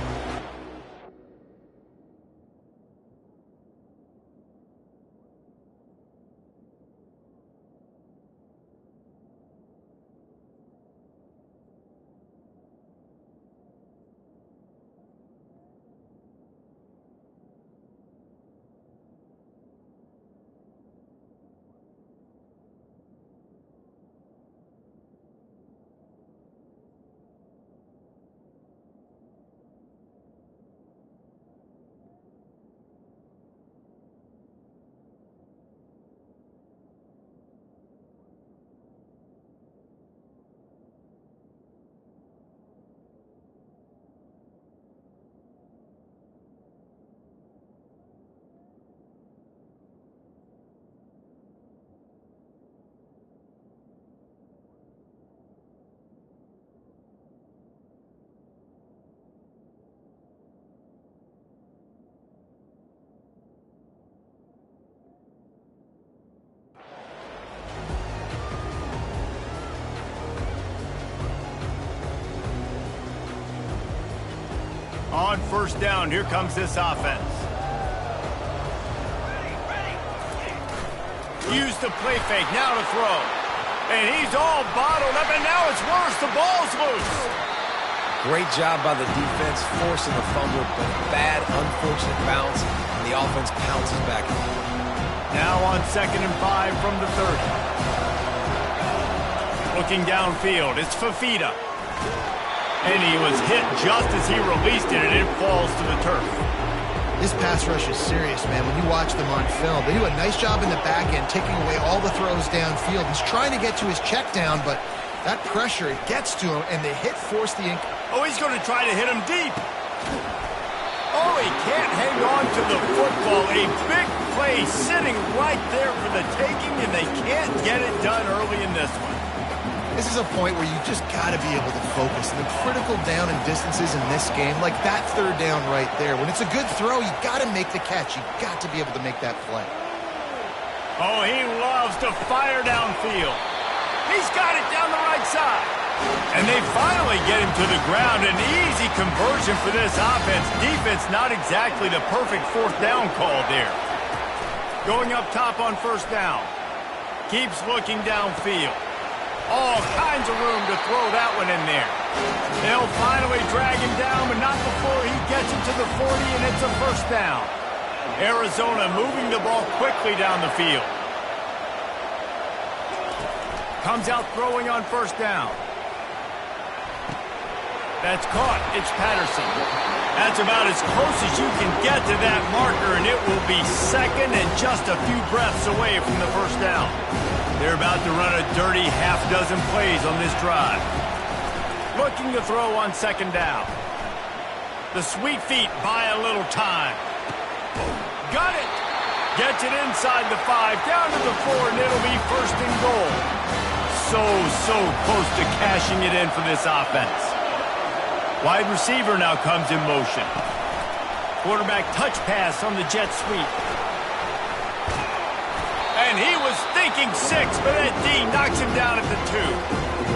On first down, here comes this offense. Use the play fake, now to throw. And he's all bottled up, and now it's worse. The ball's loose. Great job by the defense, forcing the fumble, but a bad, unfortunate bounce, and the offense pounces back. Now on 2nd and 5 from the 30. Looking downfield, it's Fafita. And he was hit just as he released it, and it falls to the turf. This pass rush is serious, man. When you watch them on film, they do a nice job in the back end, taking away all the throws downfield. He's trying to get to his check down, but that pressure, it gets to him, and the hit forced the ink. Oh, he's going to try to hit him deep. Oh, he can't hang on to the football. A big play sitting right there for the taking, and they can't get it done early in this one. This is a point where you just got to be able to focus. And the critical down and distances in this game, like that third down right there, when it's a good throw, you got to make the catch. You got to be able to make that play. Oh, he loves to fire downfield. He's got it down the right side. And they finally get him to the ground. An easy conversion for this offense. Defense, not exactly the perfect fourth down call there. Going up top on first down. Keeps looking downfield. All kinds of room to throw that one in there. They'll finally drag him down, but not before he gets him to the 40, and it's a first down. Arizona moving the ball quickly down the field. Comes out throwing on first down. That's caught. It's Patterson. That's about as close as you can get to that marker, and it will be second and just a few breaths away from the first down. They're about to run a dirty half-dozen plays on this drive. Looking to throw on second down. The sweet feet buy a little time. Got it! Gets it inside the 5, down to the 4, and it'll be first and goal. So close to cashing it in for this offense. Wide receiver now comes in motion. Quarterback touch pass on the jet sweep. And he was thinking making 6, but that D knocks him down at the 2.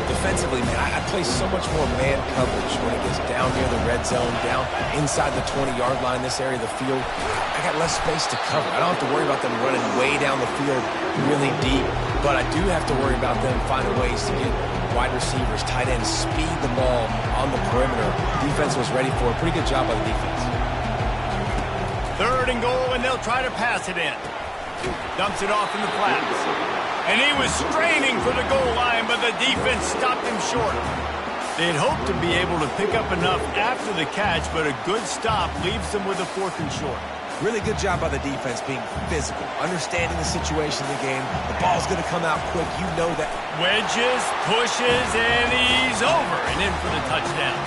Defensively, man, I play so much more man coverage when it gets down near the red zone, down inside the 20-yard line, this area of the field. I got less space to cover. I don't have to worry about them running way down the field really deep, but I do have to worry about them finding ways to get wide receivers, tight ends, speed the ball on the perimeter. Defense was ready for it. Pretty good job by the defense. 3rd and goal, and they'll try to pass it in. Dumps it off in the flats. And he was straining for the goal line, but the defense stopped him short. They'd hoped to be able to pick up enough after the catch, but a good stop leaves them with a 4th and short. Really good job by the defense being physical, understanding the situation of the game. The ball's going to come out quick. You know that. Wedges, pushes, and he's over and in for the touchdown.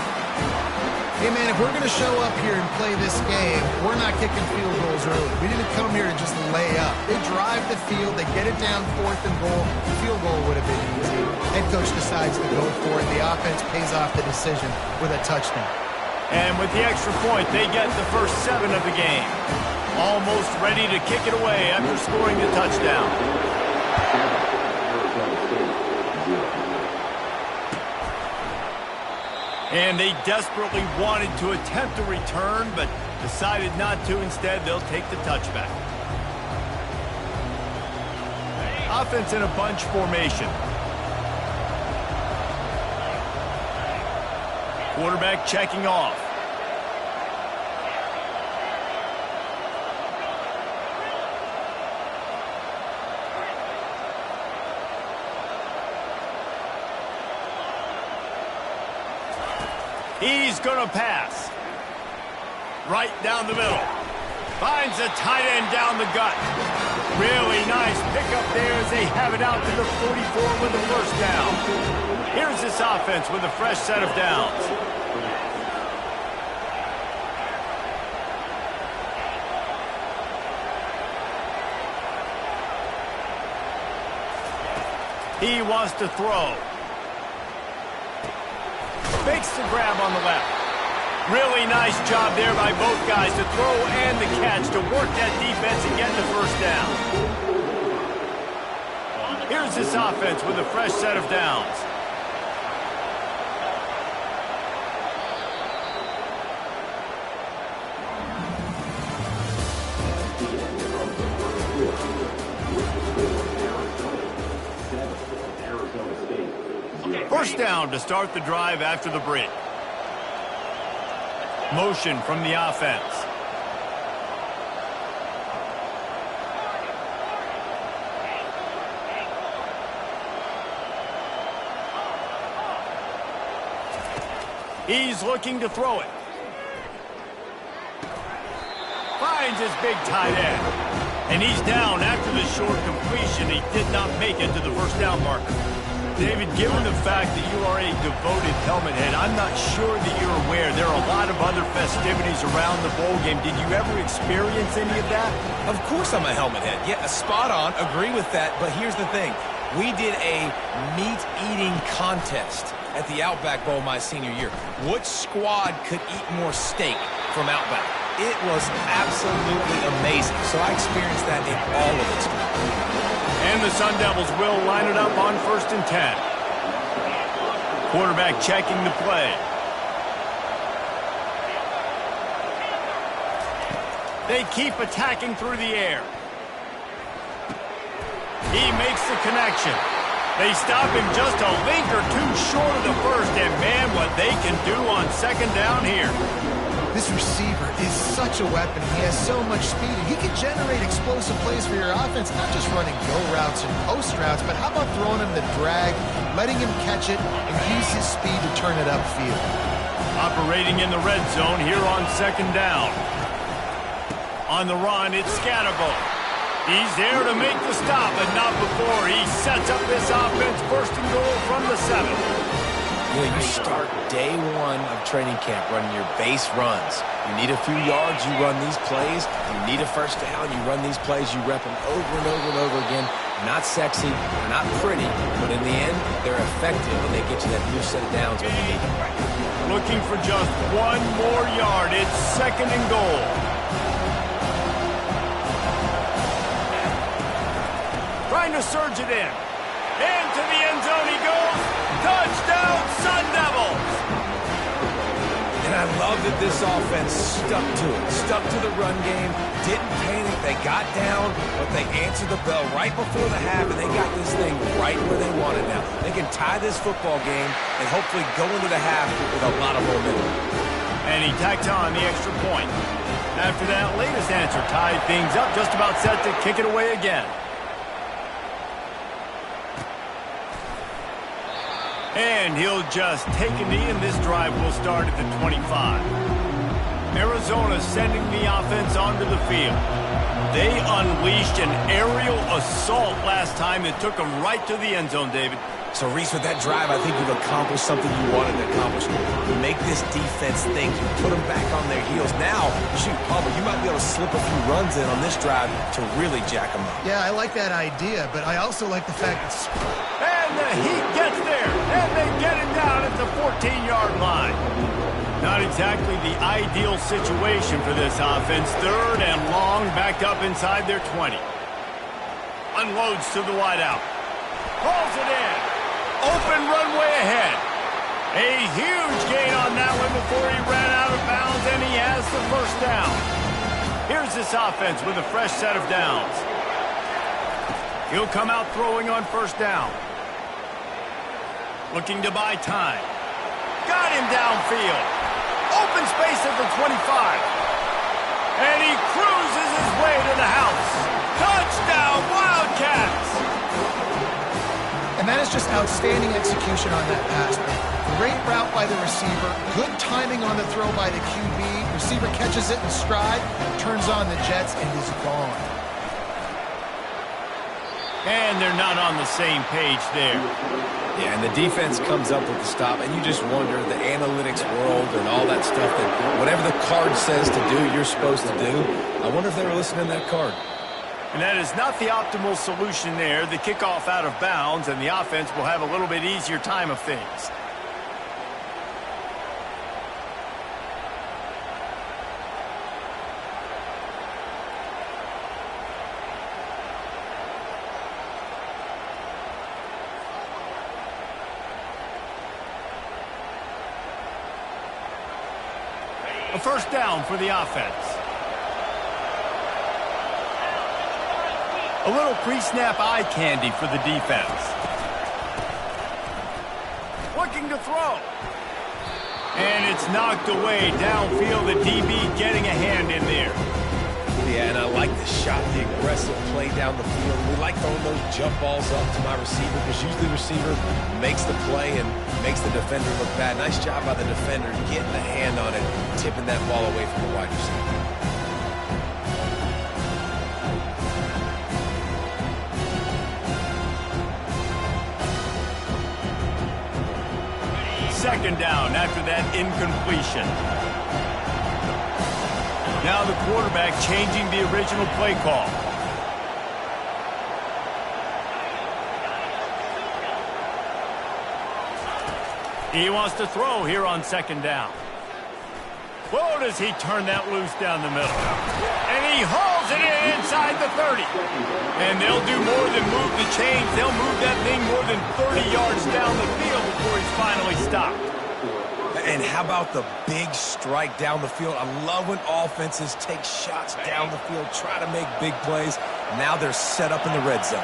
Hey, man, if we're going to show up here and play this game, we're not kicking field goals early. We didn't come here to just lay up. They drive the field. They get it down 4th and goal. Field goal would have been easy. Head coach decides to go for it. The offense pays off the decision with a touchdown. And with the extra point, they get the first 7 of the game. Almost ready to kick it away after scoring the touchdown. And they desperately wanted to attempt a return, but decided not to. Instead, they'll take the touchback. Offense in a bunch formation. Quarterback checking off. He's going to pass. Right down the middle. Finds a tight end down the gut. Really nice pickup there as they have it out to the 44 with the first down. Here's this offense with a fresh set of downs. He wants to throw. Makes the grab on the left. Really nice job there by both guys to throw and the catch to work that defense and get the first down. Here's this offense with a fresh set of downs. First down to start the drive after the break. Motion from the offense. He's looking to throw it. Finds his big tight end. And he's down after the short completion. He did not make it to the first down marker. David, given the fact that you are a devoted helmet head, I'm not sure that you're aware there are a lot of other festivities around the bowl game. Did you ever experience any of that? Of course I'm a helmet head. Yeah, spot on. Agree with that. But here's the thing. We did a meat-eating contest at the Outback Bowl my senior year. Which squad could eat more steak from Outback? It was absolutely amazing. So I experienced that in all of its glory. And the Sun Devils will line it up on 1st and 10. Quarterback checking the play. They keep attacking through the air. He makes the connection. They stop him just a link or two short of the first, and man, what they can do on 2nd down here. This receiver is such a weapon. He has so much speed. He can generate explosive plays for your offense, not just running go routes and post routes, but how about throwing him the drag, letting him catch it, and use his speed to turn it upfield. Operating in the red zone here on 2nd down. On the run, it's Scatterbo. He's there to make the stop, but not before. He sets up this offense 1st and goal from the 7. You start day 1 of training camp running your base runs. You need a few yards, you run these plays. You need a first down, you run these plays. You rep them over and over and over again. Not sexy, they're not pretty, but in the end, they're effective, and they get you that new set of downs when you need them. Looking for just 1 more yard. It's 2nd and goal. trying to surge it in. Into the end zone he goes. Touchdown, Sun Devils! And I love that this offense stuck to it, stuck to the run game, didn't panic, they got down, but they answered the bell right before the half, and they got this thing right where they want it now. They can tie this football game and hopefully go into the half with a lot of momentum. And he tacked on the extra point. After that latest answer tied things up, just about set to kick it away again. And he'll just take a knee, and this drive will start at the 25. Arizona sending the offense onto the field. They unleashed an aerial assault last time that took them right to the end zone, David. So, Reese, with that drive, I think you've accomplished something you wanted to accomplish. You make this defense think. You put them back on their heels. Now, shoot, Palmer, you might be able to slip a few runs in on this drive to really jack them up. Yeah, I like that idea, but I also like the fact that... And the Heat gets there, and they get it down at the 14-yard line. Not exactly the ideal situation for this offense. Third and long, backed up inside their 20. Unloads to the wideout. Pulls it in. Open runway ahead. A huge gain on that one before he ran out of bounds, and he has the first down. Here's this offense with a fresh set of downs. He'll come out throwing on first down. Looking to buy time. Got him downfield. Open space at the 25. And he cruises his way to the house. Touchdown, Wildcats! And that is just outstanding execution on that pass. Great route by the receiver. Good timing on the throw by the QB. Receiver catches it in stride, turns on the jets, and is gone. And they're not on the same page there. Yeah, and the defense comes up with the stop, and you just wonder, the analytics world and all that stuff, that whatever the card says to do, you're supposed to do. I wonder if they were listening to that card. And that is not the optimal solution there. The kickoff out of bounds, and the offense will have a little bit easier time of things. A first down for the offense. A little pre-snap eye candy for the defense. Looking to throw. And it's knocked away downfield. The DB getting a hand in there. Yeah, and I like the shot, the aggressive play down the field. We like throwing those jump balls up to my receiver, because usually the receiver makes the play and makes the defender look bad. Nice job by the defender getting the hand on it, tipping that ball away from the wide receiver. Second down after that incompletion. Now the quarterback changing the original play call. He wants to throw here on second down. Whoa, does he turn that loose down the middle. And he hauls it in inside the 30. And they'll do more than move the chains. They'll move that thing more than 30 yards down the field before he's finally stopped. And how about the big strike down the field? I love when offenses take shots down the field, try to make big plays. Now they're set up in the red zone.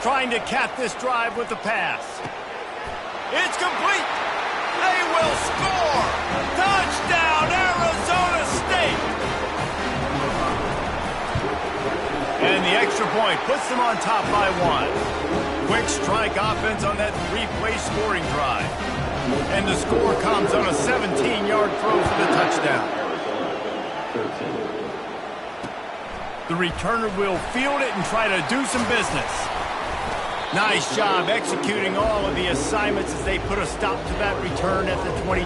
Trying to cap this drive with the pass. It's complete. They will score. Touchdown, Arizona State. And the extra point puts them on top by 1. Quick strike offense on that 3-play scoring drive. And the score comes on a 17-yard throw for the touchdown. The returner will field it and try to do some business. Nice job executing all of the assignments as they put a stop to that return at the 22.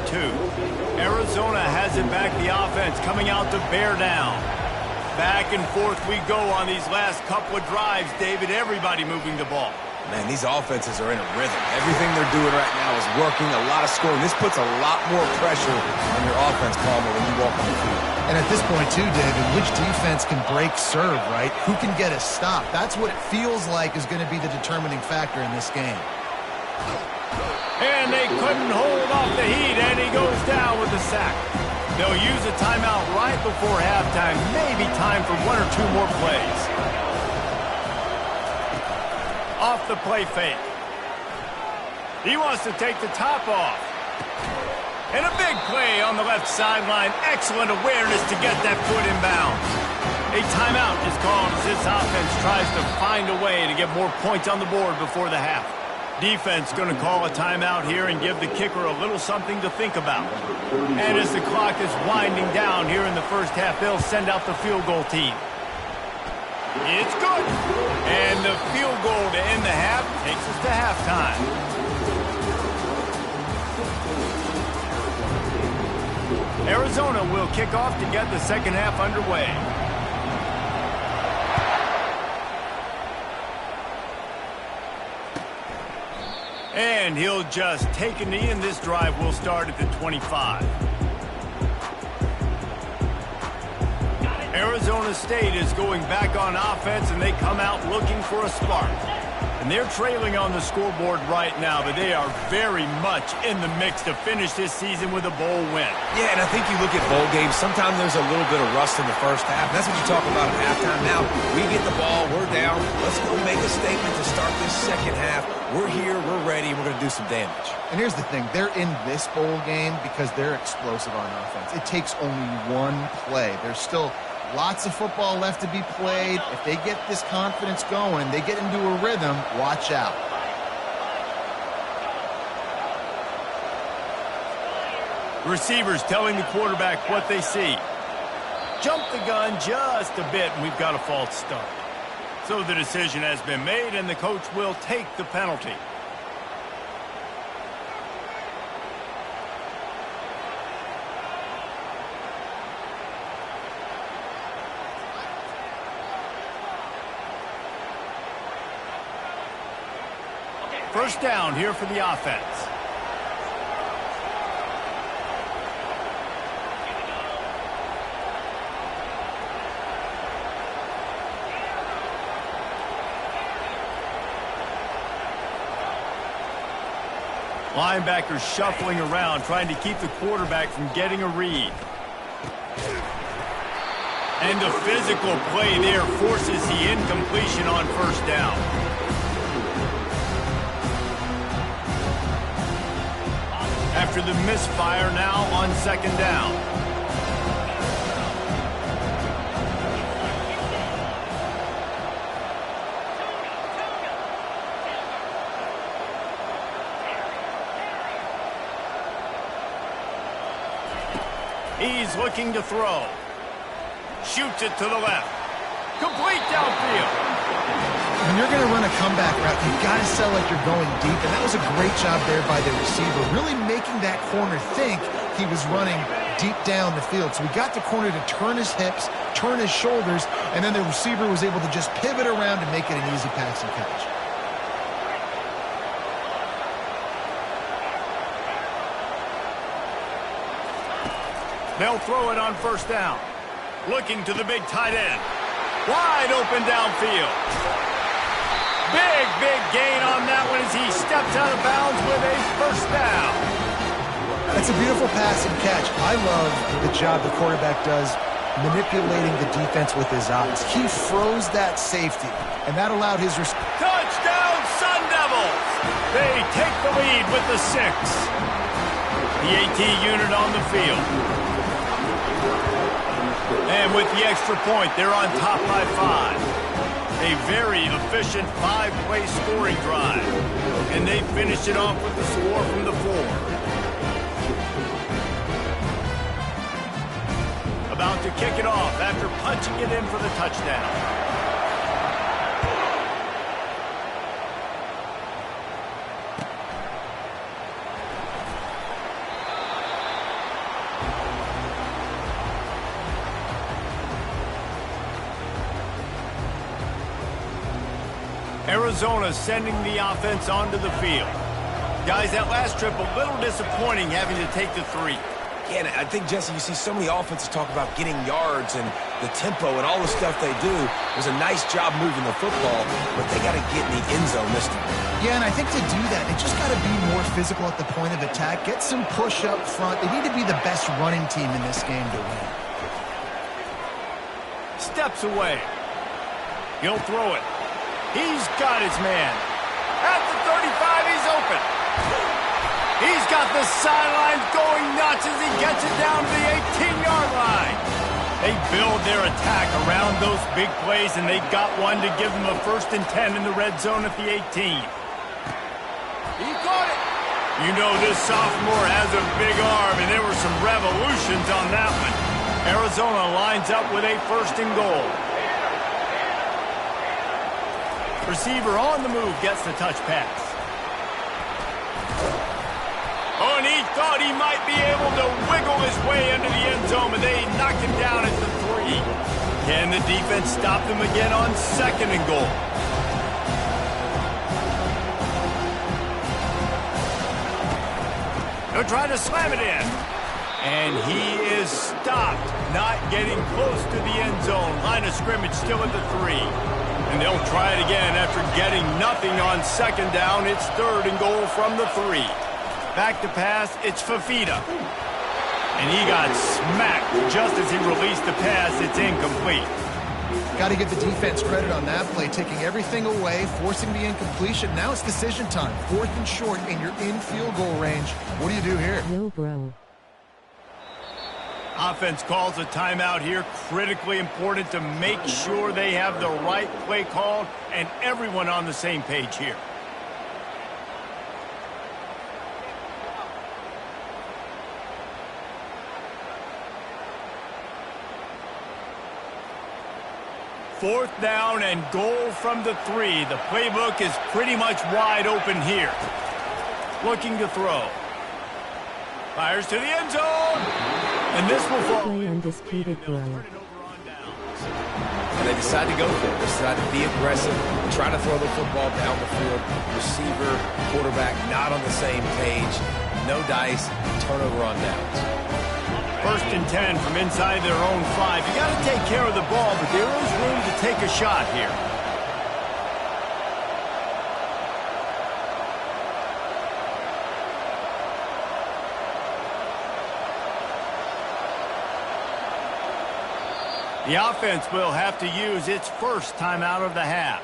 Arizona has it back, the offense coming out to bear down. Back and forth we go on these last couple of drives, David. Everybody moving the ball. Man, these offenses are in a rhythm. Everything they're doing right now is working, a lot of scoring. This puts a lot more pressure on your offense, Palmer, when you walk on the field. And at this point, too, David, which defense can break serve, right? Who can get a stop? That's what it feels like is going to be the determining factor in this game. And they couldn't hold off the heat, and he goes down with the sack. They'll use a timeout right before halftime. Maybe time for one or two more plays. Off the play fake. He wants to take the top off. And a big play on the left sideline. Excellent awareness to get that foot in bounds. A timeout is called as this offense tries to find a way to get more points on the board before the half. Defense going to call a timeout here and give the kicker a little something to think about. And as the clock is winding down here in the first half, they'll send out the field goal team. It's good. And the field goal to end the half takes us to halftime. Arizona will kick off to get the second half underway. And he'll just take a knee, and this drive will start at the 25. Arizona State is going back on offense, and they come out looking for a spark. And they're trailing on the scoreboard right now, but they are very much in the mix to finish this season with a bowl win. Yeah, and I think you look at bowl games, sometimes there's a little bit of rust in the first half. That's what you talk about at halftime. Now, we get the ball, we're down. Let's go make a statement to start this second half. We're here, we're ready, we're going to do some damage. And here's the thing. They're in this bowl game because they're explosive on offense. It takes only one play. There's still lots of football left to be played. If they get this confidence going, they get into a rhythm, watch out. Receivers telling the quarterback what they see. Jump the gun just a bit, and we've got a false start. So the decision has been made, and the coach will take the penalty. First down here for the offense. Linebackers shuffling around, trying to keep the quarterback from getting a read. And the physical play there forces the incompletion on first down. After the misfire, now on second down. He's looking to throw. Shoots it to the left. Complete downfield. When you're going to run a comeback route, you've got to sell like you're going deep, and that was a great job there by the receiver, really making that corner think he was running deep down the field. So we got the corner to turn his hips, turn his shoulders, and then the receiver was able to just pivot around and make it an easy pass and catch. They'll throw it on first down. Looking to the big tight end. Wide open downfield. Big gain on that one as he steps out of bounds with a first down. That's a beautiful pass and catch. I love the job the quarterback does manipulating the defense with his eyes. He froze that safety, and that allowed his... Touchdown, Sun Devils! They take the lead with the 6. The AT unit on the field. And with the extra point, they're on top by 5. A very efficient 5-play scoring drive. And they finish it off with the score from the 4. About to kick it off after punching it in for the touchdown. Arizona sending the offense onto the field. Guys, that last trip, a little disappointing having to take the 3. Yeah, and I think, Jesse, you see so many offenses talk about getting yards and the tempo and all the stuff they do. It was a nice job moving the football, but they got to get in the end zone this time. Yeah, and I think to do that, they just got to be more physical at the point of attack, get some push up front. They need to be the best running team in this game to win. Steps away. He'll throw it. He's got his man. At the 35, he's open. He's got the sidelines going nuts as he gets it down to the 18-yard line. They build their attack around those big plays, and they got one to give them a 1st and 10 in the red zone at the 18. He caught it. You know this sophomore has a big arm, and there were some revolutions on that one. Arizona lines up with a 1st and goal. Receiver on the move gets the touch pass. Oh, and he thought he might be able to wiggle his way into the end zone, but they knock him down at the 3. Can the defense stop them again on 2nd and goal? They'll try to slam it in. And he is stopped, not getting close to the end zone. Line of scrimmage still at the 3. And they'll try it again after getting nothing on 2nd down. It's 3rd and goal from the 3. Back to pass, it's Fafita. And he got smacked just as he released the pass. It's incomplete. Got to give the defense credit on that play, taking everything away, forcing the incompletion. Now it's decision time. 4th and short, and you're in field goal range. What do you do here? Yo, bro. Offense calls a timeout here. Critically important to make sure they have the right play called and everyone on the same page here. Fourth down and goal from the 3. The playbook is pretty much wide open here. Looking to throw. Fires to the end zone. And this will fall. Play undisputed, bro. And they decide to go for it. They decide to be aggressive, try to throw the football down the field. Receiver, quarterback, not on the same page. No dice, turnover on downs. 1st and 10 from inside their own 5. You got to take care of the ball, but there is room to take a shot here. The offense will have to use its first timeout of the half.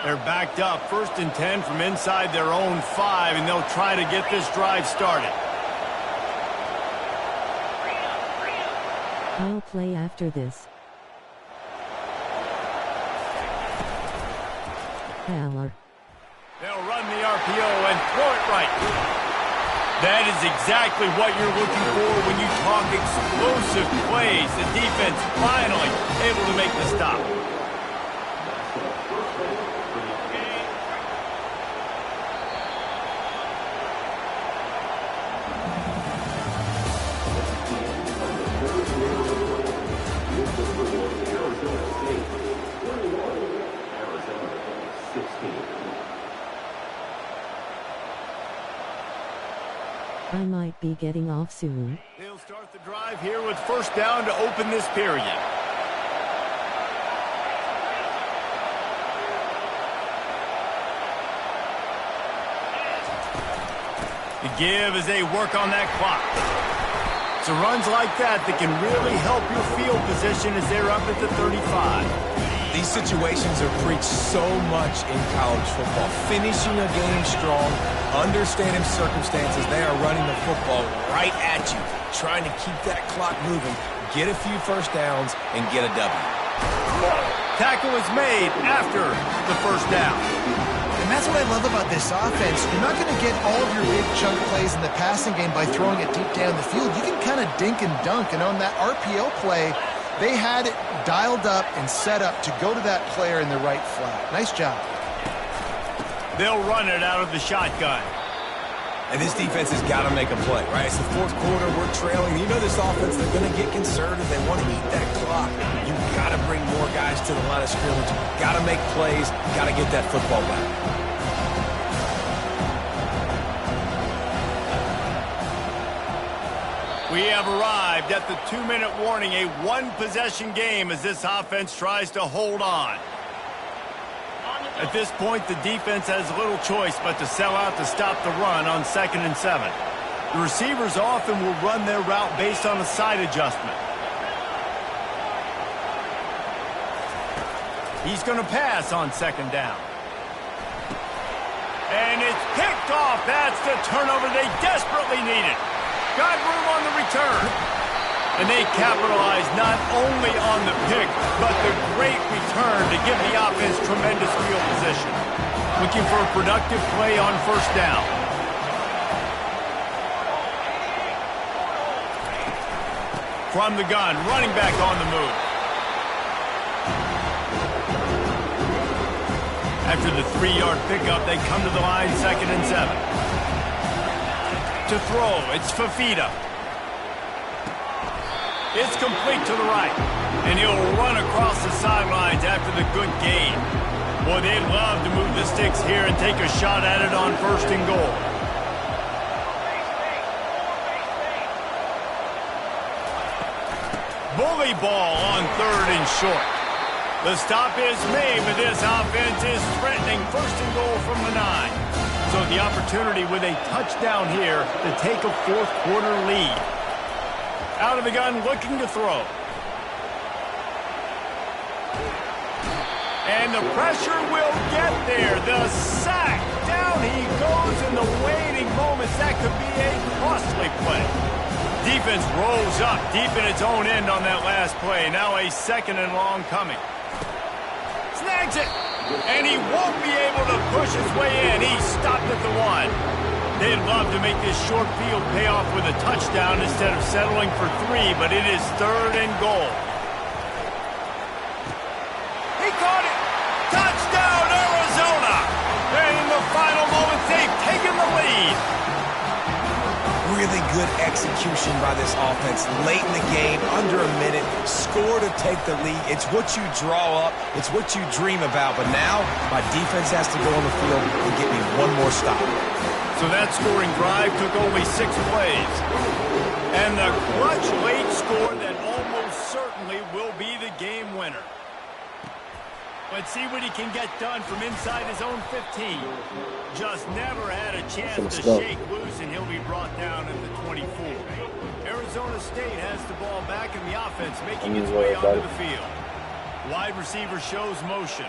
They're backed up, 1st and 10 from inside their own 5, and they'll try to get this drive started. I'll play after this. Haller. They'll run the RPO and throw it right. That is exactly what you're looking for when you talk explosive plays. The defense finally able to make the stop. I might be getting off soon. They'll start the drive here with 1st down to open this period. The give as they work on that clock. It's runs like that can really help your field position as they're up at the 35. These situations are preached so much in college football. Finishing a game strong, understanding circumstances. They are running the football right at you, trying to keep that clock moving, get a few 1st downs, and get a W. Tackle is made after the 1st down. And that's what I love about this offense. You're not going to get all of your big chunk plays in the passing game by throwing it deep down the field. You can kind of dink and dunk, and on that RPO play, they had it dialed up and set up to go to that player in the right flat. Nice job. They'll run it out of the shotgun. And this defense has got to make a play, right? It's the fourth quarter. We're trailing. You know this offense, they're going to get conservative. They want to eat that clock. You've got to bring more guys to the line of scrimmage. Got to make plays. Got to get that football back. We have arrived at the 2-minute warning, a one-possession game as this offense tries to hold on. At this point, the defense has little choice but to sell out to stop the run on 2nd and 7. The receivers often will run their route based on a side adjustment. He's going to pass on 2nd down. And it's picked off. That's the turnover they desperately needed. Got room on the return. And they capitalize not only on the pick, but the great return to give the offense tremendous field position. Looking for a productive play on 1st down. From the gun, running back on the move. After the 3-yard pickup, they come to the line 2nd and 7. To throw, it's Fafita. It's complete to the right, and he'll run across the sidelines after the good gain. Boy, they'd love to move the sticks here and take a shot at it on 1st and goal. Bully ball on 3rd and short. The stop is made, but this offense is threatening 1st and goal from the 9. So the opportunity with a touchdown here to take a 4th quarter lead. Out of the gun, looking to throw. And the pressure will get there. The sack. Down he goes in the waiting moments. That could be a costly play. Defense rolls up deep in its own end on that last play. Now a 2nd and long coming. Snags it. And he won't be able to push his way in. He stopped at the 1. They'd love to make this short field pay off with a touchdown instead of settling for 3, but it is 3rd and goal. He caught it! Touchdown, Arizona! And in the final moments, they've taken the lead. Really good execution by this offense. Late in the game, under a minute, score to take the lead. It's what you draw up. It's what you dream about. But now, my defense has to go on the field and get me one more stop. So that scoring drive took only 6 plays. And the clutch late score that almost certainly will be the game winner. Let's see what he can get done from inside his own 15. Just never had a chance to shake loose, and he'll be brought down at the 24. Arizona State has the ball back, and the offense making its way onto the field. Wide receiver shows motion.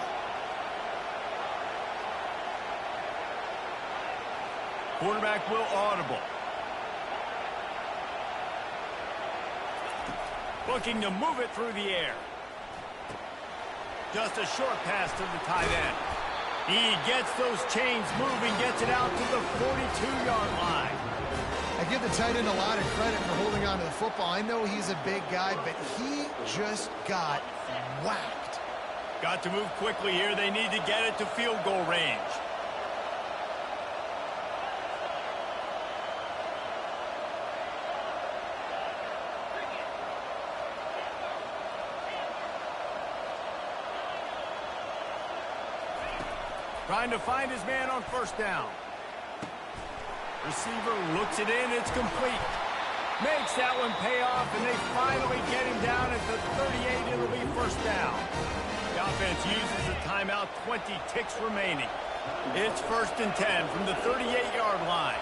Quarterback will audible. Looking to move it through the air. Just a short pass to the tight end. He gets those chains moving, gets it out to the 42-yard line. I give the tight end a lot of credit for holding on to the football. I know he's a big guy, but he just got whacked. Got to move quickly here. They need to get it to field goal range. Trying to find his man on 1st down. Receiver looks it in. It's complete. Makes that one pay off, and they finally get him down at the 38. It'll be 1st down. The offense uses a timeout. 20 ticks remaining. It's 1st and 10 from the 38-yard line.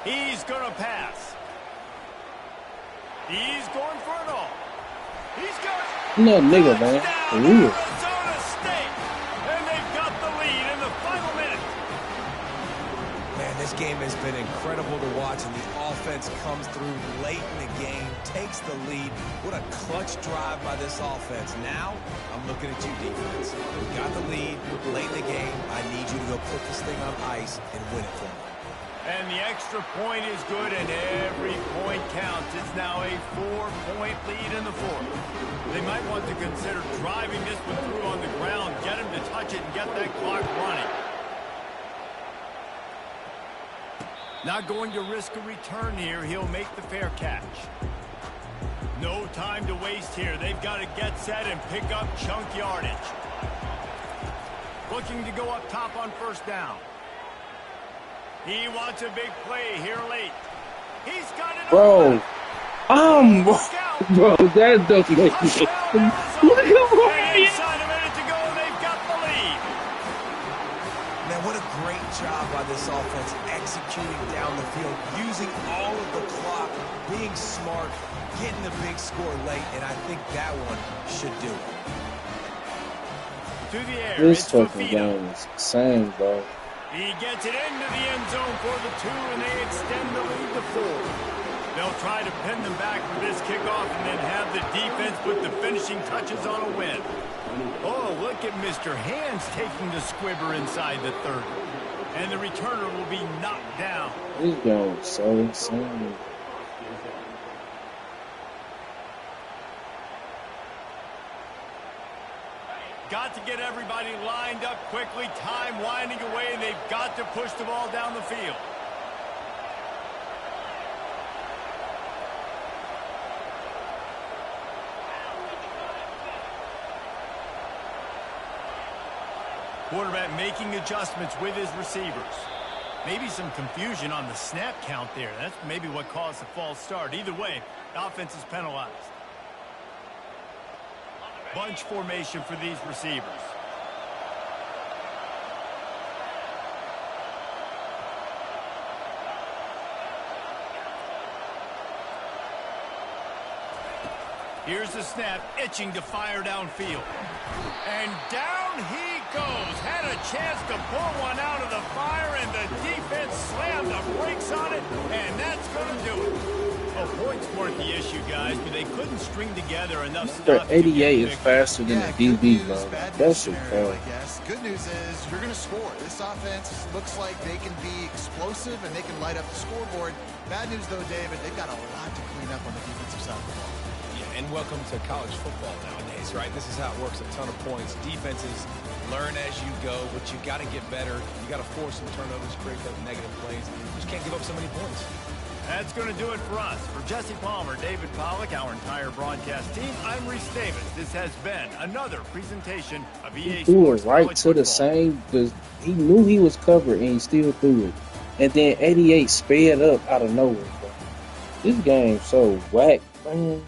He's going to pass. He's going for it all. He's got it. No nigga, man. For real. Arizona State. And they've got the lead in the final minute. Man, this game has been incredible to watch, and the offense comes through late in the game, takes the lead. What a clutch drive by this offense. Now, I'm looking at you, defense. We got the lead late in the game. I need you to go put this thing on ice and win it for me. And the extra point is good, and every point counts points. It's now a 4-point lead in the fourth. They might want to consider driving this one through on the ground, get him to touch it and get that clock running. Not going to risk a return here. He'll make the fair catch. No time to waste here. They've got to get set and pick up chunk yardage. Looking to go up top on first down. He wants a big play here late. He's got it. Bro, bro, that doesn't make sense. Look at Ryan. Inside a minute to go, they've got the lead. Man, what a great job by this offense executing down the field, using all of the clock, being smart, getting the big score late, and I think that one should do it. To the air, This it's fucking Fafita. game is insane, bro. He gets it into the end zone for the 2, and they extend the lead to 4. They'll try to pin them back for this kickoff and then have the defense put the finishing touches on a win. Oh, look at Mr. Hands taking the squibber inside the 30. And the returner will be knocked down. This game is so insane. Got to get everybody lined up quickly. Time winding away, and they've got to push the ball down the field. Quarterback making adjustments with his receivers. Maybe some confusion on the snap count there. That's maybe what caused the false start. Either way, the offense is penalized. Bunch formation for these receivers. Here's the snap, itching to fire downfield. And down he goes. Had a chance to pull one out of the fire, and the defense slammed the brakes on it, and that's going to do it. Well, points weren't the issue, guys, but they couldn't string together enough Their stuff. 88 is faster than Yeah, the good DB, news, bro. bad news That's scenario, I incredible. guess. Good news is you're going to score. This offense looks like they can be explosive and they can light up the scoreboard. Bad news, though, David, they've got a lot to clean up on the defensive side of the ball. Yeah, and welcome to college football nowadays, right? This is how it works, a ton of points. Defenses learn as you go, but you got to get better. You got to force some turnovers, create those negative plays. You just can't give up so many points. That's going to do it for us. For Jesse Palmer, David Pollack, our entire broadcast team, I'm Reese Davis. This has been another presentation of EA He threw Sports it right College to the Football. same. He knew he was covered and he still threw it. And then 88 sped up out of nowhere, bro. This game's so whack, man.